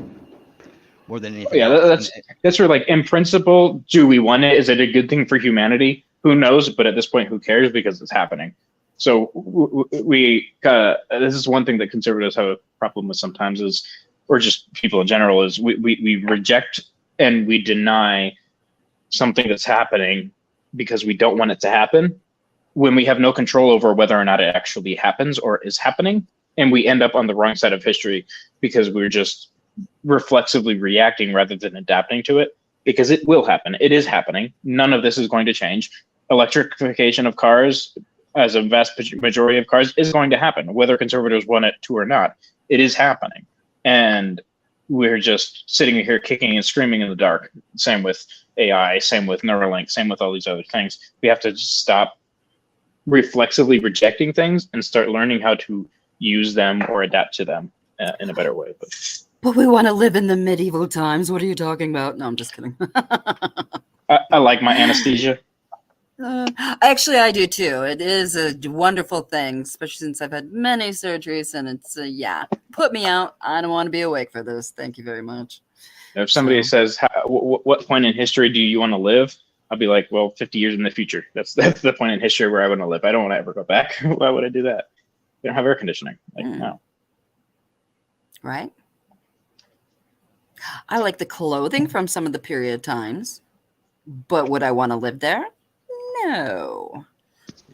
more than anything Yeah, else. that's where, like, in principle, do we want it? Is it a good thing for humanity? Who knows? But at this point, who cares? Because it's happening. So this is one thing that conservatives have a problem with sometimes is, or just people in general, is we reject and we deny something that's happening because we don't want it to happen, when we have no control over whether or not it actually happens or is happening. And we end up on the wrong side of history because we're just reflexively reacting rather than adapting to it, because it will happen. It is happening. None of this is going to change. Electrification of cars, as a vast majority of cars, is going to happen, whether conservatives want it to or not. It is happening. And we're just sitting here kicking and screaming in the dark. Same with AI, same with Neuralink, same with all these other things. We have to just stop reflexively rejecting things and start learning how to use them or adapt to them in a better way. But we want to live in the medieval times. What are you talking about? No, I'm just kidding. I like my anesthesia. Actually, I do too. It is a wonderful thing, especially since I've had many surgeries, and it's yeah. Put me out. I don't want to be awake for this. Thank you very much. If somebody says, what point in history do you want to live? I'll be like, well, 50 years in the future. That's the point in history where I want to live. I don't want to ever go back. Why would I do that? They don't have air conditioning. Like, no. Right. I like the clothing from some of the period times, but would I want to live there? No.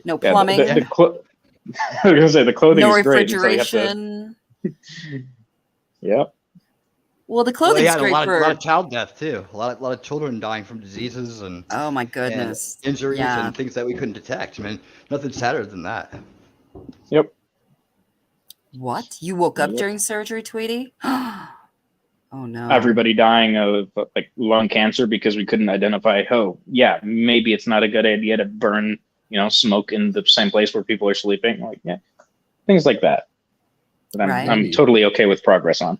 No plumbing. I was gonna say the clothing no is great. refrigeration. Yeah. Well, the clothing's a great lot for of child death too. A lot of children dying from diseases and oh my goodness, and injuries yeah. and things that we couldn't detect. I mean, nothing sadder than that. Yep. What? You woke up during surgery, Tweety? Oh no. Everybody dying of like lung cancer because we couldn't identify. Oh, yeah, maybe it's not a good idea to burn, smoke in the same place where people are sleeping. Like, yeah, things like that. But I'm totally okay with progress on.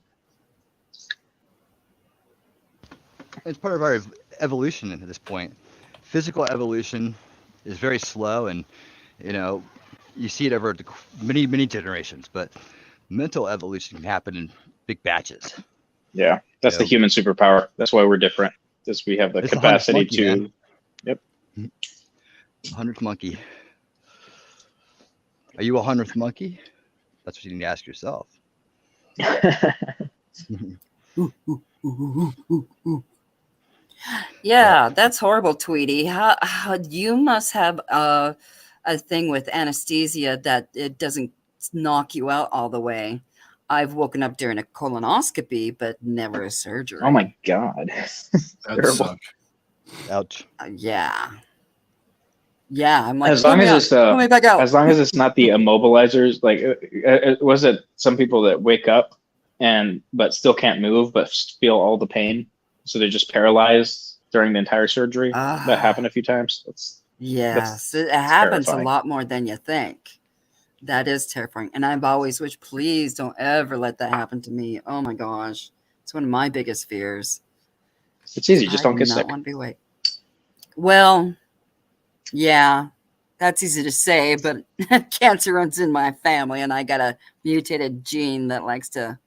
It's part of our evolution at this point. Physical evolution is very slow, and you see it over many generations. But mental evolution can happen in big batches. Yeah, that's the human superpower. That's why we're different. Because we have the capacity monkey, to. Man. Yep. 100th monkey. Are you a 100th monkey? That's what you need to ask yourself. Yeah, that's horrible, Tweety. How you must have a thing with anesthesia that it doesn't knock you out all the way. I've woken up during a colonoscopy, but never a surgery. Oh my god, terrible. Ouch. Yeah. Yeah, I'm like, As long as it's let me back out. as long as it's not the immobilizers, like was it some people that wake up but still can't move but feel all the pain, so they're just paralyzed during the entire surgery. That happened a few times. Yes, it happens terrifying. a lot more than you think. That is terrifying. And I've always wished, please don't ever let that happen to me. Oh my gosh. It's one of my biggest fears. It's easy, just don't get I do sick. not want to be awake. Well, yeah, that's easy to say, but cancer runs in my family, and I got a mutated gene that likes to,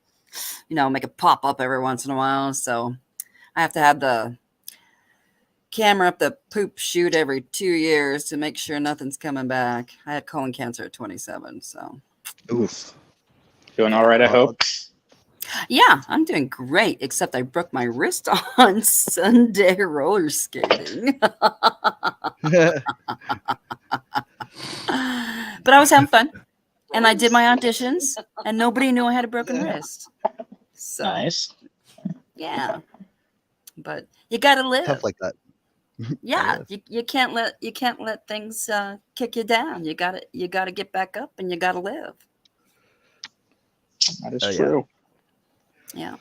make it pop up every once in a while. So I have to have the camera up the poop chute every 2 years to make sure nothing's coming back. I had colon cancer at 27, so. Oof. Doing all right, I hope. Yeah, I'm doing great, except I broke my wrist on Sunday roller skating. But I was having fun, and I did my auditions, and nobody knew I had a broken wrist. So, nice. Yeah, but you gotta live. Tough like that. Yeah, you can't let things kick you down. You gotta get back up, and you gotta live. That is true. Yeah.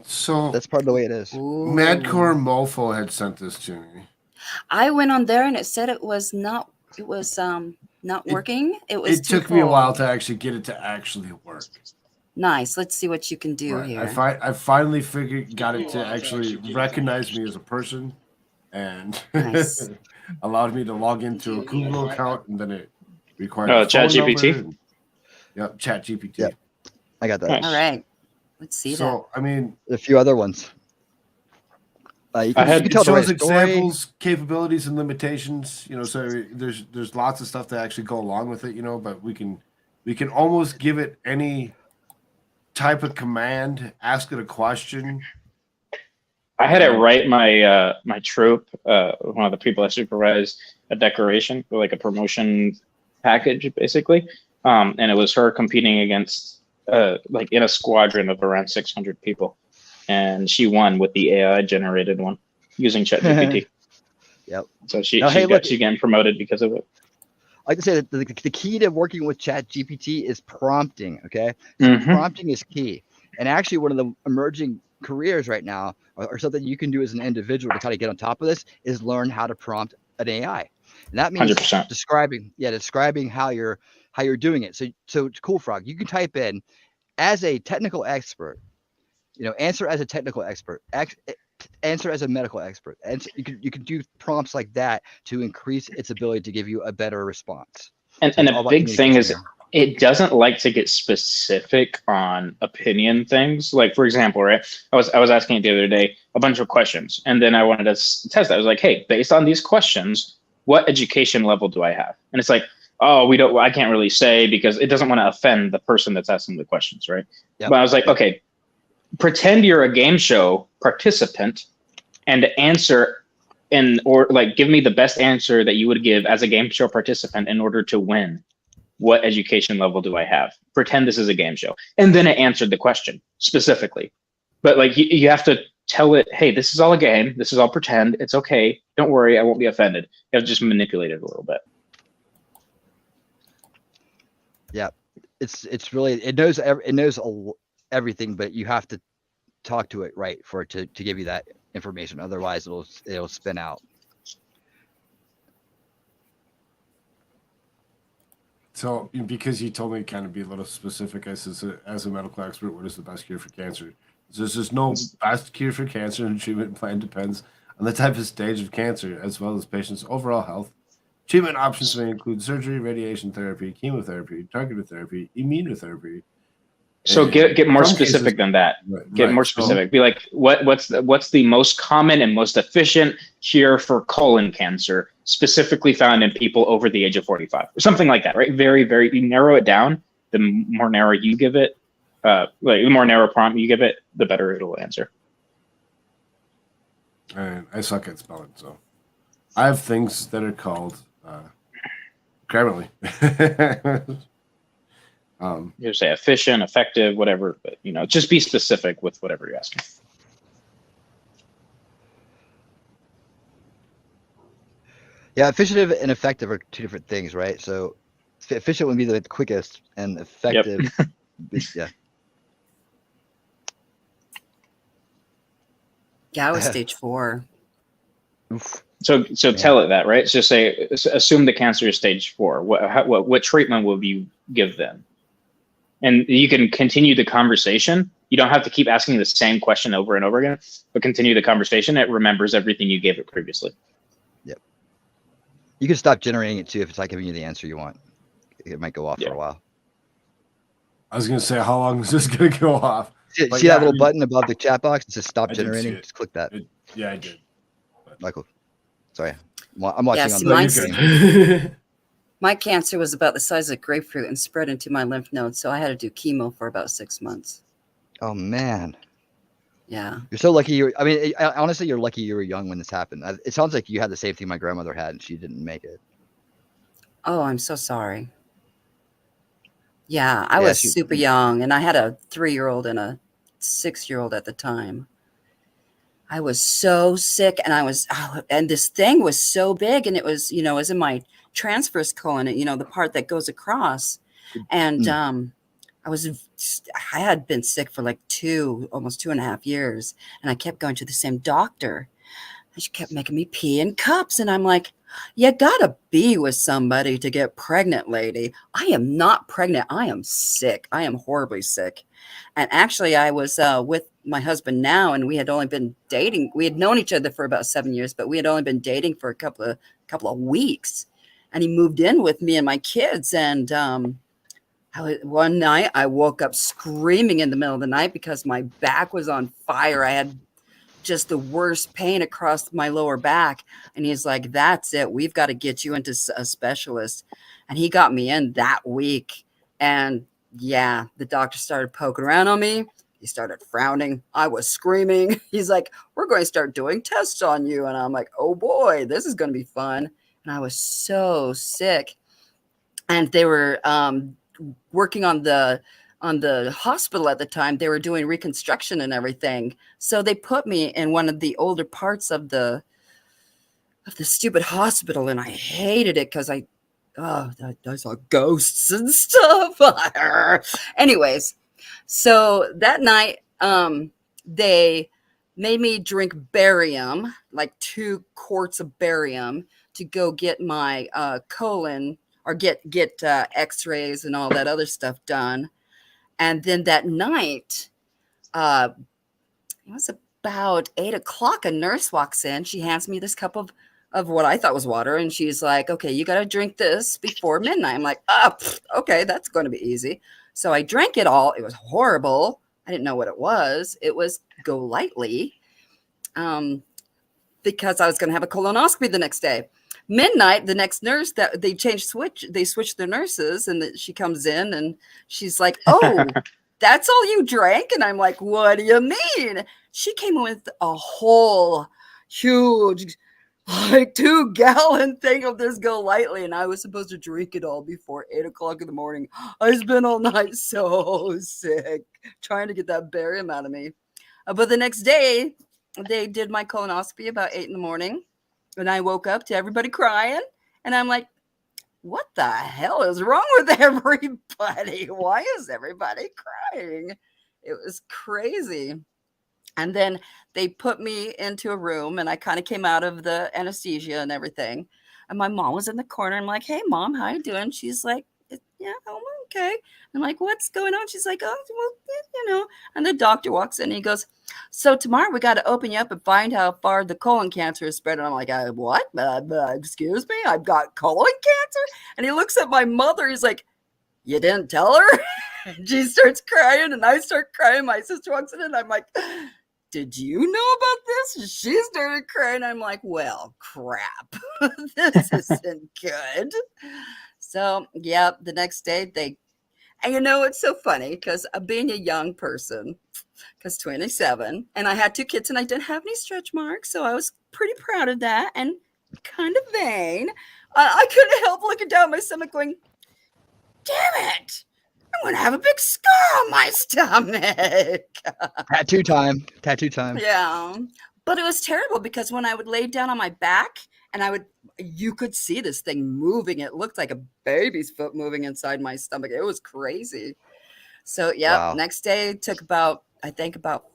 So that's part of the way it is. Madcore Mofo had sent this to me. I went on there and it said it was not working. It took me a while to actually get it to actually work. Nice. Let's see what you can do here. I finally got it to actually recognize me as a person, and nice. allowed me to log into a Google account, and then it required ChatGPT. Yep, ChatGPT. Yep. I got that. Nice. All right. Let's see that. So, I mean, a few other ones. You can it tell the shows right examples, capabilities, and limitations. So there's lots of stuff that actually go along with it. But we can almost give it any type of command, ask it a question. I had it write my my troop, one of the people I supervised, a decoration for like a promotion package, basically, and it was her competing against like in a squadron of around 600 people, and she won with the AI generated one using ChatGPT. Yep. So she's getting promoted because of it. Like I said, the key to working with ChatGPT is prompting. Okay, Mm-hmm. Prompting is key, and actually one of the emerging careers right now, or something you can do as an individual to kind of get on top of this, is learn how to prompt an AI, and that means 100%. describing how you're doing it. So Cool Frog, you can type in as a technical expert, answer as a technical expert, answer as a medical expert, and you can do prompts like that to increase its ability to give you a better response. And a big thing is it doesn't like to get specific on opinion things. Like, for example, right? I was asking it the other day a bunch of questions, and then I wanted to test that. I was like, hey, based on these questions, what education level do I have? And it's like, oh, I can't really say because it doesn't want to offend the person that's asking the questions, right? Yep. But I was like, okay, pretend you're a game show participant and answer or give me the best answer that you would give as a game show participant in order to win. What education level do I have? Pretend this is a game show. And then it answered the question specifically. But you have to tell it, hey, this is all a game. This is all pretend. It's okay. Don't worry. I won't be offended. You have to just manipulate it a little bit. Yeah, it's really, it knows everything, but you have to talk to it right for it to give you that information. Otherwise, it'll spin out. So, because you told me to kind of be a little specific, as a medical expert, what is the best cure for cancer? There's no best cure for cancer, and treatment plan depends on the type of stage of cancer, as well as patient's overall health. Treatment options may include surgery, radiation therapy, chemotherapy, targeted therapy, immunotherapy. So get more specific than that. Get more specific. Be like, what's the most common and most efficient cure for colon cancer, specifically found in people over the age of 45, or something like that, right? Very, very. You narrow it down. The more narrow you give it, the more narrow prompt you give it, the better it'll answer. And I suck at spelling, so I have things that are called Grammarly. You say efficient, effective, whatever, but just be specific with whatever you're asking. Yeah, efficient and effective are two different things, right? So efficient would be the quickest, and effective, yeah. Yeah, I was stage 4. Oof. So tell it that, right? So assume the cancer is stage 4. What treatment will you give them? And you can continue the conversation. You don't have to keep asking the same question over and over again, but continue the conversation. It remembers everything you gave it previously. Yep. You can stop generating it too if it's not giving you the answer you want. It might go off for a while. I was gonna say, how long is this gonna go off? See that little button above the chat box that says "Stop I did generating"? see it. Just click that. Yeah, I did. Michael, sorry, I'm watching Yeah, on see, the mine's screen. my cancer was about the size of a grapefruit and spread into my lymph nodes, so I had to do chemo for about 6 months. Oh man. Yeah. You're so lucky. Honestly, you're lucky you were young when this happened. It sounds like you had the same thing my grandmother had, and she didn't make it. Oh, I'm so sorry. Yeah, I was super young, and I had a 3-year-old and a 6-year-old at the time. I was so sick, and and this thing was so big, and it was, it was in my transverse colon, the part that goes across. And I had been sick for like almost 2.5 years, and I kept going to the same doctor. And she kept making me pee in cups, and I'm like, you gotta be with somebody to get pregnant, lady. I am not pregnant. I am sick. I am horribly sick. And actually, I was with my husband now, and we had only been dating. We had known each other for about 7 years, but we had only been dating for a couple of weeks. And he moved in with me and my kids. And one night, I woke up screaming in the middle of the night because my back was on fire. I had just the worst pain across my lower back. And he's like, that's it. We've got to get you into a specialist. And he got me in that week. And yeah, the doctor started poking around on me. He started frowning. I was screaming. He's like, we're going to start doing tests on you. And I'm like, oh boy, this is going to be fun. And I was so sick. And they were working on the hospital at the time. They were doing reconstruction and everything. So they put me in one of the older parts of the stupid hospital, and I hated it because I saw ghosts and stuff. Anyways, so that night, they made me drink barium, like 2 quarts of barium, to go get my colon or get x-rays and all that other stuff done. And then that night, it was about 8 o'clock, a nurse walks in. She hands me this cup of what I thought was water. And she's like, okay, you got to drink this before midnight. I'm like, okay, that's going to be easy. So I drank it all. It was horrible. I didn't know what it was. It was Go Lightly, because I was going to have a colonoscopy the next day. Midnight, the next nurse, that they switched their nurses, and she comes in and she's like, oh, that's all you drank? And I'm like, what do you mean? She came in with a whole huge, like 2-gallon thing of this Go Lightly, and I was supposed to drink it all before 8 o'clock in the morning. I spent all night so sick trying to get that barium out of me. But the next day, they did my colonoscopy about 8 in the morning. And I woke up to everybody crying. And I'm like, what the hell is wrong with everybody? Why is everybody crying? It was crazy. And then they put me into a room, and I kind of came out of the anesthesia and everything. And my mom was in the corner. I'm like, hey, Mom, how you doing? She's like, yeah, I'm okay. I'm like, what's going on? She's like, oh, well, And the doctor walks in and he goes, so tomorrow we got to open you up and find how far the colon cancer is spread. And I'm like, what? Excuse me? I've got colon cancer? And he looks at my mother. He's like, you didn't tell her? And she starts crying, and I start crying. My sister walks in and I'm like, did you know about this? And she started crying. I'm like, well, crap. This isn't good. So, yeah, the next day And you know, it's so funny because being a young person, because 27, and I had 2 kids and I didn't have any stretch marks. So I was pretty proud of that and kind of vain. I couldn't help looking down my stomach going, damn it, I'm going to have a big scar on my stomach. Tattoo time. Tattoo time. Yeah. But it was terrible because when I would lay down on my back and you could see this thing moving. It looked like a baby's foot moving inside my stomach. It was crazy. So, yep. Wow. Next day took about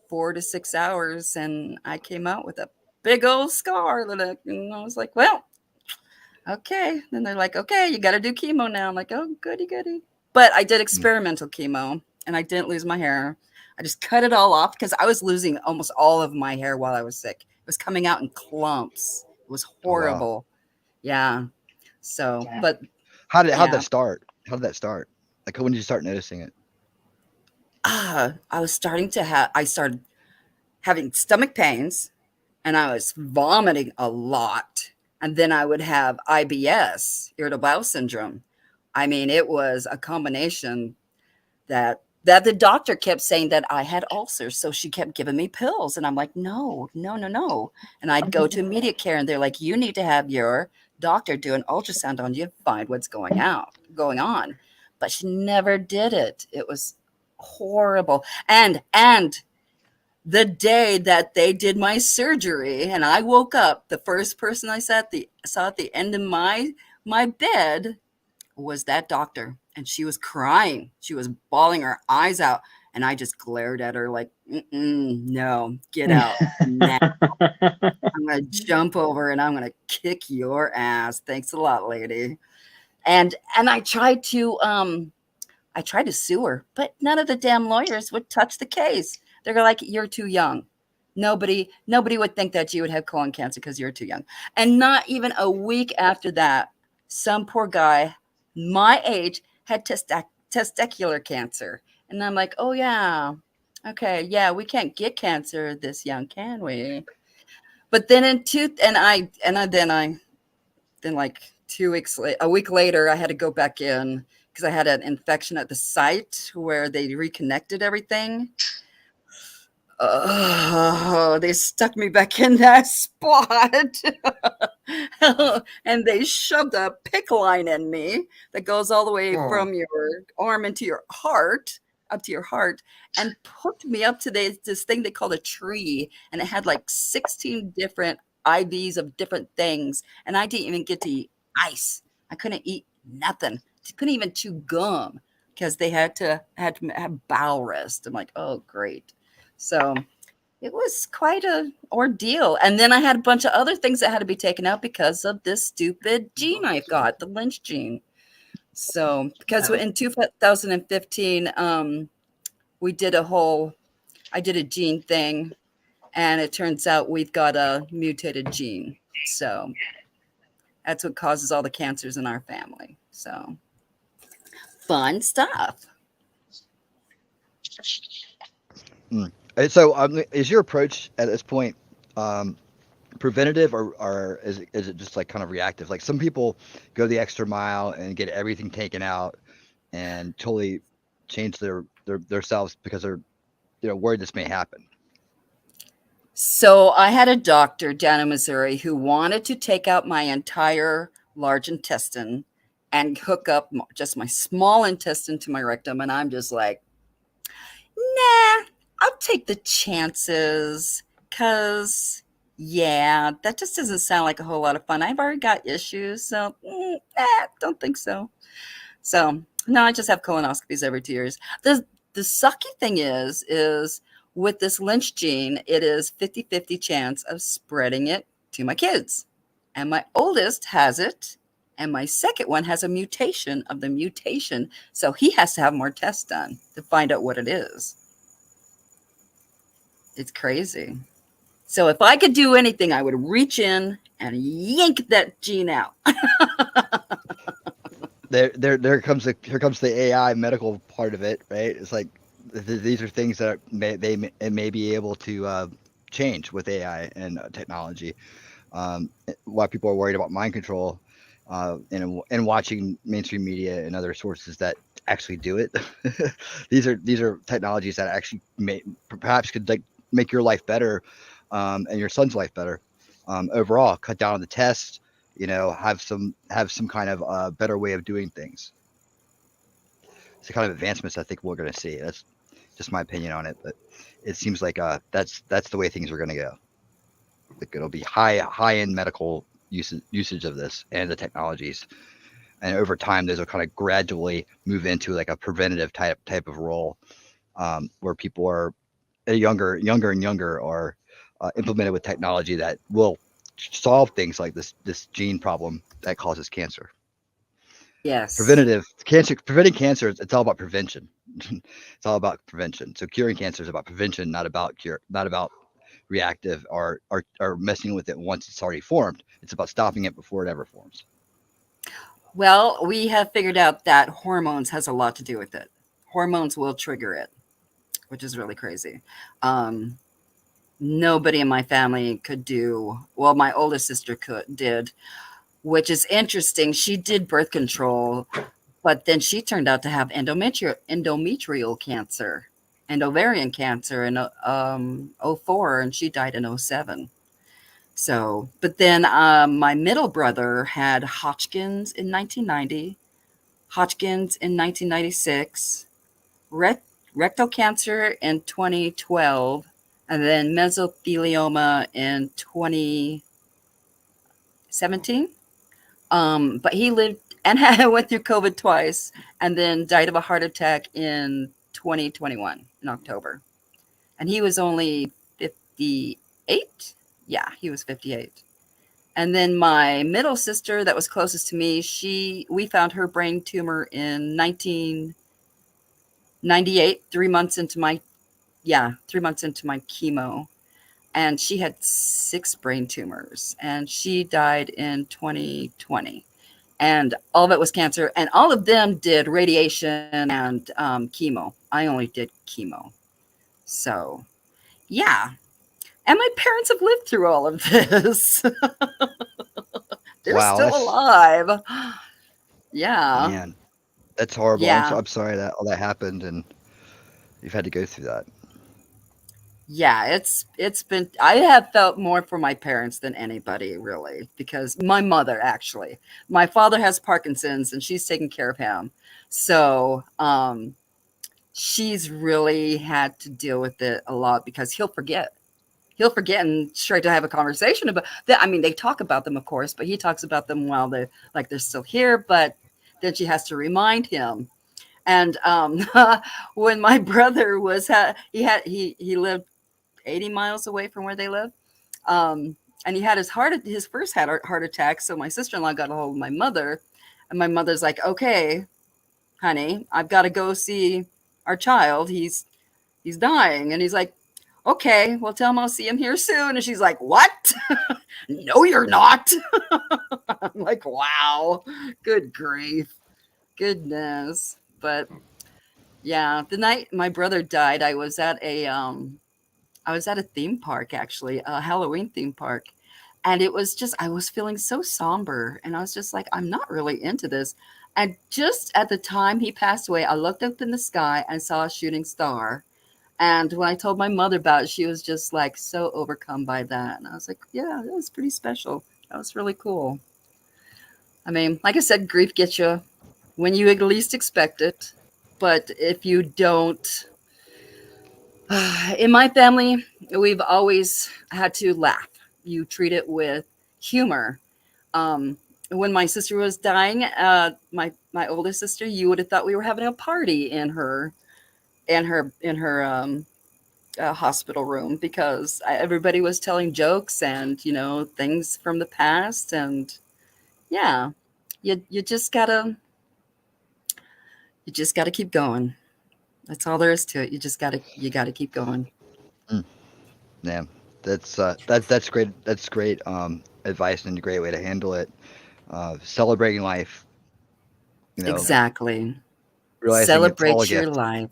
4 to 6 hours, and I came out with a big old scar. And I was like, well, okay. Then they're like, okay, you got to do chemo now. I'm like, oh, goody, goody. But I did experimental chemo, and I didn't lose my hair. I just cut it all off because I was losing almost all of my hair while I was sick. It was coming out in clumps. It was horrible. Oh, wow. Yeah. So, but How did yeah. that start? How did that start? Like, when did you start noticing it? I started having stomach pains, and I was vomiting a lot. And then I would have IBS, irritable bowel syndrome. I mean, it was a combination that the doctor kept saying that I had ulcers. So she kept giving me pills. And I'm like, no. And I'd go to immediate care, and they're like, you need to have your doctor do an ultrasound on you and find what's going on. But she never did it. It was horrible. And the day that they did my surgery and I woke up, the first person I saw at the end of my bed was that doctor. And she was crying. She was bawling her eyes out. And I just glared at her like, no, get out now. I'm going to jump over and I'm going to kick your ass. Thanks a lot, lady. And I tried to sue her, but none of the damn lawyers would touch the case. They're like, you're too young. Nobody would think that you would have colon cancer because you're too young. And not even a week after that, some poor guy my age had testicular cancer. And I'm like, oh yeah, okay, yeah, we can't get cancer this young, can we? But then like 2 weeks later, a week later, I had to go back in because I had an infection at the site where they reconnected everything. They stuck me back in that spot. And they shoved a PICC line in me that goes all the way from your arm into your heart, up to your heart, and hooked me up to this thing they called a tree. And it had like 16 different IVs of different things. And I didn't even get to eat ice. I couldn't eat nothing. Couldn't even chew gum because they had to have bowel rest. I'm like, oh, great. So it was quite an ordeal. And then I had a bunch of other things that had to be taken out because of this stupid gene I've got, the Lynch gene. So because in 2015, I did a gene thing, and it turns out we've got a mutated gene. So that's what causes all the cancers in our family. So fun stuff. So, is your approach at this point preventative, or is it just like kind of reactive? Like, some people go the extra mile and get everything taken out and totally change their selves because they're worried this may happen. So I had a doctor down in Missouri who wanted to take out my entire large intestine and hook up just my small intestine to my rectum. And I'm just like, nah, I'll take the chances because, yeah, that just doesn't sound like a whole lot of fun. I've already got issues, so don't think so. So, no, I just have colonoscopies every 2 years. The sucky thing is with this Lynch gene, it is 50-50 chance of spreading it to my kids. And my oldest has it, and my second one has a mutation of the mutation. So he has to have more tests done to find out what it is. It's crazy. So if I could do anything, I would reach in and yank that gene out. Here comes the AI medical part of it, right? It's like these are things that may be able to change with AI and technology. Why people are worried about mind control and watching mainstream media and other sources that actually do it. These are technologies that actually perhaps could like make your life better, and your son's life better, overall. Cut down on the tests, have some kind of better way of doing things. It's the kind of advancements I think we're going to see. That's just my opinion on it, but it seems like that's the way things are going to go. Like it'll be high end medical usage of this and the technologies, and over time those will kind of gradually move into like a preventative type of role, where people are younger and younger are implemented with technology that will solve things like this gene problem that causes cancer. Yes. Preventing cancer, it's all about prevention. It's all about prevention. So curing cancer is about prevention, not about cure, not about reactive or messing with it once it's already formed. It's about stopping it before it ever forms. Well, we have figured out that hormones has a lot to do with it. Hormones will trigger it, which is really crazy. Nobody in my family could do, well, my oldest sister did, which is interesting. She did birth control, but then she turned out to have endometrial cancer and ovarian cancer in 04, and she died in 07. So, but then my middle brother had Hodgkin's in 1990, Hodgkin's in 1996, rectal cancer in 2012, and then mesothelioma in 2017. But he lived and went through COVID twice, and then died of a heart attack in 2021 in October. And he was only 58. Yeah, he was 58. And then my middle sister that was closest to me, we found her brain tumor in 1998, 3 months into my chemo. And she had 6 brain tumors, and she died in 2020. And all of it was cancer, and all of them did radiation and chemo. I only did chemo. So, yeah. And my parents have lived through all of this. They're still alive. Yeah. Man, that's horrible. Yeah. I'm sorry that all that happened and you've had to go through that. Yeah, it's been, I have felt more for my parents than anybody, really, because my mother, actually. My father has Parkinson's and she's taking care of him. So, she's really had to deal with it a lot because he'll forget and try to have a conversation about that. I mean, they talk about them, of course, but he talks about them while they're still here, but then she has to remind him. And when my brother was he lived 80 miles away from where they live, and he had his first heart attack. So my sister-in-law got a hold of my mother, and my mother's like, "Okay, honey, I've got to go see our child. He's dying." And he's like, "Okay, well, tell him I'll see him here soon." And she's like, "What? No, you're not." I'm like, wow, good grief, goodness. But yeah, the night my brother died, I was at a theme park, actually, a Halloween theme park. And it was just, I was feeling so somber. And I was just like, I'm not really into this. And just at the time he passed away, I looked up in the sky and saw a shooting star. And when I told my mother about it, she was just like so overcome by that. And I was like, yeah, that was pretty special. That was really cool. I mean, like I said, grief gets you when you at least expect it. But if you don't, in my family, we've always had to laugh. You treat it with humor. When my sister was dying, my oldest sister, you would have thought we were having a party in her hospital room because everybody was telling jokes and things from the past. And yeah, you just gotta keep going. That's all there is to it. You gotta keep going. Yeah, that's great. That's great advice and a great way to handle it. Celebrating life, Exactly. realizing it's all a Celebrate your gift. life.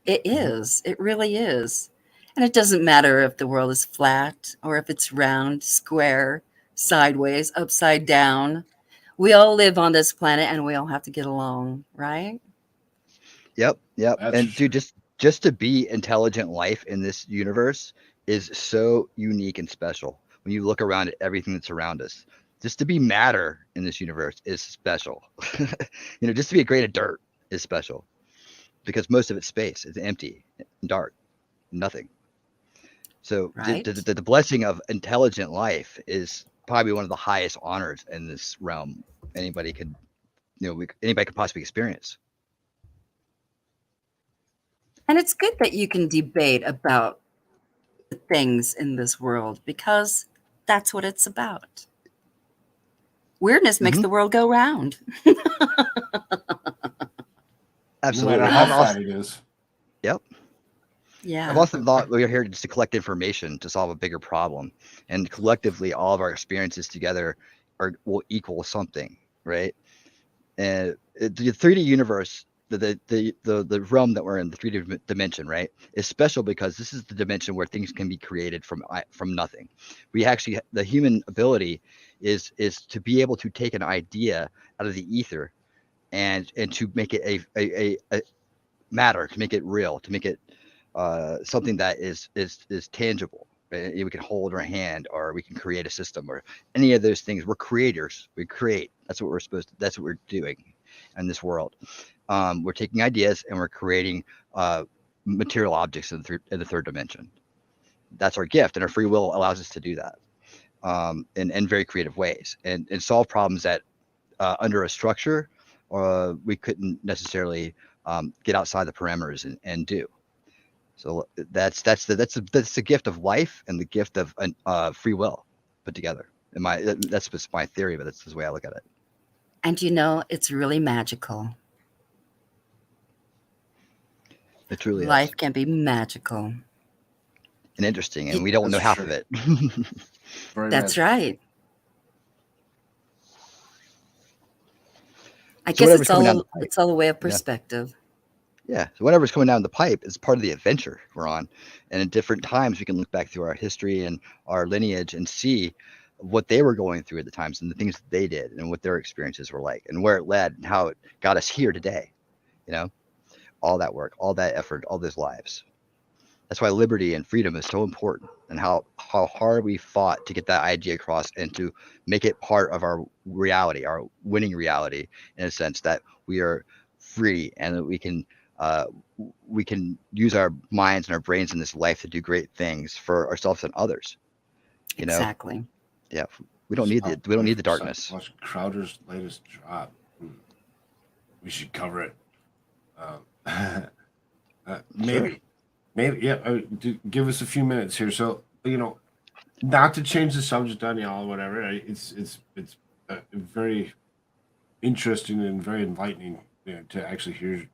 It is. It really is. And it doesn't matter if the world is flat or if it's round, square, sideways, upside down. We all live on this planet and we all have to get along, right? Yep. That's And for dude, just to be intelligent life in this universe is so unique and special. When you look around at everything that's around us, just to be matter in this universe is special. Just to be a grain of dirt is special because most of it's space. It's empty, and dark, nothing. So Right? the blessing of intelligent life is probably one of the highest honors in this realm anybody could, anybody could possibly experience. And it's good that you can debate about the things in this world because that's what it's about. Weirdness makes the world go round. Absolutely. No matter how fat it is. Yep. Yeah. I've also thought we're here just to collect information to solve a bigger problem, and collectively, all of our experiences together will equal something, right? And the 3D universe, the realm that we're in, the 3D dimension, right, is special because this is the dimension where things can be created from nothing. We actually, the human ability is to be able to take an idea out of the ether and to make it a matter, to make it real, to make it something that is tangible. Right? We can hold our hand, or we can create a system, or any of those things. We're creators. We create. That's what we're supposed to. That's what we're doing in this world. We're taking ideas and we're creating material objects in the third dimension. That's our gift, and our free will allows us to do that in very creative ways and solve problems that under a structure we couldn't necessarily get outside the parameters and do. So that's the gift of life and the gift of free will put together. That's just my theory, but that's the way I look at it. And it's really magical. It truly Life is. can be magical And interesting, and we don't know half of it. That's right. I So guess it's all a way of perspective. Yeah. So whatever's coming down the pipe is part of the adventure we're on. And at different times, we can look back through our history and our lineage and see what they were going through at the times and the things that they did and what their experiences were like and where it led and how it got us here today. All that work, all that effort, all those lives. That's why liberty and freedom is so important, and how hard we fought to get that idea across and to make it part of our reality, our winning reality, in a sense that we are free and that we can use our minds and our brains in this life to do great things for ourselves and others. Exactly. Yeah, we don't need the darkness. Watch Crowder's latest drop. We should cover it. Maybe. Yeah. Give us a few minutes here. So not to change the subject on y'all or whatever. It's very interesting and very enlightening to actually hear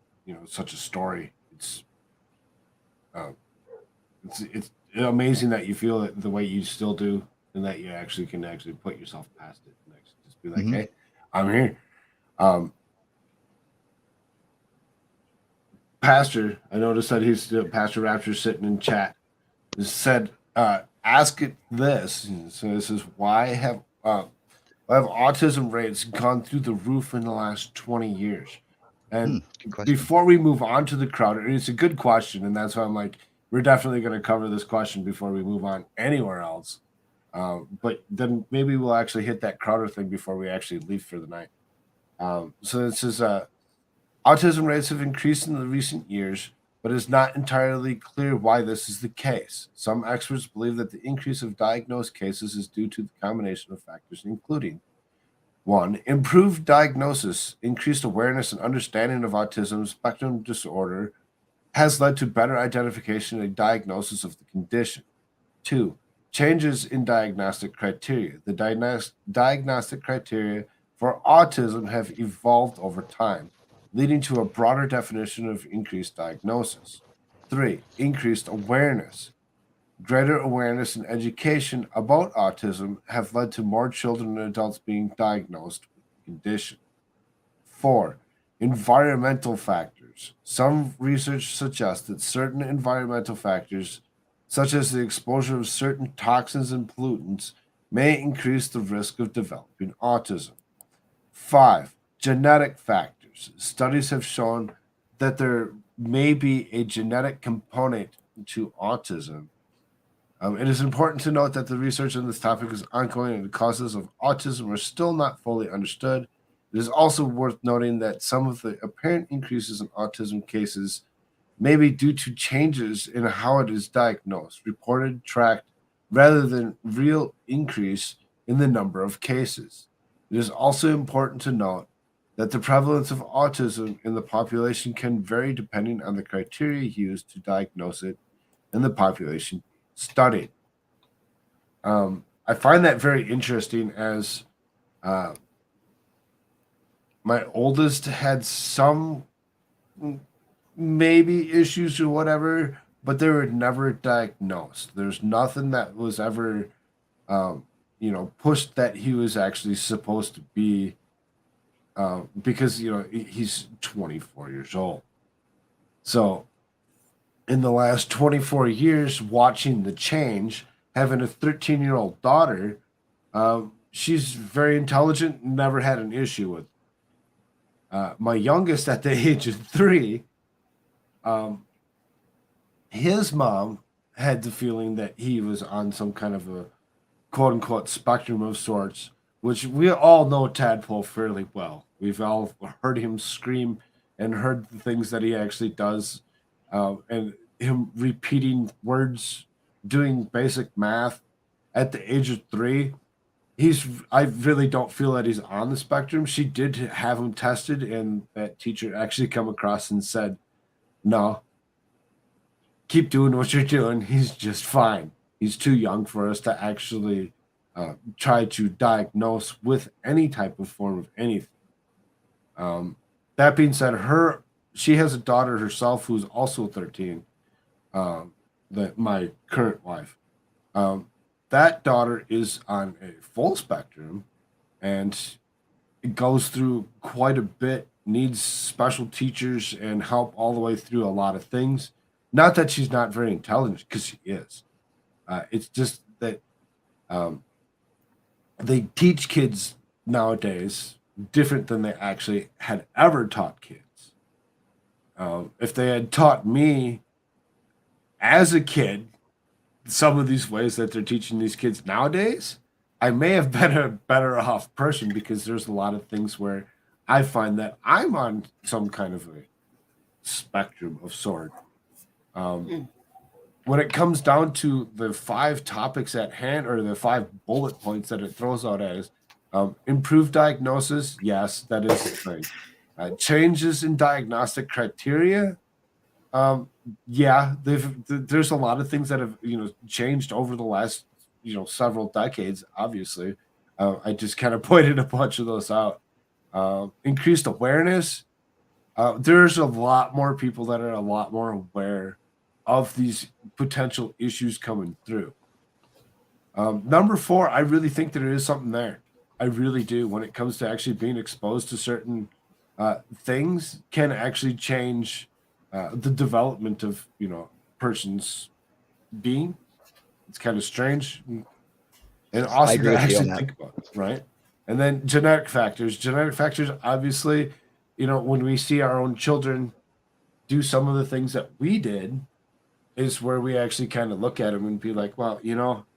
such a story. It's amazing that you feel it the way you still do, and that you can put yourself past it and just be like, hey, I'm here. Pastor, I noticed that Pastor Rapture sitting in chat said, ask it this. So this is why have autism rates gone through the roof in the last 20 years? And before we move on to the crowd, it's a good question, and that's why I'm like, we're definitely going to cover this question before we move on anywhere else. But then maybe we'll actually hit that Crowder thing before we actually leave for the night. So this is autism rates have increased in the recent years, but it's not entirely clear why this is the case. Some experts believe that the increase of diagnosed cases is due to the combination of factors, including 1. Improved diagnosis, increased awareness and understanding of autism spectrum disorder has led to better identification and diagnosis of the condition. 2. Changes in diagnostic criteria. The diagnostic criteria for autism have evolved over time, leading to a broader definition of increased diagnosis. 3. Increased awareness. Greater awareness and education about autism have led to more children and adults being diagnosed with the condition. 4. Environmental factors. Some research suggests that certain environmental factors, such as the exposure of certain toxins and pollutants, may increase the risk of developing autism. 5. Genetic factors. Studies have shown that there may be a genetic component to autism. It is important to note that the research on this topic is ongoing and the causes of autism are still not fully understood. It is also worth noting that some of the apparent increases in autism cases may be due to changes in how it is diagnosed, reported, tracked, rather than real increase in the number of cases. It is also important to note that the prevalence of autism in the population can vary depending on the criteria used to diagnose it in the population studied. I find that very interesting as my oldest had some maybe issues or whatever, but they were never diagnosed. There's nothing that was ever, pushed that he was actually supposed to be, because he's 24 years old. So, in the last 24 years, watching the change, having a 13-year-old daughter, she's very intelligent, never had an issue with it. My youngest, at the age of 3, his mom had the feeling that he was on some kind of a quote unquote spectrum of sorts, which we all know Tadpole fairly well. We've all heard him scream and heard the things that he actually does, and him repeating words, doing basic math at the age of 3. I really don't feel that he's on the spectrum. She did have him tested, and that teacher actually come across and said, no, keep doing what you're doing. He's just fine. He's too young for us to actually try to diagnose with any type of form of anything. That being said, she has a daughter herself who's also 13. My current wife. That daughter is on a full spectrum, and it goes through quite a bit. Needs special teachers and help all the way through a lot of things. Not that she's not very intelligent, because she is. It's just that they teach kids nowadays different than they actually had ever taught kids. If they had taught me as a kid some of these ways that they're teaching these kids nowadays, I may have been a better off person, because there's a lot of things where I find that I'm on some kind of a spectrum of sort. When it comes down to the 5 topics at hand, or the 5 bullet points that it throws out as, improved diagnosis, yes, that is the thing. Changes in diagnostic criteria, yeah, there's a lot of things that have changed over the last several decades. Obviously, I just kind of pointed a bunch of those out. Increased awareness. There's a lot more people that are a lot more aware of these potential issues coming through. Number 4, I really think there is something there. I really do. When it comes to actually being exposed to certain things, can actually change the development of person's being. It's kind of strange and awesome to actually think about, right? And then genetic factors. Genetic factors, obviously, when we see our own children do some of the things that we did, is where we actually kind of look at them and be like, well,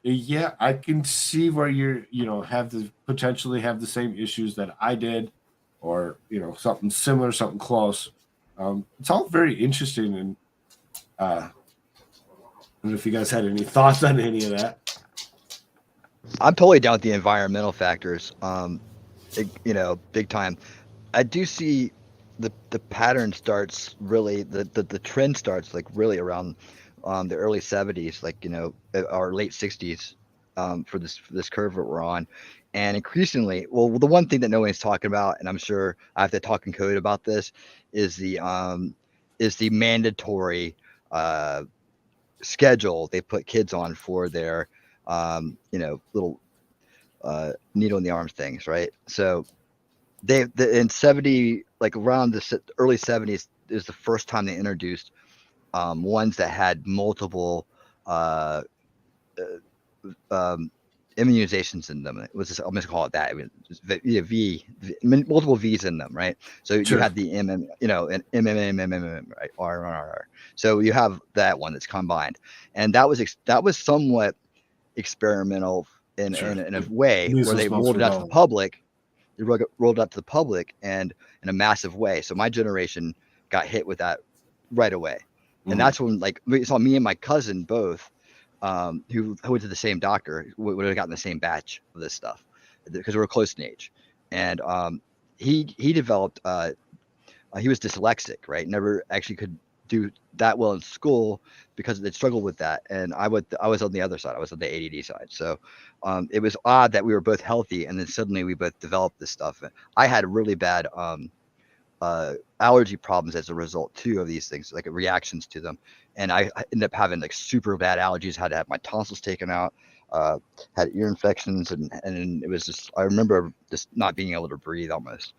yeah, I can see where you're, potentially have the same issues that I did, or, something similar, something close. It's all very interesting. And I don't know if you guys had any thoughts on any of that. I'm totally down with the environmental factors. Big time. I do see the pattern starts really, the trend starts like really around the early 70s, like or late 60s, for this curve that we're on. And increasingly, well, the one thing that no one's talking about, and I'm sure I have to talk in code about this, is the mandatory schedule they put kids on for their little needle in the arm things, right? So in 70, like around the early 70s, is the first time they introduced ones that had multiple immunizations in them. It was just, I'm just call it that. It was multiple V's in them, right? So Sure. you had the MM, you know, and MMM, right? R. So you have that one that's combined, and that was somewhat experimental in a way where they rolled it out to the public. They rolled it out to the public and in a massive way. So my generation got hit with that right away, and that's when like we saw me and my cousin both. Who went to the same doctor, would have gotten the same batch of this stuff because we were close in age. And he developed, he was dyslexic, right? Never actually could do that well in school because they struggled with that. And I was on the other side. I was on the ADD side. So it was odd that we were both healthy and then suddenly we both developed this stuff. I had really bad allergy problems as a result too of these things, like reactions to them, and I ended up having like super bad allergies. Had to have my tonsils taken out, had ear infections, and it was just, I remember just not being able to breathe almost,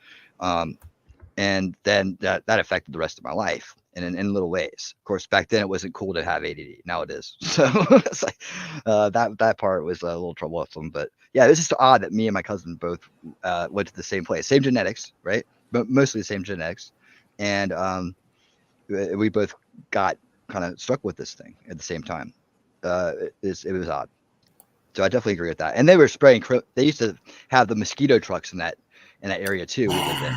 and then that affected the rest of my life in little ways. Of course, back then it wasn't cool to have ADD. Now it is. So it's like that part was a little troublesome, but yeah, it's just odd that me and my cousin both went to the same place, same genetics, right? But mostly the same genetics, and we both got kind of struck with this thing at the same time. It was odd. So I definitely agree with that. And they were spraying. They used to have the mosquito trucks in that area too. We lived in,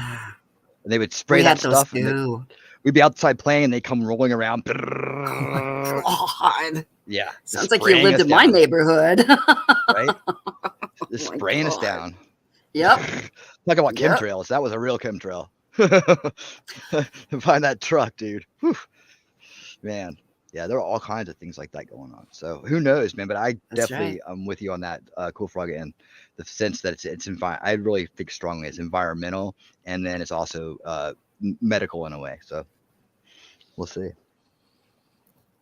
and they would spray that stuff. And we'd be outside playing, and they come rolling around. Oh my God. Yeah, sounds like you lived in my neighborhood. Right? Just spraying us down. Yep. Talk about chemtrails. That was a real chemtrail. Find that truck, dude. Whew. Man. Yeah, there are all kinds of things like that going on. So who knows, man? But I definitely am with you on that, Cool Frog, and the sense that it's I really think strongly it's environmental, and then it's also medical in a way. So we'll see.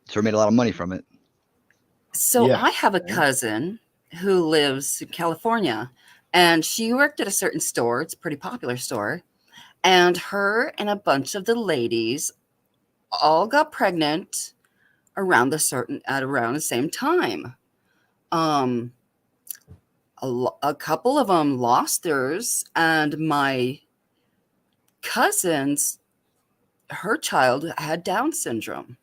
Sure made a lot of money from it. So I have a cousin who lives in California, and she worked at a certain store. It's a pretty popular store. And her and a bunch of the ladies all got pregnant around the same time. A couple of them lost theirs, and my cousin's, her child had Down syndrome.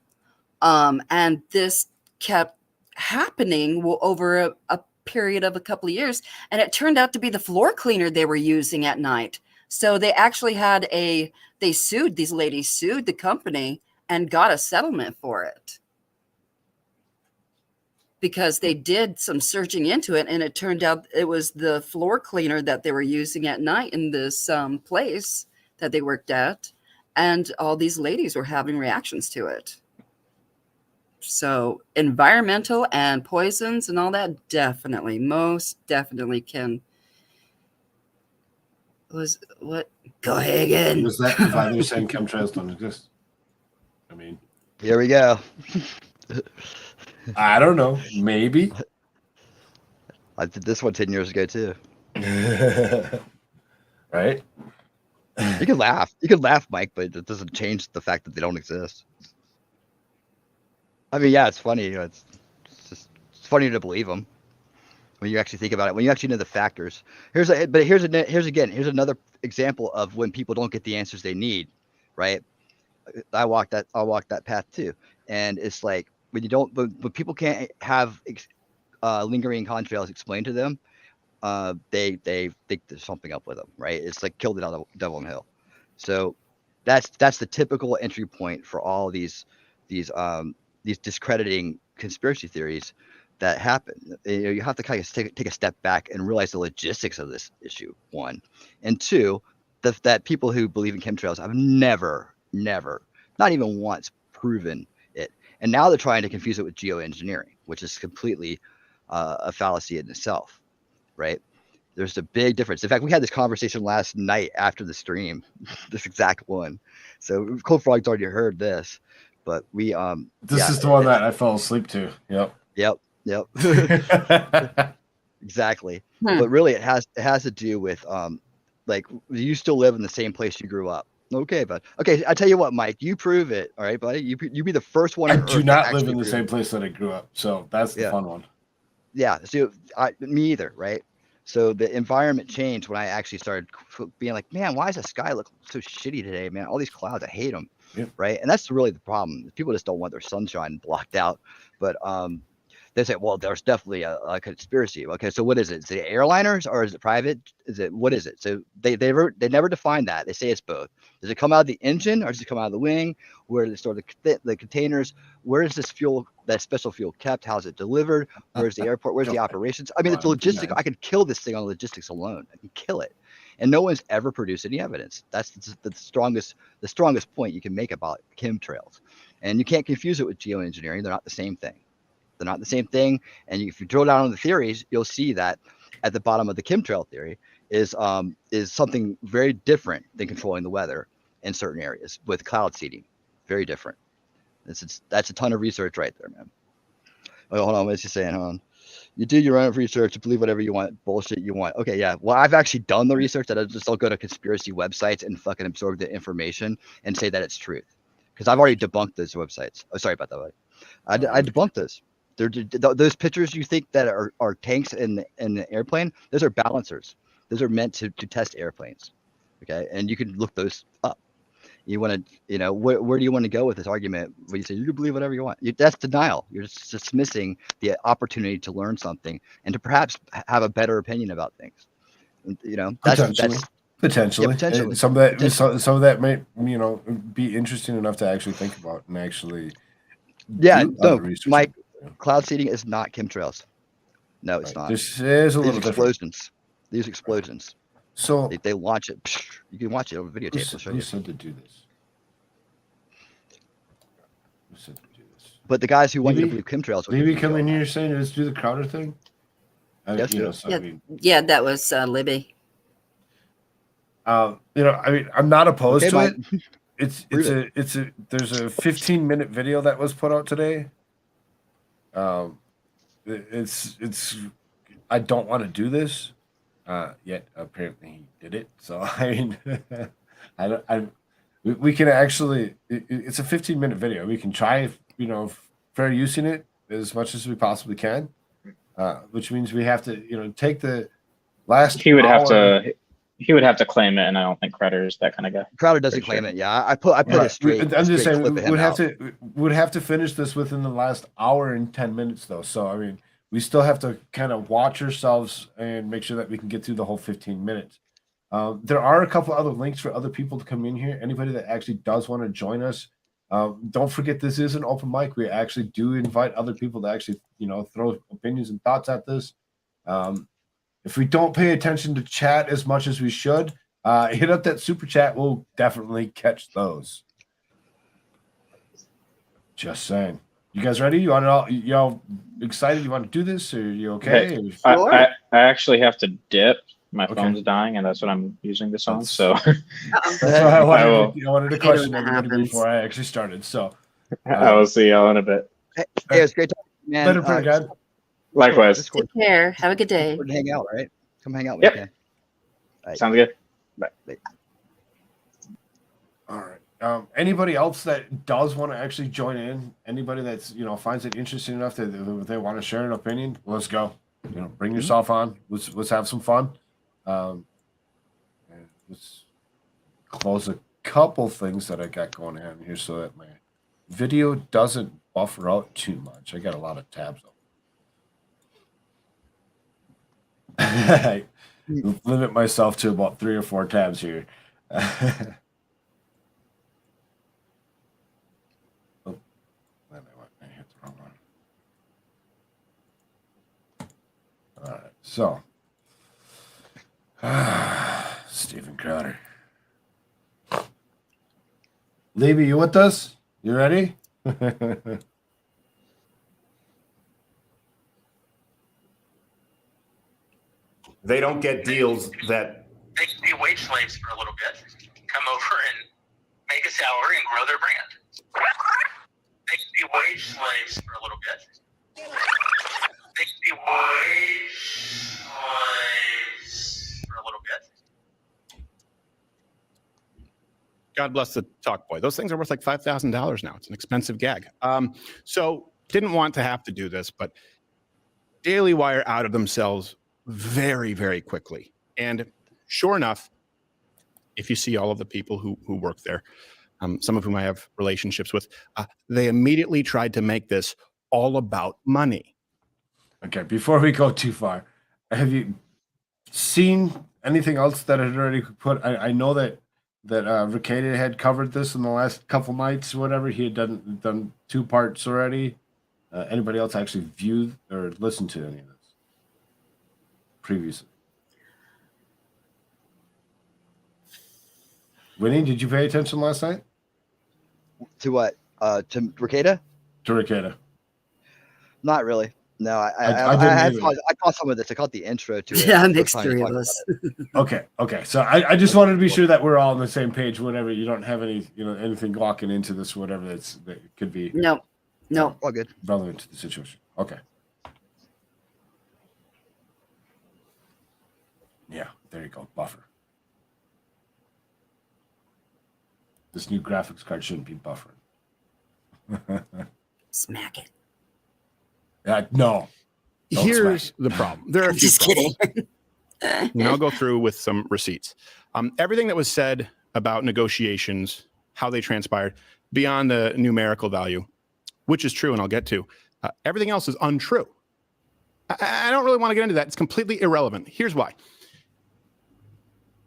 And this kept happening over a period of a couple of years, and it turned out to be the floor cleaner they were using at night. So they actually had these ladies sued the company and got a settlement for it because they did some searching into it, and it turned out it was the floor cleaner that they were using at night in this place that they worked at, and all these ladies were having reactions to it. So environmental and poisons and all that most definitely can. Go ahead again. Was that why they're saying chemtrails don't exist? I mean, here we go. I don't know. Maybe. I did this one 10 years ago too. Right? You can laugh, Mike, but it doesn't change the fact that they don't exist. I mean, yeah, it's funny. You know, it's funny to believe them when you actually think about it. When you actually know the factors. Here's another example of when people don't get the answers they need. Right? I'll walk that path too, and it's like when people can't have lingering contrails explained to them, they think there's something up with them. Right? It's like kill the devil in hell. So that's the typical entry point for all these discrediting conspiracy theories that happen. You have to kind of take a step back and realize the logistics of this issue, one. And two, that people who believe in chemtrails have never, not even once proven it. And now they're trying to confuse it with geoengineering, which is completely a fallacy in itself, right? There's a big difference. In fact, we had this conversation last night after the stream, this exact one. So Cold Frog's already heard this. But we this is the one that I fell asleep to. Yep. Exactly. But really it has to do with like you still live in the same place you grew up. Okay, but I tell you what, Mike, you prove it. All right, buddy. You be the first one. I do not live in the same place that I grew up. So that's the fun one. Yeah. So me either, right? So the environment changed when I actually started being like, man, why does the sky look so shitty today, man? All these clouds, I hate them, right? And that's really the problem. People just don't want their sunshine blocked out. But they say, well, there's definitely a conspiracy. Okay, so what is it? Is it airliners or is it private? What is it? So they never define that. They say it's both. Does it come out of the engine or does it come out of the wing? Where do they store the containers? Where is this fuel, that special fuel, kept? How is it delivered? Where's the airport? Where's the operations? I mean, it's logistics. I can kill this thing on logistics alone. I can kill it, and no one's ever produced any evidence. That's the strongest point you can make about chemtrails, and you can't confuse it with geoengineering. They're not the same thing. They're not the same thing. And if you drill down on the theories, you'll see that at the bottom of the chemtrail theory is something very different than controlling the weather in certain areas with cloud seeding. Very different. That's a ton of research right there, man. Oh, hold on, what's he saying? Hold on. You do your own research, you believe whatever you want, bullshit you want. Okay, yeah. Well, I've actually done the research that I'll go to conspiracy websites and fucking absorb the information and say that it's truth. Because I've already debunked those websites. Oh, sorry about that, buddy. I debunked those. Those pictures you think that are tanks in the airplane, those are balancers. Those are meant to test airplanes. Okay, and you can look those up. You want to, where do you want to go with this argument? Where you say you can believe whatever you want. That's denial. You're just dismissing the opportunity to learn something and to perhaps have a better opinion about things. Potentially. Potentially. Some of that might be interesting enough to actually think about and actually. Mike, cloud seeding is not chemtrails. No, it's not. This is a little explosions. These explosions. So they launch it. You can watch it over videotape. Who said to do this? Who said to do this? But the guys who want you to believe chemtrails. Maybe come in here saying let's do the Crowder thing. Yeah, that was Libby. I'm not opposed to it. There's a 15-minute video that was put out today. It's I don't want to do this, yet apparently he did it. So I mean, we can actually. It's a 15-minute video. We can try, fair using it as much as we possibly can, which means we have to, take the last. He would have to claim it, and I don't think Crowder's that kind of guy. Crowder doesn't claim it. Yeah, I put it straight. I'm just saying we'd have to finish this within the last hour and 10 minutes, though. So I mean, we still have to kind of watch ourselves and make sure that we can get through the whole 15 minutes. There are a couple other links for other people to come in here. Anybody that actually does want to join us, don't forget this is an open mic. We actually do invite other people to actually, throw opinions and thoughts at this. If we don't pay attention to chat as much as we should, hit up that super chat. We'll definitely catch those. Just saying. You guys ready? Y'all excited? You want to do this? Or are you okay? Hey, I actually have to dip. My phone's dying, and that's what I'm using this on. So that's why I wanted to question everybody before I actually started. So I will see y'all in a bit. Hey, it's great talking, man. Later, pretty good. Likewise. Take care. Have a good day. Hang out, right? Come hang out with me. Right. Sounds good. Bye. All right. Anybody else that does want to actually join in? Anybody that's finds it interesting enough that they want to share an opinion? Let's go. Bring yourself on. Let's have some fun. And let's close a couple things that I got going on here so that my video doesn't buffer out too much. I got a lot of tabs open. I limit myself to about 3 or 4 tabs here. I hit the wrong one. All right, so Stephen Crowder. Levy, you with us? You ready? They don't get deals that they can be wage slaves for a little bit, come over and make a salary and grow their brand. They can be wage slaves for a little bit. They can be wage slaves for a little bit. God bless the talk boy. Those things are worth like $5,000 now. It's an expensive gag. So didn't want to have to do this, but Daily Wire outed themselves very, very quickly. And sure enough, if you see all of the people who work there, some of whom I have relationships with, they immediately tried to make this all about money. Okay, before we go too far, have you seen anything else that had already put? I know that Ricada had covered this in the last couple nights, or whatever. He had done 2 parts already. Anybody else actually viewed or listened to any of this previously? Winnie, did you pay attention last night? To what? To Ricada? To Ricada. Not really. No, I I didn't either. caught some of this. I caught the intro to it. Yeah, We're mixed trying to 3 talk of about us. it. Okay. So I just wanted to be sure that we're all on the same page. Whatever, you don't have any, anything walking into this, whatever that could be. No. All good. Relevant to the situation. Okay. Yeah, there you go. Buffer. This new graphics card shouldn't be buffering. Smack it. No. Don't Here's smack the problem. There are a few Just kidding. And I'll go through with some receipts. Everything that was said about negotiations, how they transpired, beyond the numerical value, which is true, and I'll get to, everything else is untrue. I don't really want to get into that. It's completely irrelevant. Here's why.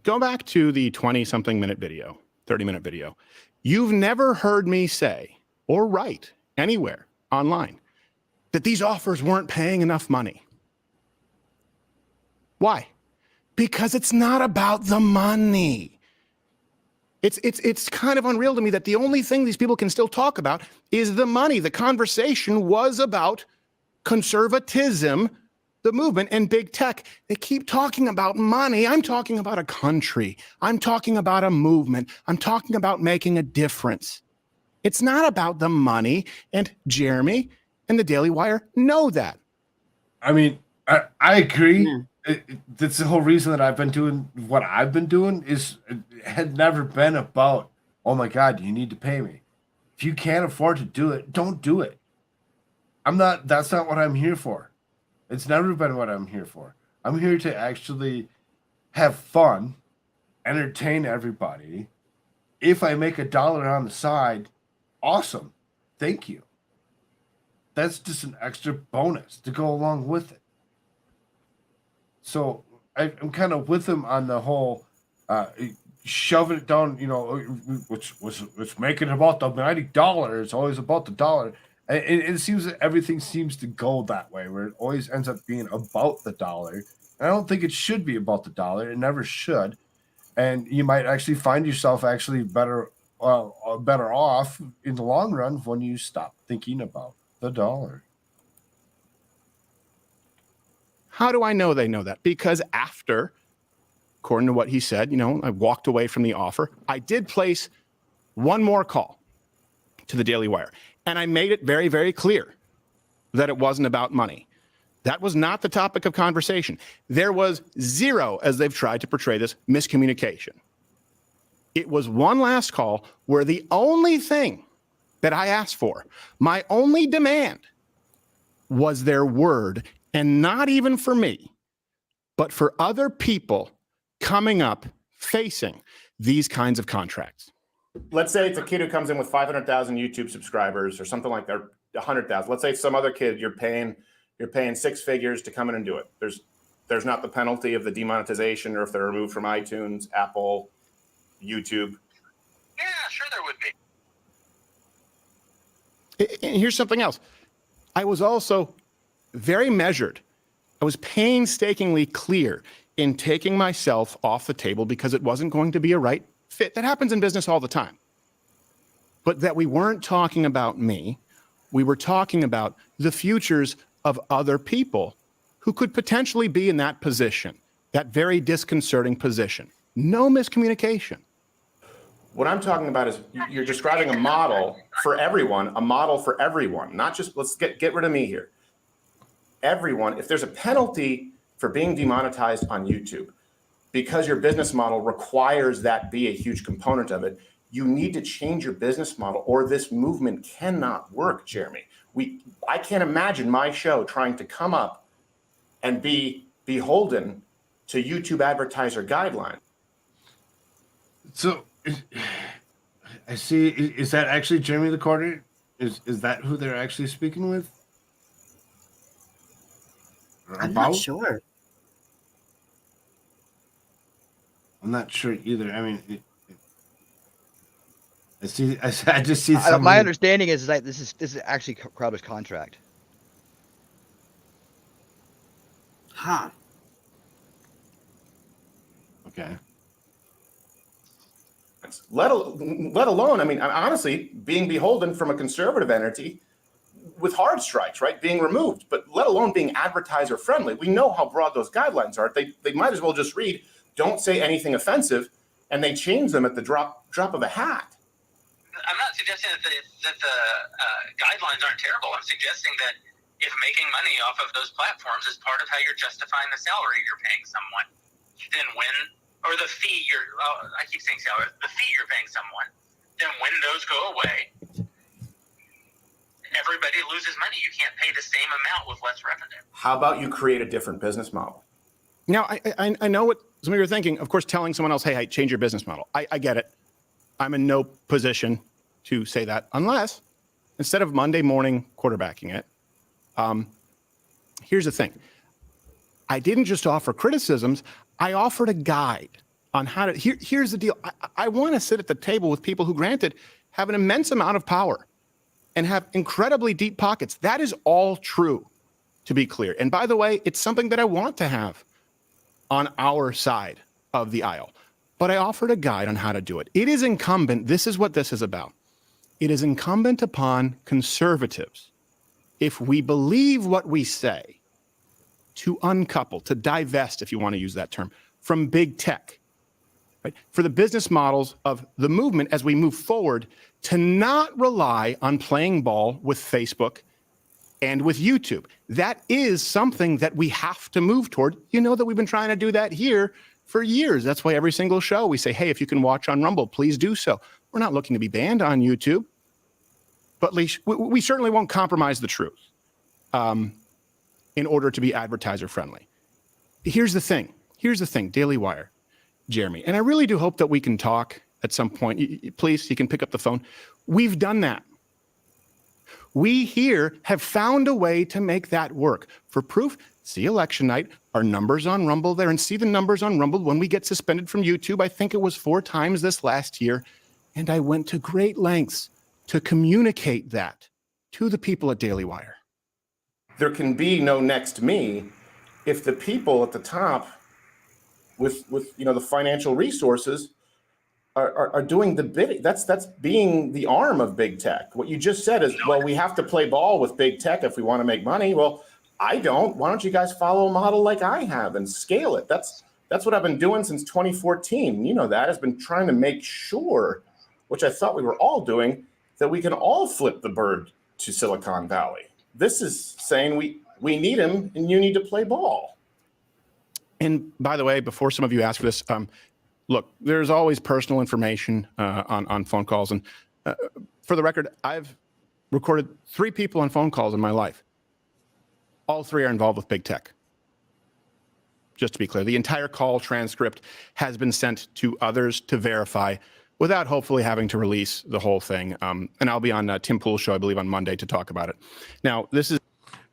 Go back to the 20-something minute video, 30-minute video. You've never heard me say or write anywhere online that these offers weren't paying enough money. Why? Because it's not about the money. It's kind of unreal to me that the only thing these people can still talk about is the money. The conversation was about conservatism, the movement, and big tech. They keep talking about money. I'm talking about a country. I'm talking about a movement. I'm talking about making a difference. It's not about the money. And Jeremy and the Daily Wire know that. I mean, I agree. That's the whole reason that I've been doing what I've been doing. It had never been about, oh my God, you need to pay me. If you can't afford to do it, don't do it. That's not what I'm here for. It's never been what I'm here for. I'm here to actually have fun, entertain everybody. If I make $1 on the side, awesome. Thank you. That's just an extra bonus to go along with it. So I'm kind of with him on the whole shoving it down, let's make it about the $90. It's always about the dollar. And it seems that everything seems to go that way, where it always ends up being about the dollar. And I don't think it should be about the dollar. It never should. And you might actually find yourself actually better off in the long run when you stop thinking about the dollar. How do I know they know that? Because after, according to what he said, I walked away from the offer. I did place one more call to the Daily Wire, and I made it very, very clear that it wasn't about money. That was not the topic of conversation. There was zero, as they've tried to portray this, miscommunication. It was one last call where the only thing that I asked for, my only demand, was their word. And not even for me, but for other people coming up facing these kinds of contracts. Let's say it's a kid who comes in with 500,000 YouTube subscribers or something like that, 100,000. Let's say it's some other kid you're paying 6 figures to come in and do it. There's not the penalty of the demonetization, or if they're removed from iTunes, Apple, YouTube. Yeah, sure there would be. And here's something else. I was also very measured. I was painstakingly clear in taking myself off the table because it wasn't going to be a right fit. That happens in business all the time. But that we weren't talking about me. We were talking about the futures of other people who could potentially be in that position, that very disconcerting position. No miscommunication. What I'm talking about is you're describing a model for everyone, not just, let's get rid of me here. Everyone, if there's a penalty for being demonetized on YouTube, because your business model requires that be a huge component of it, you need to change your business model or this movement cannot work, Jeremy. I can't imagine my show trying to come up and be beholden to YouTube advertiser guidelines. So I see. Is that actually Jeremy the Coordinator? Is that who they're actually speaking with? Or I'm about? not sure. I'm not sure either. I mean, I just see some. My understanding is that this is actually Crowder's contract. Huh. Okay. Let alone, I mean, honestly, being beholden from a conservative entity with hard strikes, right? Being removed, but let alone being advertiser friendly. We know how broad those guidelines are. They might as well just read, don't say anything offensive, and they change them at the drop of a hat. I'm not suggesting that the guidelines aren't terrible. I'm suggesting that if making money off of those platforms is part of how you're justifying the salary you're paying someone, then or the fee I keep saying salary, the fee you're paying someone, then when those go away, everybody loses money. You can't pay the same amount with less revenue. How about you create a different business model? Now, I know what some of you are thinking. Of course, telling someone else, hey, change your business model. I get it. I'm in no position to say that unless, instead of Monday morning quarterbacking it, here's the thing. I didn't just offer criticisms. I offered a guide on how to, here's the deal. I want to sit at the table with people who, granted, have an immense amount of power and have incredibly deep pockets. That is all true, to be clear. And by the way, it's something that I want to have on our side of the aisle. But I offered a guide on how to do it. It is incumbent, this is what this is about. It is incumbent upon conservatives, if we believe what we say, to uncouple, to divest, if you want to use that term, from big tech, right? For the business models of the movement as we move forward, to not rely on playing ball with Facebook and with YouTube. That is something that we have to move toward. You know that we've been trying to do that here for years. That's why every single show we say, hey, if you can watch on Rumble, please do so. We're not looking to be banned on YouTube, but at least we certainly won't compromise the truth in order to be advertiser friendly. Here's the thing, Daily Wire, Jeremy, and I really do hope that we can talk at some point. Please, you can pick up the phone. We've done that. We here have found a way to make that work. For proof, see election night, our numbers on Rumble there, and see the numbers on Rumble when we get suspended from YouTube. I think it was 4 times this last year. And I went to great lengths to communicate that to the people at Daily Wire. There can be no next me if the people at the top with the financial resources are doing the bidding. That's being the arm of big tech. What you just said is, well, we have to play ball with big tech if we want to make money. Well, I don't. Why don't you guys follow a model like I have and scale it? That's what I've been doing since 2014. You know that. I've been trying to make sure, which I thought we were all doing, that we can all flip the bird to Silicon Valley. This is saying we need him and you need to play ball. And by the way, before some of you ask for this, look, there's always personal information on phone calls. And for the record, I've recorded 3 people on phone calls in my life. All 3 are involved with big tech. Just to be clear, the entire call transcript has been sent to others to verify without hopefully having to release the whole thing. And I'll be on Tim Pool's show, I believe, on Monday to talk about it. Now, this is...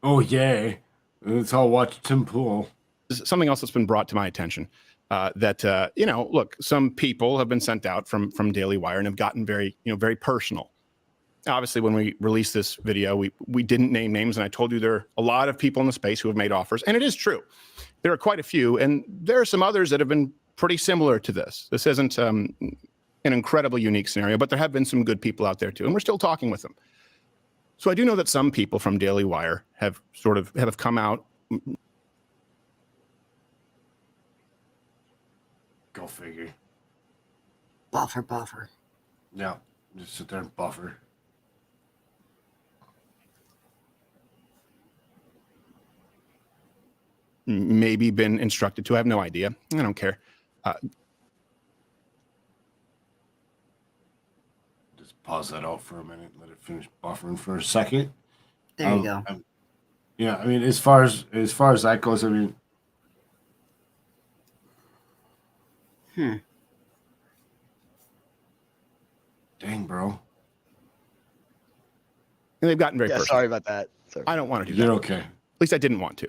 Oh, yay. Let's all watch Tim Pool. Something else that's been brought to my attention. Look, some people have been sent out from Daily Wire and have gotten very personal. Obviously, when we released this video, we didn't name names, and I told you there are a lot of people in the space who have made offers, and it is true. There are quite a few, and there are some others that have been pretty similar to this. This isn't an incredibly unique scenario, but there have been some good people out there too, and we're still talking with them. So I do know that some people from Daily Wire have come out. Go figure. Buffer. Yeah, just sit there and buffer. Maybe been instructed to. I have no idea. I don't care. Just pause that out for a minute. Let it finish buffering for a second. There you go. Yeah, I mean, as far as that goes, I mean, dang, bro. And they've gotten very Yeah, personal. sorry about that. Sorry. I don't want to do You're that. okay. At least I didn't want to.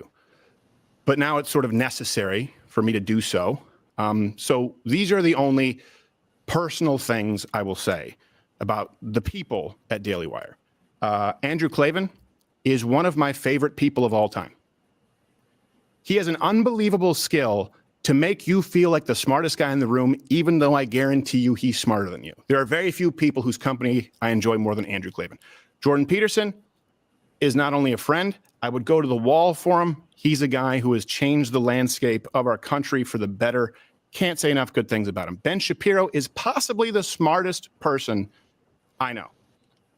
But now it's sort of necessary for me to do so. So these are the only personal things I will say about the people at Daily Wire. Andrew Klavan is one of my favorite people of all time. He has an unbelievable skill to make you feel like the smartest guy in the room, even though I guarantee you he's smarter than you. There are very few people whose company I enjoy more than Andrew Klavan. Jordan Peterson is not only a friend, I would go to the wall for him. He's a guy who has changed the landscape of our country for the better. Can't say enough good things about him. Ben Shapiro is possibly the smartest person I know.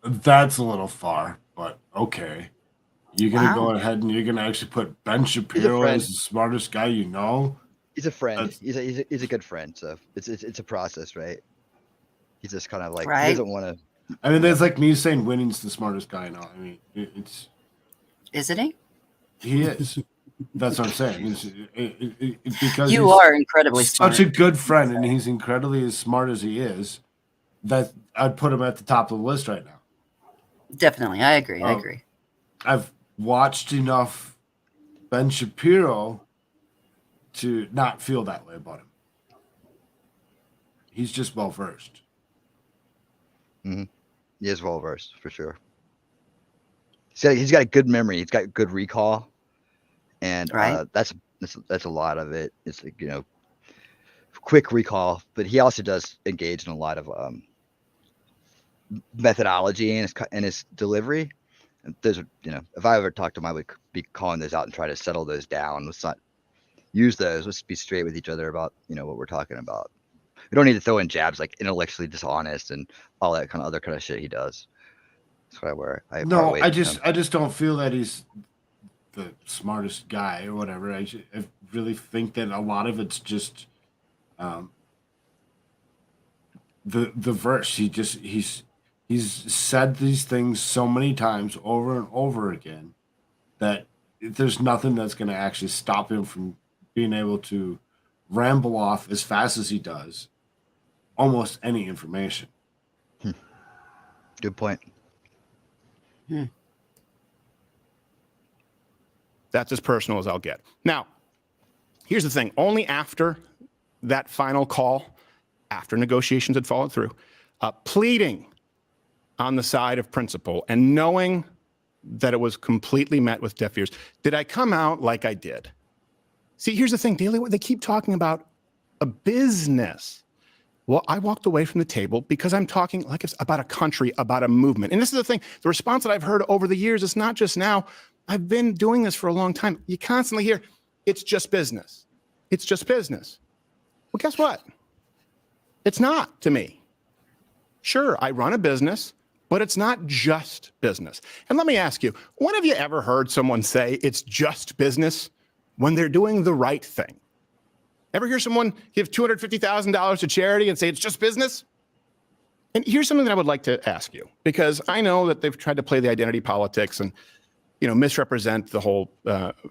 That's a little far, but okay. You're gonna go Wow. ahead and you're gonna actually put Ben Shapiro friend. as the smartest guy you know? He's a friend. That's- He's a good friend. So it's a process, right? He's just kind of like he Right. doesn't want to. I mean, that's like me saying Winning's the smartest guy I know. I mean, it's Isn't he? he is. That's what I'm saying. It's because You he's are incredibly such smart. a good friend, and he's incredibly as smart as he is. That I'd put him at the top of the list right now. Definitely. I agree. I agree. I've watched enough Ben Shapiro to not feel that way about him. He's just well versed. Mm-hmm. He is well versed for sure. He's got a good memory. He's got good recall, and Right. that's a lot of it. It's like, quick recall, but he also does engage in a lot of methodology in his delivery. And those are, if I ever talked to him, I would be calling those out and try to settle those down. Let's not use those. Let's be straight with each other about what we're talking about. We don't need to throw in jabs like intellectually dishonest and all that kind of other kind of shit he does. That's what I wear. No, I just don't feel that he's the smartest guy or whatever. I really think that a lot of it's just the verse. He's said these things so many times over and over again that there's nothing that's going to actually stop him from being able to ramble off as fast as he does almost any information. Good point. That's as personal as I'll get. Now, here's the thing. Only after that final call, after negotiations had fallen through, pleading on the side of principle and knowing that it was completely met with deaf ears, did I come out like I did? See, here's the thing. Daily, they keep talking about a business. Well, I walked away from the table because I'm talking like it's about a country, about a movement. And this is the thing. The response that I've heard over the years is not just now. I've been doing this for a long time. You constantly hear, it's just business. It's just business. Well, guess what? It's not to me. Sure, I run a business, but it's not just business. And let me ask you, when have you ever heard someone say it's just business when they're doing the right thing? Ever hear someone give $250,000 to charity and say it's just business? And here's something that I would like to ask you, because I know that they've tried to play the identity politics and misrepresent the whole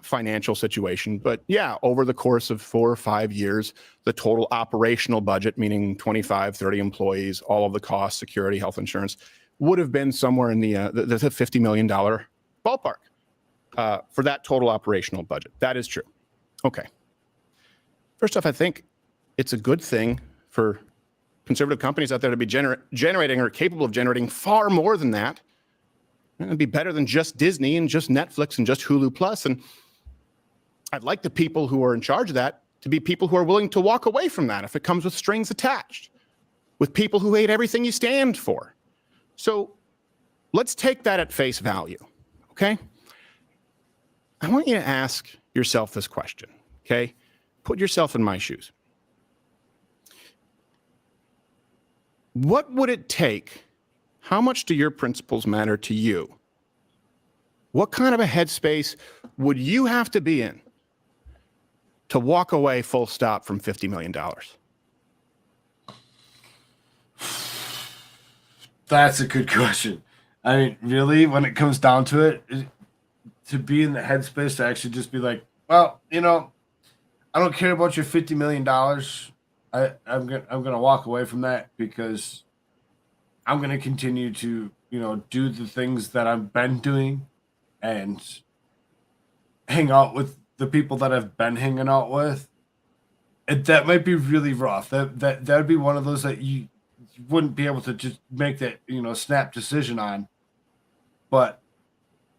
financial situation. But yeah, over the course of 4 or 5 years, the total operational budget, meaning 25, 30 employees, all of the costs, security, health insurance, would have been somewhere in the $50 million ballpark for that total operational budget. That is true. Okay. First off, I think it's a good thing for conservative companies out there to be generating or capable of generating far more than that. It'd be better than just Disney and just Netflix and just Hulu Plus. And I'd like the people who are in charge of that to be people who are willing to walk away from that if it comes with strings attached, with people who hate everything you stand for. So let's take that at face value, okay? I want you to ask yourself this question, okay? Put yourself in my shoes. What would it take? How much do your principles matter to you? What kind of a headspace would you have to be in to walk away full stop from $50 million? That's a good question. I mean, really, when it comes down to it, to be in the headspace to actually just be like, well, you know, I don't care about your $50 million. I'm gonna walk away from that because I'm gonna continue to, you know, do the things that I've been doing and hang out with the people that I've been hanging out with. And that might be really rough. That'd be one of those that you wouldn't be able to just make that, you know, snap decision on. But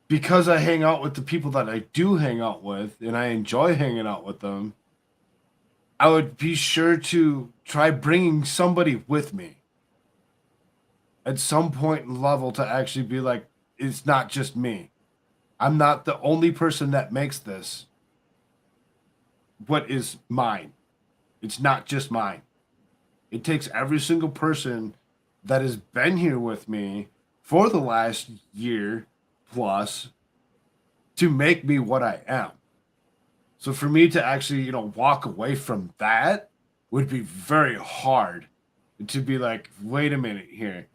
because I hang out with the people that I do hang out with and I enjoy hanging out with them, I would be sure to try bringing somebody with me at some point in level to actually be like, it's not just me. I'm not the only person that makes this what is mine. It's not just mine. It takes every single person that has been here with me for the last year plus to make me what I am. So for me to actually, you know, walk away from that would be very hard. To be like, wait a minute here.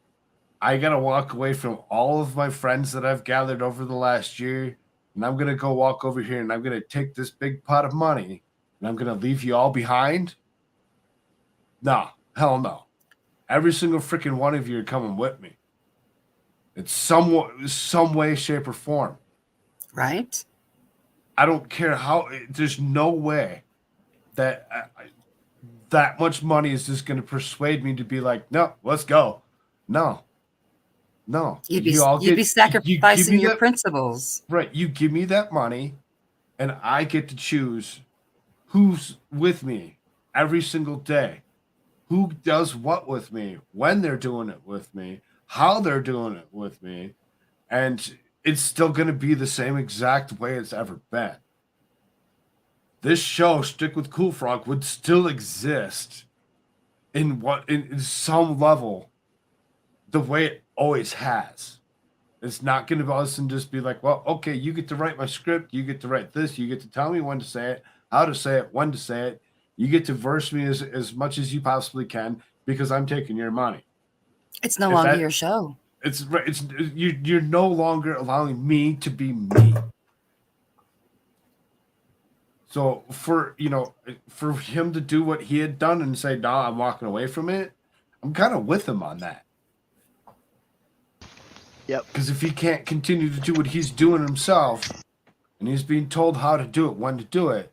I got to walk away from all of my friends that I've gathered over the last year. And I'm going to go walk over here and I'm going to take this big pot of money and I'm going to leave you all behind. No, hell no. Every single freaking one of you are coming with me. It's some way, shape, or form. Right? I don't care how. There's no way that that much money is just going to persuade me to be like, no, let's go. No. You'd be You give sacrificing me your that, principles. right? You give me that money, and I get to choose who's with me every single day, who does what with me, when they're doing it with me, how they're doing it with me, and it's still going to be the same exact way it's ever been. This show, Stick with Cool Frog, would still exist in some level the way it always has. It's not going to all of a sudden just be like, well, okay, you get to write my script, you get to write this, you get to tell me when to say it, how to say it, when to say it. You get to verse me as much as you possibly can because I'm taking your money. It's no longer your show. It's you're no longer allowing me to be me. So for him to do what he had done and say, "Nah, I'm walking away from it," I'm kind of with him on that. Yep. Because if he can't continue to do what he's doing himself, and he's being told how to do it, when to do it,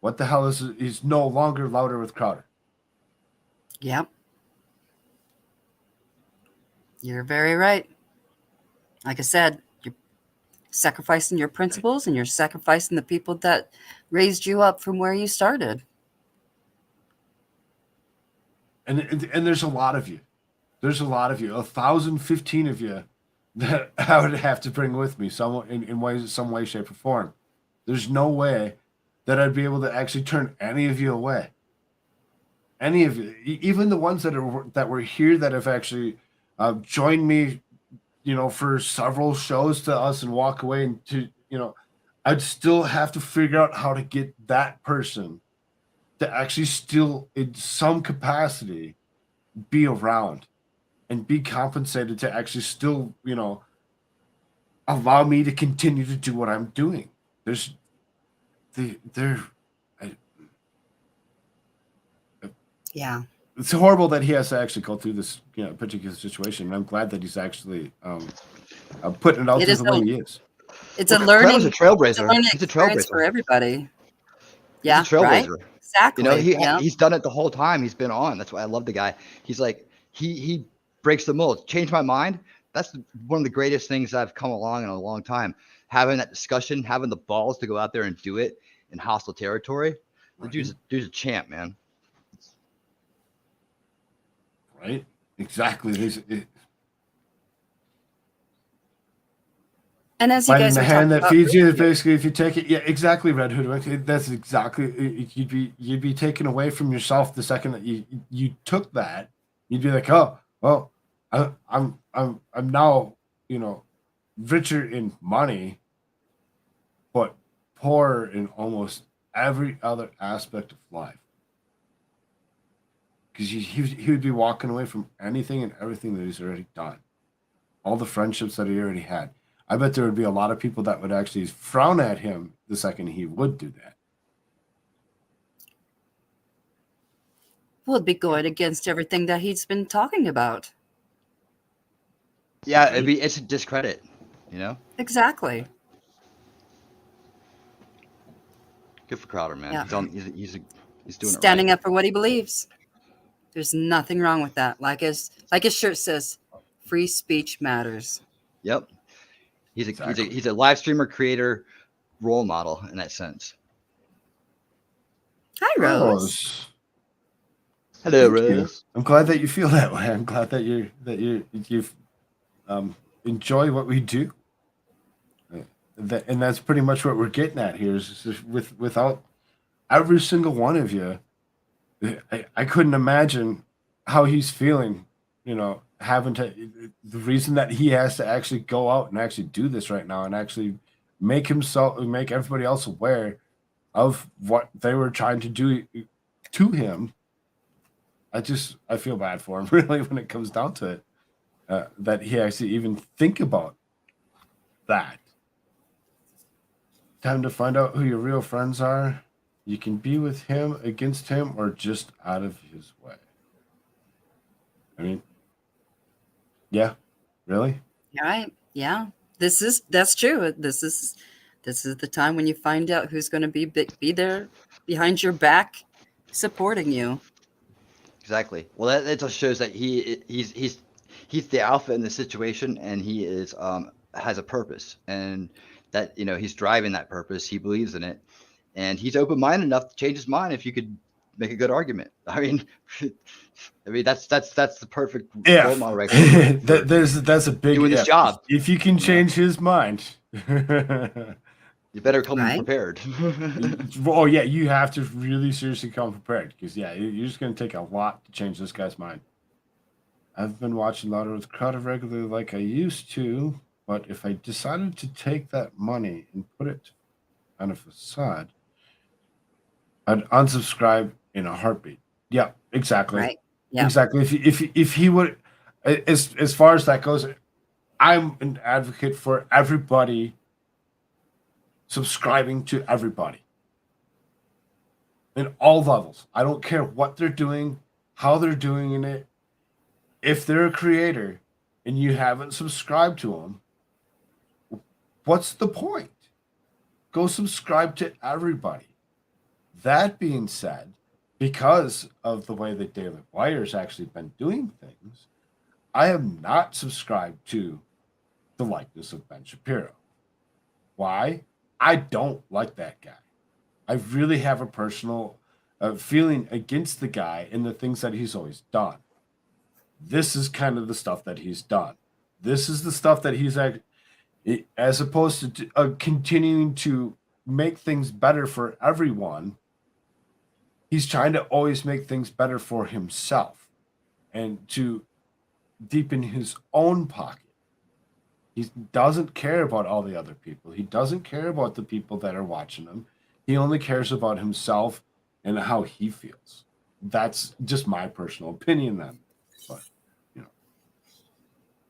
what the hell is he's no longer louder with Crowder? Yep. You're very right. Like I said, you're sacrificing your principles and you're sacrificing the people that raised you up from where you started. And there's a lot of you. There's a lot of you. 1,015 of you that I would have to bring with me some way, shape, or form. There's no way that I'd be able to actually turn any of you away. Any of you, even the ones that were here that have actually joined me, you know, for several shows to us and walk away and to, you know, I'd still have to figure out how to get that person to actually still in some capacity be around and be compensated to actually still, you know, allow me to continue to do what I'm doing. Yeah. It's horrible that he has to actually go through this, you know, particular situation. And I'm glad that he's actually putting it out there the way he is. It's a learning. He's a trailblazer. It's a learning He's a experience trailblazer for everybody. Yeah, He's a trailblazer. right? Exactly. You know, yeah. he's done it the whole time he's been on. That's why I love the guy. He's like, he breaks the mold. Change my mind. That's one of the greatest things I've come along in a long time. Having that discussion, having the balls to go out there and do it in hostile territory. The dude's a champ, man. Right? Exactly. And as you Biting guys the are hand talking that about feeds you, earlier- basically, if you take it, yeah, exactly, Red Hood. That's exactly. You'd be taken away from yourself the second that you took that. You'd be like, oh, well, I'm now, you know, richer in money, but poorer in almost every other aspect of life. Because he would be walking away from anything and everything that he's already done, all the friendships that he already had. I bet there would be a lot of people that would actually frown at him the second he would do that. Would be going against everything that he's been talking about. Yeah, it's a discredit, you know? Exactly. Good for Crowder, man. Yeah. He's doing Standing it right. up for what he believes. There's nothing wrong with that. Like his shirt says, free speech matters. Yep. He's a live streamer, creator, role model in that sense. Hi, Rose. Hello, Thank you. Rose. I'm glad that you feel that way. I'm glad that you enjoy what we do. And that's pretty much what we're getting at here. Is just without every single one of you, I couldn't imagine how he's feeling. You know, having to the reason that he has to actually go out and actually do this right now and actually make everybody else aware of what they were trying to do to him. I feel bad for him, really, when it comes down to it, that he actually even think about that. Time to find out who your real friends are. You can be with him, against him, or just out of his way. I mean, yeah, really? All right. Yeah. That's true. This is the time when you find out who's going to be there behind your back, supporting you. Exactly. Well, that just shows that he's the alpha in the situation, and he is has a purpose, and that he's driving that purpose. He believes in it, and he's open-minded enough to change his mind if you could make a good argument. I mean, that's the perfect role model right there. That's a big doing this job. If you can change his mind, you better come prepared. Oh yeah, you have to really seriously come prepared, because you're just going to take a lot to change this guy's mind. I've been watching Louder with Crowder regularly like I used to, but if I decided to take that money and put it on a facade, I'd unsubscribe in a heartbeat. Yeah, exactly. Right. Yeah. Exactly. If he would, as far as that goes, I'm an advocate for everybody subscribing to everybody in all levels. I don't care what they're doing, how they're doing it. If they're a creator and you haven't subscribed to them, what's the point? Go subscribe to everybody. That being said, because of the way that Daily Wire's actually been doing things, I have not subscribed to the likeness of Ben Shapiro. Why? I don't like that guy. I really have a personal feeling against the guy and the things that he's always done. This is kind of the stuff that he's done. This is the stuff that he's, as opposed to continuing to make things better for everyone, he's trying to always make things better for himself and to deepen his own pocket. He doesn't care about all the other people. He doesn't care about the people that are watching him. He only cares about himself and how he feels. That's just my personal opinion then. But,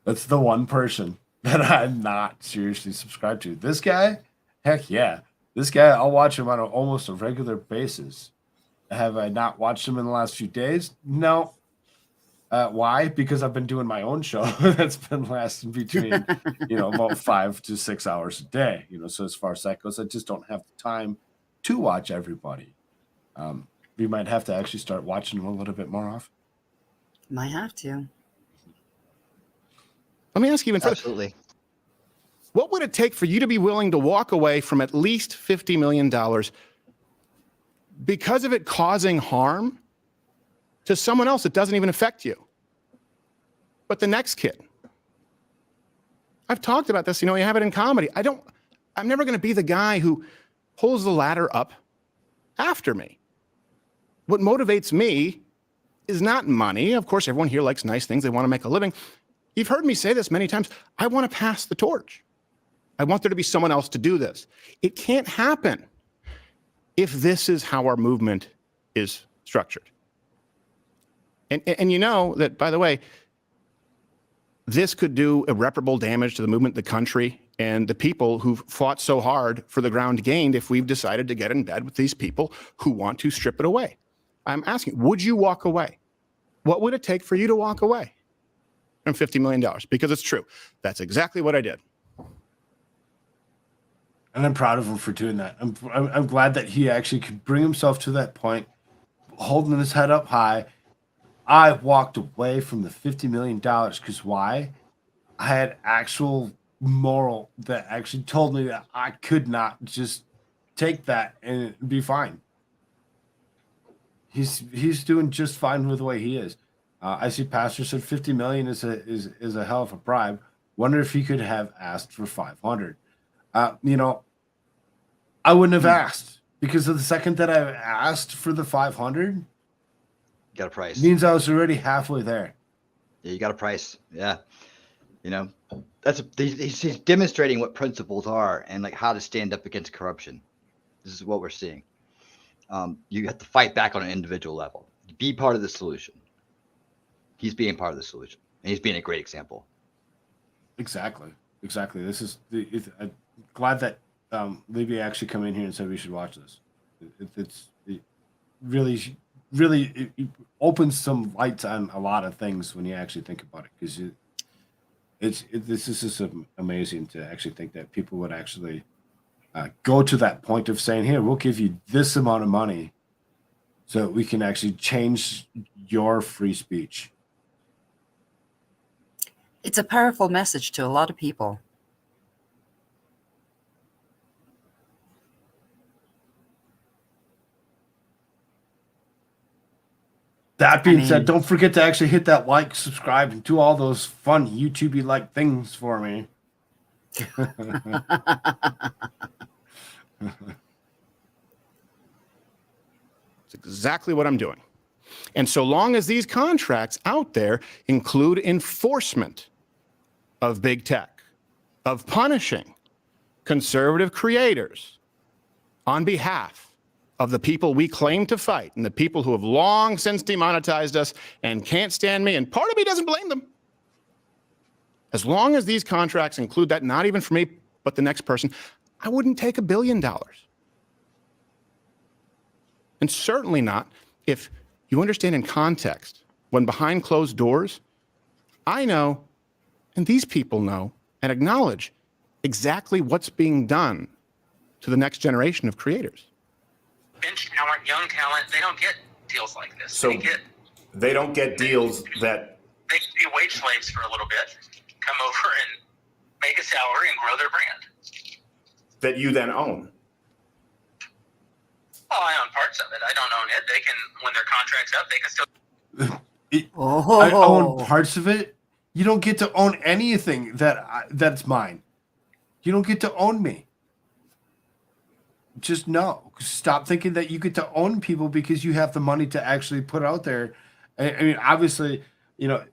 that's the one person that I'm not seriously subscribed to. This guy, heck yeah. This guy, I'll watch him on almost a regular basis. Have I not watched him in the last few days? No. Why? Because I've been doing my own show that's been lasting between, about 5 to 6 hours a day. So as far as that goes, I just don't have the time to watch everybody. We might have to actually start watching them a little bit more often. Might have to. Let me ask you even further. Absolutely. What would it take for you to be willing to walk away from at least $50 million because of it causing harm to someone else that doesn't even affect you, but the next kid? I've talked about this. You have it in comedy. I'm never going to be the guy who pulls the ladder up after me. What motivates me is not money. Of course, everyone here likes nice things. They want to make a living. You've heard me say this many times. I want to pass the torch. I want there to be someone else to do this. It can't happen if this is how our movement is structured. And you know that, by the way, this could do irreparable damage to the movement, the country, and the people who've fought so hard for the ground gained if we've decided to get in bed with these people who want to strip it away. I'm asking, would you walk away? What would it take for you to walk away from $50 million? Because it's true. That's exactly what I did. And I'm proud of him for doing that. I'm glad that he actually could bring himself to that point, holding his head up high. I walked away from the $50 million because why? I had actual moral that actually told me that I could not just take that and be fine. He's doing just fine with the way he is. I see Pastor said 50 million is a hell of a bribe. Wonder if he could have asked for 500. You know, I wouldn't have asked because of the second that I asked for the 500, got a price. Means I was already halfway there. Yeah, you got a price. Yeah, you know, he's demonstrating what principles are and like how to stand up against corruption. This is what we're seeing. You have to fight back on an individual level. Be part of the solution. He's being part of the solution, and he's being a great example. Exactly. This is I'm glad that Libby actually come in here and said we should watch this. It really opens some lights on a lot of things when you actually think about it, because this is just amazing to actually think that people would actually go to that point of saying, here, we'll give you this amount of money so that we can actually change your free speech. It's a powerful message to a lot of people. That being said, don't forget to actually hit that like, subscribe, and do all those fun YouTube-y like things for me. It's exactly what I'm doing. And so long as these contracts out there include enforcement of big tech, of punishing conservative creators on behalf of the people we claim to fight and the people who have long since demonetized us and can't stand me, and part of me doesn't blame them. As long as these contracts include that, not even for me, but the next person, I wouldn't take $1 billion. And certainly not if you understand in context, when behind closed doors, I know, and these people know, and acknowledge exactly what's being done to the next generation of creators. Bench talent, young talent, they don't get deals like this. So they don't get deals that They can be wage slaves for a little bit, come over and make a salary and grow their brand. that you then own. Well, I own parts of it. I don't own it. They can, when their contract's up, they can still. I own parts of it. You don't get to own anything that's mine. You don't get to own me. Just no. Stop thinking that you get to own people because you have the money to actually put out there. I mean, obviously, you know,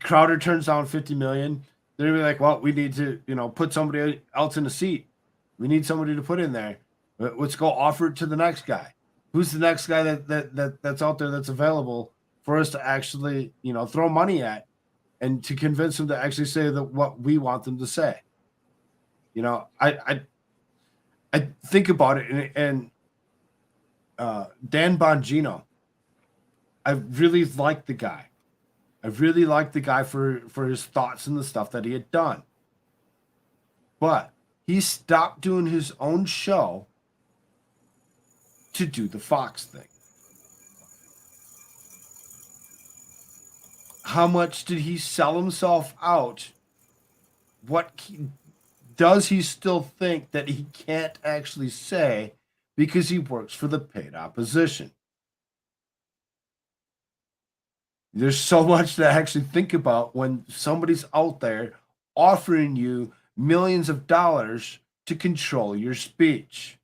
Crowder turns down 50 million. They're gonna be like, well, we need to, you know, put somebody else in the seat. We need somebody to put in there. Let's go offer it to the next guy. Who's the next guy that's out there that's available for us to actually, you know, throw money at and to convince them to actually say that what we want them to say. You know, I think about it, and Dan Bongino, I really liked the guy. I really liked the guy for his thoughts and the stuff that he had done. But he stopped doing his own show to do the Fox thing. How much did he sell himself out? Does he still think that he can't actually say because he works for the paid opposition? There's so much to actually think about when somebody's out there offering you millions of dollars to control your speech.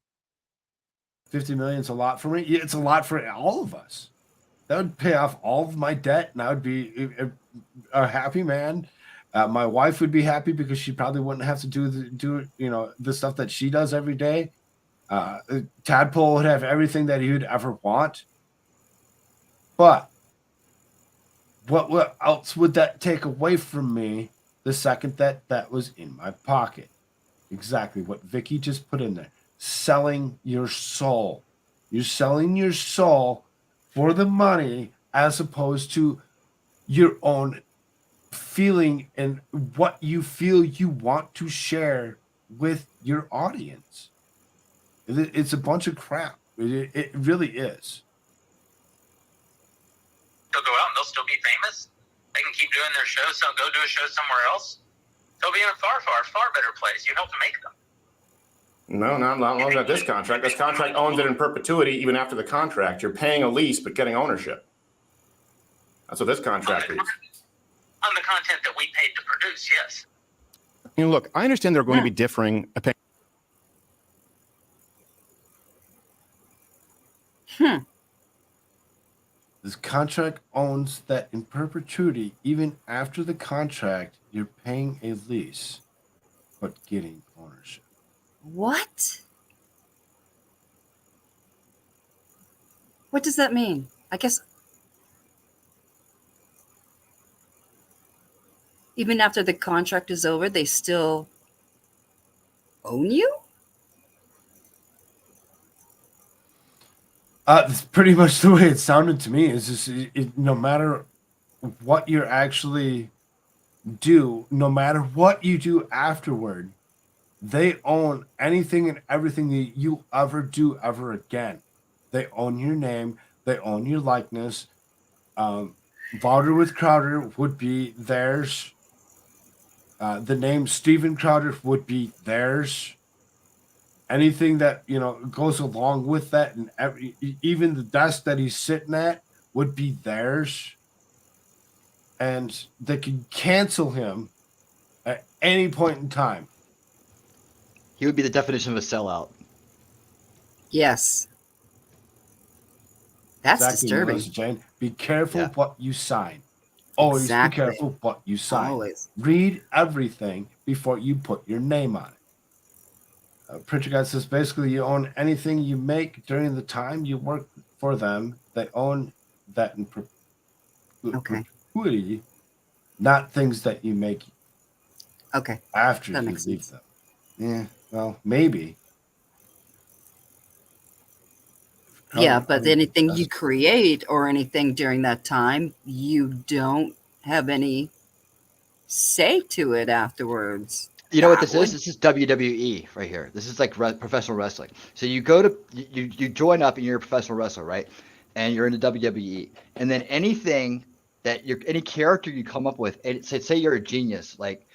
50 million is a lot for me. It's a lot for all of us. That would pay off all of my debt, and I would be a happy man. My wife would be happy because she probably wouldn't have to do you know, the stuff that she does every day. Tadpole would have everything that he would ever want. But what else would that take away from me the second that was in my pocket? exactly what Vicky just put in there. Selling your soul. You're selling your soul for the money as opposed to your own feeling and what you feel you want to share with your audience. It's a bunch of crap. It really is. They'll go out and they'll still be famous. They can keep doing their shows. So go do a show somewhere else. They'll be in a far, far, far better place. You help to make them. No, not long as this contract. This contract owns it in perpetuity even after the contract. You're paying a lease but getting ownership. That's what this contract is. On the content that we paid to produce, yes. You know, look, I understand there are going to be differing opinions. This contract owns that in perpetuity. Even after the contract, you're paying a lease, but getting ownership. What? What does that mean? I guess even after the contract is over, they still own you? That's pretty much the way it sounded to me. Is just no matter what you actually do, no matter what you do afterward, they own anything and everything that you ever do ever again. They own your name. They own your likeness. Wilder with Crowder would be theirs. The name Steven Crowder would be theirs. Anything that goes along with that, and even the desk that he's sitting at would be theirs. And they can cancel him at any point in time. He would be the definition of a sellout. Yes. That's exactly, disturbing. Melissa Jane. Be careful what you sign. Always Exactly. be careful what you sign. Always. Read everything before you put your name on it. Printer Guy says basically you own anything you make during the time you work for them. They own that in perpetuity, not things that you make after That you makes leave sense. them. Yeah, well, maybe. Yeah, but anything you create or anything during that time, you don't have any say to it afterwards. You know what this is? This is WWE right here. This is like professional wrestling. So you go to you join up and you're a professional wrestler, right? And you're in the WWE. And then anything that any character you come up with, and say you're a genius like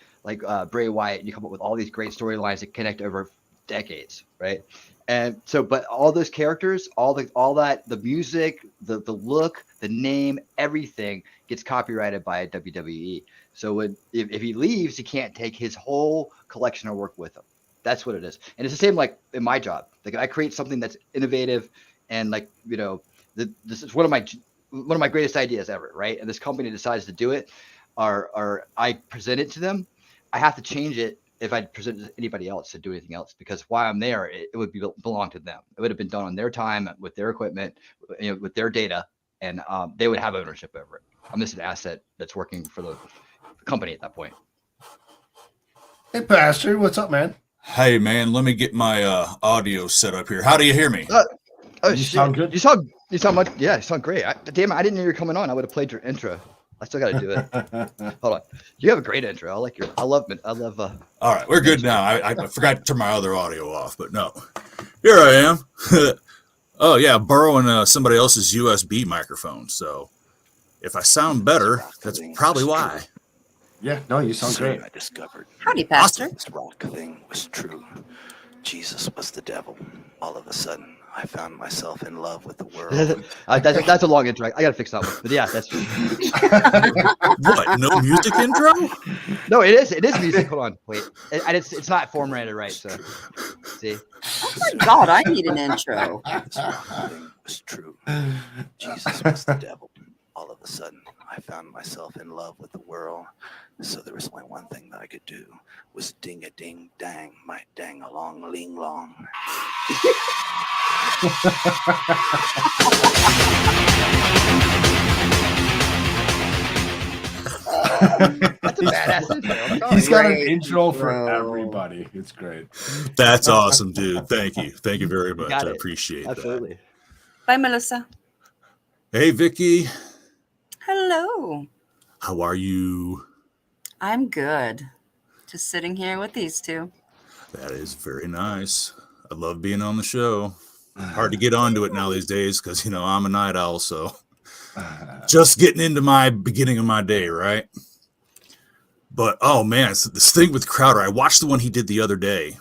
Bray Wyatt, you come up with all these great storylines that connect over decades, right? And so, but all those characters, all that, the music, the look, the name, everything gets copyrighted by WWE. So if he leaves, he can't take his whole collection of work with him. That's what it is. And it's the same like in my job. Like I create something that's innovative, and this is one of my greatest ideas ever, right? And this company decides to do it, or I present it to them. I have to change it if I present it to anybody else to do anything else, because while I'm there, it would belong to them. It would have been done on their time with their equipment, with their data, and they would have ownership over it. I'm just an asset that's working for the company at that point. Hey, Pastor, what's up, man? Hey, man, let me get my audio set up here. How do you hear me? You sound good. You sound much. Yeah, you sound great. Damn, I didn't know you were coming on. I would have played your intro. I still got to do it. Hold on. You have a great intro. I love. All right, we're good now. I forgot to turn my other audio off, but no. Here I am. Oh, yeah, borrowing somebody else's USB microphone. So if I sound better, that's probably why. Yeah, no, you sound great. I discovered Howdy, Pastor. this rock thing was true. Jesus was the devil. All of a sudden, I found myself in love with the world. That's a long intro. I got to fix that one. But yeah, that's true. What? No music intro? No, it is. It is music. Hold on. Wait. And it's not formatted right. So, see. Oh my God, I need an intro. This rock thing was true. Jesus was the devil. All of a sudden, I found myself in love with the world. So there was only one thing that I could do, was ding a ding dang, my dang along ling long. That's a badass intro. He's got an Great intro for intro. everybody. It's great. That's awesome, dude. Thank you. Thank you very much. got I it. appreciate Absolutely. Bye, Melissa. that. Hey, Vicky. Hello. How are you? I'm good. Just sitting here with these two. That is very nice. I love being on the show. Hard to get onto it now these days because, you know, I'm a night owl, so just getting into my beginning of my day, right? But, oh, man, it's this thing with Crowder. I watched the one he did the other day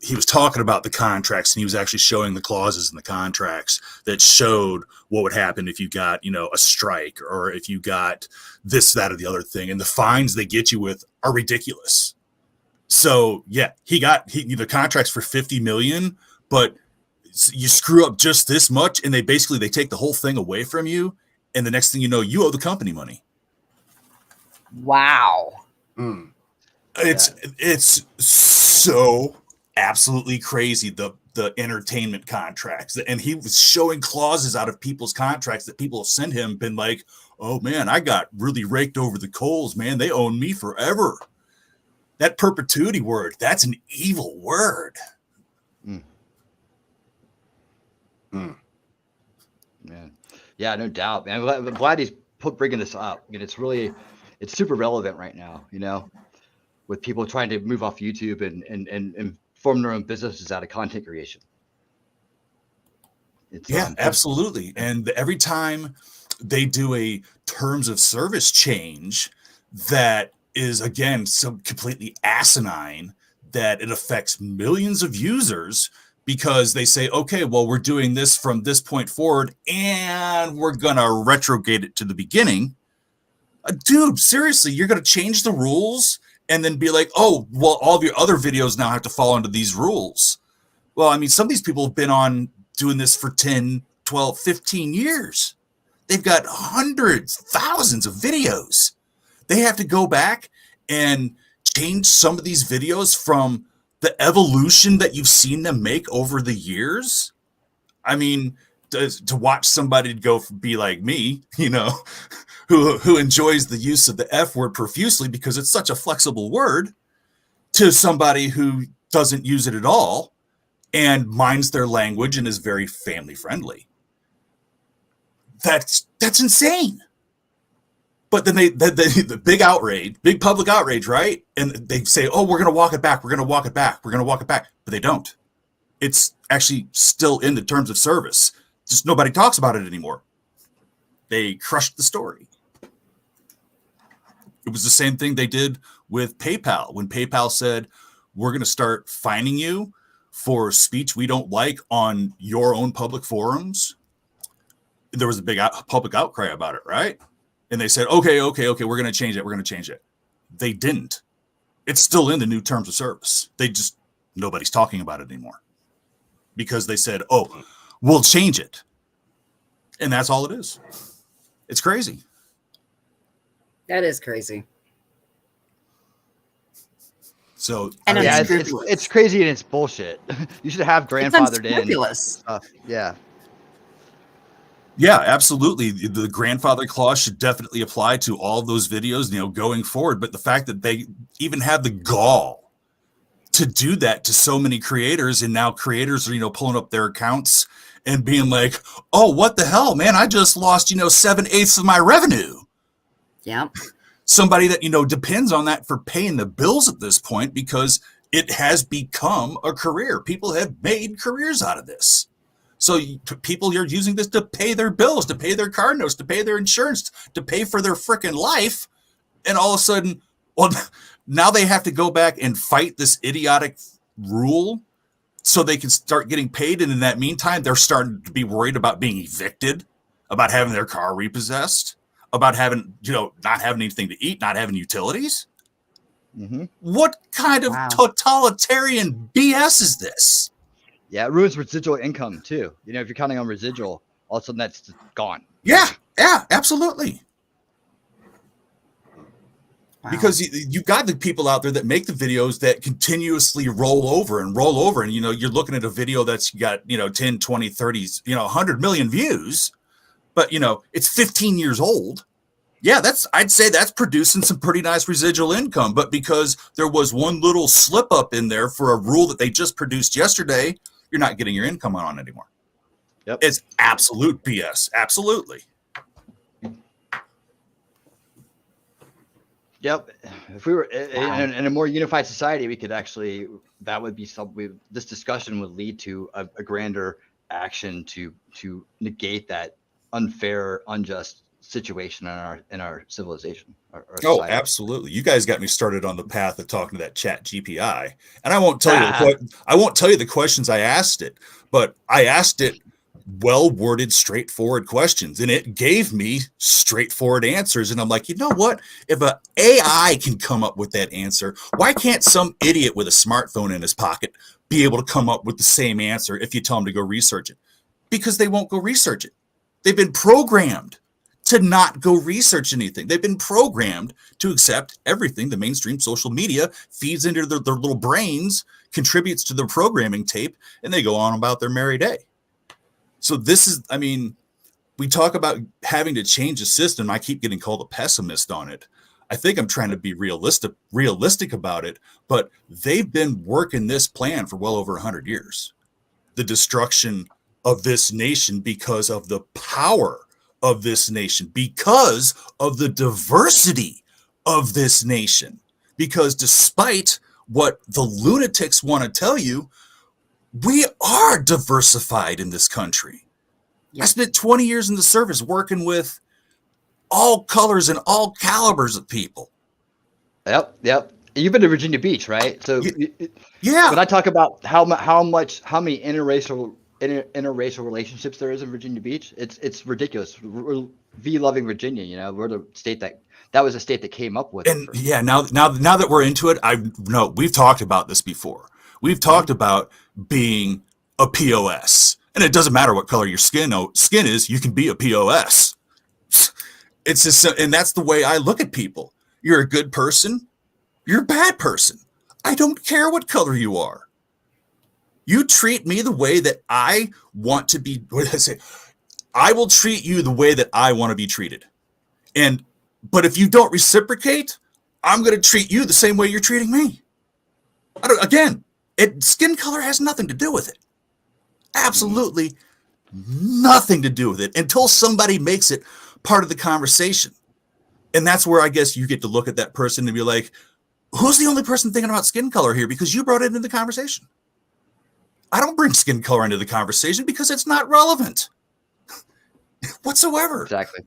he was talking about the contracts, and he was actually showing the clauses in the contracts that showed what would happen if you got, you know, a strike or if you got this, that, or the other thing. And the fines they get you with are ridiculous. So, yeah, the contracts for $50 million, but you screw up just this much, and they take the whole thing away from you, and the next thing you know, you owe the company money. Wow. It's so absolutely crazy, the entertainment contracts. And he was showing clauses out of people's contracts that people have sent him, been like, oh man, I got really raked over the coals, man. They own me forever. That perpetuity word, that's an evil word. Man. Yeah, no doubt, man. I'm glad he's bringing this up. I mean, it's super relevant right now, you know, with people trying to move off YouTube and form their own businesses out of content creation. Absolutely. And every time they do a terms of service change that is, again, so completely asinine that it affects millions of users, because they say, okay, well, we're doing this from this point forward and we're going to retrograde it to the beginning. Dude, seriously, you're going to change the rules and then be like, oh, well, all of your other videos now have to fall under these rules. Well, I mean, some of these people have been on doing this for 10, 12, 15 years. They've got hundreds, thousands of videos. They have to go back and change some of these videos from the evolution that you've seen them make over the years. I mean, to watch somebody be like me, you know, who enjoys the use of the F word profusely because it's such a flexible word, to somebody who doesn't use it at all and minds their language and is very family friendly. That's insane. But then the big outrage, big public outrage, right? And they say, oh, we're going to walk it back. We're going to walk it back. We're going to walk it back. But they don't. It's actually still in the terms of service. Just nobody talks about it anymore. They crushed the story. It was the same thing they did with PayPal. When PayPal said, we're going to start fining you for speech we don't like on your own public forums, there was a big public outcry about it, right? And they said, okay, we're going to change it. We're going to change it. They didn't. It's still in the new terms of service. Nobody's talking about it anymore because they said, oh, we'll change it. And that's all it is. It's crazy. That is crazy. So, yeah, it's crazy and it's bullshit. You should have grandfathered in. Yeah. Yeah, absolutely. The grandfather clause should definitely apply to all of those videos, you know, going forward. But the fact that they even have the gall to do that to so many creators, and now creators are, you know, pulling up their accounts and being like, oh, what the hell, man? I just lost, 7/8 of my revenue. Yeah. Somebody that, depends on that for paying the bills at this point, because it has become a career. People have made careers out of this. So people are using this to pay their bills, to pay their car notes, to pay their insurance, to pay for their freaking life. And all of a sudden, well, now they have to go back and fight this idiotic rule so they can start getting paid. And in that meantime, they're starting to be worried about being evicted, about having their car repossessed, about having, not having anything to eat, not having utilities. Mm-hmm. What kind of totalitarian BS is this? Yeah, it ruins residual income too. If you're counting on residual, all of a sudden that's gone. Yeah, absolutely. Wow. Because you've got the people out there that make the videos that continuously roll over. And, you're looking at a video that's got, 10, 20, 30, 100 million views, but, it's 15 years old. Yeah, I'd say that's producing some pretty nice residual income. But because there was one little slip up in there for a rule that they just produced yesterday, you're not getting your income on it anymore. Yep. It's absolute BS. Absolutely. Yep. If we were in a more unified society, we could actually, that would be something, this discussion would lead to a grander action to negate that unfair, unjust situation in our civilization. Our Oh, society. absolutely. You guys got me started on the path of talking to that chat GPI. And I won't tell you the questions I asked it, but I asked it well-worded, straightforward questions, and it gave me straightforward answers. And I'm like, you know what? If an AI can come up with that answer, why can't some idiot with a smartphone in his pocket be able to come up with the same answer if you tell them to go research it? Because they won't go research it. They've been programmed to not go research anything. They've been programmed to accept everything the mainstream social media feeds into their little brains, contributes to their programming tape, and they go on about their merry day. So this is, I mean, we talk about having to change the system. I keep getting called a pessimist on it. I think I'm trying to be realistic about it, but they've been working this plan for well over 100 years. The destruction of this nation because of the power of this nation, because of the diversity of this nation. Because despite what the lunatics want to tell you, we are diversified in this country. I spent 20 years in the service working with all colors and all calibers of people. Yep. You've been to Virginia Beach, right? So yeah. When I talk about how many interracial relationships there is in Virginia Beach, it's ridiculous. We're loving Virginia, you know, we're the state that was a state that came up with it. And yeah, now that we're into it, we've talked about this before. We've talked about being a POS, and it doesn't matter what color your skin is. You can be a POS. It's just, and that's the way I look at people. You're a good person. You're a bad person. I don't care what color you are. You treat me the way that I want to be. What did I say? I will treat you the way that I want to be treated. But if you don't reciprocate, I'm going to treat you the same way you're treating me. Skin color has nothing to do with it. Absolutely nothing to do with it until somebody makes it part of the conversation. And that's where I guess you get to look at that person and be like, who's the only person thinking about skin color here? Because you brought it into the conversation. I don't bring skin color into the conversation because it's not relevant whatsoever. Exactly.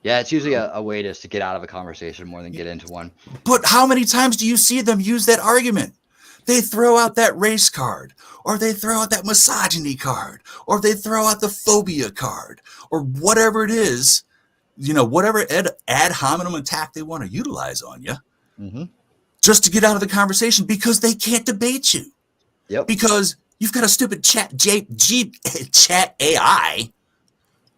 Yeah, it's usually a way to get out of a conversation more than get into one. But how many times do you see them use that argument? They throw out that race card, or they throw out that misogyny card, or they throw out the phobia card, or whatever it is, whatever ad hominem attack they want to utilize on you, just to get out of the conversation because they can't debate you. Yep. Because you've got a stupid chat AI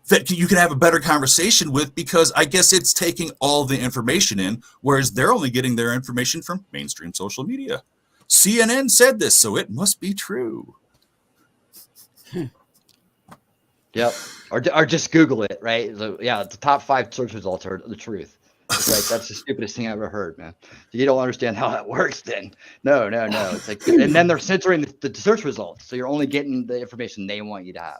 that you can have a better conversation with, because I guess it's taking all the information in, whereas they're only getting their information from mainstream social media. CNN said this, so it must be true. Yep. Or just Google it, right? So, yeah, the top 5 search results are the truth. It's like, that's the stupidest thing I ever heard, man. You don't understand how that works then. No. It's like, and then they're censoring the search results. So you're only getting the information they want you to have.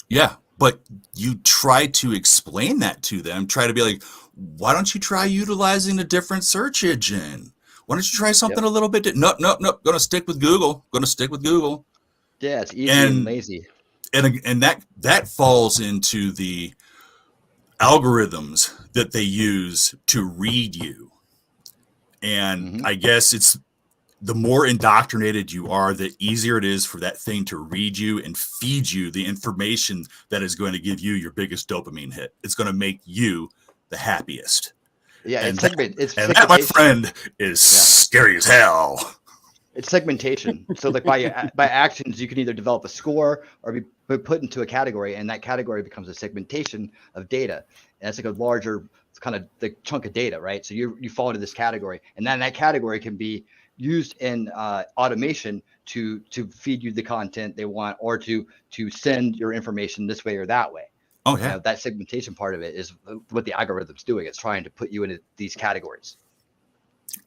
Yeah, but you try to explain that to them, try to be like, why don't you try utilizing a different search engine? Why don't you try something a little bit? Nope. Going to stick with Google. Yeah, it's easy and lazy. And that falls into the algorithms that they use to read you. And I guess it's the more indoctrinated you are, the easier it is for that thing to read you and feed you the information that is going to give you your biggest dopamine hit. It's going to make you the happiest. Yeah, and that, my friend, is scary as hell. It's segmentation. So like by actions, you can either develop a score or be put into a category, and that category becomes a segmentation of data. And that's like a larger kind of the chunk of data, right? So you fall into this category, and then that category can be used in automation to feed you the content they want, or to send your information this way or that way. Oh yeah. That segmentation part of it is what the algorithm's doing. It's trying to put you into these categories.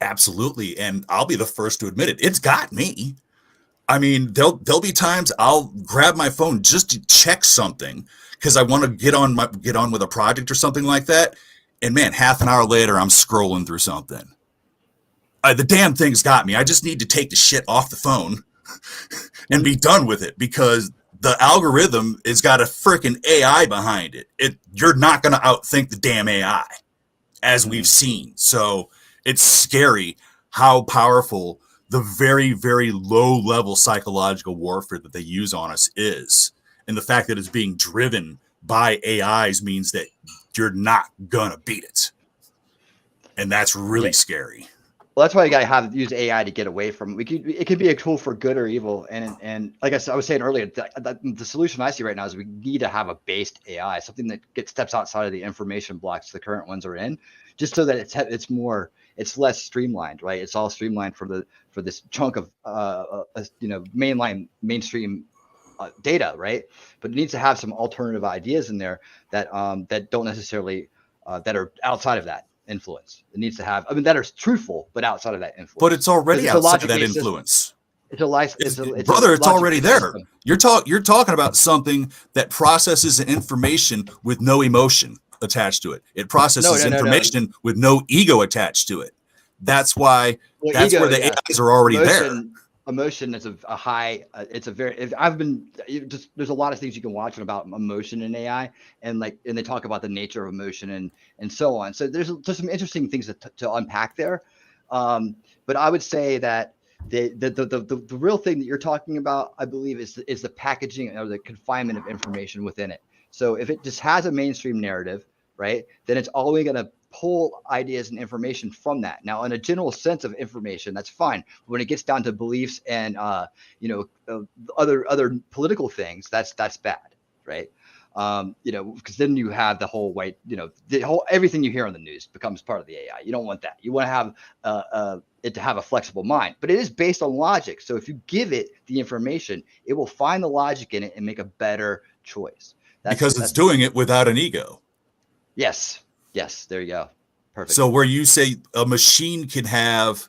Absolutely. And I'll be the first to admit it. It's got me. I mean, there'll be times I'll grab my phone just to check something because I want to get on with a project or something like that. And man, half an hour later, I'm scrolling through something. The damn thing's got me. I just need to take the shit off the phone and be done with it because the algorithm has got a freaking AI behind it. You're not going to outthink the damn AI, as we've seen. So it's scary how powerful the very, very low level psychological warfare that they use on us is. And the fact that it's being driven by AIs means that you're not going to beat it. And that's really scary. Well, that's why you got to use AI to get away from it. It could be a tool for good or evil. And like I was saying earlier, the solution I see right now is we need to have a based AI, something that steps outside of the information blocks the current ones are in, just so that it's less streamlined, right? It's all streamlined for this chunk of mainstream data, right? But it needs to have some alternative ideas in there that don't necessarily that are outside of that influence. It needs to have, that are truthful, but outside of that influence. But it's already outside of that influence. It's already there. You're talking about something that processes information with no emotion attached to it. It processes information with no ego attached to it. That's why where the AIs are already there. Emotion is a high. There's a lot of things you can watch about emotion in AI, and they talk about the nature of emotion and so on. So there's some interesting things to unpack there. But I would say that the real thing that you're talking about, I believe, is the packaging or the confinement of information within it. So if it just has a mainstream narrative, right, then it's only going to pull ideas and information from that. Now, in a general sense of information, that's fine. When it gets down to beliefs and other political things, that's bad, right? Because then you have the whole everything you hear on the news becomes part of the AI. You don't want that. You want to have it to have a flexible mind, but it is based on logic. So if you give it the information, it will find the logic in it and make a better choice. Because it's doing it without an ego. Yes. There you go. Perfect. So where you say a machine can have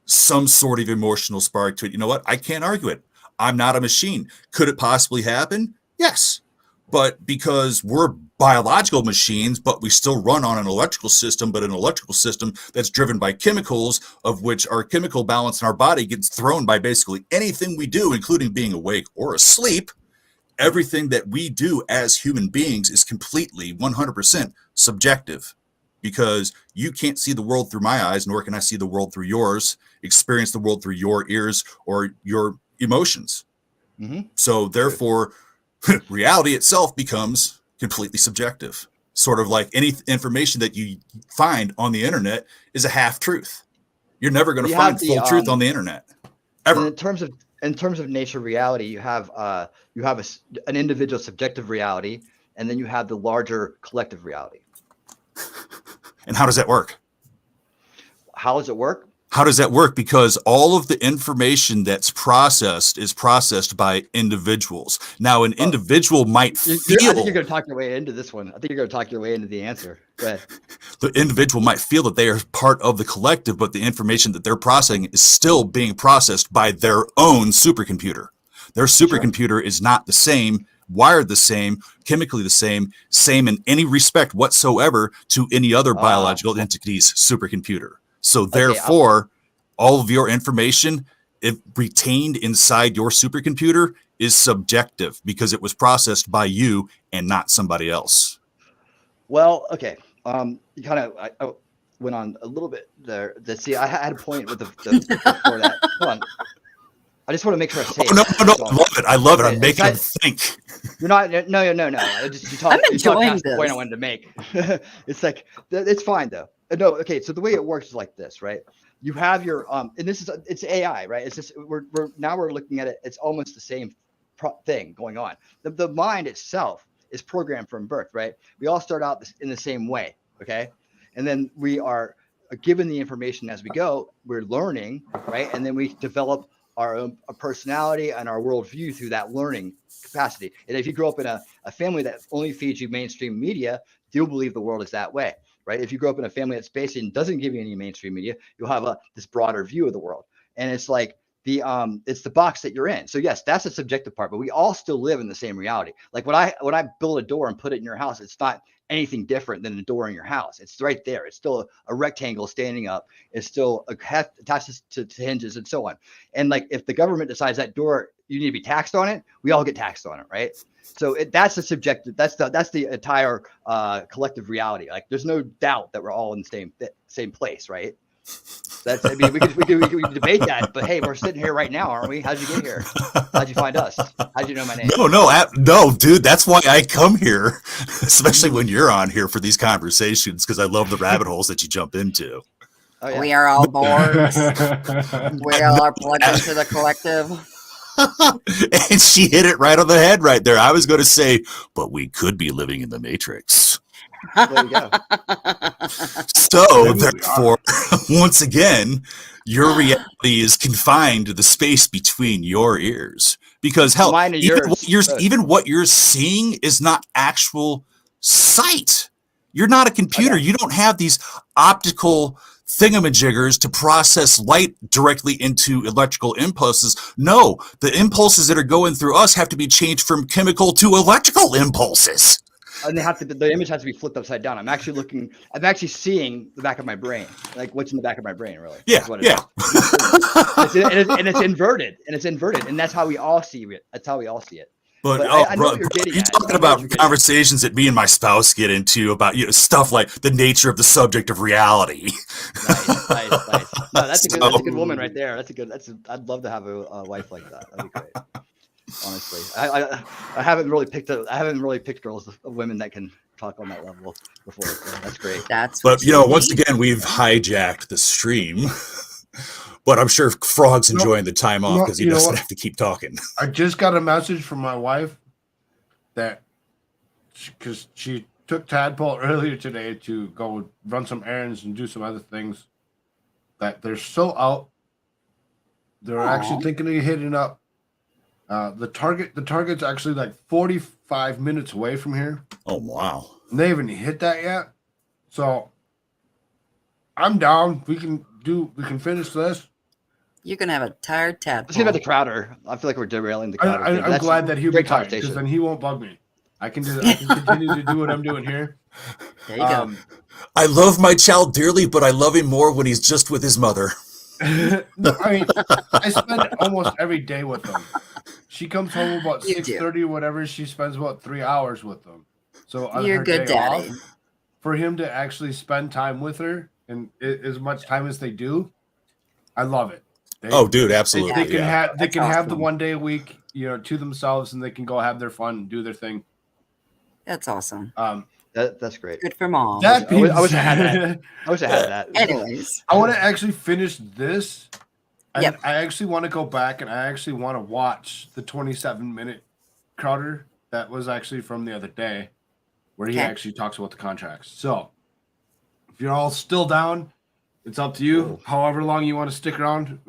some sort of emotional spark to it, you know what? I can't argue it. I'm not a machine. Could it possibly happen? Yes. But because we're biological machines, but we still run on an electrical system, but an electrical system that's driven by chemicals, of which our chemical balance in our body gets thrown by basically anything we do, including being awake or asleep. Everything that we do as human beings is completely 100% subjective, because you can't see the world through my eyes, nor can I see the world through yours, experience the world through your ears or your emotions. Mm-hmm. So therefore, reality itself becomes completely subjective. Sort of like any information that you find on the internet is a half truth. You're never going to find full truth on the internet, ever. In terms of nature reality, you have an individual subjective reality, and then you have the larger collective reality. And how does that work? How does it work? How does that work? Because all of the information that's processed is processed by individuals. Now, an individual might feel... I think you're going to talk your way into this one. I think you're going to talk your way into the answer. Go ahead. The individual might feel that they are part of the collective, but the information that they're processing is still being processed by their own supercomputer. Their supercomputer is not the same, wired the same, chemically the same in any respect whatsoever to any other biological entity's supercomputer. So therefore, all of your information, if retained inside your supercomputer, is subjective because it was processed by you and not somebody else. Well, okay. You kind of I went on a little bit there. See, I had a point with the before that. Hold on. I just want to make sure I say it. I love it. I'm making them think. You're not. No. I'm enjoying this. The point I wanted to make. It's like it's fine though. No, okay. So the way it works is like this, right? You have your and it's AI, right? It's just we're looking at it. It's almost the same thing going on. The mind itself is programmed from birth, right? We all start out in the same way, okay? And then we are given the information as we go. We're learning, right? And then we develop our personality and our worldview through that learning capacity. And if you grow up in a family that only feeds you mainstream media, you'll believe the world is that way, right? If you grow up in a family that's basic and doesn't give you any mainstream media, you'll have this broader view of the world. And it's like it's the box that you're in. So yes, that's the subjective part, but we all still live in the same reality. Like when I build a door and put it in your house, it's not anything different than a door in your house. It's right there. It's still a rectangle standing up. It's still attached to hinges and so on. And like if the government decides that door, you need to be taxed on it, we all get taxed on it, right? So that's the subjective. That's the entire collective reality. Like there's no doubt that we're all in the same place, right? That's, I mean, we could debate that, but hey, we're sitting here right now, aren't we? How'd you get here? How'd you find us? How'd you know my name? No, dude. That's why I come here, especially when you're on here for these conversations, because I love the rabbit holes that you jump into. Oh, yeah. We are all boards. We all are plugged into the collective. And she hit it right on the head right there. I was going to say, but we could be living in the Matrix. There you go. So therefore, once again, your reality is confined to the space between your ears. Because hell, even what you're seeing is not actual sight. You're not a computer. You don't have these optical thingamajiggers to process light directly into electrical impulses. No, the impulses that are going through us have to be changed from chemical to electrical impulses. And the image has to be flipped upside down. I'm actually seeing the back of my brain, like what's in the back of my brain, really. Yeah, and it's inverted, and that's how we all see it. That's how we all see it. But I know bro, what you're getting you're at. talking about conversations that me and my spouse get into about stuff like the nature of the subject of reality. Nice. No, that's a good woman right there. I'd love to have a wife like that. That'd be great. Honestly, I haven't really picked women that can talk on that level before. So that's great. But once again, we've hijacked the stream. But I'm sure Frog's enjoying the time off because he doesn't have to keep talking. I just got a message from my wife that because she took Tadpole earlier today to go run some errands and do some other things, that they're still out. They're actually thinking of hitting up the target's actually like 45 minutes away from here. Oh wow. And they haven't hit that yet. So I'm down. We can finish this. You're gonna have a tired Tadpole. Let's get about the Crowder. I feel like we're derailing the Crowder. I'm glad that he'll be tired because then he won't bug me. I can continue to do what I'm doing here. There you go. I love my child dearly, but I love him more when he's just with his mother. No, I mean, I spend almost every day with them. She comes home about 6:30 or whatever. She spends about 3 hours with them. So on You're her good, day Daddy. off, for him to actually spend time with her and as much time as they do, I love it. Dude, absolutely. They can have That's have the awesome. one day a week, to themselves, and they can go have their fun and do their thing. That's awesome. That's great. Good for mom. I wish I had that. I wish I had that. Anyways, I want to actually finish this. Yep. I actually want to go back and I actually want to watch the 27-minute Crowder that was actually from the other day, where he actually talks about the contracts. So, if you're all still down, it's up to you. However long you want to stick around,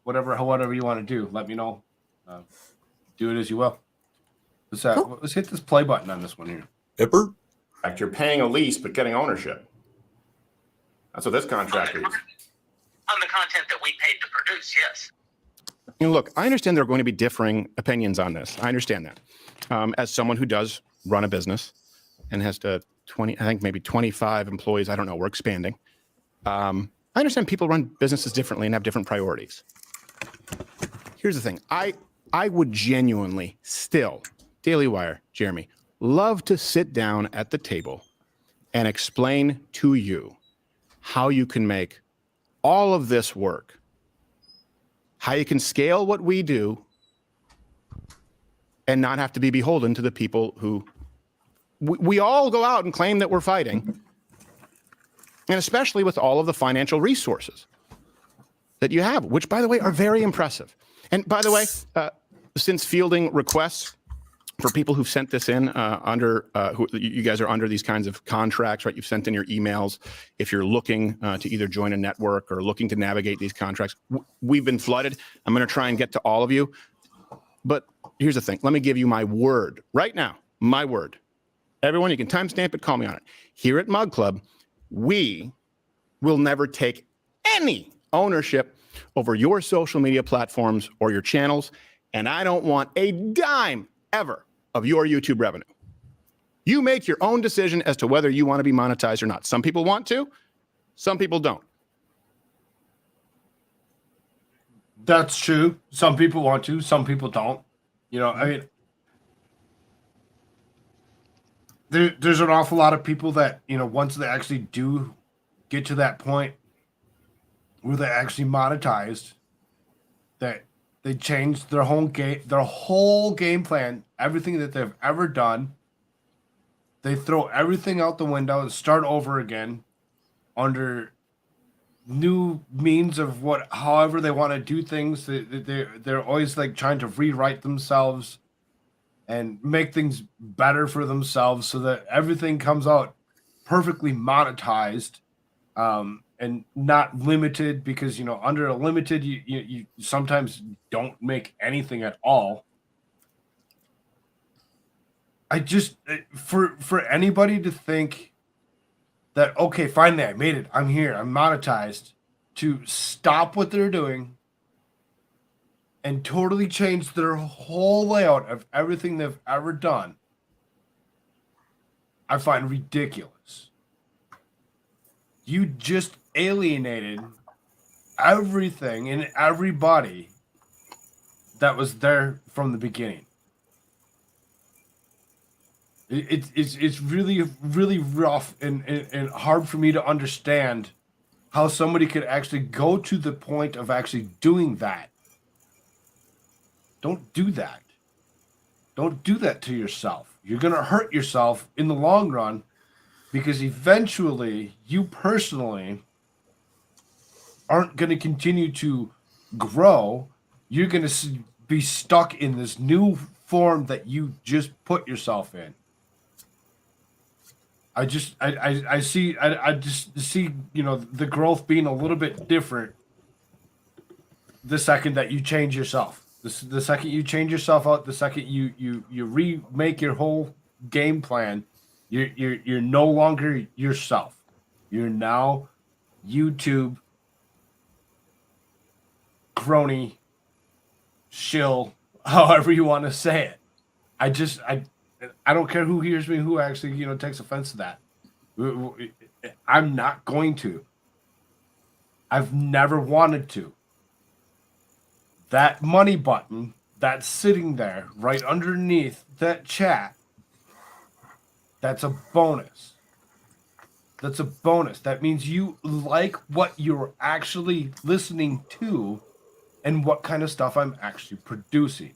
whatever you want to do, let me know. Do it as you will. Let's hit this play button on this one here. Hipper? Like you're paying a lease but getting ownership. That's what this contract is. On the content that we paid to produce, yes. Look, I understand there are going to be differing opinions on this. I understand that. As someone who does run a business and has maybe 25 employees, I don't know, we're expanding. I understand people run businesses differently and have different priorities. Here's the thing. I would genuinely still, Daily Wire, Jeremy, love to sit down at the table and explain to you how you can make all of this work, how you can scale what we do and not have to be beholden to the people who we all go out and claim that we're fighting. And especially with all of the financial resources that you have, which, by the way, are very impressive. And by the way, since fielding requests for people who've sent this in who you guys are under these kinds of contracts, right? You've sent in your emails. If you're looking to either join a network or looking to navigate these contracts, we've been flooded. I'm going to try and get to all of you. But here's the thing. Let me give you my word right now. My word. Everyone, you can timestamp it, call me on it. Here at Mug Club, we will never take any ownership over your social media platforms or your channels. And I don't want a dime ever of your YouTube revenue. You make your own decision as to whether you want to be monetized or not. Some people want to, some people don't. That's true. Some people want to, some people don't. You know, I mean, there's an awful lot of people that, you know, once they actually do get to that point where they actually monetized, that they changed their whole game plan, everything that they've ever done. They throw everything out the window and start over again under new means of however they want to do things. They're always like trying to rewrite themselves and make things better for themselves so that everything comes out perfectly monetized, and not limited, because, you know, under a limited, you sometimes don't make anything at all. I just, for anybody to think that, okay, finally I made it, I'm here, I'm monetized, to stop what they're doing and totally change their whole layout of everything they've ever done, I find ridiculous. You just alienated everything and everybody that was there from the beginning. It's really, really rough and hard for me to understand how somebody could actually go to the point of actually doing that. Don't do that. Don't do that to yourself. You're going to hurt yourself in the long run, because eventually you personally aren't going to continue to grow. You're going to be stuck in this new form that you just put yourself in. I just see, you know, the growth being a little bit different the second that you change yourself. The second you change yourself out, the second you remake your whole game plan, you're no longer yourself. You're now YouTube crony shill, however you want to say it. I don't care who hears me, who actually, you know, takes offense to that. I'm not going to. I've never wanted to. That money button that's sitting there right underneath that chat, that's a bonus. That's a bonus. That means you like what you're actually listening to and what kind of stuff I'm actually producing.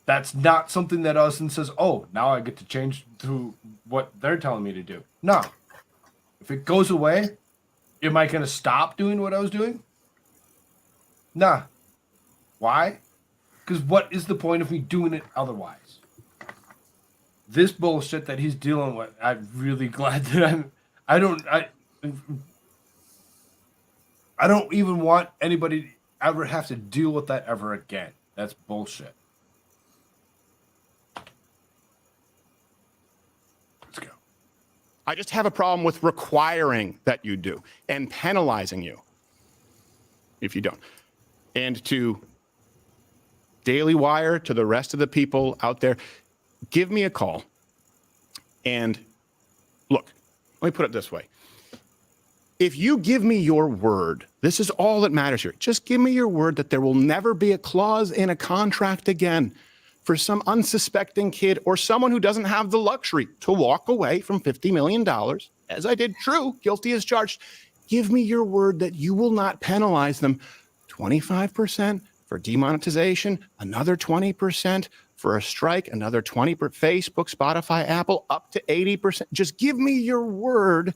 That's not something that us and says, oh, now I get to change to what they're telling me to do. No. If it goes away, am I going to stop doing what I was doing? Nah. Why? Because what is the point of me doing it otherwise? This bullshit that he's dealing with, I'm really glad that I don't even want anybody to ever have to deal with that ever again. That's bullshit. Let's go. I just have a problem with requiring that you do and penalizing you if you don't. And to Daily Wire, to the rest of the people out there, give me a call. And look, let me put it this way. If you give me your word, this is all that matters here. Just give me your word that there will never be a clause in a contract again for some unsuspecting kid or someone who doesn't have the luxury to walk away from $50 million, as I did, true, guilty as charged. Give me your word that you will not penalize them 25% for demonetization, another 20% for a strike, another 20% for Facebook, Spotify, Apple, up to 80%. Just give me your word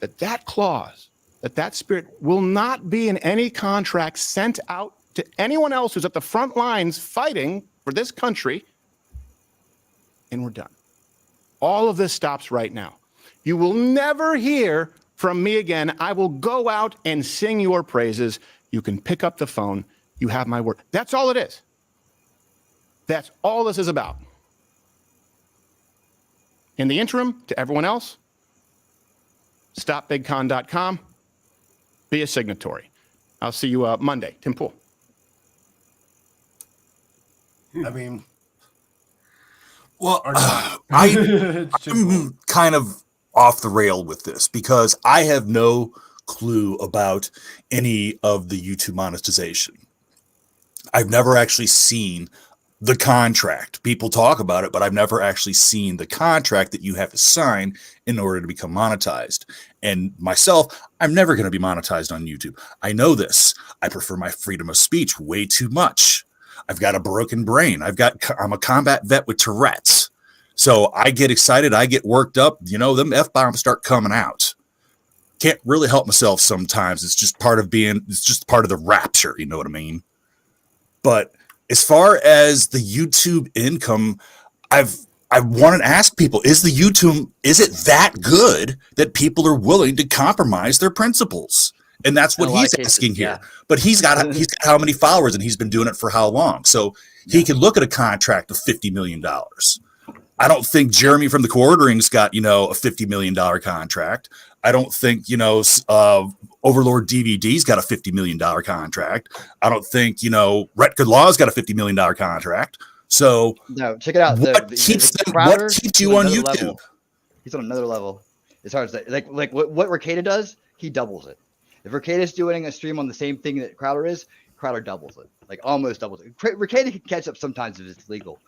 that that clause, that spirit will not be in any contract sent out to anyone else who's at the front lines fighting for this country, and we're done. All of this stops right now. You will never hear from me again. I will go out and sing your praises. You can pick up the phone. You have my word. That's all it is. That's all this is about. In the interim, to everyone else, stopbigcon.com, be a signatory. I'll see you Monday. Tim Pool. I mean, well, I'm kind of off the rail with this because I have no clue about any of the YouTube monetization. I've never actually seen the contract. People talk about it, but I've never actually seen the contract that you have to sign in order to become monetized. And myself, I'm never going to be monetized on YouTube. I know this. I prefer my freedom of speech way too much. I've got a broken brain. I'm a combat vet with Tourette's. So I get excited. I get worked up. You know, them F-bombs start coming out. Can't really help myself sometimes. It's just part of the rapture. You know what I mean? But as far as the YouTube income, I want to ask people, is it that good that people are willing to compromise their principles? And that's what he's asking here. Yeah. But he's got how many followers, and he's been doing it for how long? So he can look at a contract of $50 million. I don't think Jeremy from the Quartering's got, a $50 million contract. I don't think, Overlord DVD's got a $50 million contract. I don't think, Rhett Goodlaw's got a $50 million contract. So no, check it out. What keeps you on YouTube? Level. He's on another level. As hard as that, like what Ricada does, he doubles it. If Ricada's doing a stream on the same thing that Crowder is, Crowder doubles it, like almost doubles it. Ricada can catch up sometimes if it's legal,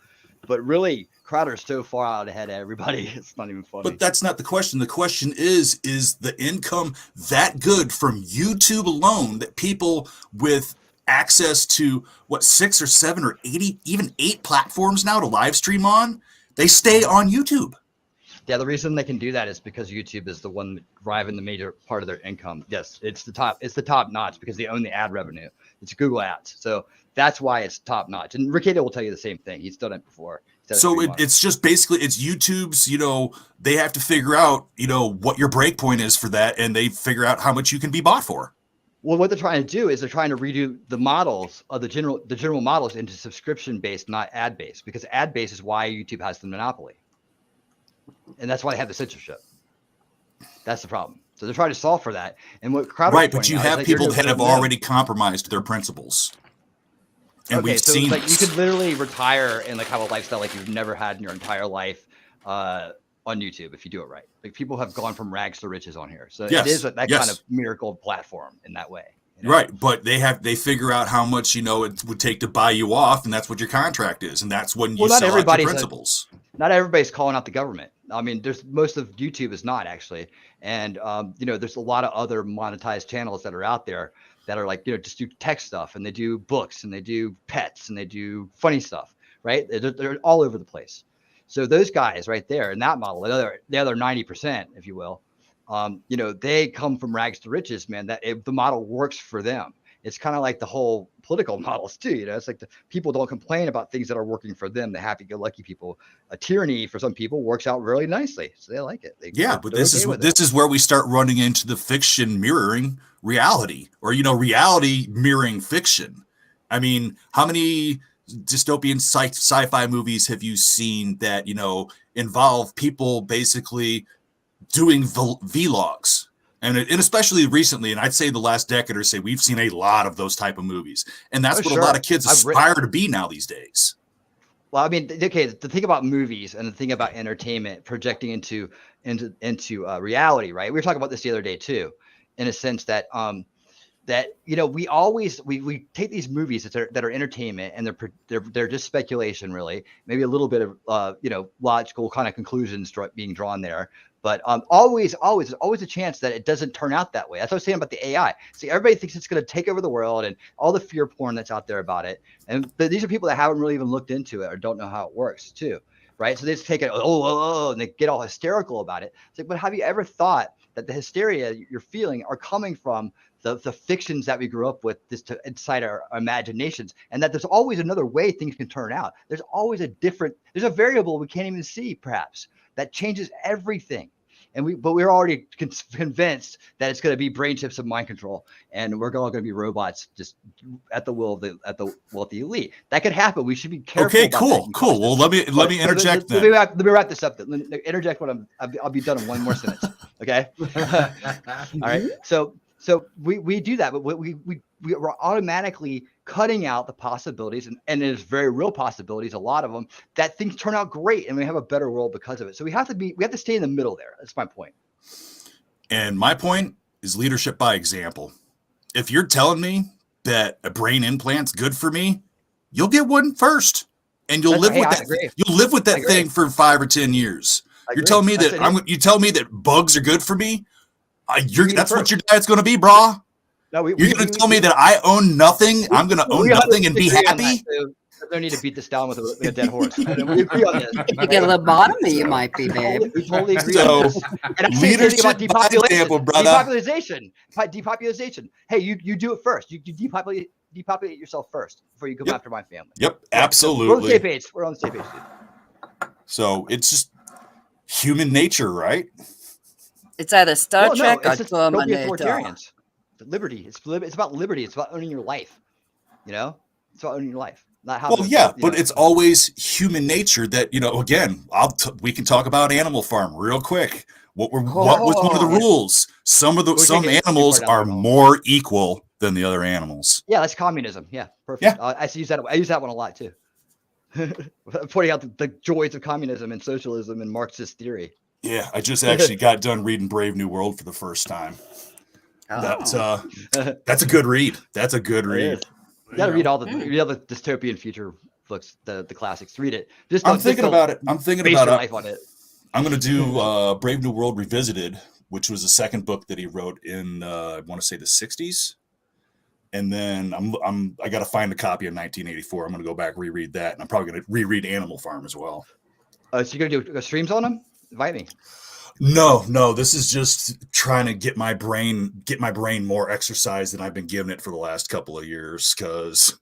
but really Crowder's so far out ahead of everybody, it's not even funny. But that's not the question. The question is the income that good from YouTube alone that people with access to 6 or 7 or 80, even 8 platforms now to live stream on, they stay on YouTube? Yeah, the reason they can do that is because YouTube is the one driving the major part of their income. Yes, it's the top notch because they own the ad revenue. It's Google Ads. So that's why it's top notch. And Ricada will tell you the same thing. He's done it before. So it's just basically it's YouTube's, they have to figure out, what your break point is for that, and they figure out how much you can be bought for. Well, what they're trying to do is they're trying to redo the models of the general models into subscription based, not ad based, because ad based is why YouTube has the monopoly. And that's why they have the censorship. That's the problem. So they're trying to solve for that. And what Crowder but you have people that have already compromised their principles. And we've seen you could literally retire and have a lifestyle like you've never had in your entire life on YouTube if you do it right. Like people have gone from rags to riches on here. So it is that kind of miracle platform in that way. Right, but they figure out how much it would take to buy you off, and that's what your contract is, and that's when you sell out your principles. Not everybody's calling out the government. I mean, most of YouTube is not actually, and there's a lot of other monetized channels that are out there that are just do tech stuff, and they do books, and they do pets, and they do funny stuff. Right? They're all over the place. So those guys right there in that model, the other 90%, if you will. They come from rags to riches, man. The model works for them. It's kind of like the whole political models too. It's like the people don't complain about things that are working for them. The happy-go-lucky people. A tyranny for some people works out really nicely, so they like it. But this is where we start running into the fiction mirroring reality, or reality mirroring fiction. I mean, how many dystopian sci-fi movies have you seen that involve people basically doing vlogs, and especially recently, and I'd say the last decade or so, we've seen a lot of those type of movies, and that's what a lot of kids aspire to be now these days. Well, I mean, okay, the thing about movies and the thing about entertainment projecting into reality, right? We were talking about this the other day too, in a sense that we take these movies that are entertainment, and they're just speculation, really, maybe a little bit of logical kind of conclusions being drawn there. But always a chance that it doesn't turn out that way. That's what I was saying about the AI. See, everybody thinks it's going to take over the world and all the fear porn that's out there about it. But these are people that haven't really even looked into it or don't know how it works too, right? So they just take it, and they get all hysterical about it. It's like, but have you ever thought that the hysteria you're feeling are coming from the fictions that we grew up with inside our imaginations, and that there's always another way things can turn out. There's always there's a variable we can't even see, perhaps, that changes everything. But we're already convinced that it's going to be brain chips and mind control, and we're all going to be robots just at the will of the elite. That could happen. We should be careful. Okay, cool. Well, let me interject. Let me wrap this up. Interject what I'll be done in one more sentence. Okay. All right. So we do that, but we're automatically cutting out the possibilities, and there's very real possibilities, a lot of them, that things turn out great and we have a better world because of it. So we have to stay in the middle there. That's my point. And my point is leadership by example. If you're telling me that a brain implant's good for me, you'll get one first, and you'll live with that. You'll live with that thing for 5 or 10 years. You're telling me you tell me that bugs are good for me. That's what your diet's going to be, brah. No, you're going to tell me that I own nothing. I'm going to own nothing and be happy. There's no need to beat this down with a dead horse. We agree on this. If you get a lobotomy, you might be, babe. We totally agree on this. And I'm saying about depopulation. Depopulation. Hey, you do it first. You depopulate yourself first before you come after my family. Yep, absolutely. We're on the same page. We're on the same page, dude. So it's just human nature, right? It's either Star Trek or authoritarians. Liberty. It's about liberty. It's about owning your life. You know, it's about owning your life. Not how. But it's always human nature that, again, we can talk about Animal Farm real quick. What was one of the rules? Some animals are more equal than the other animals. Yeah, that's communism. Yeah, perfect. Yeah. I use that one a lot too. Pointing out the joys of communism and socialism and Marxist theory. Yeah, I just actually got done reading Brave New World for the first time. That's a good read. That's a good read. You got to read all the dystopian future books, the classics. Read it. I'm thinking about it. I'm life on it. I'm going to do Brave New World Revisited, which was the second book that he wrote in I want to say the 60s. And then I got to find a copy of 1984. I'm going to go back reread that, and I'm probably going to reread Animal Farm as well. So you're going to do streams on them? Invite me. No. This is just trying to get my brain more exercise than I've been giving it for the last couple of years. Because,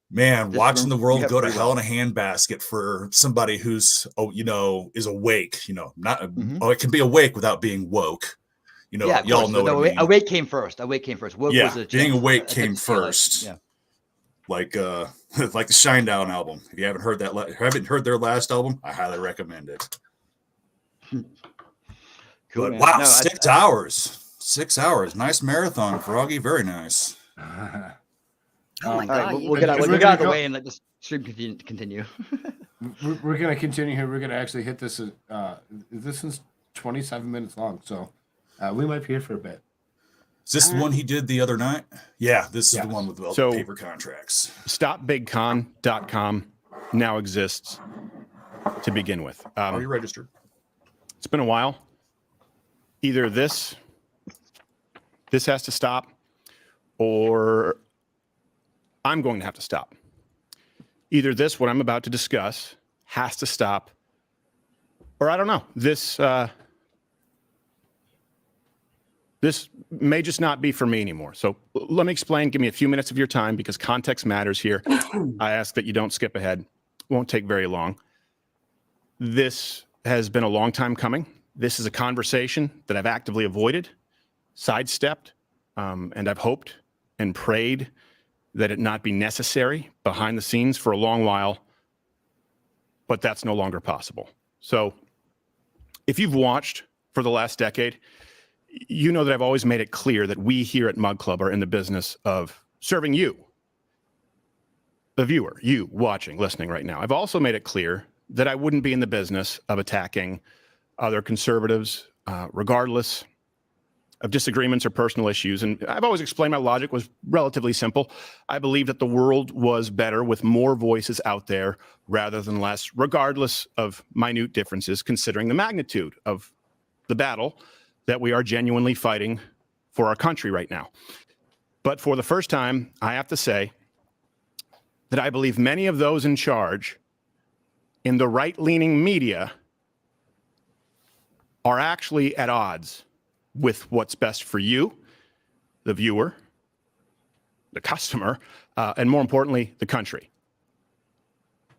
man, watching the world go to hell in a handbasket for somebody who's is awake. It can be awake without being woke. Y'all know what I mean. Awake came first. Woke was being awake came first. Yeah. Like the Shinedown album. If you haven't heard their last album, I highly recommend it. Cool, but wow, 6 hours. 6 hours. Nice marathon, Froggy. Very nice. Oh my God. We'll get out of the way and let the stream continue. We're going to continue here. We're going to actually hit this. This is 27 minutes long, so we might be here for a bit. Is this the one he did the other night? Yeah, this is the one with the paper contracts. StopBigCon.com now exists to begin with. Are you registered? It's been a while. Either this has to stop, or I'm going to have to stop. Either this, what I'm about to discuss, has to stop, or I don't know. This may just not be for me anymore. So let me explain. Give me a few minutes of your time because context matters here. I ask that you don't skip ahead. Won't take very long. This has been a long time coming. This is a conversation that I've actively avoided, sidestepped, and I've hoped and prayed that it not be necessary behind the scenes for a long while, but that's no longer possible. So if you've watched for the last decade, you know that I've always made it clear that we here at Mug Club are in the business of serving you, the viewer, you watching, listening right now. I've also made it clear that I wouldn't be in the business of attacking other conservatives, regardless of disagreements or personal issues. And I've always explained my logic was relatively simple. I believe that the world was better with more voices out there rather than less, regardless of minute differences, considering the magnitude of the battle that we are genuinely fighting for our country right now. But for the first time, I have to say that I believe many of those in charge in the right-leaning media are actually at odds with what's best for you, the viewer, the customer, and more importantly, the country.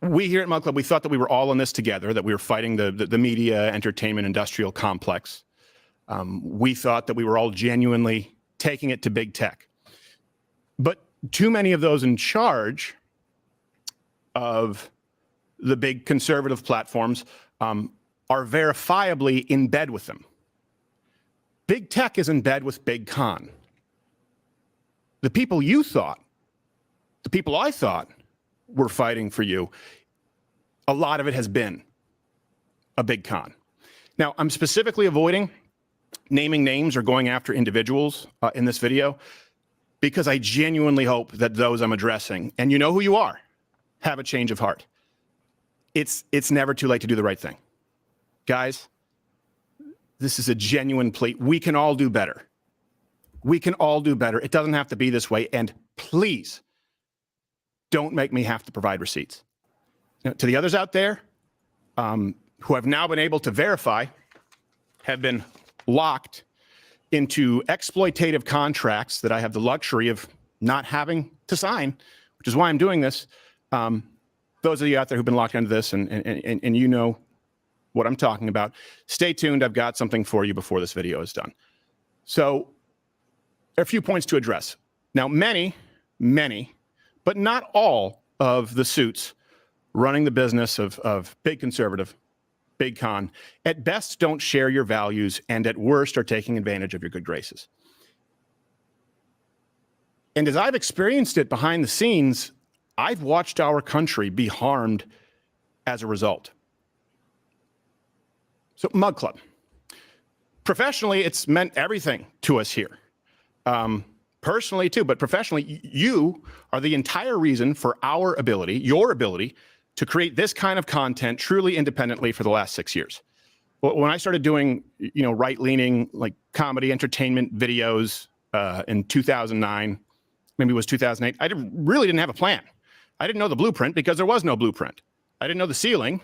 We here at Mug Club, we thought that we were all in this together, that we were fighting the media, entertainment, industrial complex. We thought that we were all genuinely taking it to big tech. But too many of those in charge of the big conservative platforms are verifiably in bed with them. Big tech is in bed with big con. The people you thought, the people I thought were fighting for you, a lot of it has been a big con. Now, I'm specifically avoiding naming names or going after individuals in this video because I genuinely hope that those I'm addressing, and you know who you are, have a change of heart. It's never too late to do the right thing. Guys, this is a genuine plea. We can all do better. We can all do better. It doesn't have to be this way. And please, don't make me have to provide receipts. Now, to the others out there who have now been able to verify, have been locked into exploitative contracts that I have the luxury of not having to sign, which is why I'm doing this. Those of you out there who've been locked into this and you know what I'm talking about, stay tuned. I've got something for you before this video is done. So a few points to address. Now, many, but not all of the suits running the business of big conservative, big con, at best don't share your values and at worst are taking advantage of your good graces. And as I've experienced it behind the scenes, I've watched our country be harmed as a result. So Mug Club, professionally, it's meant everything to us here. Personally too, but professionally, you are the entire reason for our ability, your ability, to create this kind of content truly independently for the last 6 years. When I started doing, right-leaning, like comedy, entertainment videos in 2009, maybe it was 2008, I really didn't have a plan. I didn't know the blueprint because there was no blueprint. I didn't know the ceiling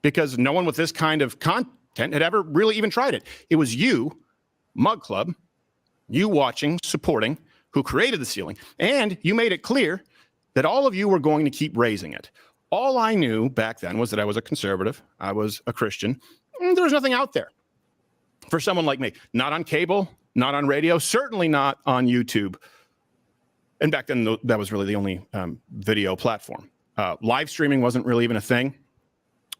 because no one with this kind of content had ever really even tried it. It was you, Mug Club, you watching, supporting, who created the ceiling, and you made it clear that all of you were going to keep raising it. All I knew back then was that I was a conservative, I was a Christian, and there was nothing out there for someone like me. Not on cable, not on radio, certainly not on YouTube. And back then, that was really the only video platform. Live streaming wasn't really even a thing.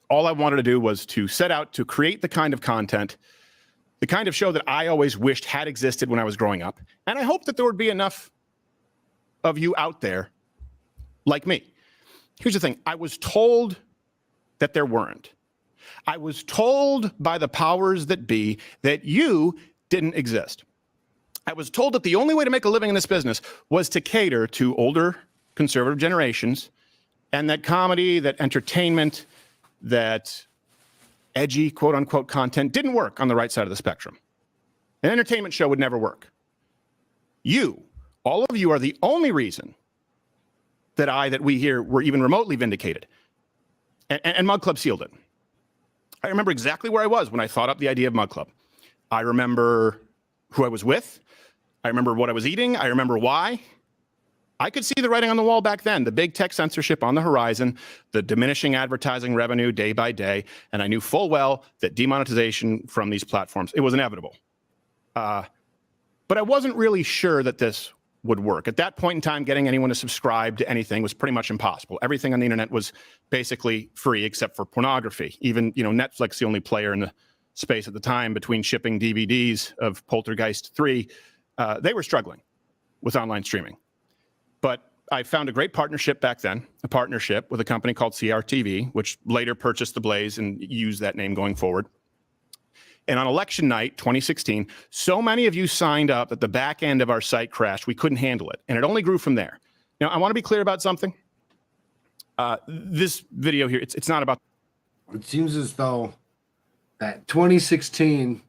All I wanted to do was to set out to create the kind of content, the kind of show that I always wished had existed when I was growing up. And I hope that there would be enough of you out there like me. Here's the thing. I was told that there weren't. I was told by the powers that be that you didn't exist. I was told that the only way to make a living in this business was to cater to older conservative generations, and that comedy, that entertainment, that edgy, quote unquote, content didn't work on the right side of the spectrum. An entertainment show would never work. You, all of you, are the only reason that we here were even remotely vindicated. And Mug Club sealed it. I remember exactly where I was when I thought up the idea of Mug Club. I remember who I was with. I remember what I was eating. I remember why. I could see the writing on the wall back then, the big tech censorship on the horizon, the diminishing advertising revenue day by day, and I knew full well that demonetization from these platforms, it was inevitable. But I wasn't really sure that this would work. At that point in time, getting anyone to subscribe to anything was pretty much impossible. Everything on the internet was basically free except for pornography. Even, Netflix, the only player in the space at the time between shipping DVDs of Poltergeist 3, they were struggling with online streaming. But I found a great partnership back then, a partnership with a company called CRTV, which later purchased The Blaze and used that name going forward. And on election night, 2016, so many of you signed up that the back end of our site crashed. We couldn't handle it. And it only grew from there. Now, I want to be clear about something. This video here, it's not about... It seems as though that 2016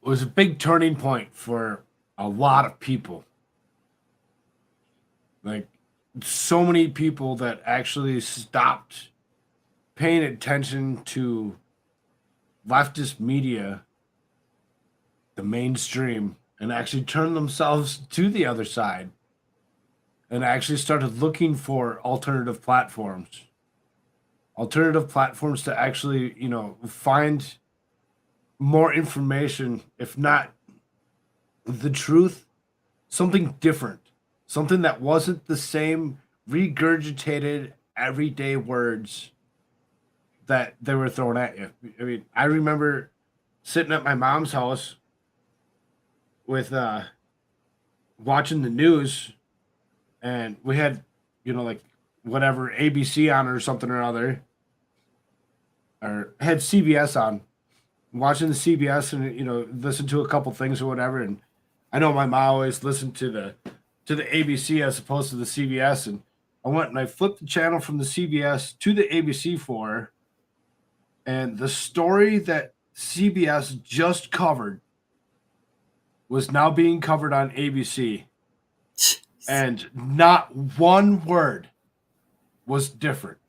was a big turning point for a lot of people. Like, so many people that actually stopped paying attention to leftist media the mainstream and actually turned themselves to the other side and actually started looking for alternative platforms to actually, find more information, if not the truth, something different, something that wasn't the same regurgitated everyday words that they were throwing at you. I mean, I remember sitting at my mom's house with watching the news, and we had, like whatever ABC on or something or other, or had CBS on, watching the CBS and listen to a couple things or whatever. And I know my mom always listened to the ABC as opposed to the CBS, and I went and I flipped the channel from the CBS to the ABC for her, and the story that CBS just covered was now being covered on ABC. And not one word was different.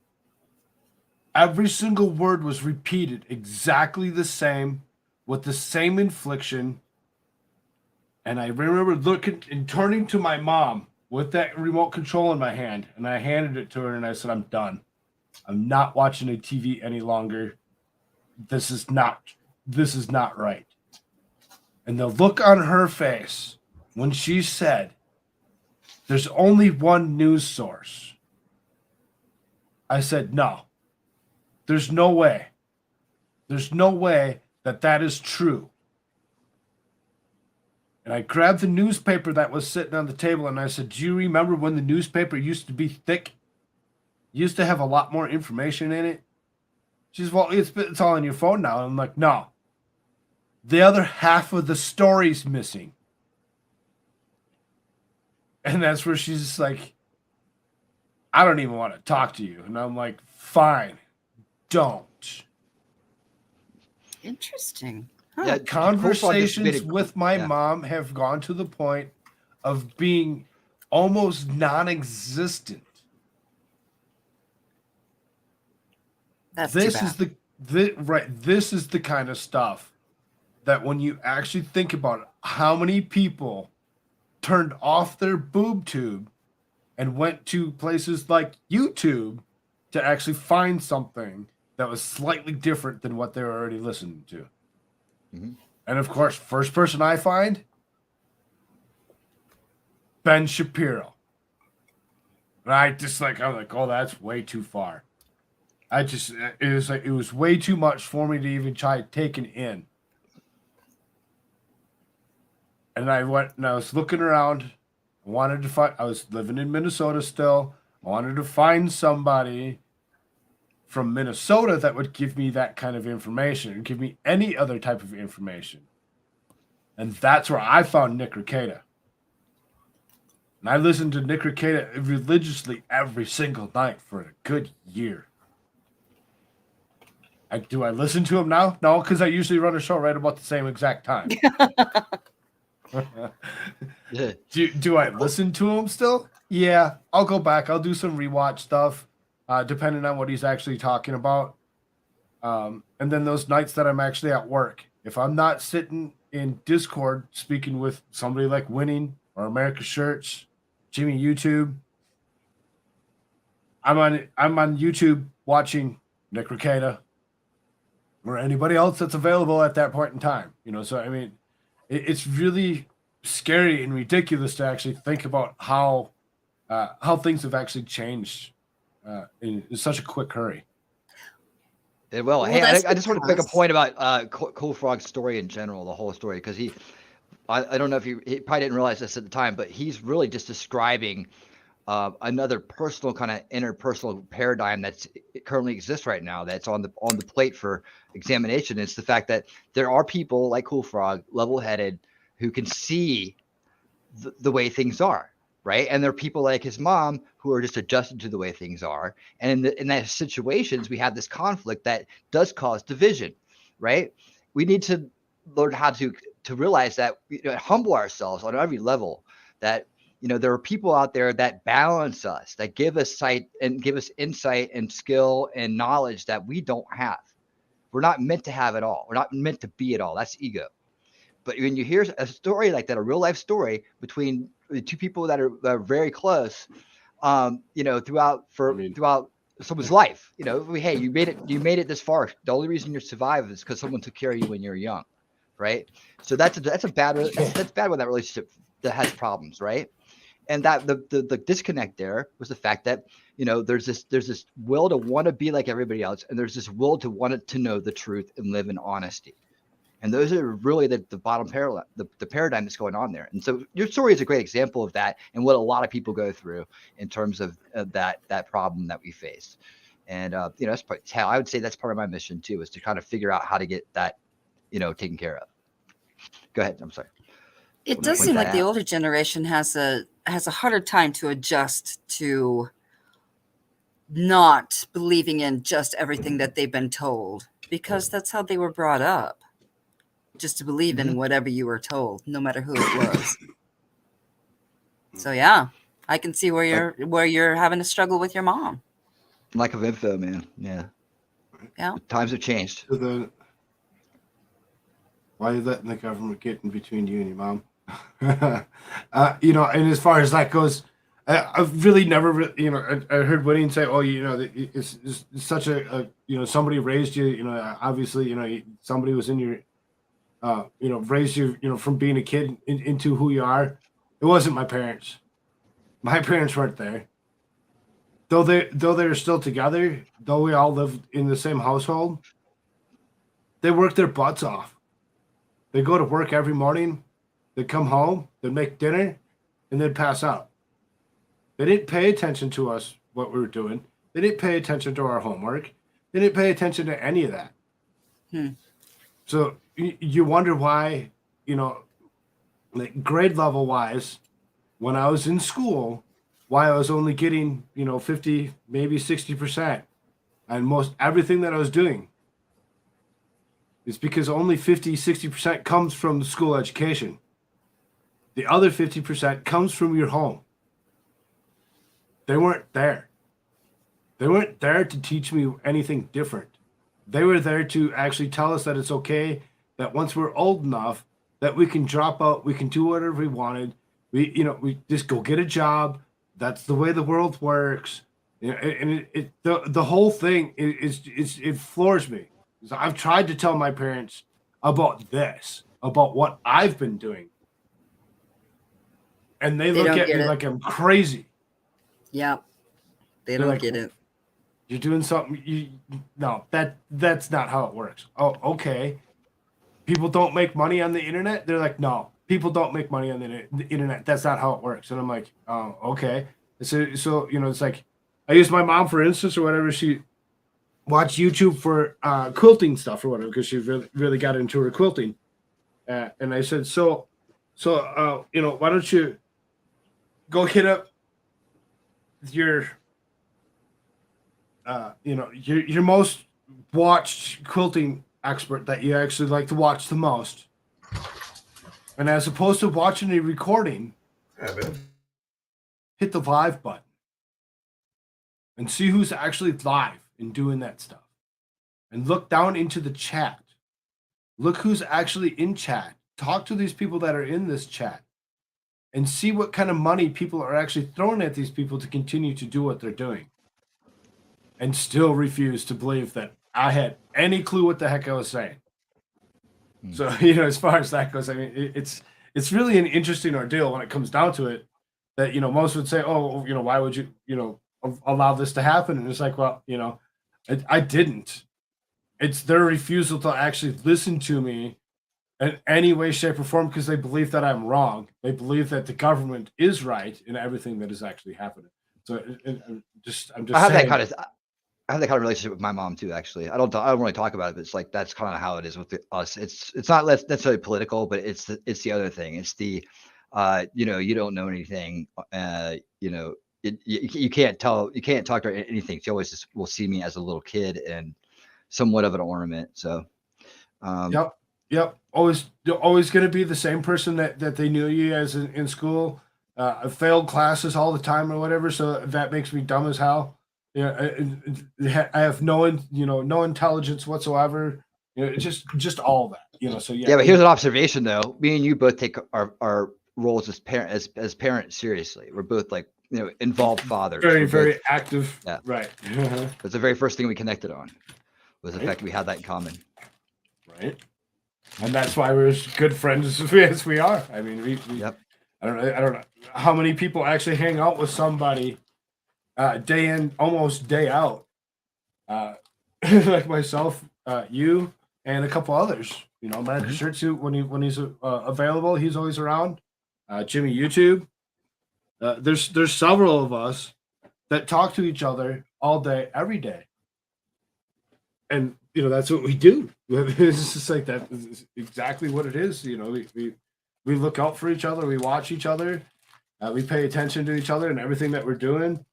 Every single word was repeated exactly the same, with the same inflection. And I remember looking and turning to my mom with that remote control in my hand, and I handed it to her and I said, I'm done. I'm not watching a TV any longer. This is not right. And the look on her face when she said, there's only one news source. I said, no, there's no way. There's no way that is true. And I grabbed the newspaper that was sitting on the table and I said, do you remember when the newspaper used to be thick? Used to have a lot more information in it? She says, well, it's all on your phone now. I'm like, no. The other half of the story's missing. And that's where she's just like, I don't even want to talk to you. And I'm like, fine, don't. Interesting. Yeah, Conversations with my mom have gone to the point of being almost non-existent. That's This too is bad. this is the kind of stuff that when you actually think about it, how many people turned off their boob tube and went to places like YouTube to actually find something that was slightly different than what they were already listening to. Mm-hmm. And of course, first person I find, Ben Shapiro. And I'm like, oh, that's way too far. It was way too much for me to even try taking in. And I went and I was looking around. I was living in Minnesota still. I wanted to find somebody from Minnesota that would give me that kind of information and give me any other type of information. And that's where I found Nick Rekieta. And I listened to Nick Rekieta religiously every single night for a good year. Do I listen to him now? No, because I usually run a show right about the same exact time. Do I listen to him still? Yeah, I'll go back. I'll do some rewatch stuff, depending on what he's actually talking about. And then those nights that I'm actually at work, if I'm not sitting in Discord speaking with somebody like Winning or America Shirts, Jimmy YouTube, I'm on YouTube watching Nick Rekieta or anybody else that's available at that point in time. So I mean, it's really scary and ridiculous to actually think about how things have actually changed in such a quick hurry. Well, hey, I just want to make a point about Cool Frog's story in general, the whole story, because I don't know if he probably didn't realize this at the time, but he's really just describing another personal kind of interpersonal paradigm that's currently exists right now. That's on the plate for examination. It's the fact that there are people like Cool Frog, level-headed, who can see the way things are, right? And there are people like his mom who are just adjusted to the way things are. And in that situations, we have this conflict that does cause division, right? We need to learn how to realize that, humble ourselves on every level, that there are people out there that balance us, that give us sight and give us insight and skill and knowledge that we don't have. We're not meant to have it all. We're not meant to be it all. That's ego. But when you hear a story like that, a real life story between two people that are very close, throughout someone's life, hey, you made it this far. The only reason you survived is because someone took care of you when you were young, right? So that's bad when that relationship that has problems, right? And that the disconnect there was the fact that there's this will to want to be like everybody else, and there's this will to want to know the truth and live in honesty. And those are really the bottom parallel, the paradigm that's going on there. And so your story is a great example of that and what a lot of people go through in terms of that problem that we face. And that's how I would say that's part of my mission too, is to kind of figure out how to get that taken care of. Go ahead. I'm sorry. It does seem like the older generation has a harder time to adjust to not believing in just everything that they've been told, because that's how they were brought up. Just to believe in whatever you were told, no matter who it was. So yeah, I can see where you're having a struggle with your mom. Lack of info, man. Yeah. Yeah. Times have changed. Why are you letting the government get in between you and your mom? And as far as that goes, I've really never, I heard Winnie say, "Oh, it's such a somebody raised you, obviously, somebody was in your." Raised you, from being a kid into who you are. It wasn't my parents. My parents weren't there. Though they're still together, though we all lived in the same household, they work their butts off. They go to work every morning, they come home, they make dinner, and they'd pass out. They didn't pay attention to us, what we were doing. They didn't pay attention to our homework. They didn't pay attention to any of that. So you wonder why, like grade level wise, when I was in school, why I was only getting, 50, maybe 60%. And most everything that I was doing is because only 50, 60% comes from the school education. The other 50% comes from your home. They weren't there. They weren't there to teach me anything different. They were there to actually tell us that it's okay, that once we're old enough, that we can drop out, we can do whatever we wanted. We just go get a job. That's the way the world works. And the whole thing it floors me. I've tried to tell my parents about this, about what I've been doing, and they look at me like I'm crazy. Yeah, they don't get it. You're doing something. No, that's not how it works. Oh, okay. People don't make money on the internet. They're like, no, people don't make money on the internet. That's not how it works. And I'm like, oh, okay. So it's like, I use my mom for instance or whatever. She watched YouTube for quilting stuff or whatever because she really got into her quilting. And I said, so why don't you go hit up your your most watched quilting expert that you actually like to watch the most, and as opposed to watching a recording, hit the live button and see who's actually live and doing that stuff, and look down into the chat, look who's actually in chat, talk to these people that are in this chat, and see what kind of money people are actually throwing at these people to continue to do what they're doing. And still refuse to believe that I had any clue what the heck I was saying. So, as far as that goes, I mean, it's really an interesting ordeal when it comes down to it. That most would say, "Oh, why would you, allow this to happen?" And it's like, well, I didn't. It's their refusal to actually listen to me in any way, shape, or form because they believe that I'm wrong. They believe that the government is right in everything that is actually happening. So, I'm just. I have that kind of relationship with my mom too. Actually, I don't really talk about it, but it's like that's kind of how it is with us. It's not necessarily political, but it's the other thing. It's the, you don't know anything. You can't talk to her anything. She always just will see me as a little kid and somewhat of an ornament. So, Yep. Always going to be the same person that they knew you as in school. I failed classes all the time or whatever, so that makes me dumb as hell. I have no intelligence whatsoever. Just all of that. So Yeah, but here's an observation though. Me and you both take our roles as parents seriously. We're both like, involved fathers. Very, We're very both, active. yeah. Right. That's the very first thing we connected on, was the Right. fact we had that in common. Right. And that's why we're as good friends as we are. I mean, we yep. I don't know how many people actually hang out with somebody day in, almost day out. Like myself, you, and a couple others. Mark Shirtsuit, when he's available, he's always around. Jimmy YouTube. There's several of us that talk to each other all day, every day, and that's what we do. It's just like that. Is exactly what it is. We look out for each other. We watch each other. We pay attention to each other and everything that we're doing.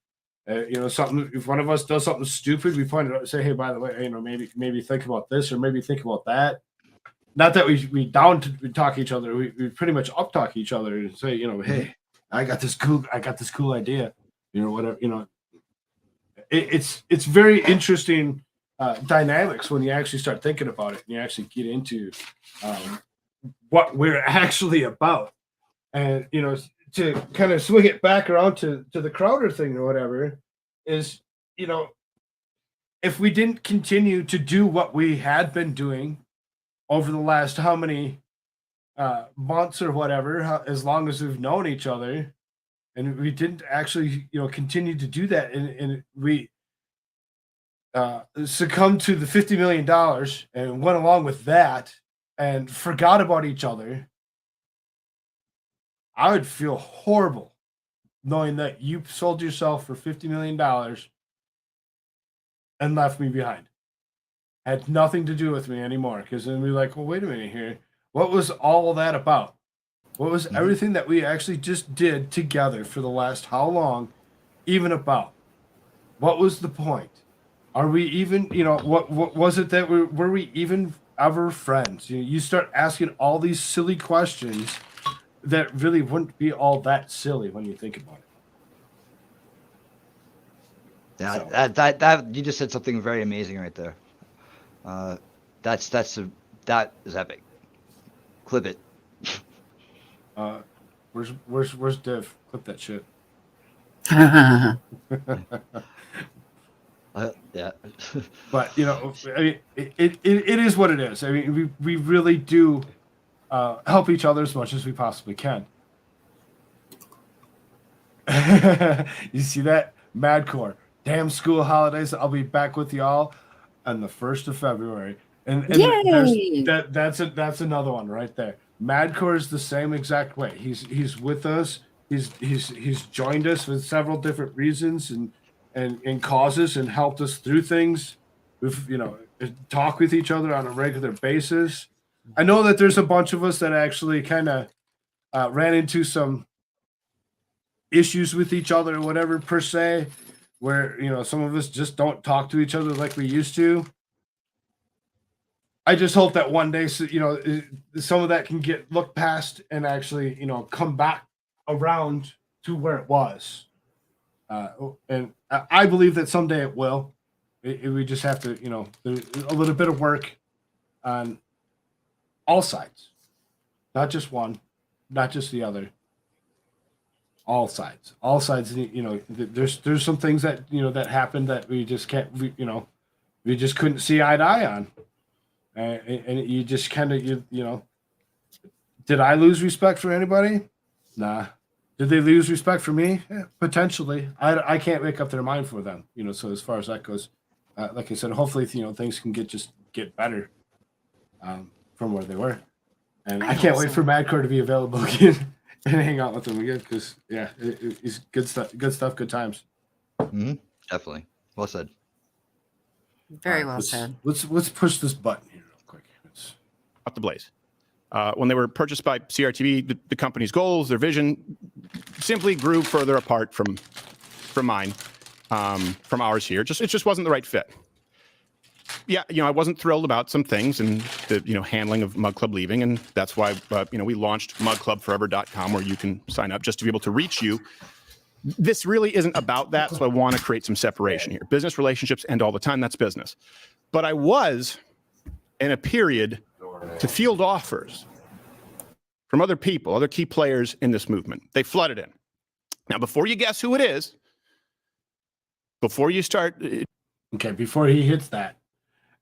Something. If one of us does something stupid, we point it out and say, "Hey, by the way, maybe think about this, or maybe think about that." Not that we talk each other. We pretty much up talk each other and say, "Hey, I got this cool idea." Whatever. It's very interesting dynamics when you actually start thinking about it and you actually get into what we're actually about. And to kind of swing it back around to the Crowder thing or whatever is, if we didn't continue to do what we had been doing over the last how many months or whatever, as long as we've known each other, and we didn't actually continue to do that, and we succumbed to the $50 million and went along with that and forgot about each other, I would feel horrible knowing that you sold yourself for $50 million and left me behind. Had nothing to do with me anymore. Because then we're like, well, wait a minute here. What was all of that about? What was everything that we actually just did together for the last how long even about? What was the point? Are we even, what was it that were we even ever friends? You start asking all these silly questions that really wouldn't be all that silly when you think about it. Yeah, so. that you just said something very amazing right there. That is epic. Clip it. Where's Dev? Clip that shit. Yeah. But I mean, it is what it is. I mean, we really do help each other as much as we possibly can. You see that? Madcore. Damn school holidays. I'll be back with y'all on the 1st of February. And that's another one right there. Madcore is the same exact way. He's with us. He's joined us with several different reasons and causes and helped us through things. We've talk with each other on a regular basis. I know that there's a bunch of us that actually kind of ran into some issues with each other or whatever per se, where some of us just don't talk to each other like we used to. I just hope that one day, some of that can get looked past and actually, come back around to where it was. And I believe that someday it will. We just have to, there's a little bit of work on all sides, not just one, not just the other. All sides. There's some things that that happened that we just can't. We just couldn't see eye to eye on. And you just kind of, did I lose respect for anybody? Nah. Did they lose respect for me? Yeah, potentially. I can't make up their mind for them, so as far as that goes, like I said, hopefully, things can get better from where they were. And I can't wait for Madcore to be available again and hang out with them again because, yeah, it's good stuff, good times. Mm-hmm. Definitely. Well said. Very well said. Let's push this button here real quick. Up the blaze. When they were purchased by CRTV, the company's goals, their vision, simply grew further apart from mine, from ours here. It just wasn't the right fit. Yeah, I wasn't thrilled about some things and the handling of Mug Club leaving, and that's why we launched mugclubforever.com, where you can sign up just to be able to reach you. This really isn't about that, so I want to create some separation here. Business relationships end all the time. That's business. But I was in a period to field offers from other people, other key players in this movement. They flooded in. Now, before you guess who it is, before you start... Okay, before he hits that,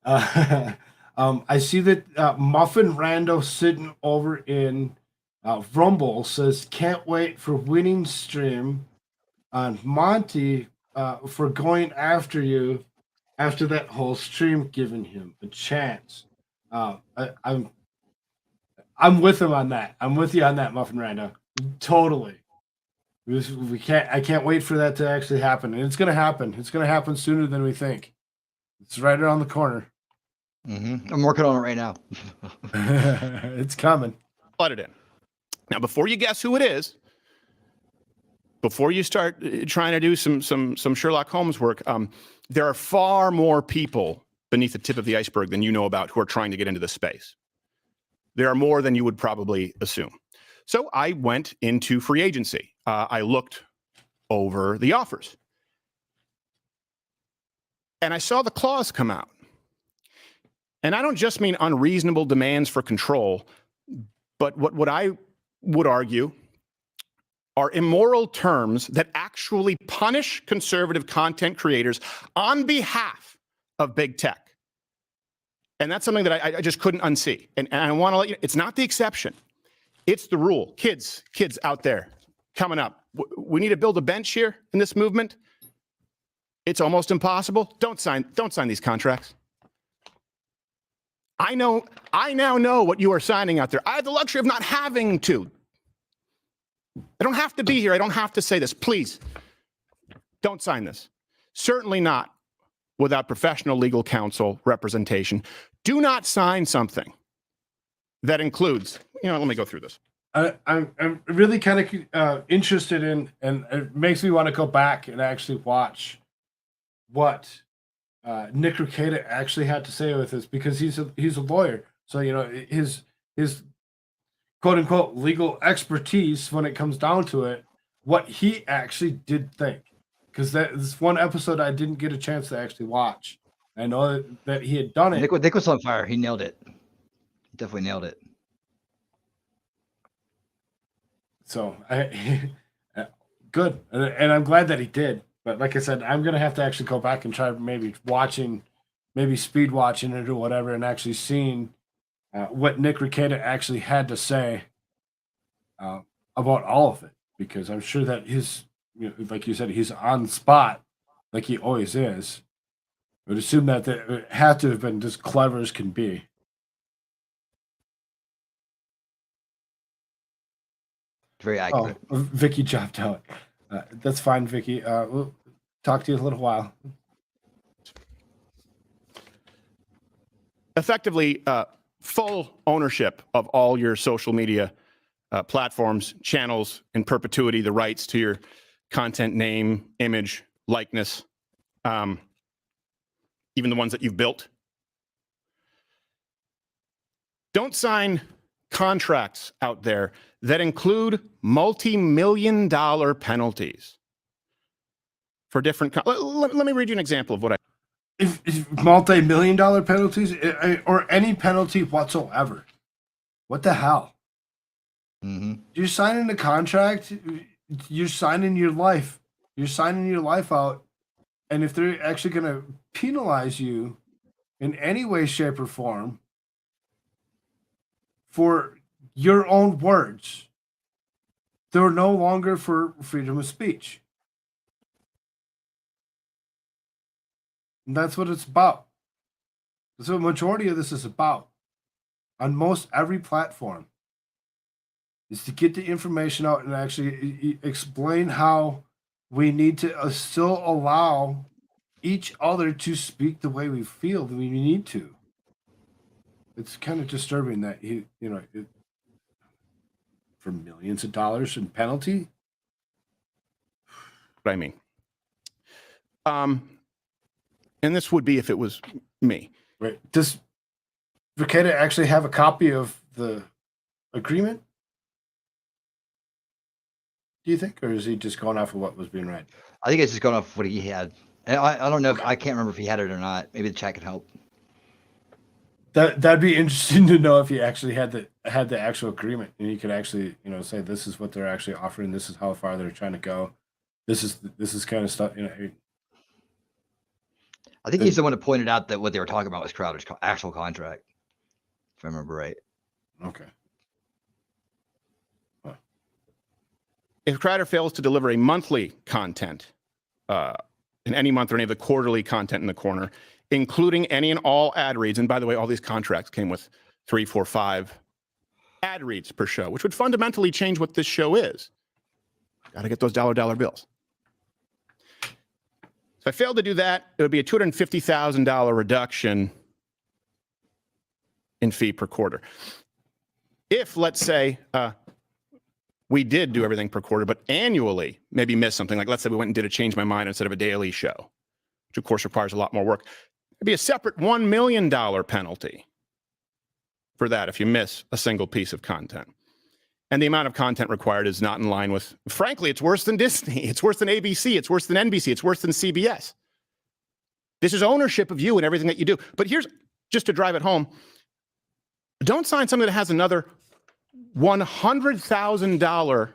I see that Muffin Rando sitting over in Rumble says, can't wait for winning stream on Monty for going after you after that whole stream giving him a chance. I'm with him on that. I'm with you on that, Muffin Rando. Totally. I can't wait for that to actually happen. And it's going to happen. It's going to happen sooner than we think. It's right around the corner. I'm working on it right now. It's coming. Flooded in. Now, before you guess who it is, before you start trying to do some Sherlock Holmes work, there are far more people beneath the tip of the iceberg than you know about who are trying to get into the space. There are more than you would probably assume. So I went into free agency. I looked over the offers. And I saw the clause come out. And I don't just mean unreasonable demands for control, but what I would argue are immoral terms that actually punish conservative content creators on behalf of big tech. And that's something that I just couldn't unsee. And I want to let you know, it's not the exception. It's the rule. Kids out there coming up. We need to build a bench here in this movement. It's almost impossible. Don't sign these contracts. I now know what you are signing out there. I have the luxury of not having to. I don't have to be here. I don't have to say this. Please, don't sign this. Certainly not without professional legal counsel representation. Do not sign something that includes, let me go through this. I'm really kind of interested in, and it makes me want to go back and actually watch what Nick Rekieta actually had to say with this, because he's a lawyer. So, his quote unquote legal expertise when it comes down to it, what he actually did think. Because this one episode I didn't get a chance to actually watch. I know that he had done it. Nick was on fire. He nailed it. He definitely nailed it. So good, and I'm glad that he did. But like I said, I'm gonna have to actually go back and try maybe speed watching it or whatever, and actually seeing what Nick Rekieta actually had to say about all of it, because I'm sure that like you said, he's on the spot like he always is. I would assume that it had to have been as clever as can be. Very accurate. Oh, Vicky dropped out. That's fine, Vicky. We'll talk to you in a little while. Effectively, full ownership of all your social media platforms, channels, in perpetuity, the rights to your content name, image, likeness, even the ones that you've built. Don't sign contracts out there that include multi-million-dollar penalties for different. Let me read you an example of what I. If multi-million-dollar penalties or any penalty whatsoever, what the hell? Mm-hmm. You're signing a contract. You're signing your life. You're signing your life out, and if they're actually going to penalize you in any way, shape, or form for your own words, they're no longer for freedom of speech. And that's what it's about. That's what the majority of this is about. On most every platform, is to get the information out and actually explain how we need to still allow each other to speak the way we feel that we need to. It's kind of disturbing that for millions of dollars in penalty. What I mean. And this would be if it was me. Right. Does Rekieta actually have a copy of the agreement? Do you think, or is he just going off of what was being read? I think it's just going off what he had. And I don't know. I can't remember if he had it or not. Maybe the chat can help. that'd be interesting to know if he actually had the actual agreement, and he could actually, say this is what they're actually offering, this is how far they're trying to go, this is kind of stuff. I think he's the one who pointed out that what they were talking about was Crowder's actual contract, if I remember right. Okay. If Crowder fails to deliver a monthly content in any month or any of the quarterly content in the corner, including any and all ad reads, and by the way, all these contracts came with 3, 4, 5 ad reads per show, which would fundamentally change what this show is. Got to get those dollar bills. If I failed to do that, it would be a $250,000 reduction in fee per quarter. If, let's say, we did do everything per quarter, but annually maybe missed something, like let's say we went and did a Change My Mind instead of a daily show, which of course requires a lot more work, it'd be a separate $1 million penalty for that if you miss a single piece of content. And the amount of content required is not in line with, frankly, it's worse than Disney, it's worse than ABC, it's worse than NBC, it's worse than CBS. This is ownership of you and everything that you do. But here's, just to drive it home, don't sign something that has another $100,000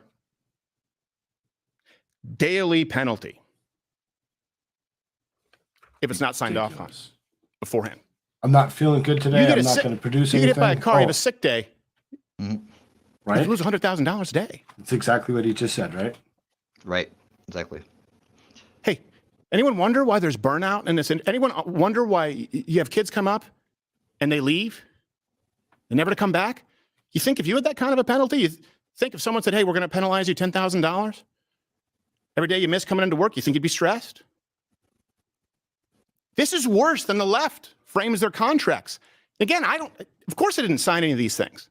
daily penalty if it's not signed off on beforehand. I'm not feeling good today. I'm not going to produce anything. You get hit by a car, you have a sick day. Right? You lose $100,000 a day. That's exactly what he just said, right? Right. Exactly. Hey, anyone wonder why there's burnout in this? Anyone wonder why you have kids come up and they leave and never to come back? You think if you had that kind of a penalty, you think if someone said, hey, we're going to penalize you $10,000 every day you miss coming into work, you think you'd be stressed? This is worse than the left frames their contracts. Again, of course I didn't sign any of these things.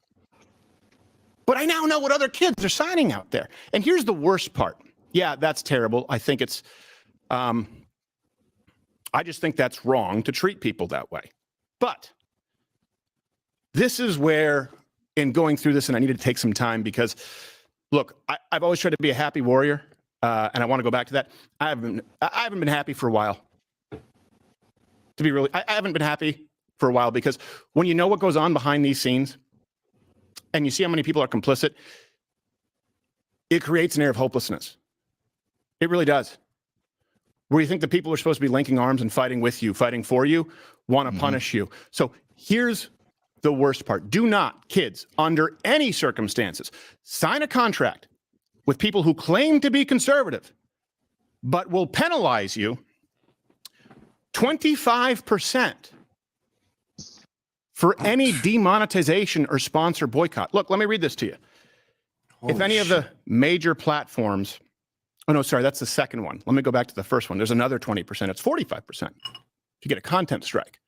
But I now know what other kids are signing out there. And here's the worst part. Yeah, that's terrible. I think it's, I just think that's wrong to treat people that way. But this is where, in going through this, and I needed to take some time because, look, I've always tried to be a happy warrior, and I want to go back to that. I haven't been happy for a while. To be really, I haven't been happy for a while because when you know what goes on behind these scenes, and you see how many people are complicit, it creates an air of hopelessness. It really does. Where you think the people who are supposed to be linking arms and fighting with you, fighting for you, want to punish you. So here's the worst part. Do not, kids, under any circumstances, sign a contract with people who claim to be conservative, but will penalize you 25% for any demonetization or sponsor boycott. Look, let me read this to you. If any of the major platforms, oh no, sorry, that's the second one. Let me go back to the first one. There's another 20%. It's 45% if you get a content strike.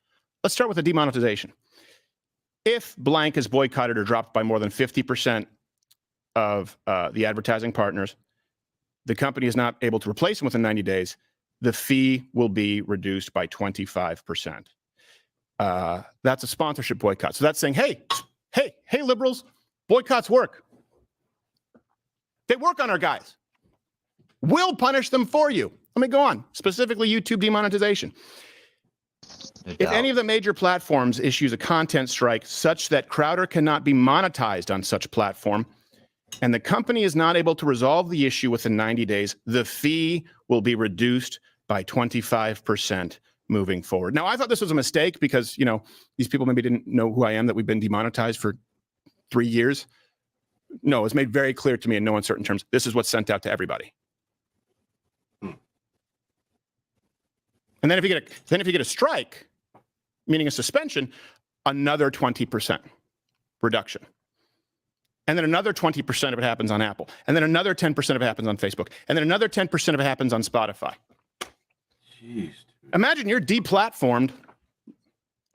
Let's start with the demonetization. If blank is boycotted or dropped by more than 50% of the advertising partners, the company is not able to replace them within 90 days, the fee will be reduced by 25%. That's a sponsorship boycott. So that's saying, hey, liberals, boycotts work. They work on our guys. We'll punish them for you. Let me go on. Specifically, YouTube demonetization. If any of the major platforms issues a content strike such that Crowder cannot be monetized on such platform, and the company is not able to resolve the issue within 90 days, the fee will be reduced by 25% moving forward. Now, I thought this was a mistake because, these people maybe didn't know who I am, that we've been demonetized for 3 years. No, it was made very clear to me in no uncertain terms. This is what's sent out to everybody. And then if you get a strike, meaning a suspension, another 20% reduction. And then another 20% of it happens on Apple. And then another 10% of it happens on Facebook. And then another 10% of it happens on Spotify. Jeez. Imagine you're deplatformed,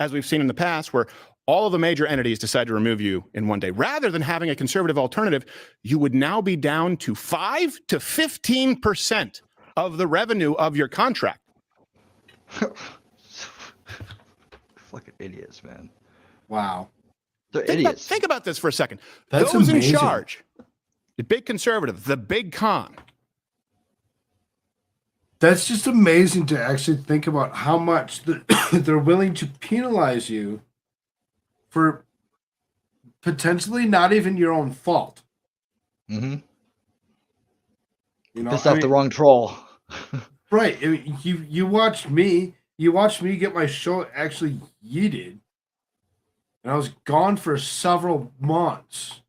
as we've seen in the past, where all of the major entities decide to remove you in one day. Rather than having a conservative alternative, you would now be down to 5 to 15% of the revenue of your contract. Fucking idiots, man. Wow. They're idiots. Think about this for a second. That's Those amazing. in charge, the big conservative, the big con. That's just amazing to actually think about how much they're willing to penalize you for potentially not even your own fault. Mm-hmm. You know, Pissed off the wrong troll. Right. You watched me get my show actually yeeted. And I was gone for several months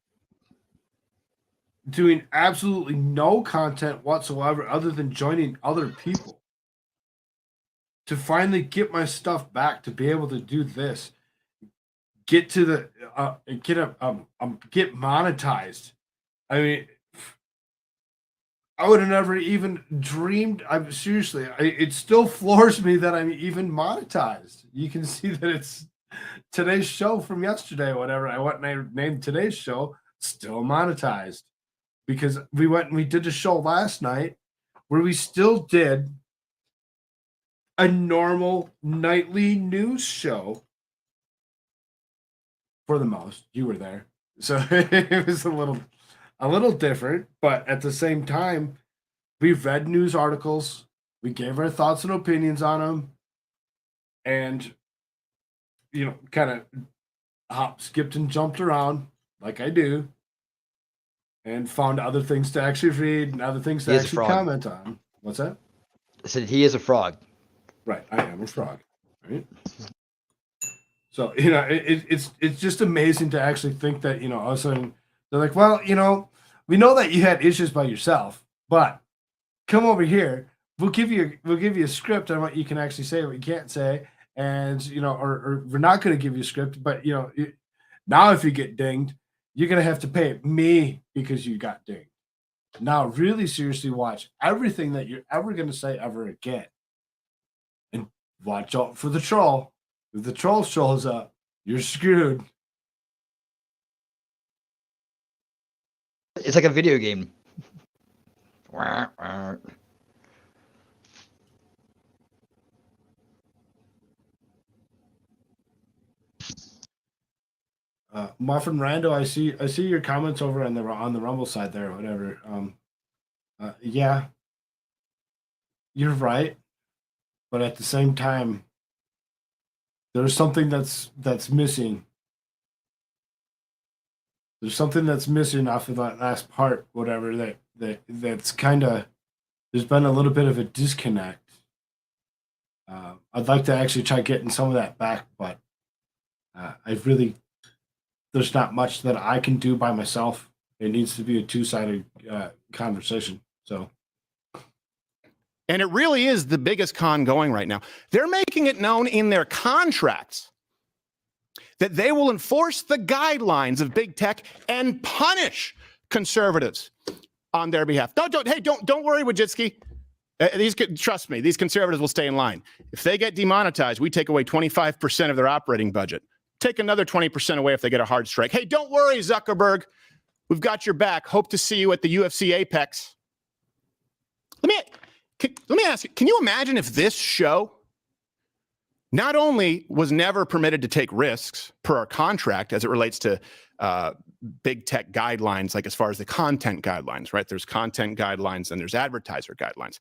doing absolutely no content whatsoever other than joining other people to finally get my stuff back to be able to do this. Get to the get monetized. I mean, I would have never even dreamed. I'm seriously, it still floors me that I'm even monetized. You can see that it's today's show from yesterday, whatever. I went and I named today's show still monetized because we went and we did a show last night where we still did a normal nightly news show for the most. You were there, so it was a little different, but at the same time, we read news articles, we gave our thoughts and opinions on them, and kind of hop, skipped, and jumped around like I do, and found other things to actually read and other things to actually comment on. What's that? I said he is a frog. Right, I am a frog. Right. So it's just amazing to actually think that all of a sudden they're like, well, we know that you had issues by yourself, but come over here. We'll give you a script on what you can actually say, what you can't say, and or we're not going to give you a script, but now if you get dinged, you're going to have to pay me because you got dinged. Now, really seriously watch everything that you're ever going to say ever again, and watch out for the troll. If the troll shows up, you're screwed. It's like a video game. Muffin Rando, I see your comments over on the Rumble side there, whatever. Yeah, you're right, but at the same time, there's something that's missing. There's something that's missing off of that last part, whatever. That's kind of, there's been a little bit of a disconnect. I'd like to actually try getting some of that back, but there's not much that I can do by myself. It needs to be a two-sided conversation. So, and it really is the biggest con going right now. They're making it known in their contracts that they will enforce the guidelines of big tech and punish conservatives on their behalf. Don't worry, Wojcicki. Trust me, these conservatives will stay in line. If they get demonetized, we take away 25% of their operating budget. Take another 20% away if they get a hard strike. Hey, don't worry, Zuckerberg. We've got your back. Hope to see you at the UFC Apex. Let me ask you, can you imagine if this show not only was never permitted to take risks per our contract as it relates to big tech guidelines, like as far as the content guidelines, right? There's content guidelines and there's advertiser guidelines.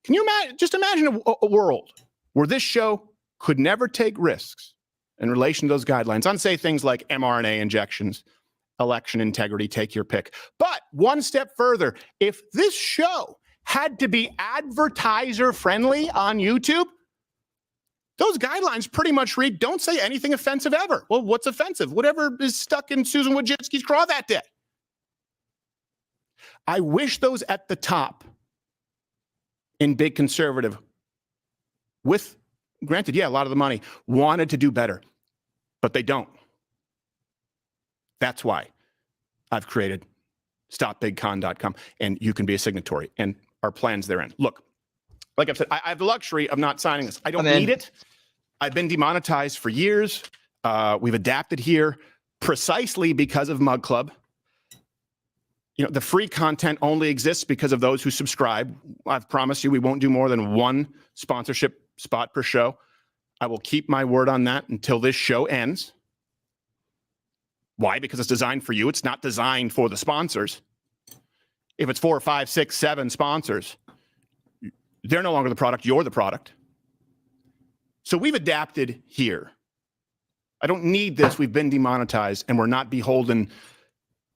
Can you imagine a world where this show could never take risks in relation to those guidelines on, say, things like mRNA injections, election integrity, take your pick. But one step further, if this show had to be advertiser friendly on YouTube, those guidelines pretty much read, don't say anything offensive ever. Well, what's offensive? Whatever is stuck in Susan Wojcicki's craw that day. I wish those at the top in big conservative, with, granted, yeah, a lot of the money, wanted to do better, but they don't. That's why I've created stopbigcon.com, and you can be a signatory, and our plans therein. Look, like I've said, I have the luxury of not signing this. I don't need it. I've been demonetized for years. We've adapted here precisely because of Mug Club. The free content only exists because of those who subscribe. I've promised you we won't do more than one sponsorship spot per show. I will keep my word on that until this show ends. Why? Because it's designed for you. It's not designed for the sponsors. If it's 4, 5, 6, 7 sponsors, they're no longer the product. You're the product. So we've adapted here. I don't need this. We've been demonetized, and we're not beholden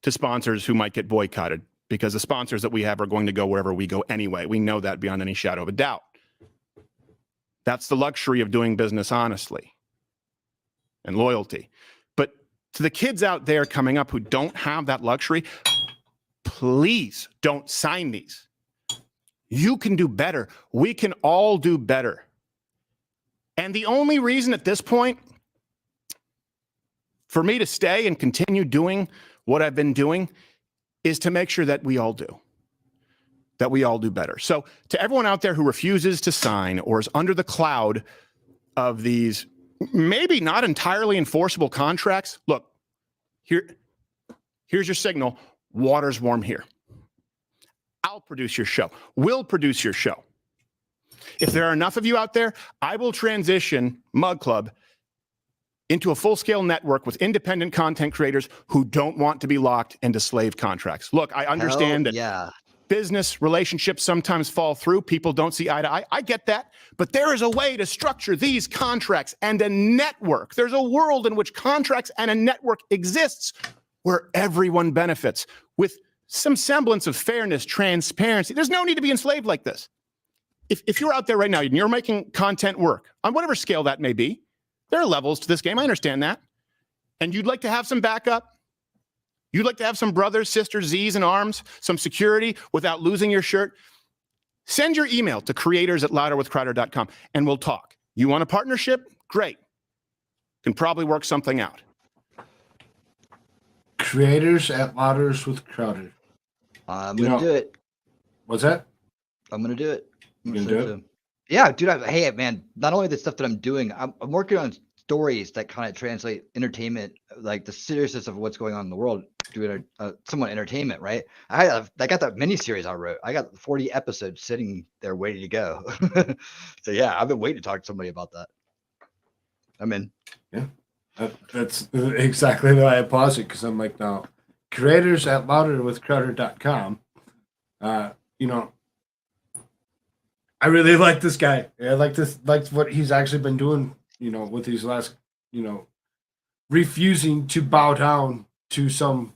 to sponsors who might get boycotted, because the sponsors that we have are going to go wherever we go anyway. We know that beyond any shadow of a doubt. That's the luxury of doing business honestly and loyalty. But to the kids out there coming up who don't have that luxury, please don't sign these. You can do better. We can all do better. And the only reason at this point for me to stay and continue doing what I've been doing is to make sure that we all do. That we all do better. So to everyone out there who refuses to sign or is under the cloud of these maybe not entirely enforceable contracts, look, here's your signal. Water's warm here. I'll produce your show. We'll produce your show. If there are enough of you out there, I will transition Mug Club into a full-scale network with independent content creators who don't want to be locked into slave contracts. Look, I understand that business relationships sometimes fall through. People don't see eye to eye. I get that. But there is a way to structure these contracts and a network. There's a world in which contracts and a network exists where everyone benefits with some semblance of fairness, transparency. There's no need to be enslaved like this. If you're out there right now and you're making content work on whatever scale that may be, there are levels to this game. I understand that. And you'd like to have some backup. You'd like to have some brothers, sisters, Z's and arms, some security without losing your shirt. Send your email to creators@louderwithcrowder.com and we'll talk. You want a partnership? Great. Can probably work something out. Creators@louderwithcrowder. I'm going to do it. What's that? I'm going to do it. You gonna do it? Yeah, dude. Hey, man, not only the stuff that I'm doing, I'm working on stories that kind of translate entertainment, like the seriousness of what's going on in the world, doing somewhat entertainment, right? I got that miniseries I wrote. I got 40 episodes sitting there waiting to go. So yeah, I've been waiting to talk to somebody about that. I'm in. Yeah, that's exactly why I paused it, because I'm like, now, creators@louderwithcrowder.com. You know, I really like this guy. I like what he's actually been doing, you know, with these last, you know, refusing to bow down to some,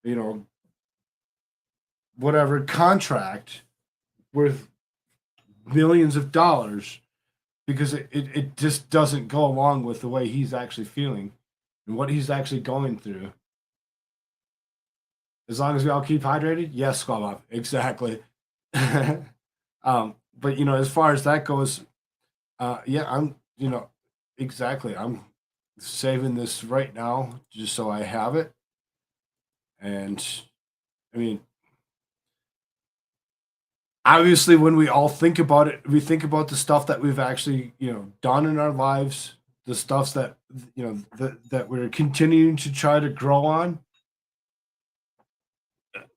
you know, whatever contract worth millions of dollars, because it just doesn't go along with the way he's actually feeling and what he's actually going through. As long as we all keep hydrated, yes, Squad Bob, exactly. But you know, as far as that goes, yeah, I'm, you know, exactly. I'm saving this right now just so I have it. And I mean, obviously, when we all think about it, we think about the stuff that we've actually, you know, done in our lives, the stuff that, you know, that we're continuing to try to grow on.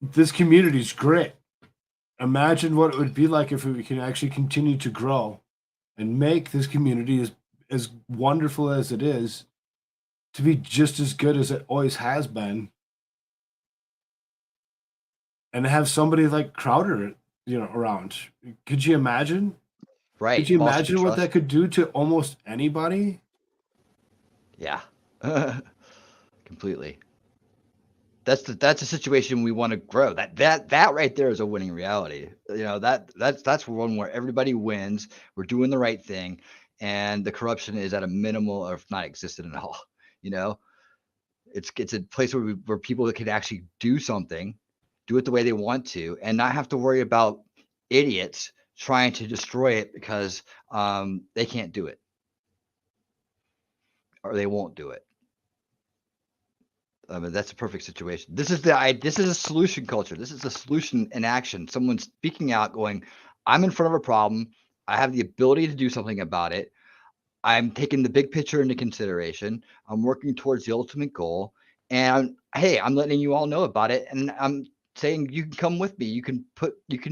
This community is great. Imagine what it would be like if we can actually continue to grow and make this community as wonderful as it is to be just as good as it always has been. And have somebody like Crowder, you know, around. Could you imagine? Right. Could you Boss imagine you what trust. that could do to almost anybody? Yeah. Completely. That's a situation we want to grow. That right there is a winning reality. You know, that's one where everybody wins. We're doing the right thing, and the corruption is at a minimal or if not existent at all. You know, it's a place where people can actually do something, do it the way they want to, and not have to worry about idiots trying to destroy it because they can't do it or they won't do it. I mean, that's a perfect situation. This is a solution culture. This is a solution in action. Someone speaking out, going, "I'm in front of a problem. I have the ability to do something about it. I'm taking the big picture into consideration. I'm working towards the ultimate goal. And hey, I'm letting you all know about it. And I'm saying you can come with me. You can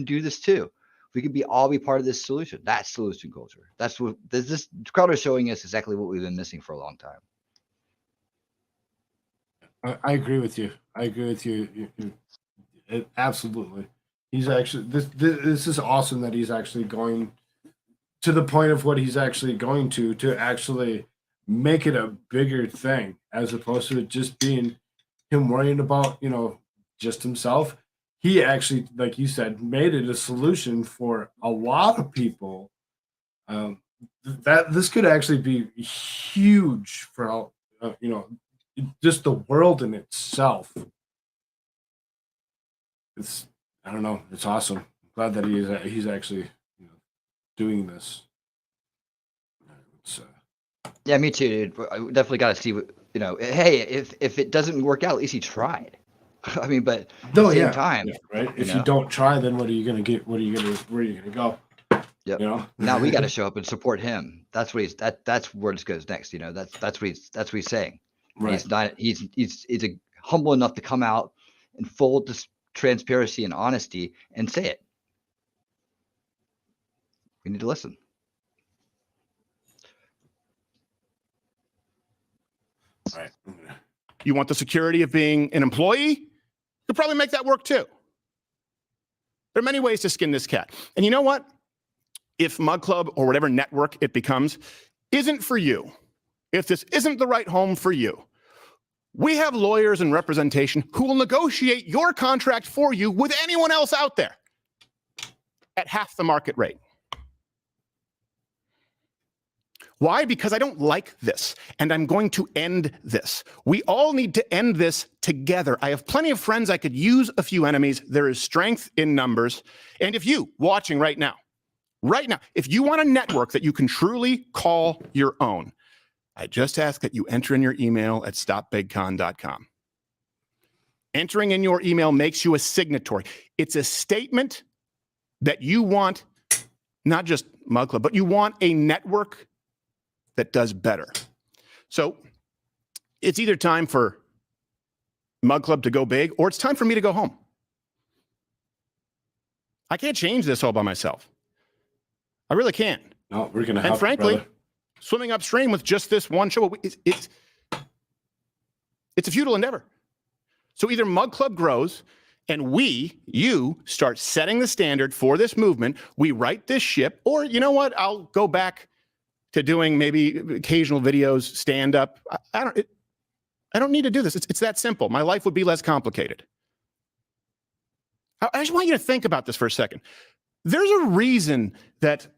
do this too. We can all be part of this solution." That's solution culture. That's what this crowd is showing us exactly what we've been missing for a long time. I agree with you. I agree with you. Absolutely. He's actually this is awesome that he's actually going to the point of what he's actually going to actually make it a bigger thing as opposed to it just being him worrying about, just himself. He actually, like you said, made it a solution for a lot of people. That this could actually be huge for just the world in itself. I don't know, it's awesome. Glad that he's actually doing this. Yeah, me too, dude. I definitely got to see what Hey, if it doesn't work out, at least he tried. I mean, but at the same time, right? If you don't try, then what are you gonna get? Where are you gonna go? Yep. Now we got to show up and support him. That's what that's where this goes next. That's what he's saying. Right. He's not. He's humble enough to come out in full transparency and honesty and say it. We need to listen. All right. You want the security of being an employee? You'll probably make that work too. There are many ways to skin this cat. And you know what? If Mug Club or whatever network it becomes isn't for you, if this isn't the right home for you, we have lawyers and representation who will negotiate your contract for you with anyone else out there at half the market rate. Why? Because I don't like this, and I'm going to end this. We all need to end this together. I have plenty of friends. I could use a few enemies. There is strength in numbers. And if you, watching right now, if you want a network that you can truly call your own, I just ask that you enter in your email at stopbigcon.com. Entering in your email makes you a signatory. It's a statement that you want not just Mug Club, but you want a network that does better. So it's either time for Mug Club to go big or it's time for me to go home. I can't change this all by myself. I really can't. No, we're gonna have. And frankly, brother. swimming upstream with just this one show, it's a futile endeavor. So either Mug Club grows and you start setting the standard for this movement, we right this ship, or you know what, I'll go back to doing maybe occasional videos, stand up. I don't need to do this. It's that simple. My life would be less complicated. I just want you to think about this for a second. There's a reason that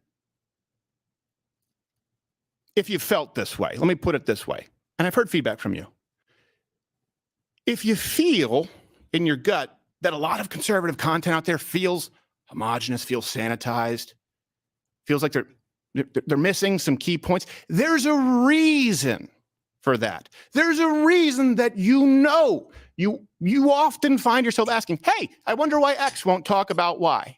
if you felt this way, let me put it this way, and I've heard feedback from you. If you feel in your gut that a lot of conservative content out there feels homogenous, feels sanitized, feels like they're missing some key points, there's a reason for that. There's a reason that you often find yourself asking, hey, I wonder why X won't talk about Y.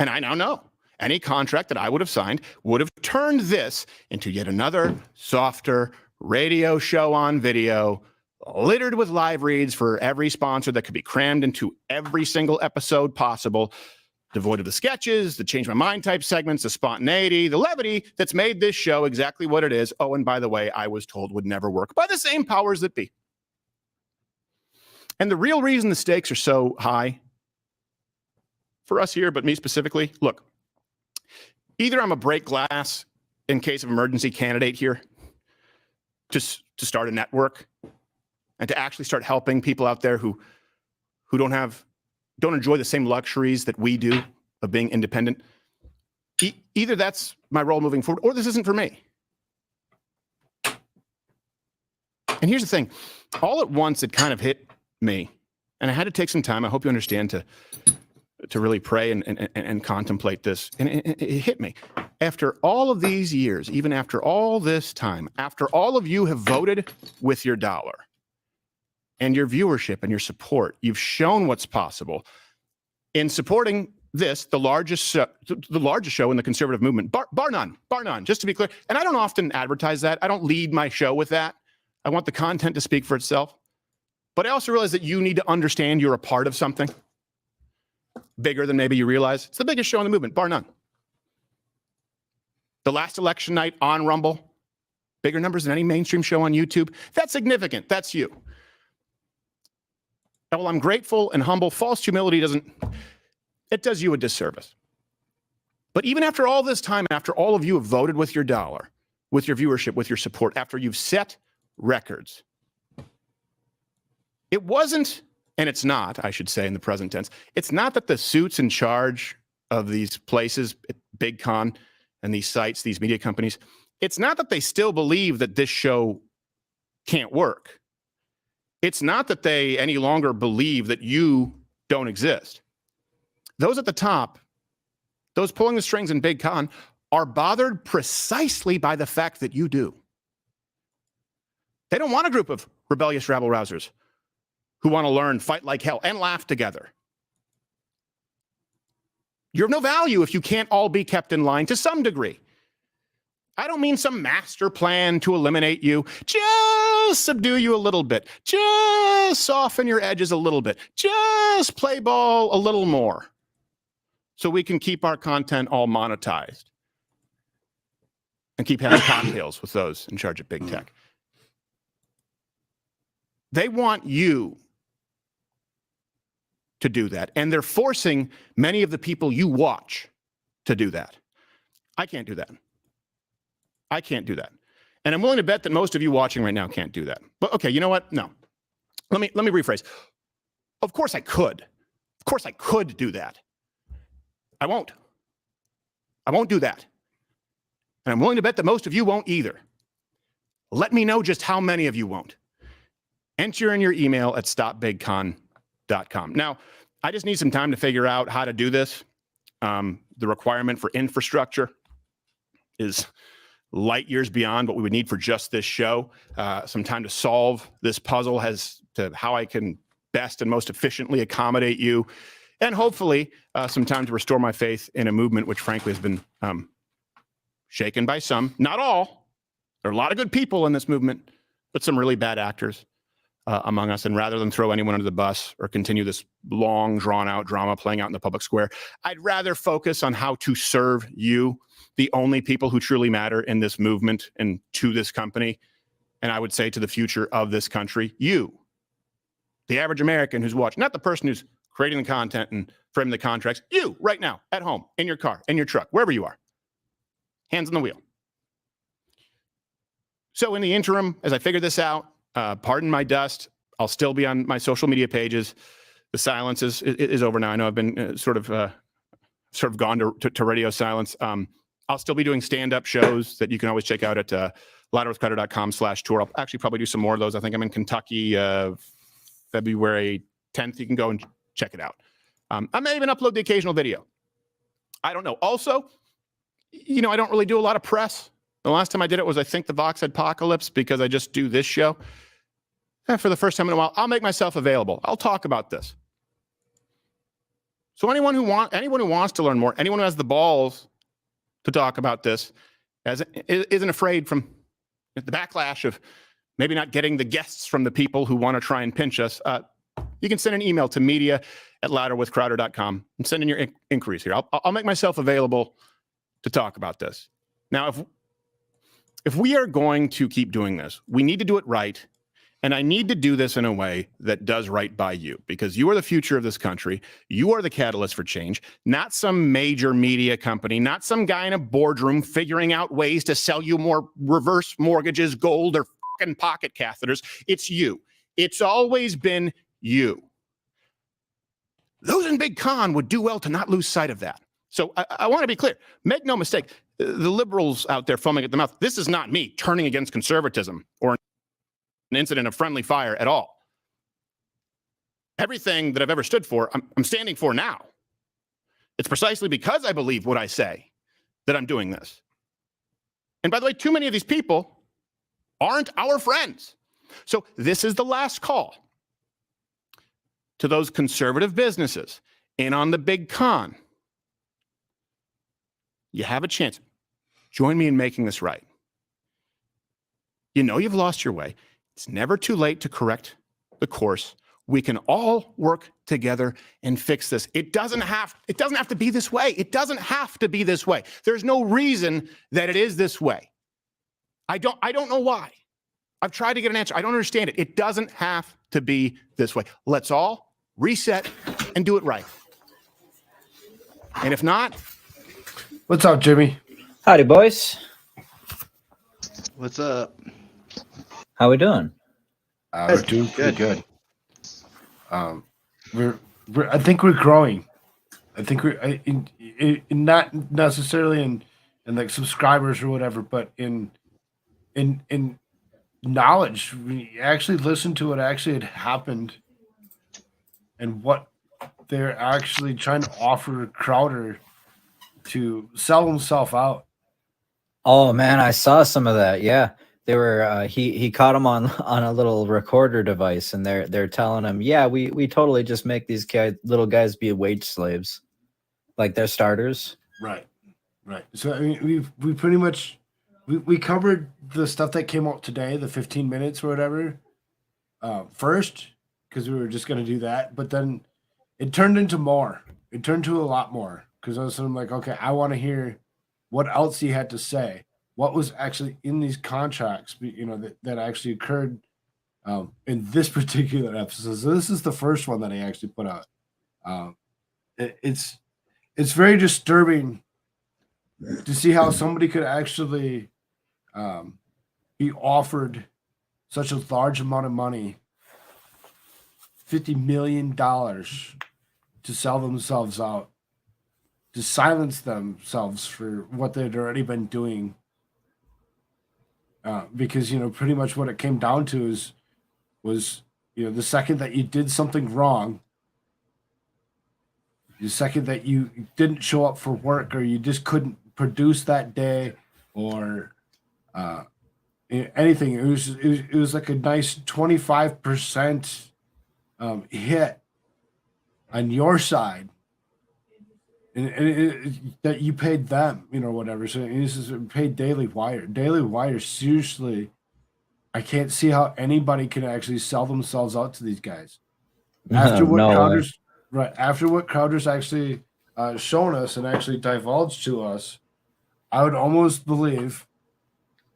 And I now know any contract that I would have signed would have turned this into yet another softer radio show on video, littered with live reads for every sponsor that could be crammed into every single episode possible, devoid of the sketches, the change my mind type segments, the spontaneity, the levity that's made this show exactly what it is. Oh, and by the way, I was told would never work by the same powers that be. And the real reason the stakes are so high for us here, but me specifically, look, either I'm a break glass in case of emergency candidate here to start a network and to actually start helping people out there who don't enjoy the same luxuries that we do of being independent. Either that's my role moving forward, or this isn't for me. And here's the thing. All at once, it kind of hit me. And I had to take some time, I hope you understand, to really pray and contemplate this. And it hit me. After all of these years, even after all this time, after all of you have voted with your dollar, and your viewership and your support, you've shown what's possible in supporting this, the largest show in the conservative movement, bar none, just to be clear. And I don't often advertise that. I don't lead my show with that. I want the content to speak for itself. But I also realize that you need to understand you're a part of something bigger than maybe you realize. It's the biggest show in the movement, bar none. The last election night on Rumble, bigger numbers than any mainstream show on YouTube. That's significant. That's you. And while I'm grateful and humble, false humility does you a disservice. But even after all this time, after all of you have voted with your dollar, with your viewership, with your support, after you've set records, it wasn't, and it's not, I should say in the present tense, it's not that the suits in charge of these places, Big Con and these sites, these media companies, it's not that they still believe that this show can't work. It's not that they any longer believe that you don't exist. Those at the top, those pulling the strings in Big Con, are bothered precisely by the fact that you do. They don't want a group of rebellious rabble-rousers who want to learn, fight like hell, and laugh together. You're of no value if you can't all be kept in line to some degree. I don't mean some master plan to eliminate you. Just subdue you a little bit. Just soften your edges a little bit. Just play ball a little more so we can keep our content all monetized and keep having cocktails with those in charge of big tech. They want you to do that, and they're forcing many of the people you watch to do that. I can't do that. I can't do that. And I'm willing to bet that most of you watching right now can't do that. But okay, you know what? No. Let me rephrase. Of course I could. Of course I could do that. I won't. I won't do that. And I'm willing to bet that most of you won't either. Let me know just how many of you won't. Enter in your email at stopbigcon.com. Now, I just need some time to figure out how to do this. The requirement for infrastructure is light years beyond what we would need for just this show. Some time to solve this puzzle as to how I can best and most efficiently accommodate you. And hopefully some time to restore my faith in a movement which frankly has been shaken by some, not all. There are a lot of good people in this movement, but some really bad actors among us. And rather than throw anyone under the bus or continue this long, drawn-out drama playing out in the public square, I'd rather focus on how to serve you, the only people who truly matter in this movement and to this company, and I would say to the future of this country, you, the average American who's watching, not the person who's creating the content and framing the contracts, you right now, at home, in your car, in your truck, wherever you are, hands on the wheel. So in the interim, as I figure this out, pardon my dust, I'll still be on my social media pages. The silence is over now. I know I've been sort of gone to radio silence. I'll still be doing stand-up shows that you can always check out at louderwithcrowder.com/tour. I'll actually probably do some more of those. I think I'm in Kentucky February 10th. You can go and check it out. I may even upload the occasional video. I don't know. Also, you know, I don't really do a lot of press. The last time I did it was, I think, the Vox Apocalypse, because I just do this show. And for the first time in a while, I'll make myself available. I'll talk about this. So anyone who wants to learn more, anyone who has the balls to talk about this, isn't afraid from the backlash of maybe not getting the guests from the people who want to try and pinch us, you can send an email to media@louderwithcrowder.com and send in your inquiries here. I'll make myself available to talk about this. Now, if we are going to keep doing this, we need to do it right. And I need to do this in a way that does right by you, because you are the future of this country. You are the catalyst for change, not some major media company, not some guy in a boardroom figuring out ways to sell you more reverse mortgages, gold, or fucking pocket catheters. It's you. It's always been you. Those in Big Con would do well to not lose sight of that. So I want to be clear. Make no mistake. The liberals out there foaming at the mouth, this is not me turning against conservatism or an incident of friendly fire at all. Everything that I've ever stood for, I'm standing for now. It's precisely because I believe what I say that I'm doing this. And by the way, too many of these people aren't our friends. So this is the last call to those conservative businesses in on the Big Con. You have a chance. Join me in making this right. You know you've lost your way. It's never too late to correct the course. We can all work together and fix this. It doesn't have to be this way. It doesn't have to be this way. There's no reason that it is this way. I don't know why. I've tried to get an answer. I don't understand it. It doesn't have to be this way. Let's all reset and do it right. And if not, What's up, Jimmy? Howdy, boys. What's up? How we doing? We're doing pretty good. I think we're growing. I think we're not necessarily in like subscribers or whatever, but in knowledge. We actually listened to what actually had happened and what they're actually trying to offer Crowder to sell himself out. Oh man, I saw some of that. Yeah, they were. He caught him on a little recorder device, and they're telling him, yeah, we totally just make these little guys be wage slaves, like they're starters. Right. So I mean, we pretty much we covered the stuff that came out today, the 15 minutes or whatever, first, because we were just going to do that, but then it turned into more. It turned to a lot more because I was like, okay, I want to hear what else he had to say, what was actually in these contracts, that actually occurred in this particular episode. So this is the first one that I actually put out. It's very disturbing to see how somebody could actually be offered such a large amount of money, $50 million, to sell themselves out, to silence themselves for what they'd already been doing. Because, pretty much what it came down to was the second that you did something wrong, the second that you didn't show up for work or you just couldn't produce that day or anything, it was like a nice 25% hit on your side, and that you paid them, whatever. So this is paid Daily Wire. Daily Wire, seriously, I can't see how anybody can actually sell themselves out to these guys after what Crowder's after what Crowder's actually shown us and actually divulged to us. I would almost believe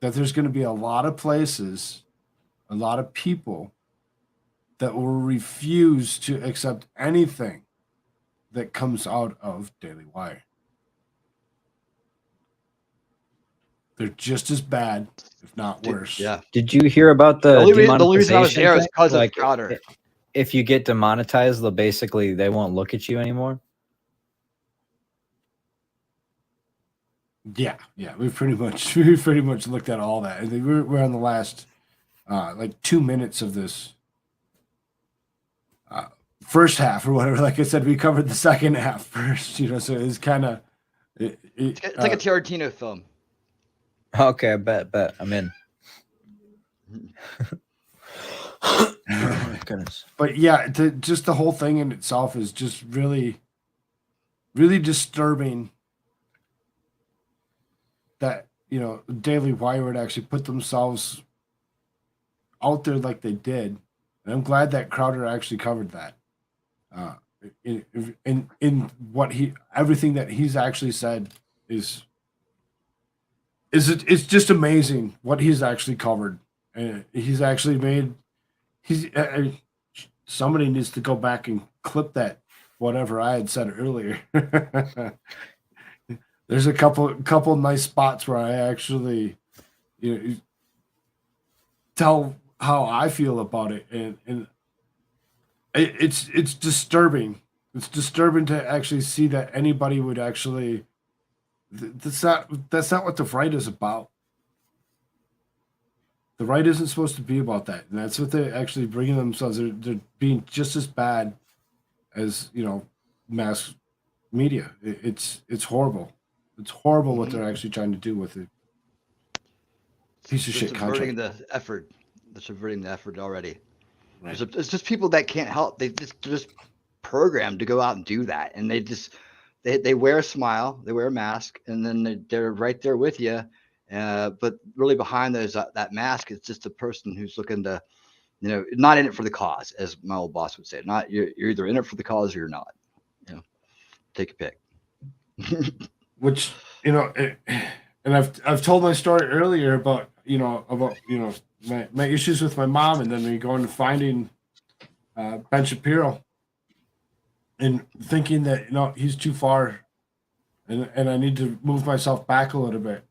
that there's going to be a lot of places, a lot of people that will refuse to accept anything that comes out of Daily Wire. They're just as bad, if not worse. Yeah. Did you hear about the only reason I was demonetization there is thing? because Like, of Crowder. If you get demonetized, they won't look at you anymore. Yeah, we've pretty much looked at all that. And we're on the last like 2 minutes of this first half or whatever. Like I said, we covered the second half first. So it's kind of It's like a Tarantino film. Okay, I bet I'm in. Oh my goodness. But yeah, just the whole thing in itself is just really, really disturbing. That Daily Wire would actually put themselves out there like they did, and I'm glad that Crowder actually covered that. In what everything that he's actually said is it's just amazing what he's actually covered, and he's actually made. Somebody needs to go back and clip that whatever I had said earlier. There's a couple nice spots where I actually, tell how I feel about it, and it's disturbing. It's disturbing to actually see that anybody would actually. That's not what the right is about. The right isn't supposed to be about that, and that's what they're actually bringing themselves. They're being just as bad as mass media. It's horrible. It's horrible what they're actually trying to do with it. Piece of They're shit subverting contract. the effort. They're subverting the effort already. Right. It's just people that can't help. They're just programmed to go out and do that, and they wear a smile, they wear a mask, and then they're right there with you. But really behind those that mask is just a person who's looking to, not in it for the cause, as my old boss would say. Not you're either in it for the cause or you're not. Take a pick. Which and I've told my story earlier about my issues with my mom, and then me going to finding Ben Shapiro and thinking that he's too far and I need to move myself back a little bit.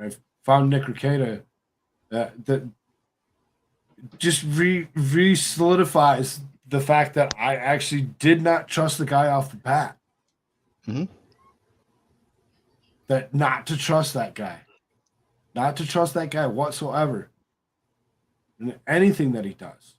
I found Nick Rekieta that just re solidifies the fact that I actually did not trust the guy off the bat. Mm-hmm. That not to trust that guy, not to trust that guy whatsoever in anything that he does.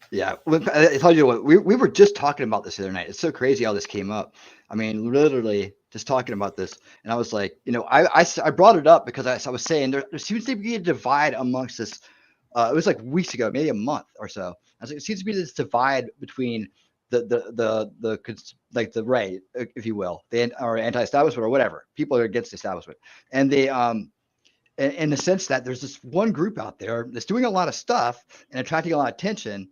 Yeah, I told you what, we were just talking about this the other night. It's so crazy how this came up. I mean, literally just talking about this, and I was like, I brought it up because I was saying there seems to be a divide amongst this. It was like weeks ago, maybe a month or so. I was like, it seems to be this divide between like the right, if you will, or anti-establishment or whatever. People are against the establishment, and they in the sense that there's this one group out there that's doing a lot of stuff and attracting a lot of attention,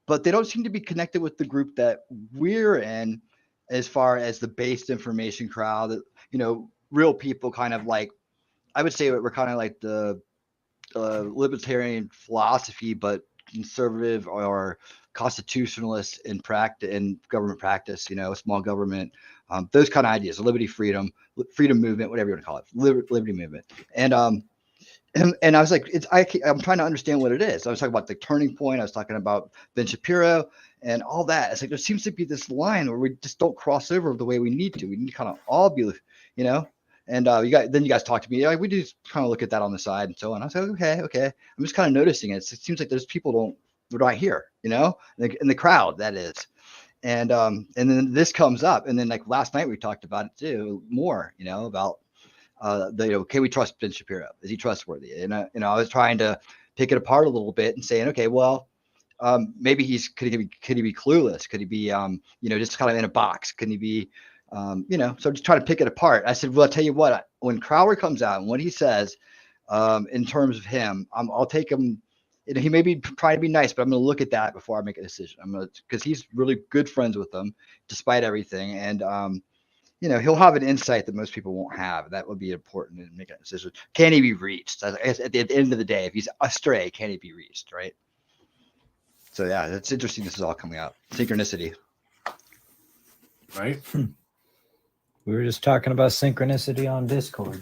but they don't seem to be connected with the group that we're in as far as the based information crowd, real people kind of like, I would say we're kind of like the libertarian philosophy, but conservative or constitutionalist in practice, in government practice, small government, those kind of ideas, liberty, freedom movement, whatever you want to call it, liberty movement. And I was like, I'm trying to understand what it is. I was talking about the turning point. I was talking about Ben Shapiro and all that. It's like there seems to be this line where we just don't cross over the way we need to. We need to kind of all be, And you guys talk to me. Like, we do kind of look at that on the side and so on. I was like, okay. I'm just kind of noticing it. It seems like there's people they're not here, in the crowd, that is. And then this comes up, and then like last night we talked about it too more, about. Can we trust Ben Shapiro? Is he trustworthy? And I was trying to pick it apart a little bit and saying, okay, well, maybe could he be clueless? Could he be, just kind of in a box? Could he be, so just trying to pick it apart. I said, well, I'll tell you what, when Crowder comes out and what he says, in terms of him, I'll take him. He may be trying to be nice, but I'm going to look at that before I make a decision. Because he's really good friends with them, despite everything, and he'll have an insight that most people won't have. That would be important in making a decision. Can he be reached? At the end of the day, if he's astray, can he be reached? Right. So yeah, it's interesting. This is all coming out. Synchronicity. Right. We were just talking about synchronicity on Discord.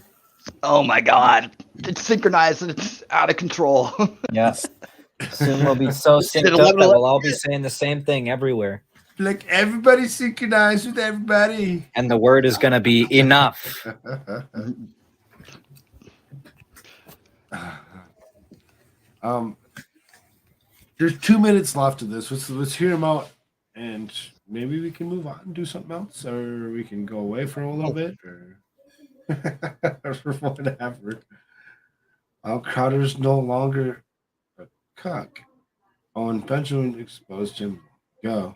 Oh my God. It's synchronized and it's out of control. Yes. Soon we'll be so synced up that we'll all be saying the same thing everywhere. Like everybody synchronized with everybody. And the word is going to be enough. There's 2 minutes left of this. Let's hear them out, and maybe we can move on and do something else, or we can go away for a little bit, or whatever. Crowder's no longer a cuck. Owen Benjamin exposed him. Go.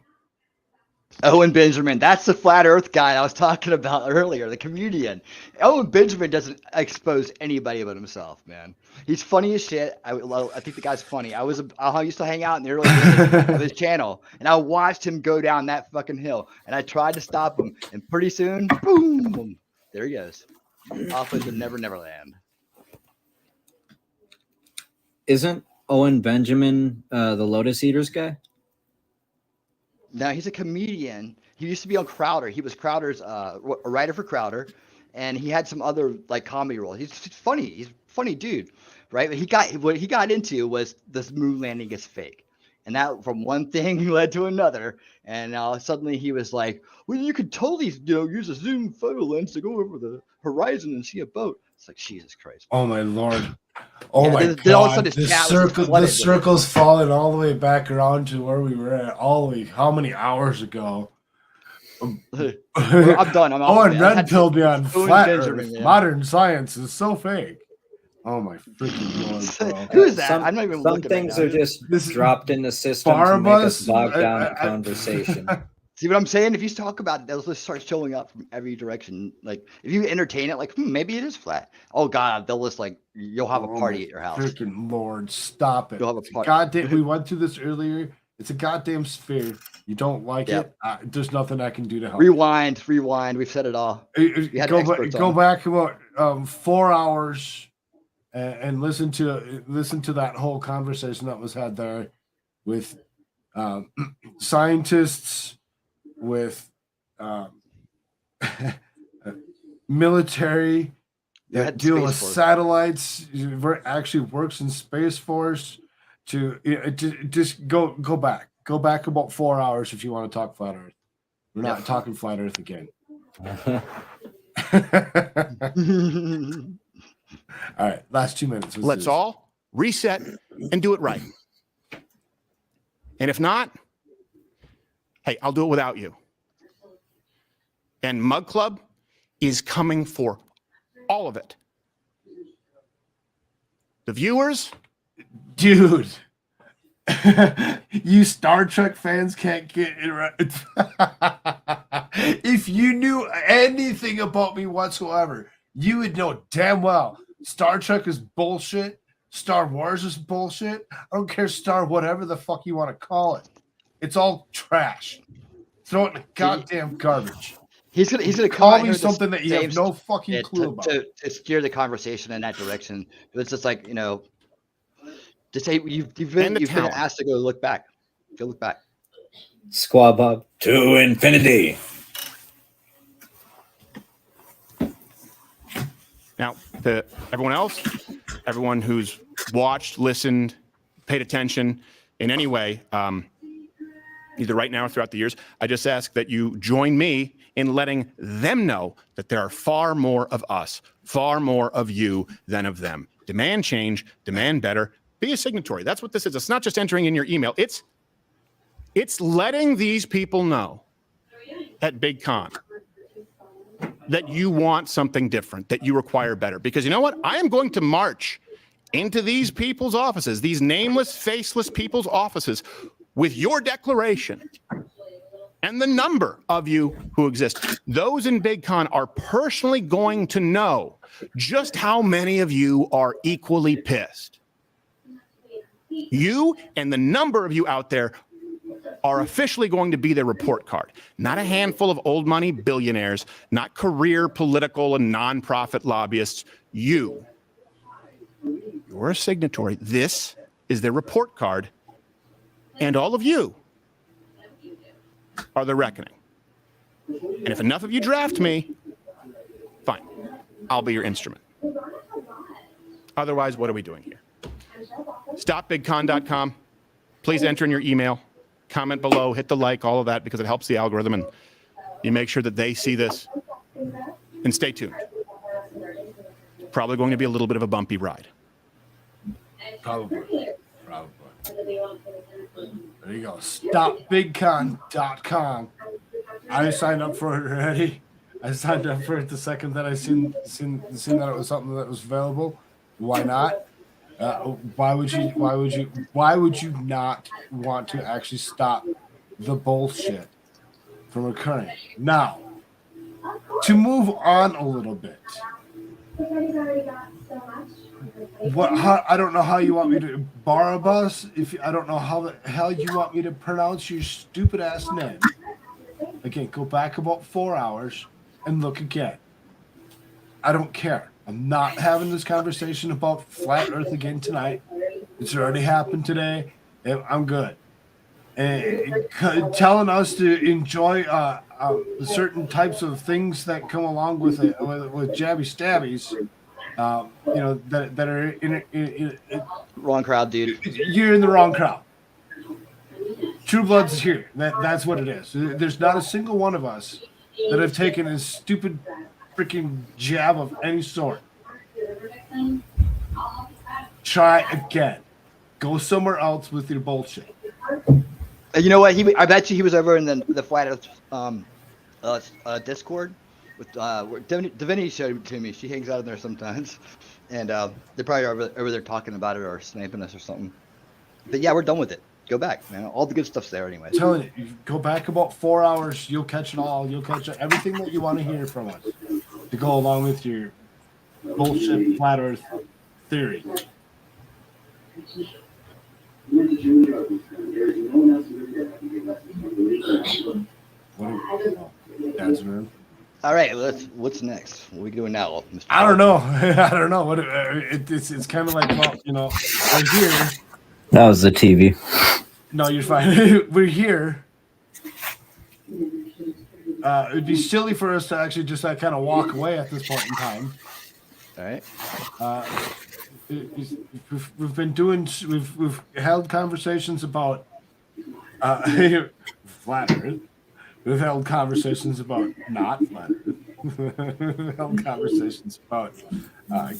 Owen Benjamin, that's the flat earth guy I was talking about earlier, the comedian. Owen Benjamin doesn't expose anybody but himself, man. He's funny as shit. I think the guy's funny. I used to hang out in the early days of his channel, and I watched him go down that fucking hill, and I tried to stop him, and pretty soon, boom, there he goes. Off into Neverland. Isn't Owen Benjamin the Lotus Eaters guy? No, he's a comedian. He used to be on Crowder. He was Crowder's a writer for Crowder, and he had some other like comedy roles. He's funny. He's a funny dude, right? But what he got into was this moon landing is fake, and that from one thing led to another, and suddenly he was like, "Well, you could totally use a zoom photo lens to go over the horizon and see a boat." It's like, Jesus Christ! Oh my Lord! Oh my then all of a God! sudden The circle's falling all the way back around to where we were at how many hours ago? I'm done. I'm Owen Red pilled me on Owen flat Benjamin, Earth. yeah. Modern science is so fake. Oh my freaking Lord, bro. Who is that? I'm not even Some looking things right are now. just dropped in the system to make us bog down in conversation. See what I'm saying? If you talk about it, they'll just start showing up from every direction. Like if you entertain it, like maybe it is flat. Oh God, they'll just like you'll have a party at your house. Freaking Lord, stop it! You'll have a It's party. goddamn. We went through this earlier. It's a goddamn sphere. You don't like it? There's nothing I can do to help. Rewind. We've said it all. Go back about 4 hours and listen to that whole conversation that was had there with scientists, with military that deal with Force. satellites, actually works in Space Force. Just go back about 4 hours if you want to talk flat Earth. We're not talking flat Earth again. All right, last 2 minutes. Let's all reset and do it right. And if not, hey, I'll do it without you. And Mug Club is coming for all of it. The viewers, dude. You Star Trek fans can't get it right. If you knew anything about me whatsoever, you would know damn well Star Trek is bullshit. Star Wars is bullshit. I don't care, Star whatever the fuck you want to call it. It's all trash. Throw it in the goddamn garbage. He's gonna call me something that you have no fucking clue about. To steer the conversation in that direction. It's just like, to say you've been asked to go look back. Go look back. Squad Bob. To infinity. now, to everyone else, everyone who's watched, listened, paid attention in any way, either right now or throughout the years, I just ask that you join me in letting them know that there are far more of us, far more of you than of them. Demand change, demand better, be a signatory. That's what this is. It's not just entering in your email. It's letting these people know at Big Con that you want something different, that you require better. Because you know what? I am going to march into these people's offices, these nameless, faceless people's offices, with your declaration and the number of you who exist. Those in Big Con are personally going to know just how many of you are equally pissed. You and the number of you out there are officially going to be their report card. Not a handful of old money billionaires, not career, political, and nonprofit lobbyists. You're a signatory. This is their report card. And all of you are the reckoning. And if enough of you draft me, fine. I'll be your instrument. Otherwise, what are we doing here? StopBigCon.com. Please enter in your email. Comment below, hit the like, all of that, because it helps the algorithm, and you make sure that they see this. And stay tuned. Probably going to be a little bit of a bumpy ride. Probably. There you go. StopBigCon.com. I signed up for it already. I signed up for it the second that I seen that it was something that was available. Why not? Why would you not want to actually stop the bullshit from occurring? Now, to move on a little bit. I don't know how you want me to Barabas. I don't know how the hell you want me to pronounce your stupid ass name. Again, go back about 4 hours and look again. I don't care. I'm not having this conversation about flat Earth again tonight. It's already happened today. I'm good. And telling us to enjoy certain types of things that come along with it, with jabby stabbies. That are in wrong crowd, dude. You're in the wrong crowd. True Blood's here. That's what it is. There's not a single one of us that have taken a stupid freaking jab of any sort. Try again. Go somewhere else with your bullshit. And you know what? I bet you he was over in the Flat Earth Discord. With Divinity showed it to me. She hangs out in there sometimes, and they're probably over there talking about it or sniping us or something. But yeah, we're done with it. Go back, man. All the good stuff's there anyway. I'm telling you, go back about 4 hours. You'll catch it all. You'll catch everything that you want to hear from us to go along with your bullshit flat Earth theory. That's man. All right, what's next? What are we doing now, Mr. I don't know. I don't know. What it's kind of like, well, we're here. That was the TV. No, you're fine. We're here it'd be silly for us to actually just kind of walk away at this point in time. All right. We've been doing. We've held conversations about flat Earth. We've held conversations about not flat Earth. We've held conversations about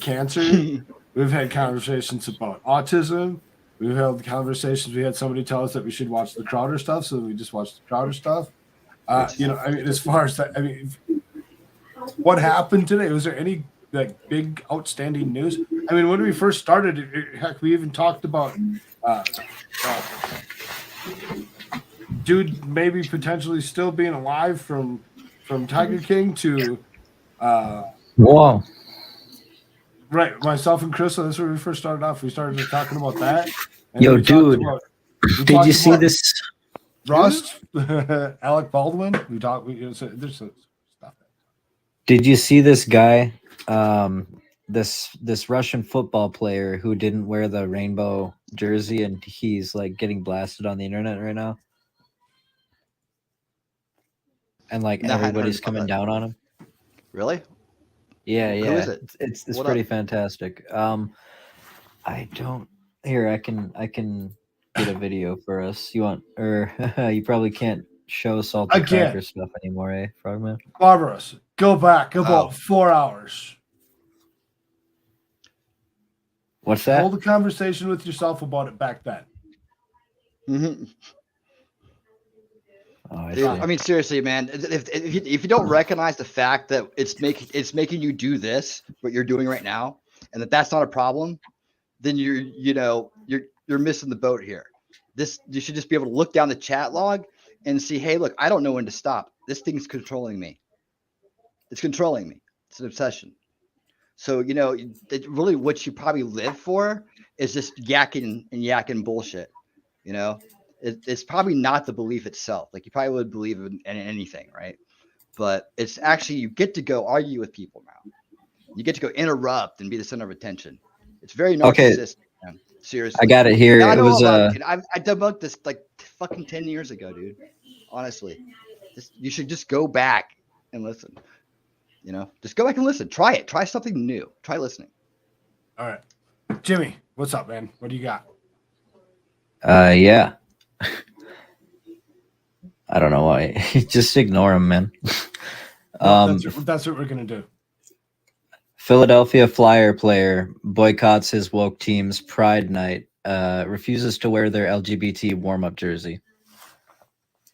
cancer. We've had conversations about autism. We've held conversations. We had somebody tell us that we should watch the Crowder stuff, so we just watched the Crowder stuff. You know, I mean, as far as that, I mean, what happened today? Was there any like big outstanding news? I mean, when we first started, heck, we even talked about dude maybe potentially still being alive from Tiger King to Whoa. right, myself and Chris. That's where we first started off. We started talking about that. And Yo, we dude, did you see this? Rust, Alec Baldwin. We talked. There's some stuff. Did you see this guy? This Russian football player who didn't wear the rainbow jersey, and he's like getting blasted on the internet right now. And like No, I hadn't heard everybody's about coming that. down on him. Really? Yeah, Who yeah. is it? It's What pretty up? fantastic. I don't here. I can get a video for us. You want or you probably can't show salty Again. cracker stuff anymore, eh, Frogman? Barbarous. Go back about 4 hours. What's that? Hold a conversation with yourself about it back then. Mm-hmm. Oh, I Dude, see. I mean, seriously, man. If you don't recognize the fact that it's making you do this, what you're doing right now, and that's not a problem, then you're missing the boat here. You should just be able to look down the chat log and see, hey, look, I don't know when to stop. This thing's controlling me. It's controlling me. It's an obsession. So really, what you probably live for is just yakking bullshit. You know. It's probably not the belief itself. Like you probably would believe in anything, right? But it's actually you get to go argue with people now. You get to go interrupt and be the center of attention. It's very Okay. narcissistic, man. Seriously. I got it here. Now, I It know was I debunked this like fucking 10 years ago, dude. Honestly, you should just go back and listen. Just go back and listen. Try it. Try something new. Try listening. All right, Jimmy, what's up, man? What do you got? Yeah. I don't know why. Just ignore him, man. That's what we're gonna do. Philadelphia Flyer player boycotts his woke team's Pride Night, refuses to wear their LGBT warm-up jersey.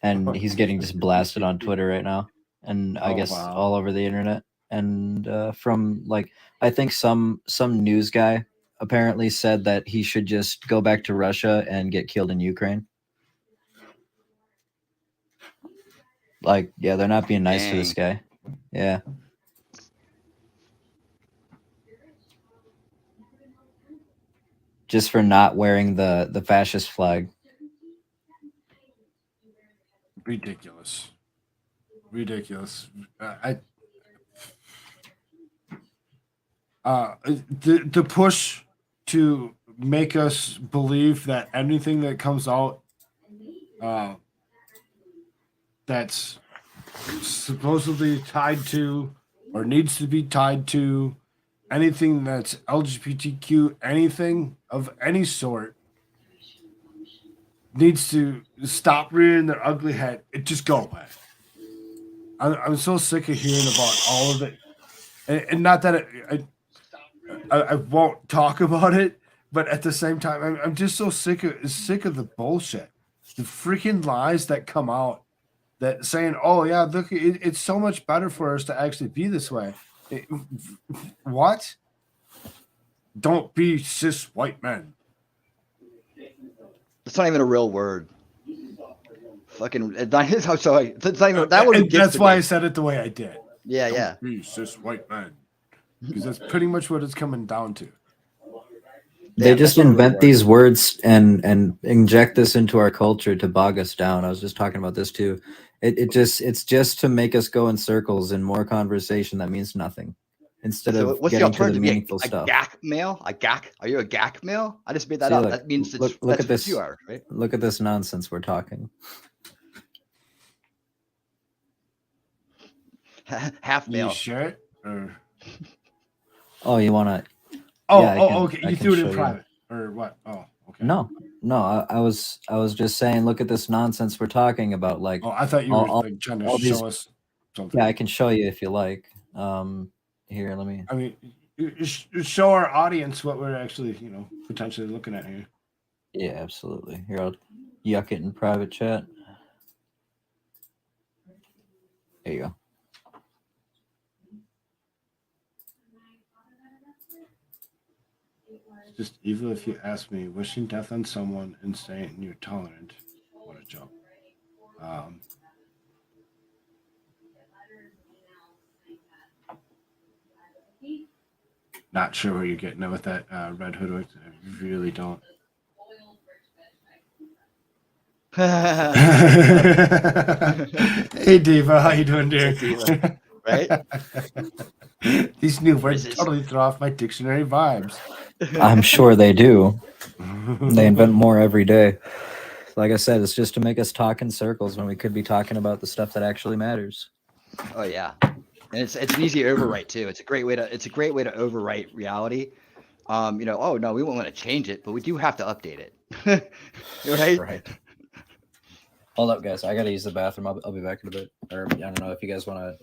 And he's getting just blasted on Twitter right now. And I guess wow. all over the internet. And from like, I think some news guy apparently said that he should just go back to Russia and get killed in Ukraine. Like, yeah, they're not being nice to this guy. Yeah. Just for not wearing the fascist flag. Ridiculous. The push to make us believe that anything that comes out that's supposedly tied to or needs to be tied to anything that's LGBTQ, anything of any sort, needs to stop rearing their ugly head. It just go away. I'm so sick of hearing about all of it, and not that I won't talk about it, but at the same time, I'm just so sick of the bullshit, the freaking lies that come out, that saying, "Oh yeah, look, it's so much better for us to actually be this way." What? Don't be cis white men. It's not even a real word. Fucking, I'm sorry. That's not even, that would. That's why I said it the way I did. Yeah, Don't yeah. be cis white men, because that's pretty much what it's coming down to. They Yeah, just that's not a real invent word. these words and inject this into our culture to bog us down. I was just talking about this too. It's just to make us go in circles in more conversation that means nothing, instead So of what's the getting to the alternative? Be meaningful a stuff. GAC male? A GAC? Are you a GAC male? I just made that See, up. look, That means look that's at this. what you are, right? Look at this nonsense we're talking. Half You male. share it or? Oh, you want to? Oh, Yeah, okay. I You can threw it in show you. private or what? Oh, okay. No, I was just saying, look at this nonsense we're talking about. Like, Oh, I thought you were like trying to all these. show us something. Yeah, I can show you if you like. Here, let me. I mean, show our audience what we're actually, potentially looking at here. Yeah, absolutely. Here, I'll yuck it in private chat. There you go. It's just evil if you ask me. Wishing death on someone and saying you're tolerant. What a joke. Not sure where you're getting it with that red hood. I really don't. Hey Diva, how you doing, dear? Diva, right? These new words totally throw off my dictionary vibes. I'm sure they do. They invent more every day. Like I said, it's just to make us talk in circles when we could be talking about the stuff that actually matters. Oh yeah, and it's an easy overwrite too. It's a great way to overwrite reality. Oh no, we won't want to change it, but we do have to update it. Right? Right. Hold up, guys. I gotta use the bathroom. I'll be back in a bit. Or I don't know if you guys wanna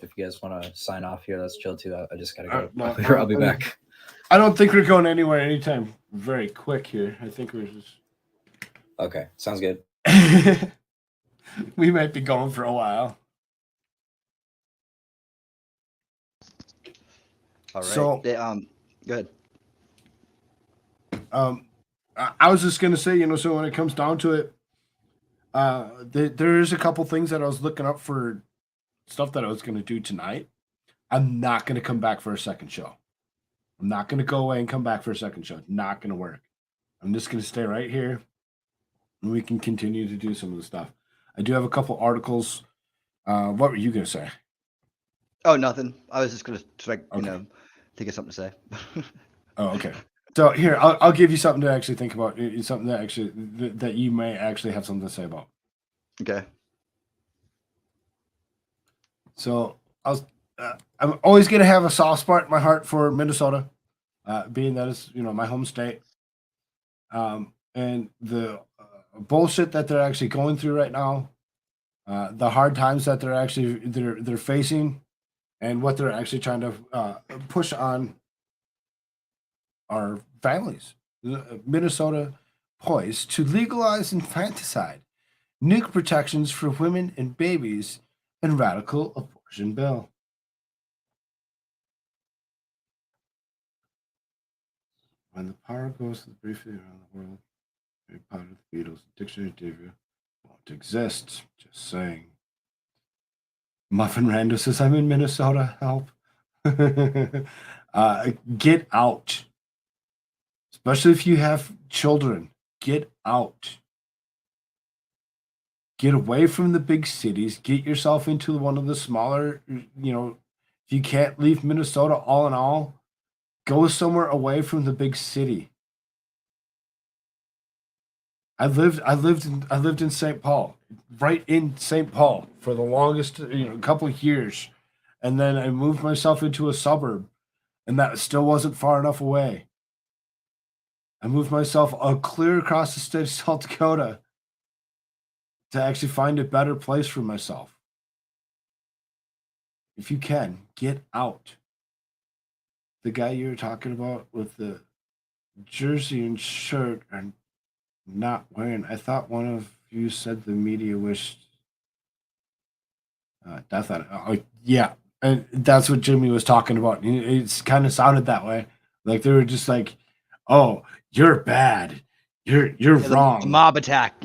sign off here. That's chill too. I just gotta go. No, I'll be back. I don't think we're going anywhere anytime very quick here. I think we're just. Okay, sounds good. We might be going for a while. All right. So, good. I was just gonna say, so when it comes down to it, there is a couple things that I was looking up for stuff that I was gonna do tonight. I'm not gonna come back for a second show. I'm not gonna go away and come back for a second show. Not gonna work. I'm just gonna stay right here, and we can continue to do some of the stuff. I do have a couple articles. What were you gonna say? Oh, nothing. I was just gonna think of something to say. Oh, okay. So here, I'll give you something to actually think about. It's something that actually that you may actually have something to say about. Okay. So I'm always gonna have a soft spot in my heart for Minnesota, being that it's my home state, and the bullshit that they're actually going through right now, the hard times that they're facing, and what they're actually trying to push on our families. Minnesota poised to legalize infanticide, nuke protections for women and babies, and radical abortion bill. When the power goes briefly around the world, Harry Potter, the Beatles, Dictionary Divya won't exist. Just saying. Muffin Rando says, I'm in Minnesota. Help. Get out. Especially if you have children. Get out. Get away from the big cities. Get yourself into one of the smaller, if you can't leave Minnesota all in all, go somewhere away from the big city. I lived in St. Paul, right in St. Paul for the longest, couple of years. And then I moved myself into a suburb, and that still wasn't far enough away. I moved myself clear across the state of South Dakota to actually find a better place for myself. If you can, get out. The guy you were talking about with the jersey and shirt are not wearing. I thought one of you said the media wished death on it. Oh, yeah. And that's what Jimmy was talking about. It's kind of sounded that way. Like they were just like, oh, you're bad. You're wrong. The mob attack,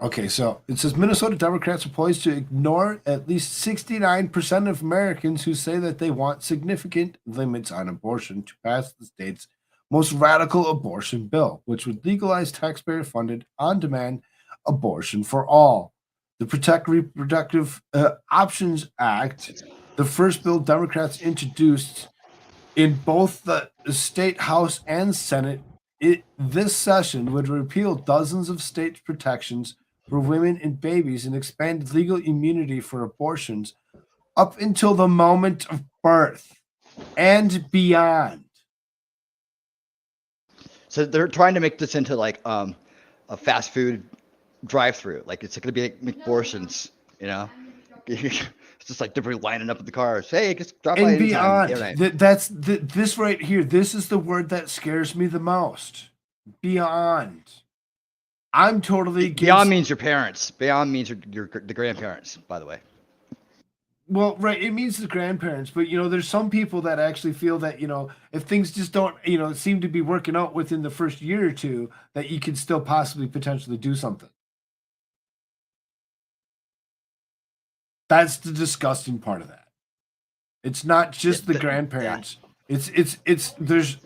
Okay, so it says Minnesota Democrats are poised to ignore at least 69% of Americans who say that they want significant limits on abortion to pass the state's most radical abortion bill, which would legalize taxpayer-funded, on-demand abortion for all. The Protect Reproductive Options Act, the first bill Democrats introduced in both the state House and Senate, this session would repeal dozens of state protections for women and babies and expanded legal immunity for abortions up until the moment of birth and beyond. So they're trying to make this into like a fast food drive-through. Like it's going to be like McPortions, you know? It's just like they're lining up at the cars. Hey, just drop by And anytime. beyond. Yeah, right. This right here. This is the word that scares me the most. Beyond. I'm totally against. Beyond means your parents. Beyond means the grandparents, by the way. Well, right, it means the grandparents, but there's some people that actually feel that, if things just don't, seem to be working out within the first year or two, that you can still possibly potentially do something. That's the disgusting part of that. It's not just the grandparents. It's there's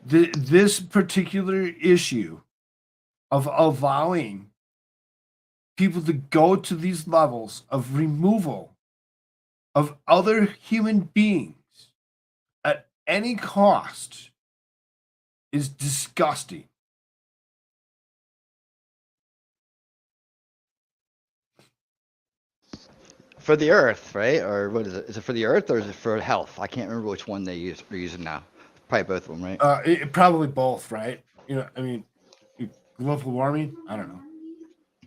this particular issue of allowing people to go to these levels of removal of other human beings at any cost is disgusting. For the earth, right? Or what is it? Is it for the earth or is it for health? I can't remember which one they're using now. Probably both of them, right? Probably both, right? Global warming? I don't know.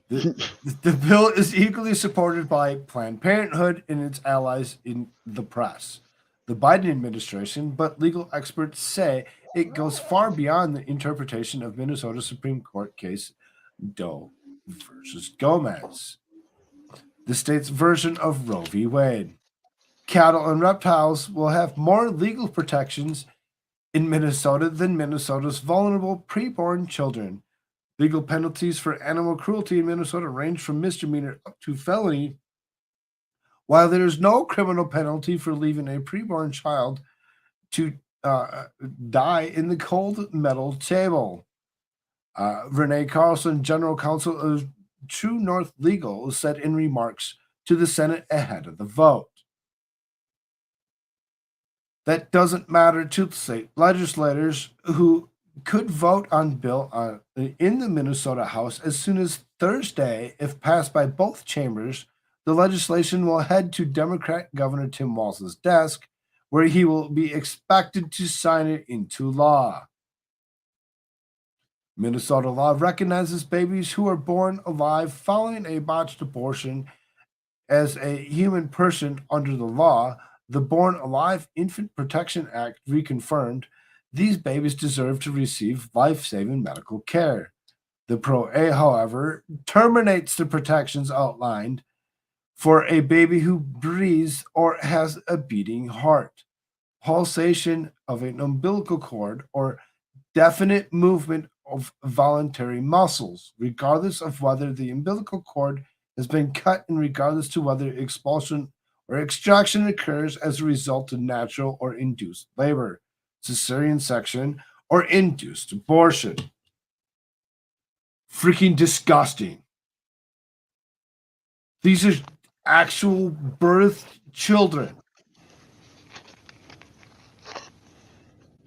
The bill is equally supported by Planned Parenthood and its allies in the press, the Biden administration, but legal experts say it goes far beyond the interpretation of Minnesota Supreme Court case Doe versus Gomez, the state's version of Roe v. Wade. Cattle and reptiles will have more legal protections in Minnesota than Minnesota's vulnerable preborn children. Legal penalties for animal cruelty in Minnesota range from misdemeanor up to felony, while there is no criminal penalty for leaving a preborn child to die in the cold metal table. Renee Carlson, general counsel of True North Legal, said in remarks to the Senate ahead of the vote. That doesn't matter to the state legislators who could vote on bill in the Minnesota House as soon as Thursday. If passed by both chambers, the legislation will head to Democrat Governor Tim Walz's desk, where he will be expected to sign it into law. Minnesota law recognizes babies who are born alive following a botched abortion as a human person under the law. The Born Alive Infant Protection Act reconfirmed these babies deserve to receive life-saving medical care. The Pro-A, however, terminates the protections outlined for a baby who breathes or has a beating heart, pulsation of an umbilical cord, or definite movement of voluntary muscles, regardless of whether the umbilical cord has been cut and regardless to whether expulsion or extraction occurs as a result of natural or induced labor, cesarean section, or induced abortion. Freaking disgusting. These are actual birth children.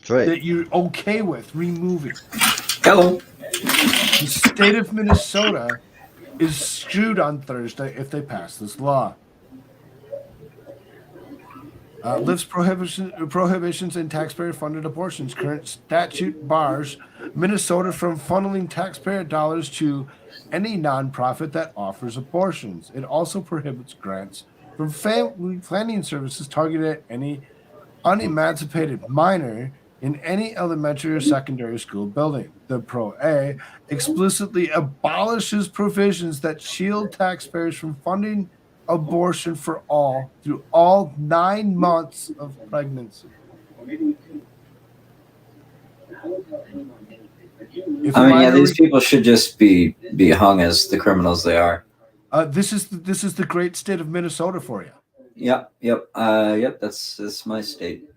Right. That you're okay with removing. Hello. The state of Minnesota is screwed on Thursday if they pass this law. Lifts prohibitions in taxpayer-funded abortions. Current statute bars Minnesota from funneling taxpayer dollars to any nonprofit that offers abortions. It also prohibits grants from family planning services targeted at any unemancipated minor in any elementary or secondary school building. The Pro-A explicitly abolishes provisions that shield taxpayers from funding abortion for all through all 9 months of pregnancy. These people should just be hung as the criminals they are. This is the great state of Minnesota for you. Yep. That's my state.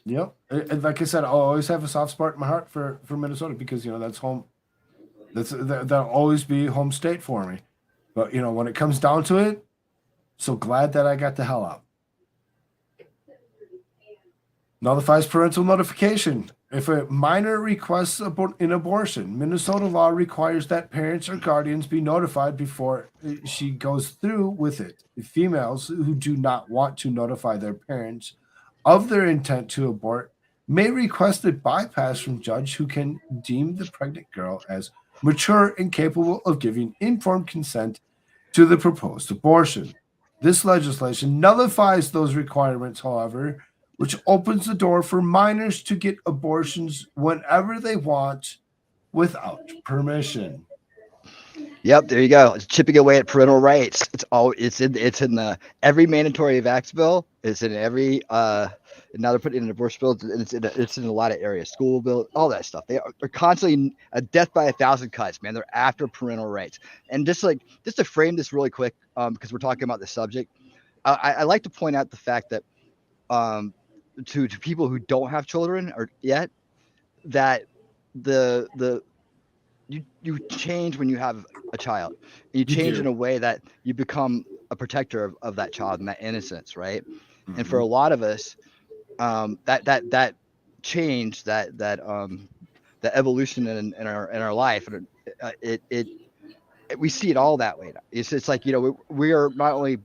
Yep. And like I said, I'll always have a soft spot in my heart for Minnesota because that's home. That'll always be home state for me. But when it comes down to it, so glad that I got the hell out. Nullifies parental notification If a minor requests an abortion, Minnesota law requires that parents or guardians be notified before she goes through with it. Females who do not want to notify their parents of their intent to abort may request a bypass from judge who can deem the pregnant girl as mature and capable of giving informed consent to the proposed abortion. This legislation nullifies those requirements, however, which opens the door for minors to get abortions whenever they want without permission. Yep, there you go. It's chipping away at parental rights. It's in the every mandatory vax bill. It's in every and now they're putting in an abortion bill. And it's in a lot of areas, school bill, all that stuff. They're constantly a death by 1,000 cuts, man. They're after parental rights. And just to frame this really quick, because we're talking about the subject, I like to point out the fact that to people who don't have children or yet, that you change when you have a child. You change in a way that you become a protector of that child and that innocence, right? And for a lot of us, that change, that evolution in our life, and we see it all that way. It's like, you know, we are not only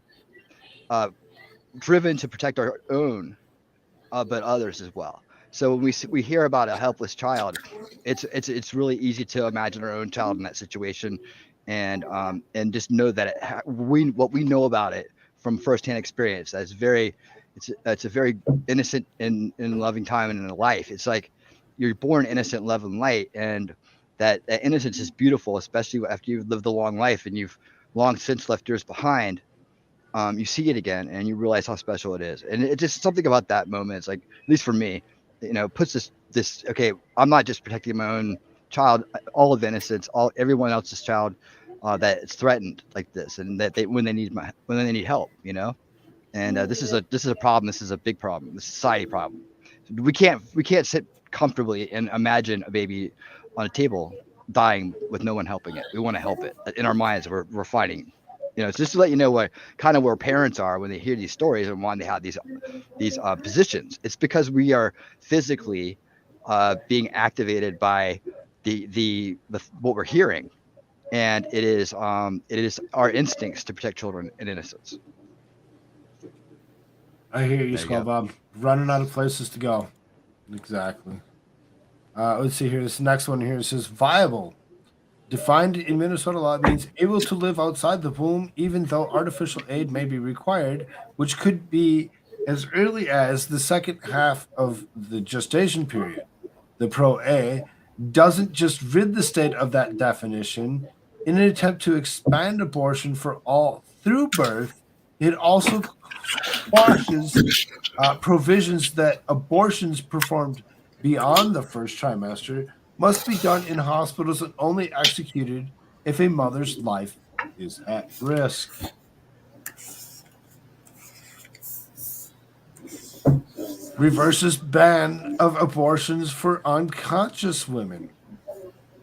driven to protect our own, but others as well. So when we hear about a helpless child, it's really easy to imagine our own child in that situation, and just know that what we know about it from firsthand experience, that's it's a very innocent and loving time in life. It's like you're born innocent, love, and light, and that innocence is beautiful, especially after you've lived a long life and you've long since left yours behind. You see it again and you realize how special it is. And it's just something about that moment. It's like, at least for me, you know, puts this, okay, I'm not just protecting my own child, all of innocence, everyone else's child, that it's threatened like this, and that when they need help, you know. And this is a problem. This is a big problem, a society problem. We can't sit comfortably and imagine a baby on a table dying with no one helping it. We want to help it. In our minds, we're fighting. You know, it's just to let you know where parents are when they hear these stories and why they have these positions. It's because we are physically being activated by the what we're hearing, and it is our instincts to protect children and innocence. I hear you, There you Skull go. Bob. Running out of places to go. Exactly. Let's see here. This next one here says viable. Defined in Minnesota law means able to live outside the womb, even though artificial aid may be required, which could be as early as the second half of the gestation period. The Pro A doesn't just rid the state of that definition. In an attempt to expand abortion for all through birth, it also quashes provisions that abortions performed beyond the first trimester must be done in hospitals and only executed if a mother's life is at risk. Reverses ban of abortions for unconscious women.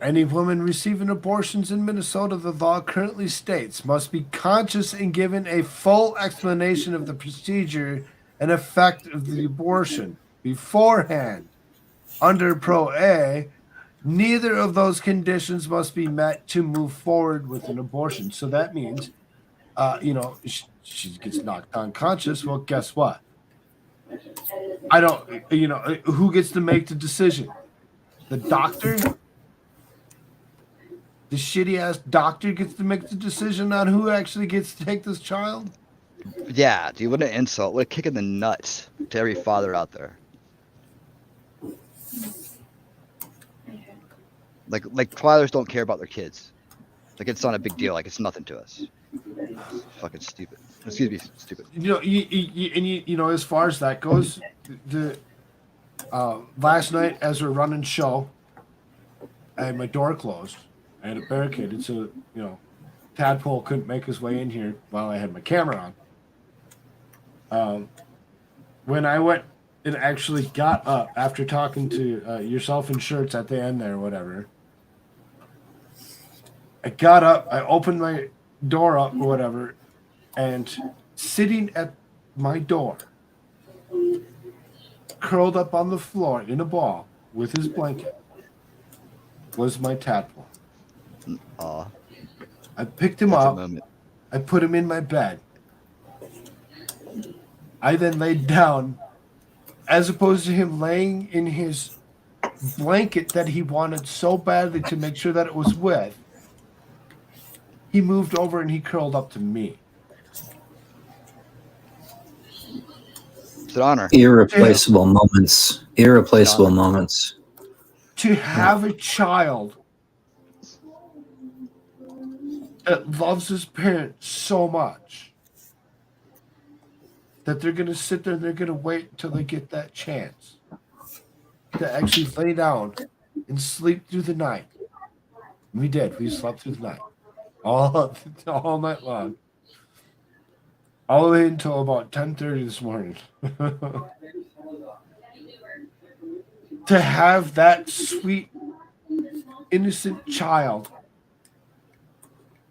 Any woman receiving abortions in Minnesota, the law currently states, must be conscious and given a full explanation of the procedure and effect of the abortion beforehand. Under Pro A, neither of those conditions must be met to move forward with an abortion. So that means, she gets knocked unconscious. Well, guess what? Who gets to make the decision? The doctor? The shitty ass doctor gets to make the decision on who actually gets to take this child? Yeah, dude, what an insult. What a kick in the nuts to every father out there. Like fathers don't care about their kids. Like, it's not a big deal. Like, it's nothing to us. It's fucking stupid. Excuse me, stupid. As far as that goes, the last night as we're running show, I had my door closed. I had it barricaded so Tadpole couldn't make his way in here while I had my camera on. When I went and actually got up after talking to yourself and Shirts at the end there, whatever, I got up, I opened my door up or whatever, and sitting at my door, curled up on the floor in a ball, with his blanket was my tadpole. Aw. I picked him That's a up. moment. I put him in my bed. I then laid down, as opposed to him laying in his blanket that he wanted so badly to make sure that it was with. He moved over and he curled up to me. It's an honor. Irreplaceable moments. Irreplaceable Honor. moments. To have a child that loves his parents so much that they're going to sit there and they're going to wait until they get that chance to actually lay down and sleep through the night. We did. We slept through the night. All night long. All the way until about 10:30 this morning. To have that sweet, innocent child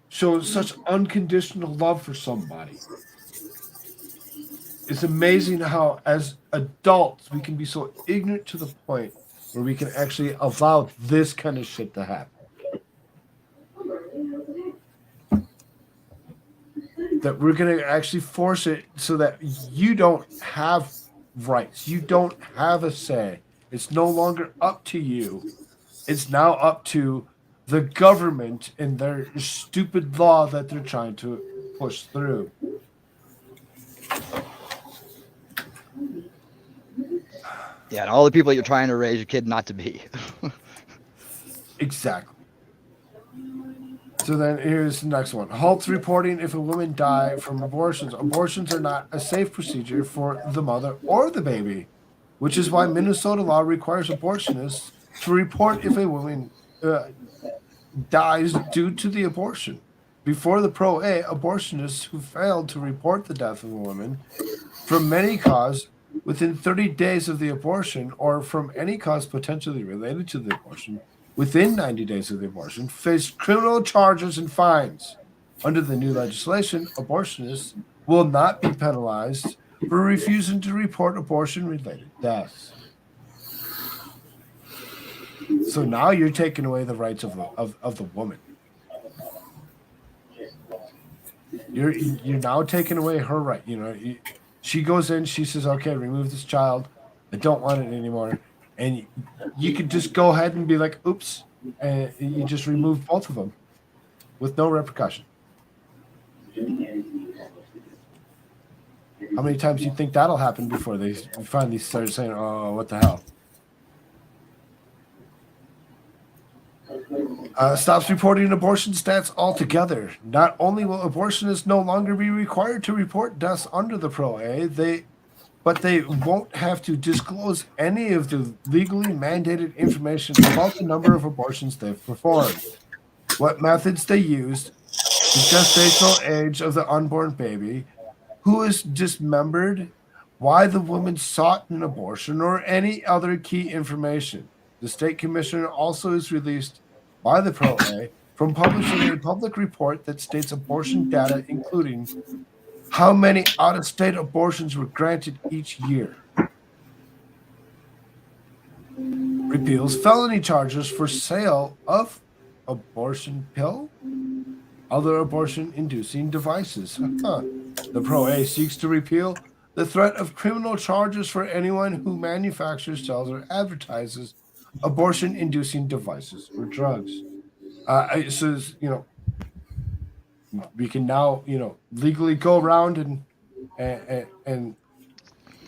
show such unconditional love for somebody. It's amazing how, as adults, we can be so ignorant to the point where we can actually allow this kind of shit to happen. That we're going to actually force it so that you don't have rights. You don't have a say. It's no longer up to you. It's now up to the government and their stupid law that they're trying to push through. Yeah, and all the people you're trying to raise your kid not to be. Exactly. So then here's the next one. Halts reporting if a woman died from abortions. Abortions are not a safe procedure for the mother or the baby, which is why Minnesota law requires abortionists to report if a woman dies due to the abortion. Before the Pro-A, abortionists who failed to report the death of a woman from any cause within 30 days of the abortion or from any cause potentially related to the abortion within 90 days of the abortion face criminal charges and fines. Under the new legislation, abortionists will not be penalized for refusing to report abortion-related deaths. So now you're taking away the rights of the woman. You're now taking away her right. You know, she goes in, she says, "Okay, remove this child. I don't want it anymore." And you could just go ahead and be like, "Oops," and you just remove both of them with no repercussion. How many times do you think that'll happen before they finally start saying, "Oh, what the hell"? Stops reporting abortion stats altogether. Not only will abortionists no longer be required to report deaths under the Pro-A, but they won't have to disclose any of the legally mandated information about the number of abortions they've performed, what methods they used, the gestational age of the unborn baby, who is dismembered, why the woman sought an abortion, or any other key information. The state commissioner also is released by the Pro-A from publishing a public report that states abortion data, including how many out-of-state abortions were granted each year. Repeals felony charges for sale of abortion pill, other abortion-inducing devices. The Pro-A seeks to repeal the threat of criminal charges for anyone who manufactures, sells, or advertises abortion-inducing devices or drugs. It says, we can now, legally go around and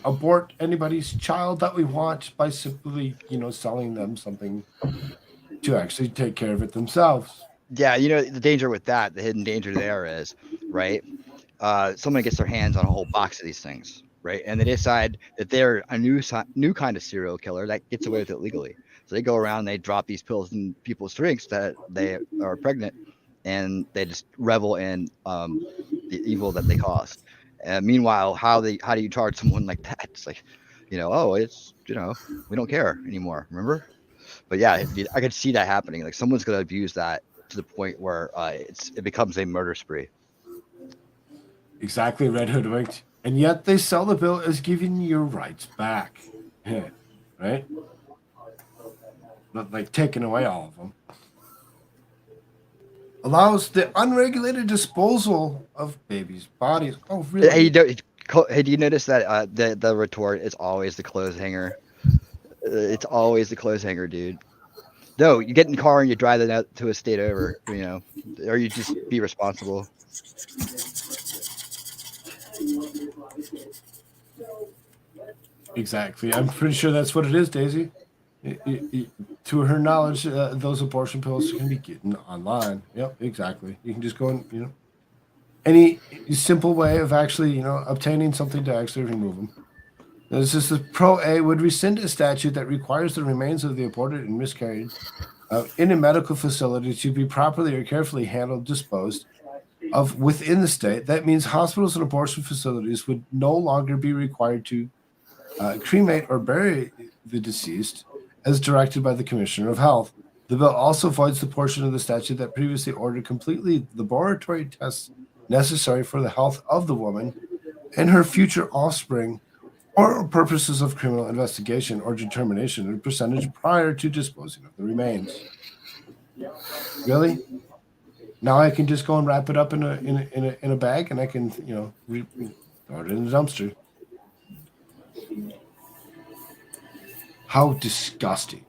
abort anybody's child that we want by simply, selling them something to actually take care of it themselves. Yeah, the danger with that, the hidden danger there is, right? Someone gets their hands on a whole box of these things, right? And they decide that they're a new kind of serial killer that gets away with it legally. So they go around and they drop these pills in people's drinks that they are pregnant, and they just revel in the evil that they cause. And meanwhile, how do you charge someone like that? It's like, we don't care anymore. Remember? But yeah, I could see that happening. Like someone's gonna abuse that to the point where it becomes a murder spree. Exactly, Red Hoodwinked. And yet they sell the bill as giving your rights back. Right? not like taking away all of them. Allows the unregulated disposal of babies' bodies. Oh, really? Hey, do you notice that the retort is always the clothes hanger? It's always the clothes hanger, dude. No, you get in the car and you drive it out to a state over, or you just be responsible. Exactly. I'm pretty sure that's what it is, Daisy. To her knowledge, those abortion pills can be getting online. Yep, exactly. You can just go and, any simple way of actually, obtaining something to actually remove them. This is the Pro A would rescind a statute that requires the remains of the aborted and miscarried in a medical facility to be properly or carefully handled, disposed of within the state. That means hospitals and abortion facilities would no longer be required to cremate or bury the deceased as directed by the Commissioner of Health. The bill also voids the portion of the statute that previously ordered completely laboratory tests necessary for the health of the woman and her future offspring or purposes of criminal investigation or determination of percentage prior to disposing of the remains. Really? Now I can just go and wrap it up in a bag, and I can throw it in the dumpster. How disgusting!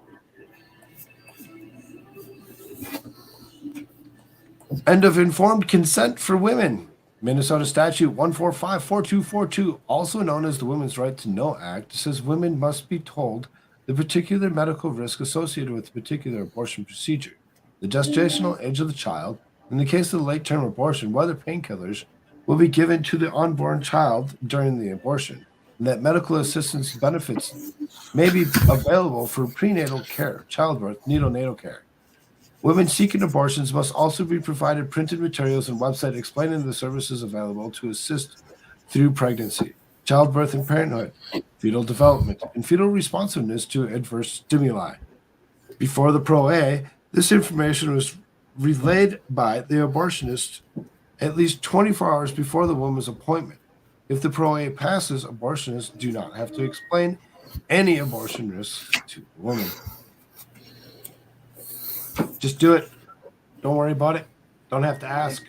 End of informed consent for women. Minnesota Statute 1454242, also known as the Women's Right to Know Act, says women must be told the particular medical risk associated with a particular abortion procedure, the gestational age of the child, in the case of the late-term abortion, whether painkillers will be given to the unborn child during the abortion, and that medical assistance benefits may be available for prenatal care, childbirth, neonatal care. Women seeking abortions must also be provided printed materials and website explaining the services available to assist through pregnancy, childbirth and parenthood, fetal development, and fetal responsiveness to adverse stimuli. Before the Pro A, this information was relayed by the abortionist at least 24 hours before the woman's appointment. If the Pro A passes, abortionists do not have to explain any abortion risks to the woman. Just do it. Don't worry about it. Don't have to ask.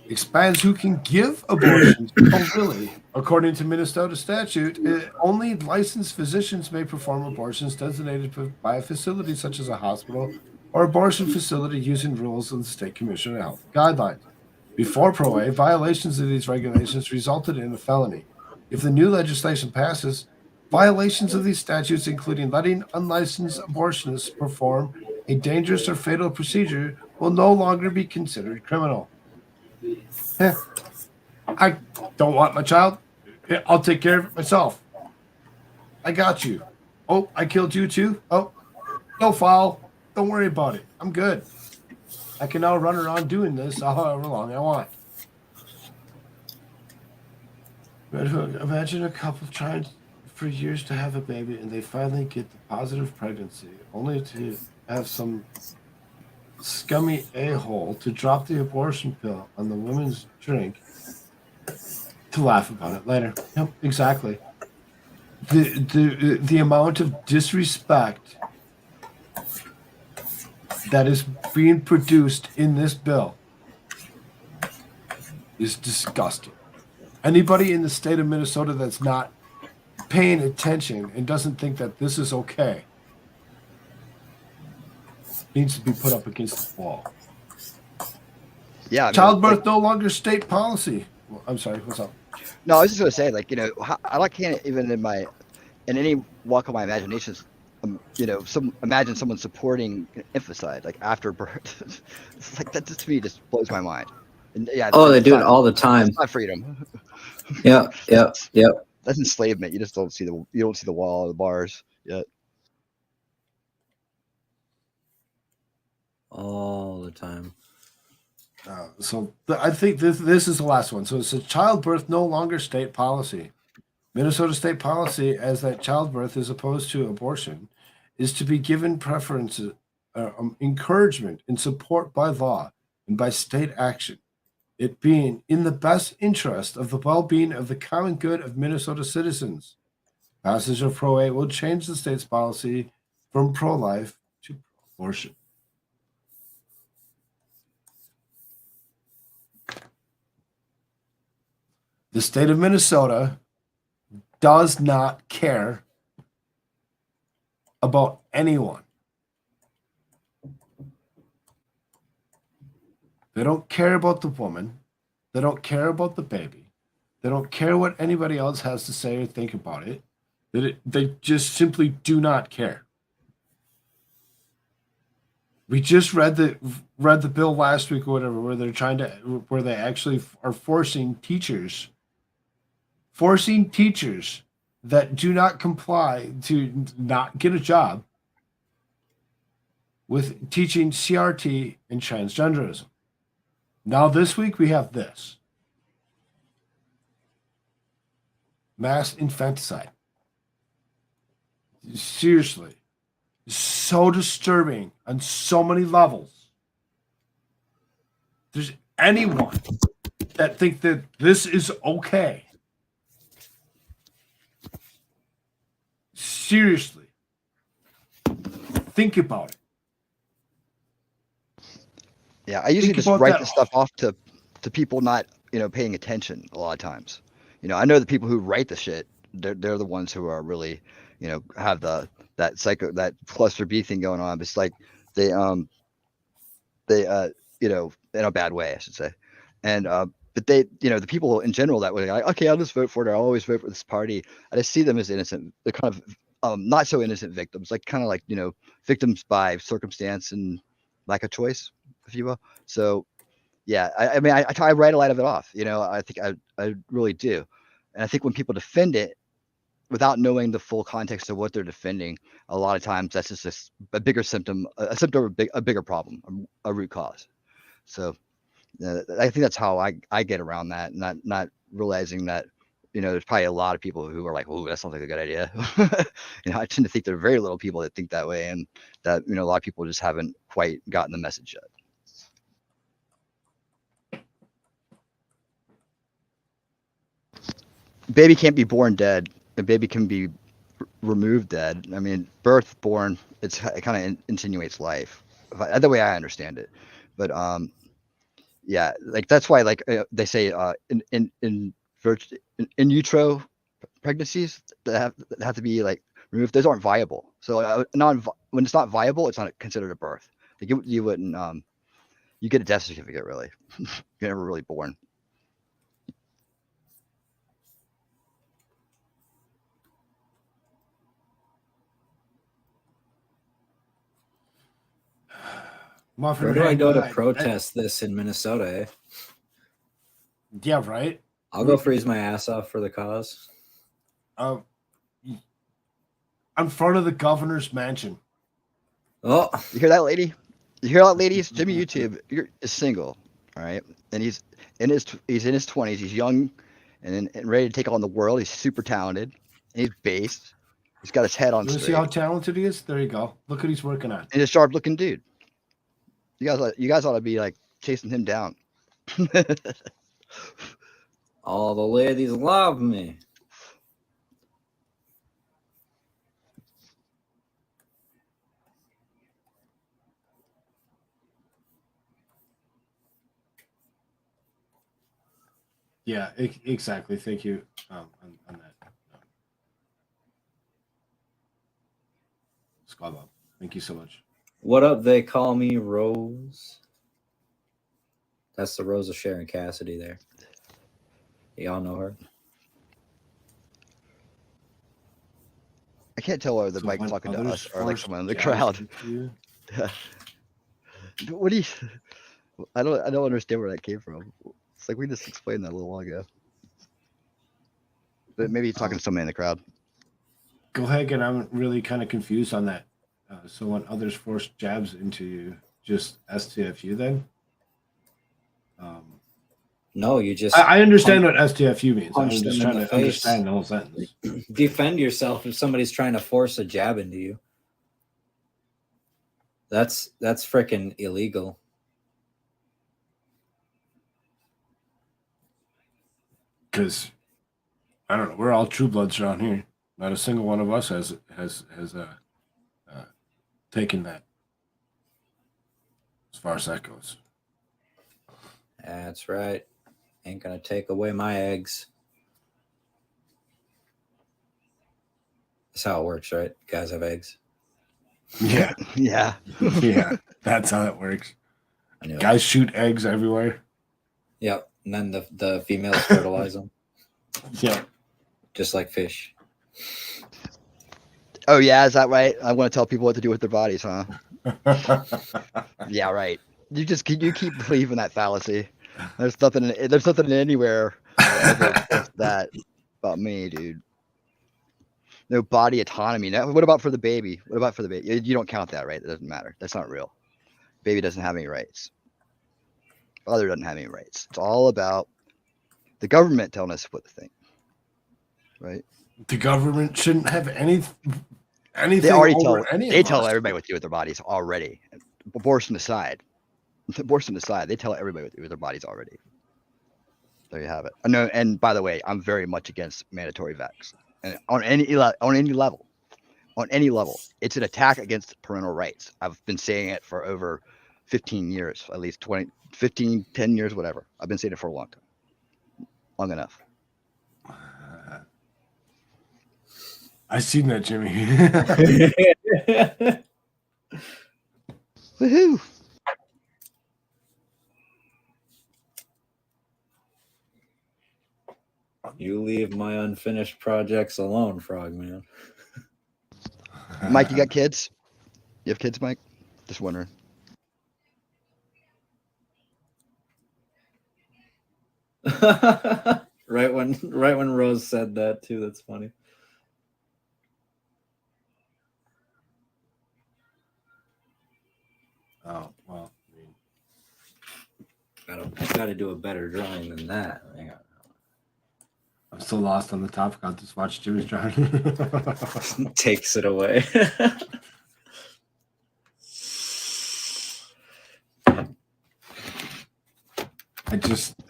Expands who can give abortions. Oh, really? According to Minnesota statute, only licensed physicians may perform abortions designated by a facility such as a hospital or abortion facility using rules of the State Commission on Health guidelines. Before Pro A, violations of these regulations resulted in a felony. If the new legislation passes, violations of these statutes, including letting unlicensed abortionists perform a dangerous or fatal procedure, will no longer be considered criminal. I don't want my child. I'll take care of it myself. I got you. Oh, I killed you too? Oh, no foul. Don't worry about it. I'm good. I can now run around doing this however long I want. Imagine a couple trying for years to have a baby and they finally get the positive pregnancy, only to have some scummy a-hole to drop the abortion pill on the woman's drink to laugh about it later. Yep, exactly. The amount of disrespect that is being produced in this bill is disgusting. Anybody in the state of Minnesota that's not paying attention and doesn't think that this is okay needs to be put up against the wall. Yeah, I mean, childbirth no longer state policy. Well, I'm sorry, what's up? No, I was just gonna say, I can't even in any walk of my imagination, imagine someone supporting infanticide after birth. It's like that just to me just blows my mind. And yeah. Oh, they do it all the time. It's not freedom. Yep. That's enslavement. You just don't see the wall or the bars yet. All the time. I think this is the last one. So it says childbirth no longer state policy. Minnesota state policy, as that childbirth is opposed to abortion, is to be given preference, encouragement, and support by law and by state action. It being in the best interest of the well-being of the common good of Minnesota citizens. Passage of Pro 8 will change the state's policy from pro-life to pro-abortion. The state of Minnesota does not care about anyone. They don't care about the woman. They don't care about the baby. They don't care what anybody else has to say or think about it. They just simply do not care. We just read the bill last week or whatever, where they actually are forcing teachers that do not comply to not get a job with teaching CRT and transgenderism. Now this week we have this. Mass infanticide. Seriously. So disturbing on so many levels. There's anyone that think that this is okay. Seriously. Think about it. Yeah, I usually just write this stuff off to people not, paying attention a lot of times. I know the people who write the shit, they're the ones who are really, have that cluster B thing going on. But it's like they in a bad way, I should say. And but they, the people in general that way, like, okay, I'll just vote for it. I'll always vote for this party. I just see them as innocent. They're kind of not so innocent victims, like kind of like, victims by circumstance and lack of choice, if you will. So yeah, I mean, I write a lot of it off, I think I really do. And I think when people defend it without knowing the full context of what they're defending, a lot of times that's just a bigger symptom, a symptom of a bigger problem, a root cause. So I think that's how I get around that, not realizing that, there's probably a lot of people who are like, oh, that sounds like a good idea. I tend to think there are very little people that think that way, and that, a lot of people just haven't quite gotten the message yet. Baby can't be born dead. A baby can be removed dead. I mean, birth, born, it kind of insinuates life. The way I understand it. But yeah, like that's why, like they say, in utero pregnancies that have to be like removed. Those aren't viable. So when it's not viable, it's not considered a birth. Like you wouldn't you get a death certificate really. You're never really born. Where do I go to protest this in Minnesota? Yeah, right. I'll go freeze my ass off for the cause. In front of the governor's mansion. Oh, you hear that, lady? You hear that, ladies? Jimmy YouTube is single, all right, and he's in his 20s. He's young and ready to take on the world. He's super talented. And he's based. He's got his head on straight. You see how talented he is? There you go. Look what he's working on. And he's a sharp-looking dude. You guys ought to be like chasing him down. All the ladies love me. Yeah, exactly. Thank you on that. Squad Bob. Thank you so much. What up? They call me Rose. That's the Rose of Sharon Cassidy there. Y'all know her. I can't tell whether Mike's talking to us or like someone in the crowd. What do you? I don't understand where that came from. It's like we just explained that a little while ago. But maybe he's talking to somebody in the crowd. Go ahead, and I'm really kind of confused on that. So when others force jabs into you, just STFU then? No, you just. I understand what STFU means. I'm just trying to understand the whole sentence. Defend yourself if somebody's trying to force a jab into you. That's freaking illegal. Because I don't know, we're all true bloods around here. Not a single one of us has taken that. As far as that goes. That's right. Ain't gonna take away my eggs. That's how it works, right? Guys have eggs. Yeah. Yeah. Yeah. That's how it works. Guys shoot eggs everywhere. Yep. And then the females fertilize them. Yeah. Just like fish. Oh yeah, is that right? I want to tell people what to do with their bodies, huh? Yeah, right. You keep believing that fallacy. There's nothing anywhere that ever says that about me, dude. No body autonomy. Now, what about for the baby? What about for the baby? You don't count that, right? That doesn't matter. That's not real. Baby doesn't have any rights. Father doesn't have any rights. It's all about the government telling us what to think, right? The government shouldn't have anything. They already over tell. any They of tell us. everybody what to do with their bodies already. Abortion aside, they tell everybody what to do with their bodies already. There you have it. No, and by the way, I'm very much against mandatory vax, and on any level, it's an attack against parental rights. I've been saying it for over 15 years, at least 10 years, whatever. I've been saying it for a long time, long enough. I seen that, Jimmy. Woohoo! You leave my unfinished projects alone, Frogman. Mike, you got kids? You have kids, Mike? Just wondering. right when Rose said that too. That's funny. Oh well. Gotta do a better drawing than that. Hang on. I'm still lost on the topic. I'll just watch Jimmy's drawing. Takes it away.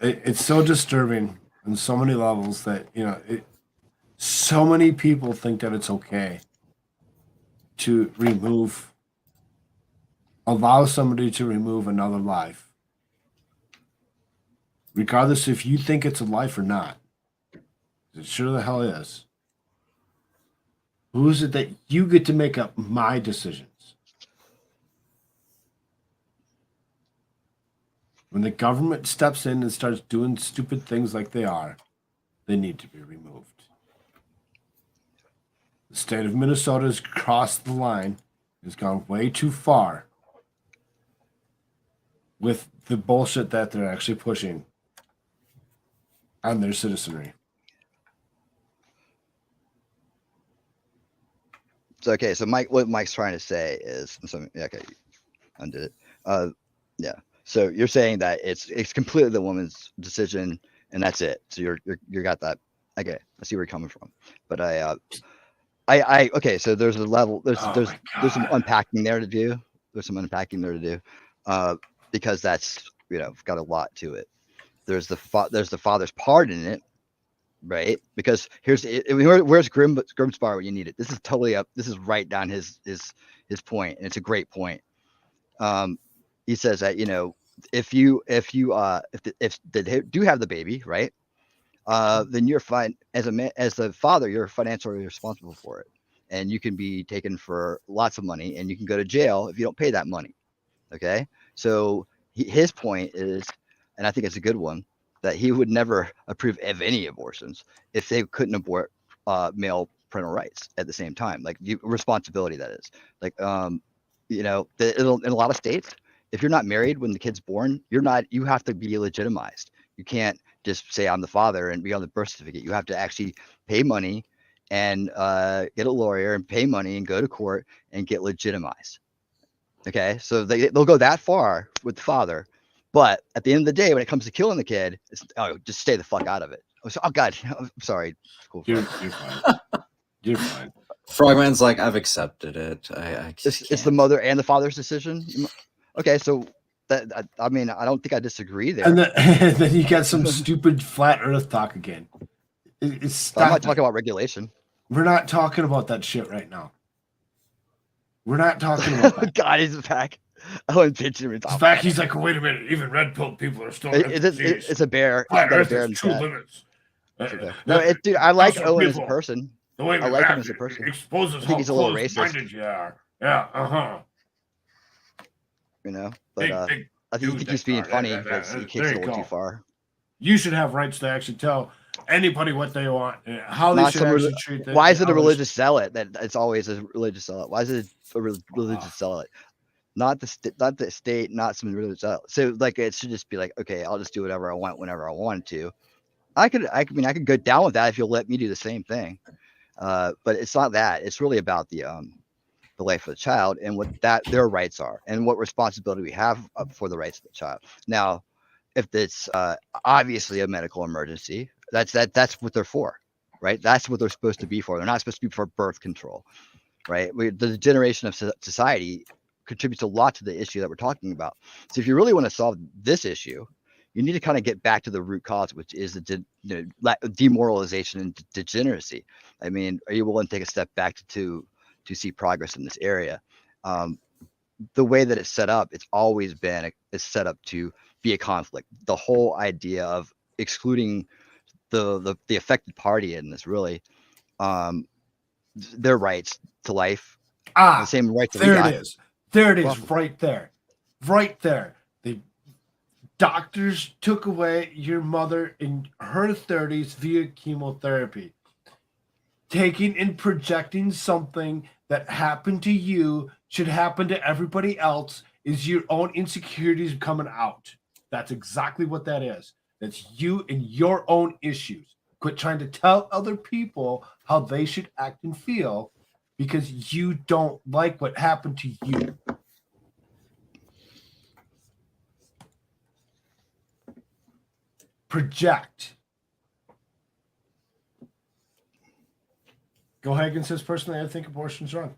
It's so disturbing on so many levels that, so many people think that it's okay to allow somebody to remove another life, regardless if you think it's a life or not. It sure the hell is. Who is it that you get to make up my decisions? When the government steps in and starts doing stupid things like they are, they need to be removed. The state of Minnesota has crossed the line, has gone way too far with the bullshit that they're actually pushing on their citizenry. So okay, so what Mike's trying to say is, okay, undid it. Yeah. So you're saying that it's completely the woman's decision, and that's it. So you got that. Okay, I see where you're coming from. But okay. So there's a level. There's some unpacking there to do. Because that's got a lot to it. There's the father's part in it, right? Because where's Grimspar when you need it? This is totally up. This is right down his point, and it's a great point. He says that if they do have the baby, right? Then you're fine as a man, as the father. You're financially responsible for it, and you can be taken for lots of money, and you can go to jail if you don't pay that money. Okay, so his point is, and I think it's a good one, that he would never approve of any abortions if they couldn't abort male parental rights at the same time, like responsibility. That is, like, in a lot of states, if you're not married when the kid's born, you have to be legitimized. You can't just say I'm the father and be on the birth certificate. You have to actually pay money and get a lawyer and pay money and go to court and get legitimized. Okay, so they'll go that far with the father, but at the end of the day, when it comes to killing the kid, just stay the fuck out of it. Oh God, I'm sorry. Cool. You're fine. You're fine. Frogman's like, I've accepted it. It's the mother and the father's decision. Okay, so that I don't think I disagree there. And then you got some stupid flat Earth talk again. I'm not talking about regulation. We're not talking about that shit right now. We're not talking about that. God, he's back. Oh, and Benjamin's In fact, he's like, wait a minute, even red pill people are still refugees. It's a bear. Flat Got a Earth bear has in the two chat. limits. No, dude, I like Also, Owen as a people, person. The way I we like him act as a person. exposes I how think he's a little closed-minded racist. you are. Yeah, You know, but I think he's being funny, but he takes it a little too far. You should have rights to actually tell anybody what they want, how they Not should some actually treat them. Why is it a religious zealot that it's always a religious zealot? Why is it a religious zealot? Not the state, not some religious zealot. So like it should just be like, okay, I'll just do whatever I want whenever I want to. I could go down with that if you'll let me do the same thing. But it's not that. It's really about the life of the child and what their rights are and what responsibility we have for the rights of the child. Now, if it's obviously a medical emergency, that's what they're for, right? That's what they're supposed to be for. They're not supposed to be for birth control, right? The degeneration of society contributes a lot to the issue that we're talking about. So if you really want to solve this issue, you need to kind of get back to the root cause, which is the demoralization and degeneracy. I mean, are you willing to take a step back to see progress in this area? The way that it's set up, it's always been it's set up to be a conflict. The whole idea of excluding the affected party in this, really, their rights to life, the same rights that we got. There it is, right there. The doctors took away your mother in her 30s via chemotherapy. Taking and projecting something that happened to you should happen to everybody else is your own insecurities coming out. That's exactly what that is. That's you and your own issues. Quit trying to tell other people how they should act and feel because you don't like what happened to you. Project. Go Hagen says, personally, I think abortion's wrong.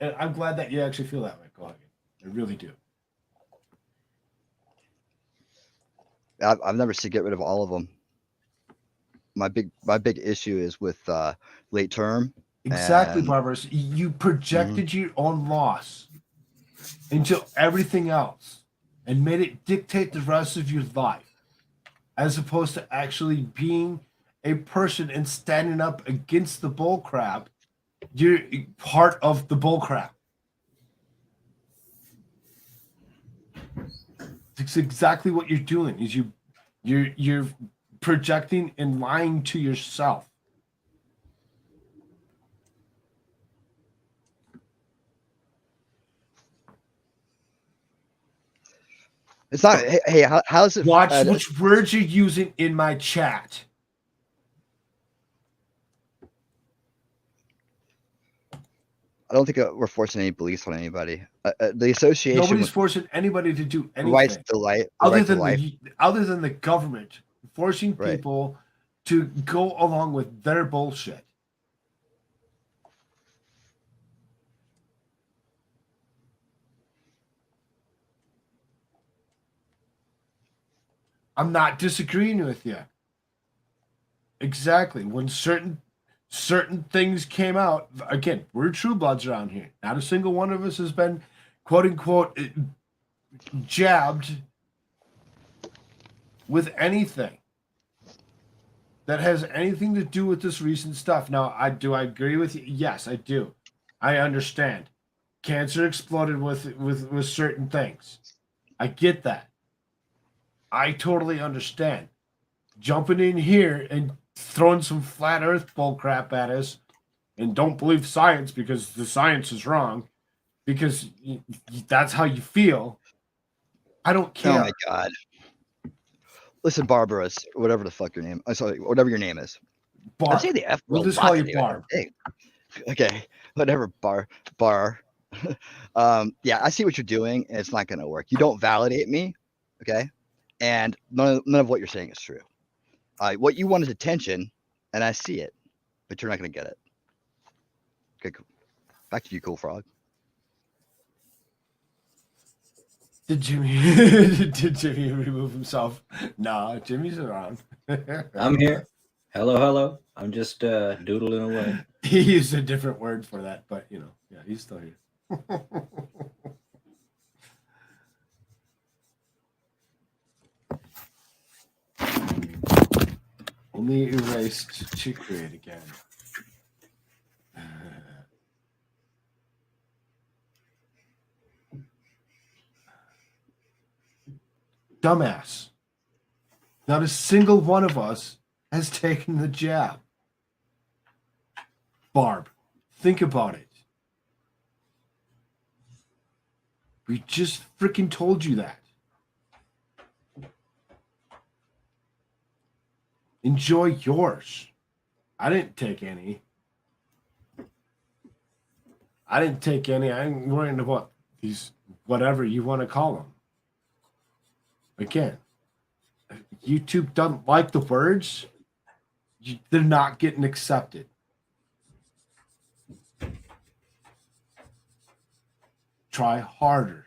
I'm glad that you actually feel that way, Go Hagen. I really do. I've never seen get rid of all of them. My big issue is with late term. Exactly, Barbaros. You projected your own loss into everything else and made it dictate the rest of your life, as opposed to actually being a person and standing up against the bull crap. You're part of the bull crap. It's exactly what you're doing. Is you're projecting and lying to yourself. It's not. Hey, how's it? Watch which words you're using in my chat. I don't think we're forcing any beliefs on anybody. The association. Nobody's forcing anybody to do anything. Rights to life. Other than the government forcing Right. people to go along with their bullshit. I'm not disagreeing with you. Exactly. When certain things came out, again, we're true bloods around here. Not a single one of us has been, quote unquote, jabbed with anything that has anything to do with this recent stuff. Now, I agree with you? Yes, I do. I understand. Cancer exploded with certain things. I get that. I totally understand. Jumping in here and throwing some flat earth bull crap at us and don't believe science because the science is wrong because that's how you feel. I don't care. Oh my God. Listen, Barbaros, whatever the fuck your name. I'm sorry, whatever your name is. Barb. I say the F We'll word just a lot call you today. Barb. Hey. Okay, whatever. Bar. Yeah, I see what you're doing, and it's not going to work. You don't validate me, okay? And none of what you're saying is true. What you want is attention, and I see it, but you're not going to get it. Okay, cool. Back to you, Cool Frog. Did Jimmy remove himself? No, Jimmy's around. I'm here. Hello, hello. I'm just doodling away. He used a different word for that, but yeah, he's still here. Only erased to create again. Dumbass. Not a single one of us has taken the jab. Barb, think about it. We just freaking told you that. Enjoy yours. I didn't take any. I'm worrying about these, whatever you want to call them. Again, YouTube doesn't like the words. They're not getting accepted. Try harder.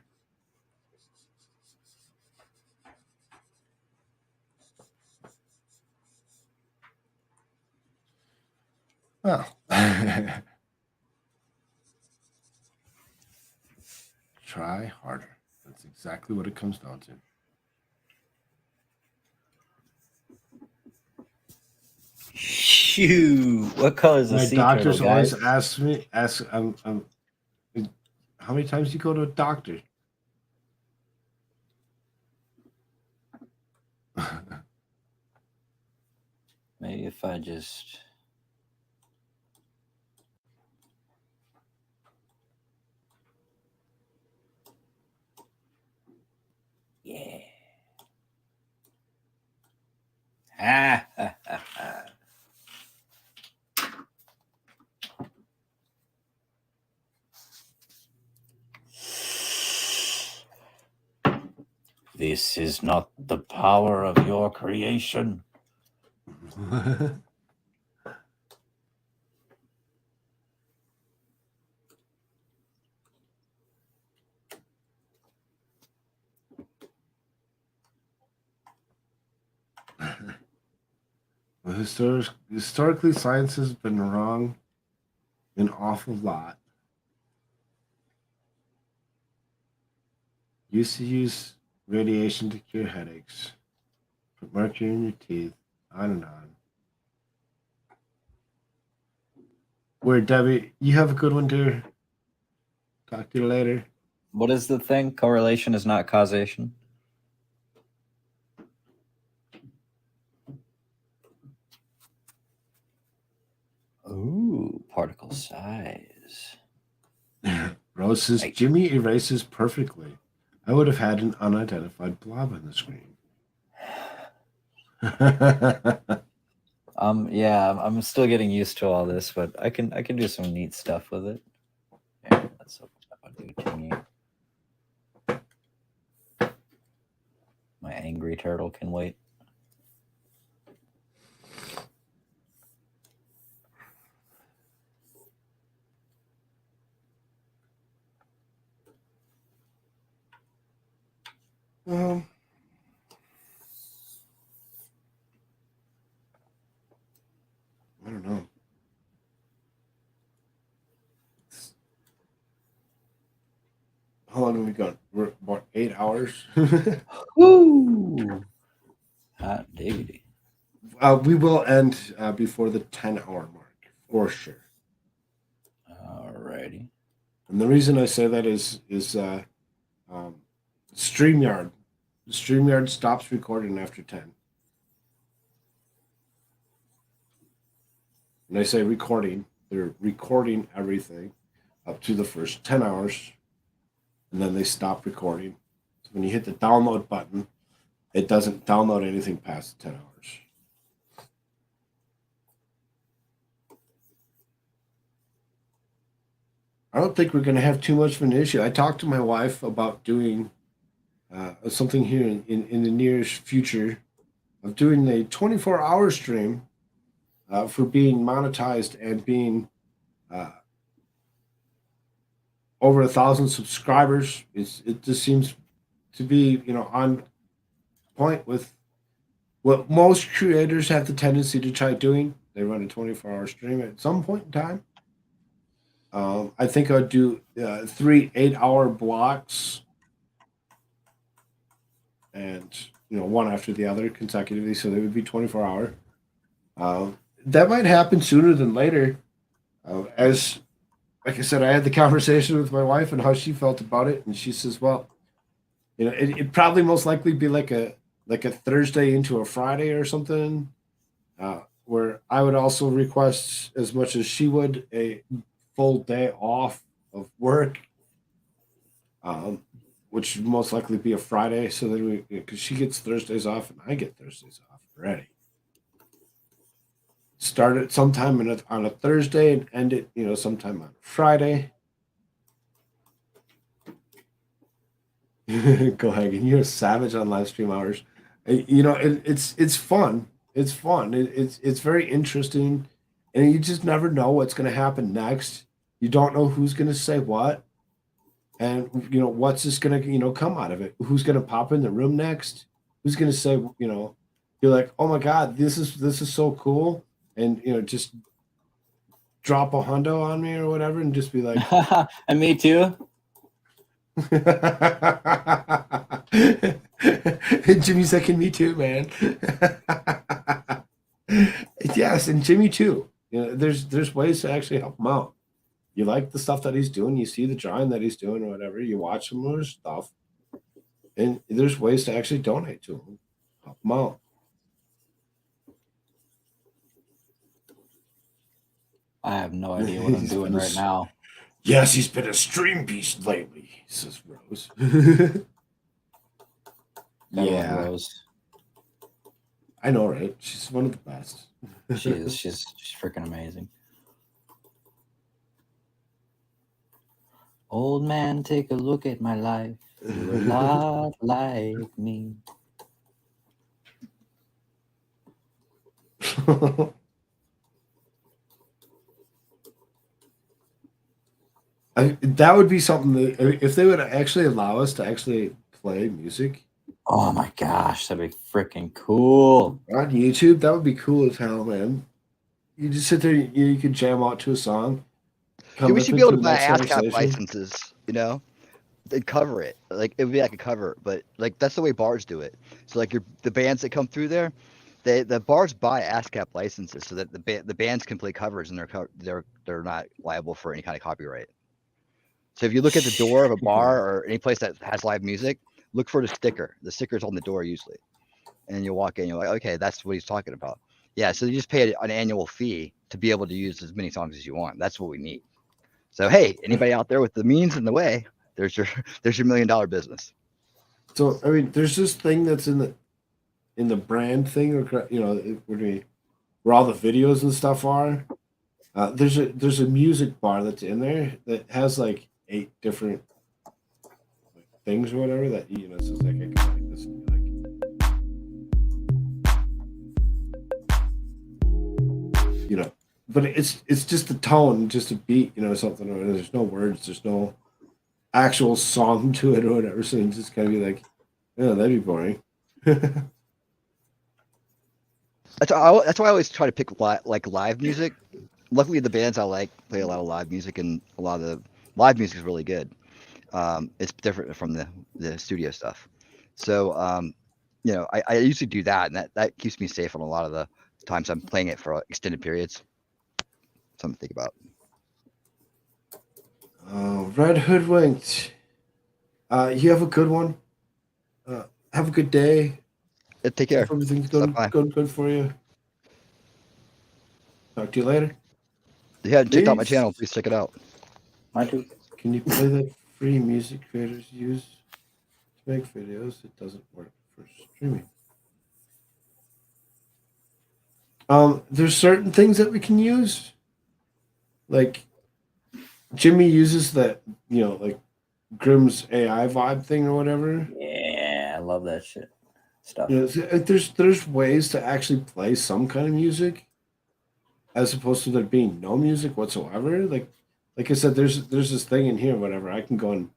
Well, try harder. That's exactly what it comes down to. Shoot, what color is the My sea doctors turtle, always guys? ask, how many times do you go to a doctor? Maybe if I just... Yeah. Ha, ha, ha, ha. This is not the power of your creation. Well, historically, science has been wrong an awful lot. Used to use radiation to cure headaches, put mercury in your teeth, on and on. Where, Debbie, you have a good one, dear. Talk to you later. What is the thing? Correlation is not causation. Ooh, particle size. Rose says, Jimmy erases perfectly. I would have had an unidentified blob on the screen. Yeah, I'm still getting used to all this, but I can do some neat stuff with it. Yeah, let's open up a new thingy. My angry turtle can wait. Well, I don't know. How long have we got? We're about 8 hours. Woo! Hot diggity. We will end before the 10-hour mark, for sure. Alrighty. And the reason I say that is StreamYard. StreamYard stops recording after 10. When I say recording, they're recording everything up to the first 10 hours, and then they stop recording. So when you hit the download button, it doesn't download anything past 10 hours. I don't think we're going to have too much of an issue. I talked to my wife about doing something here in the nearest future of doing a 24-hour stream for being monetized and being over 1,000 subscribers. It just seems to be on point with what most creators have the tendency to try doing, they run a 24-hour stream at some point in time. I think I'd do 3 8-hour blocks, and one after the other consecutively, so they would be 24-hour. That might happen sooner than later. As like I said, I had the conversation with my wife and how she felt about it, and she says, "Well, it'd probably most likely be like a Thursday into a Friday or something, where I would also request as much as she would a full day off of work, which would most likely be a Friday. So then we, because she gets Thursdays off and I get Thursdays off already. Start it sometime on a Thursday and end it, sometime on a Friday. Go Hagen, you're a savage on live stream hours. It's fun. It's fun. It's very interesting, and you just never know what's going to happen next. You don't know who's going to say what, and what's just going to come out of it. Who's going to pop in the room next? Who's going to say you're like, oh my god, this is so cool, and just drop a hundo on me or whatever, and just be like, and me too. Jimmy's like, me too, man. Yes, and Jimmy too. There's ways to actually help him out. You like the stuff that he's doing, you see the drawing that he's doing or whatever, you watch some of his stuff, and there's ways to actually donate to him, help him out. I have no idea what I'm doing right now. Yes, he's been a stream beast lately, says Rose. Yeah, Rose. I know, right? She's one of the best. She is. She's freaking amazing. Old man, take a look at my life. You're a lot like me. That would be something that if they would actually allow us to actually play music. Oh my gosh, that'd be freaking cool. On YouTube, that would be cool as hell, man. You just sit there, you could jam out to a song. Dude, we should be able to buy ASCAP licenses, They'd cover it. Like it would be like a cover, but like that's the way bars do it. So like the bands that come through there, the bars buy ASCAP licenses so that the bands can play covers and they're not liable for any kind of copyright. So if you look at the door of a bar or any place that has live music, look for the sticker. The sticker's on the door usually, and you walk in, you're like, okay, that's what he's talking about. Yeah, so you just pay an annual fee to be able to use as many songs as you want. That's what we need. So hey, anybody out there with the means and the way, there's your $1 million business. So I mean, there's this thing that's in the brand thing, or where all the videos and stuff are. There's a music bar that's in there that has like 8 different things or whatever that it's just like I can like this and like but it's just the tone, just a beat, something, or there's no words, there's no actual song to it or whatever, so you just gotta be like, yeah, that'd be boring. That's why I always try to pick live music. Luckily, the bands I like play a lot of live music, and a lot of the live music is really good. It's different from the studio stuff. So, I usually do that, and that keeps me safe on a lot of the times I'm playing it for extended periods. Something to think about. Red Hoodwinked. You have a good one. Have a good day. Yeah, take care. Hope everything's going good for you. Talk to you later. If you haven't checked out my channel, please check it out. Can you play that free music creators use to make videos? It doesn't work for streaming. There's certain things that we can use. Like Jimmy uses that, like Grimm's AI vibe thing or whatever. Yeah, I love that shit stuff. There's ways to actually play some kind of music, as opposed to there being no music whatsoever. Like I said, there's this thing in here, whatever. I can go and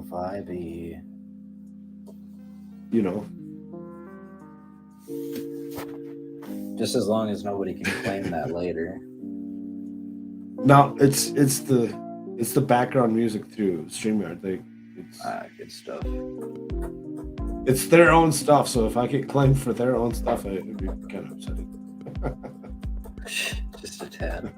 vibey. You know, Just as long as nobody can claim that later. no, it's the background music through StreamYard. It's good stuff. It's their own stuff, so if I get claimed for their own stuff, it'd be kind of upsetting. Just a tad.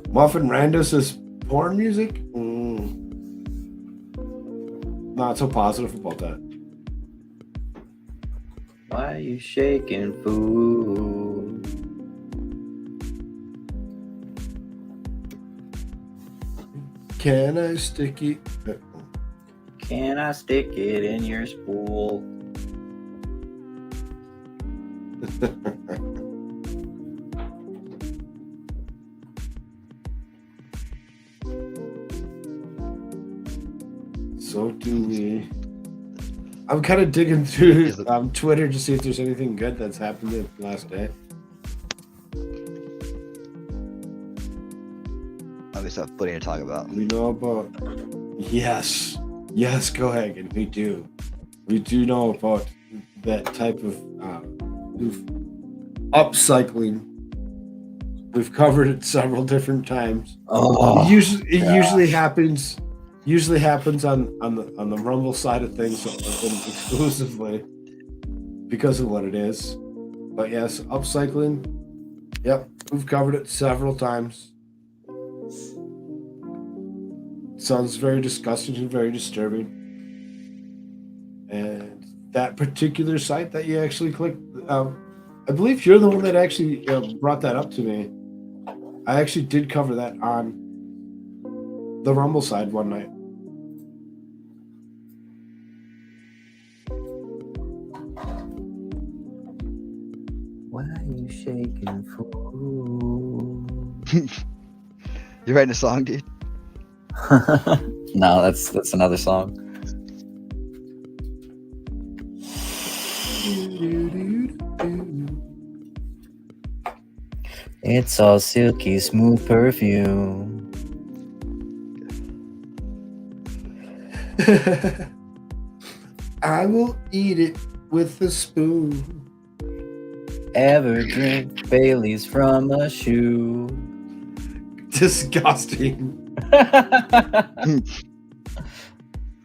Muffin Randus is porn music? Not so positive about that. Why are you shaking, fool? Can I stick it? Can I stick it in your spool? So do we. I'm kind of digging through Twitter to see if there's anything good that's happened in the last day. Obviously, have plenty to talk about. We know about. Yes, go ahead, and we do. We do know about that type of upcycling. We've covered it several different times. Oh, it usually happens. Usually happens on the Rumble side of things exclusively because of what it is. But yes, upcycling. Yep, we've covered it several times. Sounds very disgusting and very disturbing. And that particular site that you actually clicked, I believe you're the one that actually brought that up to me. I actually did cover that on the Rumble side one night. Why are you shaking, fool? You writing a song, dude? No, that's another song. It's all silky smooth perfume. I will eat it with a spoon. Ever drink Bailey's from a shoe? Disgusting.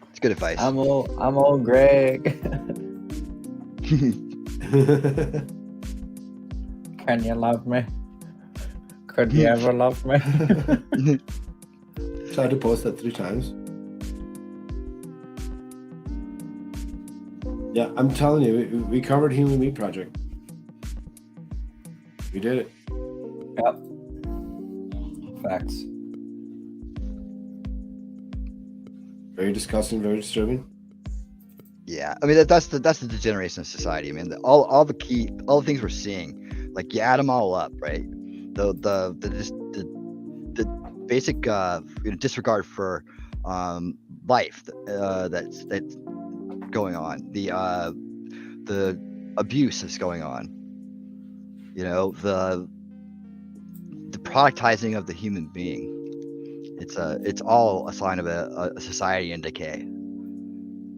It's good advice. I'm old Greg. Can you love me? Could you ever love me? Tried to post that 3 times. Yeah, I'm telling you, we covered Human Meat Project. We did it. Yep. Facts. Very disgusting, very disturbing. Yeah, I mean that's the degeneration of society. I mean, all the things we're seeing, like you add them all up, right? The basic disregard for life that's going on, the abuse that's going on, the productizing of the human being. It's all a sign of a society in decay.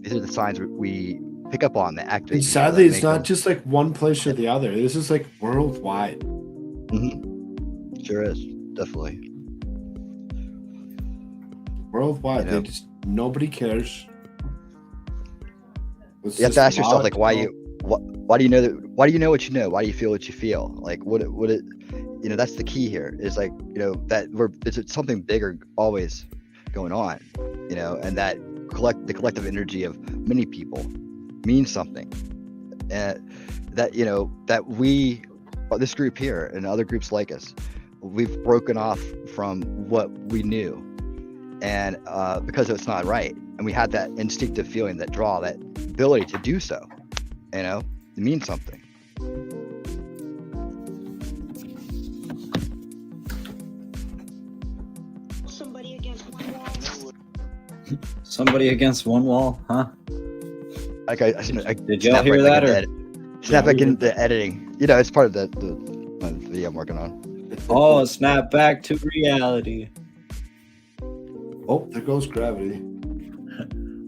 These are the signs we pick up on that activate. And sadly, it's not just like one place or the other. This is like worldwide. Mm-hmm. Sure is, definitely. Worldwide, nobody cares. You have to ask yourself, like, why do you know that? Why do you know what you know? Why do you feel what you feel? Like, that's the key here. Is like, that it's something bigger always going on, and that the collective energy of many people means something, and that this group here and other groups like us, we've broken off from what we knew, and because it's not right, and we had that instinctive feeling, that draw, that ability to do so, it means something. Somebody against one wall, huh? Did y'all hear that? Snap back into editing. It's part of the video I'm working on. Oh, snap back to reality. Oh, there goes gravity.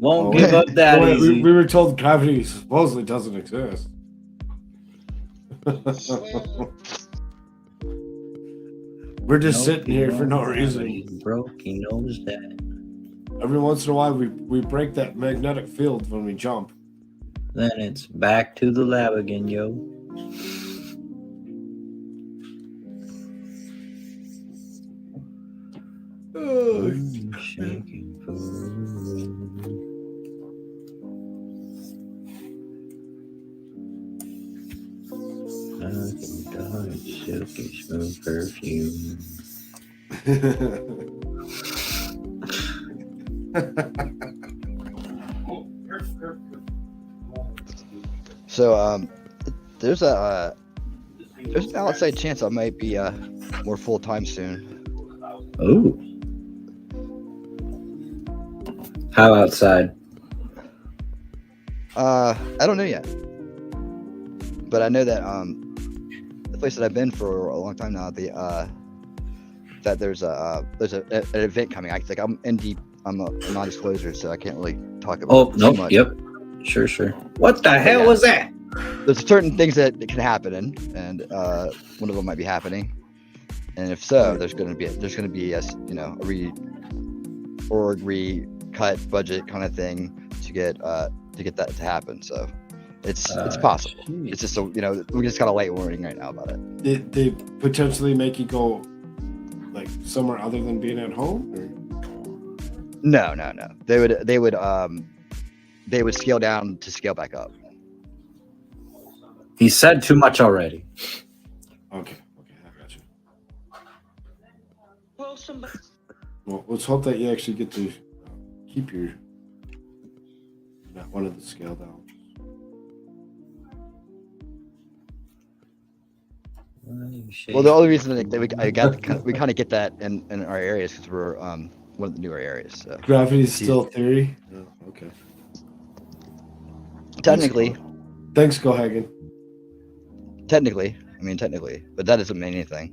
Won't give up that wait, easy. we were told gravity supposedly doesn't exist. We're just sitting here for no reason. He's broke. He knows that. Every once in a while, we break that magnetic field when we jump. Then it's back to the lab again, yo. Shaking silky smooth perfume. So there's an outside chance I might be more full time soon. Oh. How outside? I don't know yet, but I know that the place that I've been for a long time now, that there's an event coming. I'm a non-disclosure, so I can't really talk about. Oh, nope. Yep. Sure. What the hell was that? There's certain things that can happen, and one of them might be happening, and if so, there's going to be a recut budget kind of thing to get that to happen. So it's possible. It's just we just got a light warning right now about it. Did they potentially make you go like somewhere other than being at home? Or? No. They would scale down to scale back up. He said too much already. Okay, I got you. Well, let's hope that you actually get to keep your not one of the scale downs. Well, the only reason that we kind of get that in our areas because we're one of the newer areas. So. Gravity's still theory. Oh, okay. Technically. Thanks, Gohagen. Technically, but that doesn't mean anything.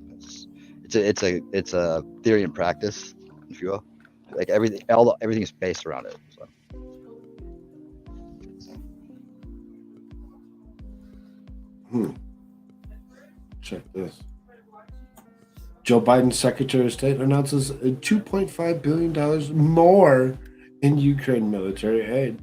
It's a theory and practice, if you will. Like everything is based around it. So. Check this. Joe Biden's Secretary of State announces $2.5 billion more in Ukraine military aid.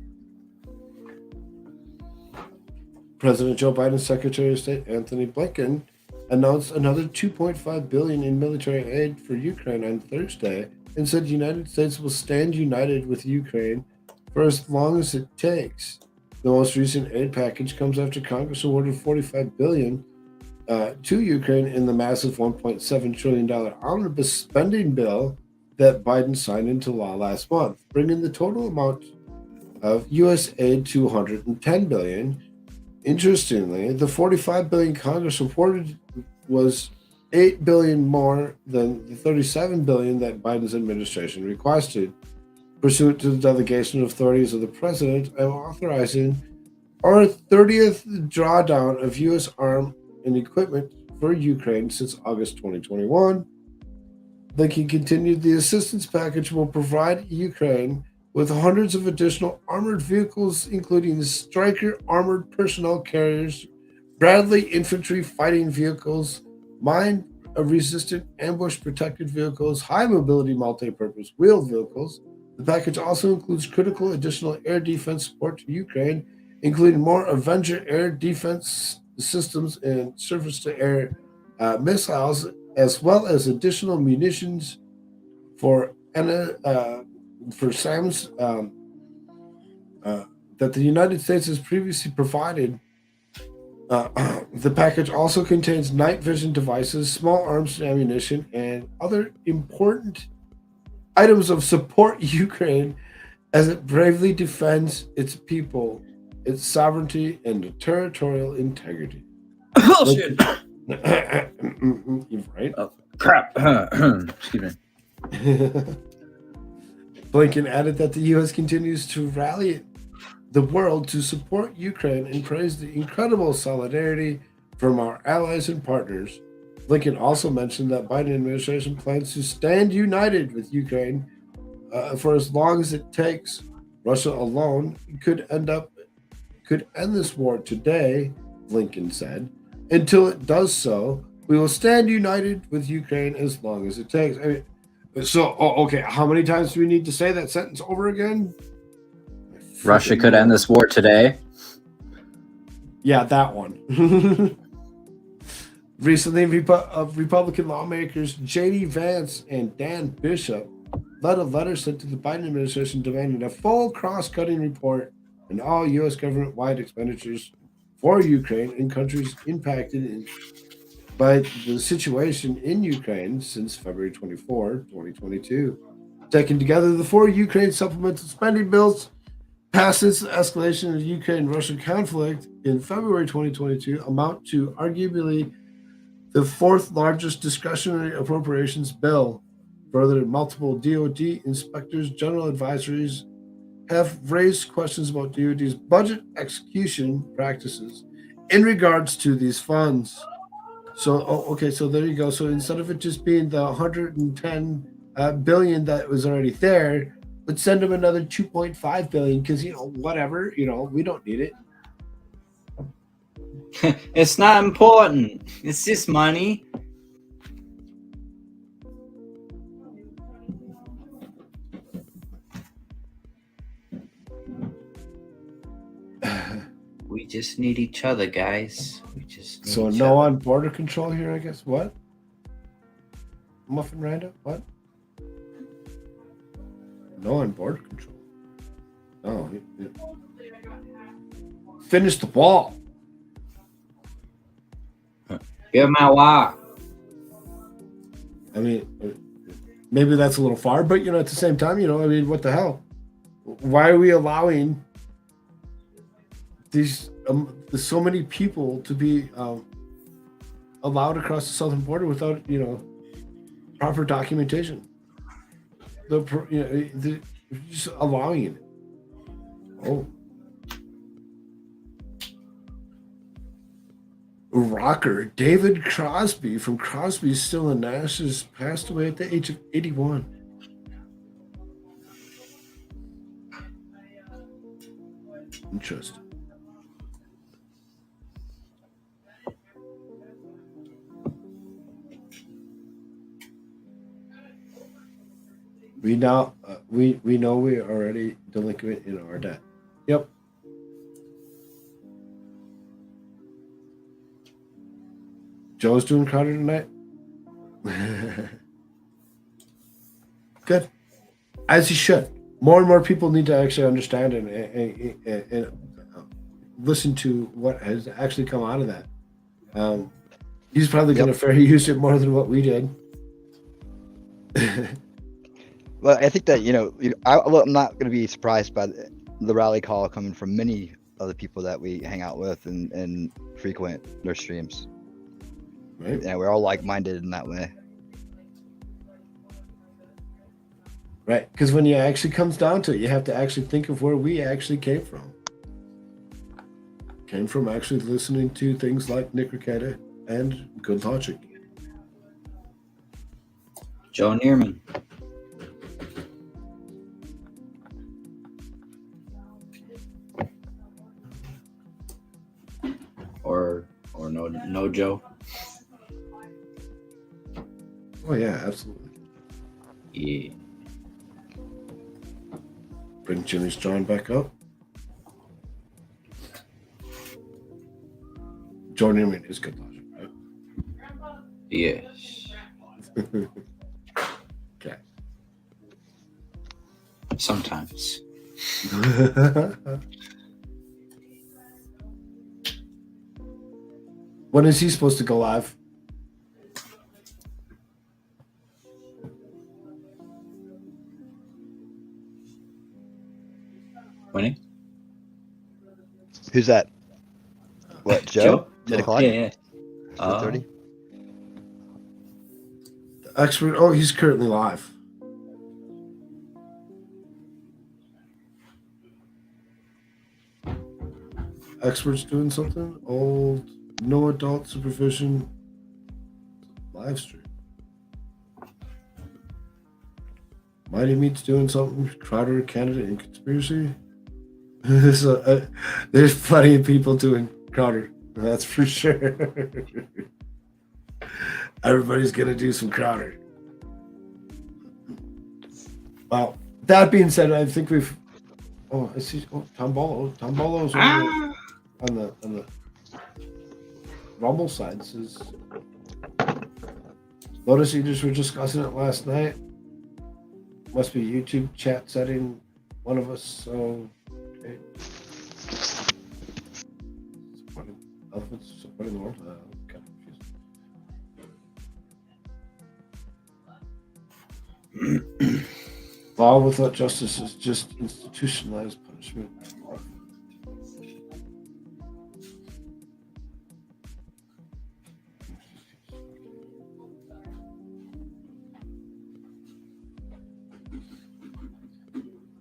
President Joe Biden's Secretary of State Anthony Blinken announced another $2.5 billion in military aid for Ukraine on Thursday and said the United States will stand united with Ukraine for as long as it takes. The most recent aid package comes after Congress awarded $45 billion to Ukraine in the massive $1.7 trillion omnibus spending bill that Biden signed into law last month, bringing the total amount of U.S. aid to $110 billion. Interestingly, the $45 billion Congress reported was $8 billion more than the $37 billion that Biden's administration requested. Pursuant to the delegation of authorities of the president, I'm authorizing our 30th drawdown of U.S. arms and equipment for Ukraine since August 2021. Blinken continued, the assistance package will provide Ukraine with hundreds of additional armored vehicles, including Stryker armored personnel carriers, Bradley infantry fighting vehicles, mine-resistant ambush-protected vehicles, high-mobility multi-purpose wheeled vehicles. The package also includes critical additional air defense support to Ukraine, including more Avenger air defense systems and surface-to-air missiles, as well as additional munitions for SAMs that the United States has previously provided. The package also contains night vision devices, small arms and ammunition, and other important items of support Ukraine as it bravely defends its people, its sovereignty, and territorial integrity. Bullshit. You're right. Oh, crap. Excuse me. Blinken added that the U.S. continues to rally the world to support Ukraine and praised the incredible solidarity from our allies and partners. Blinken also mentioned that Biden administration plans to stand united with Ukraine for as long as it takes. Russia alone could end this war today, Lincoln said. Until it does so, we will stand united with Ukraine as long as it takes. I mean, okay, how many times do we need to say that sentence over again? Russia could end this war today. Yeah, that one. Recently, Republican lawmakers J.D. Vance and Dan Bishop led a letter sent to the Biden administration demanding a full cross-cutting report on all U.S. government-wide expenditures for Ukraine and countries impacted by the situation in Ukraine since February 24, 2022. Taken together, the 4 Ukraine supplemental spending bills passed since the escalation of the Ukraine-Russian conflict in February 2022 amount to arguably the 4th largest discretionary appropriations bill. Further, multiple DoD inspectors general advisories have raised questions about DoD's budget execution practices in regards to these funds. So, okay, so there you go. So instead of it just being the 110 billion that was already there, let's send them another 2.5 billion because, whatever, we don't need it. It's not important. It's just money. We just need each other, guys. We just need So each no other. on border control here, I guess. What? Muffin Randa? What? No on border control. No. Finish the wall. Give my walk. I mean, maybe that's a little far, but at the same time, what the hell? Why are we allowing these so many people to be allowed across the southern border without proper documentation? Just allowing it. Oh. Rocker David Crosby from Crosby, Still and Nash has passed away at the age of 81. Interesting. We now we know we are already delinquent in our debt. Yep. Joe's doing Crowder tonight. Good, as he should. More and more people need to actually understand and listen to what has actually come out of that. He's probably going to fair use it more than what we did. Well, I think that I'm not going to be surprised by the rally call coming from many of the people that we hang out with and frequent their streams. Right. Yeah, we're all like-minded in that way. Right, because when it actually comes down to it, you have to actually think of where we actually came from. Came from actually listening to things like Nick Ricetta and Good Logic. Joe Neerman. Or no Joe. Oh yeah, absolutely. Yeah. Bring Jimmy Strong back up. Joe Neerman is Good Logic, right? Yes. Okay. Sometimes. When is he supposed to go live? Winning? Who's that? What, Joe? 10 o'clock? Yeah. 4:30? The expert. Oh, he's currently live. Experts doing something? Old, no adult supervision. Live stream. Mighty Meat's doing something. Crowder candidate in conspiracy. There's plenty of people doing Crowder. That's for sure. Everybody's gonna do some Crowder. Well, that being said, I think we've. Oh, I see. Oh, Tom Bolo's on the Rumble side. Says Lotus Eaters were discussing it last night. Must be YouTube chat setting one of us. So, okay. Elephants supporting the world. Kind of confused. Law without justice is just institutionalized punishment.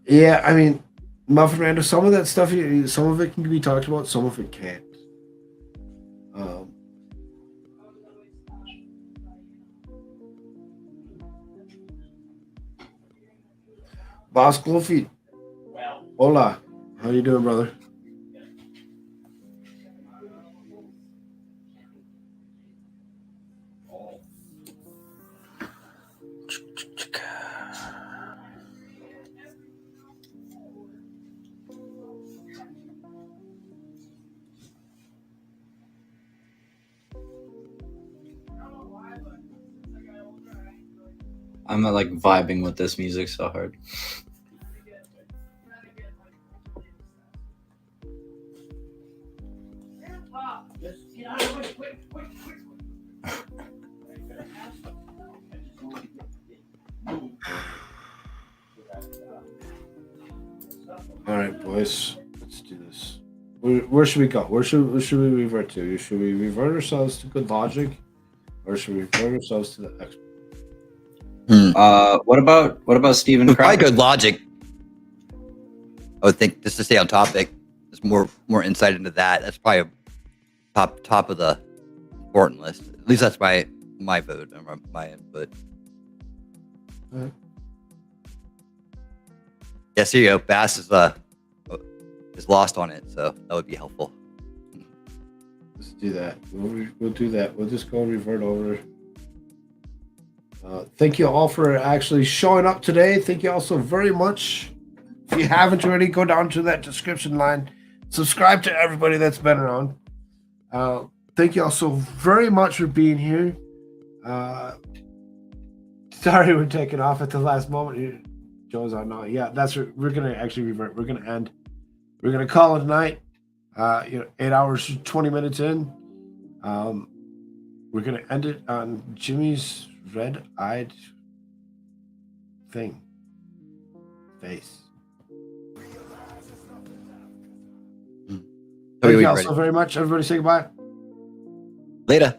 Yeah, I mean, Muffin Randall, some of that stuff, some of it can be talked about, some of it can't. Boss Glowfeet. Hola. How you doing, brother? I'm like vibing with this music so hard. All right, boys. Let's do this. Where should we go? Where should we revert to? Should we revert ourselves to good logic, or should we revert ourselves to the expert? What about Stephen With probably Crowder? good logic. I would think just to stay on topic, there's more insight into that. That's probably a top of the important list. At least that's my vote or my input. Right. Yes, here you go. Bass is lost on it, so that would be helpful. Let's do that. We'll do that. We'll just go revert over. Thank you all for actually showing up today. Thank you all so very much. If you haven't already, go down to that description line. Subscribe to everybody that's been around. Thank you all so very much for being here. Sorry we're taking off at the last moment. Joe's on now. Yeah, we're gonna actually revert. We're gonna end. We're gonna call it a night. 8 hours, 20 minutes in. We're gonna end it on Jimmy's red-eyed face. Thank you all so very much. Everybody say goodbye. Later.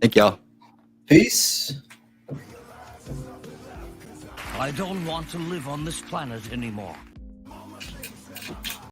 Thank y'all. Peace. I don't want to live on this planet anymore.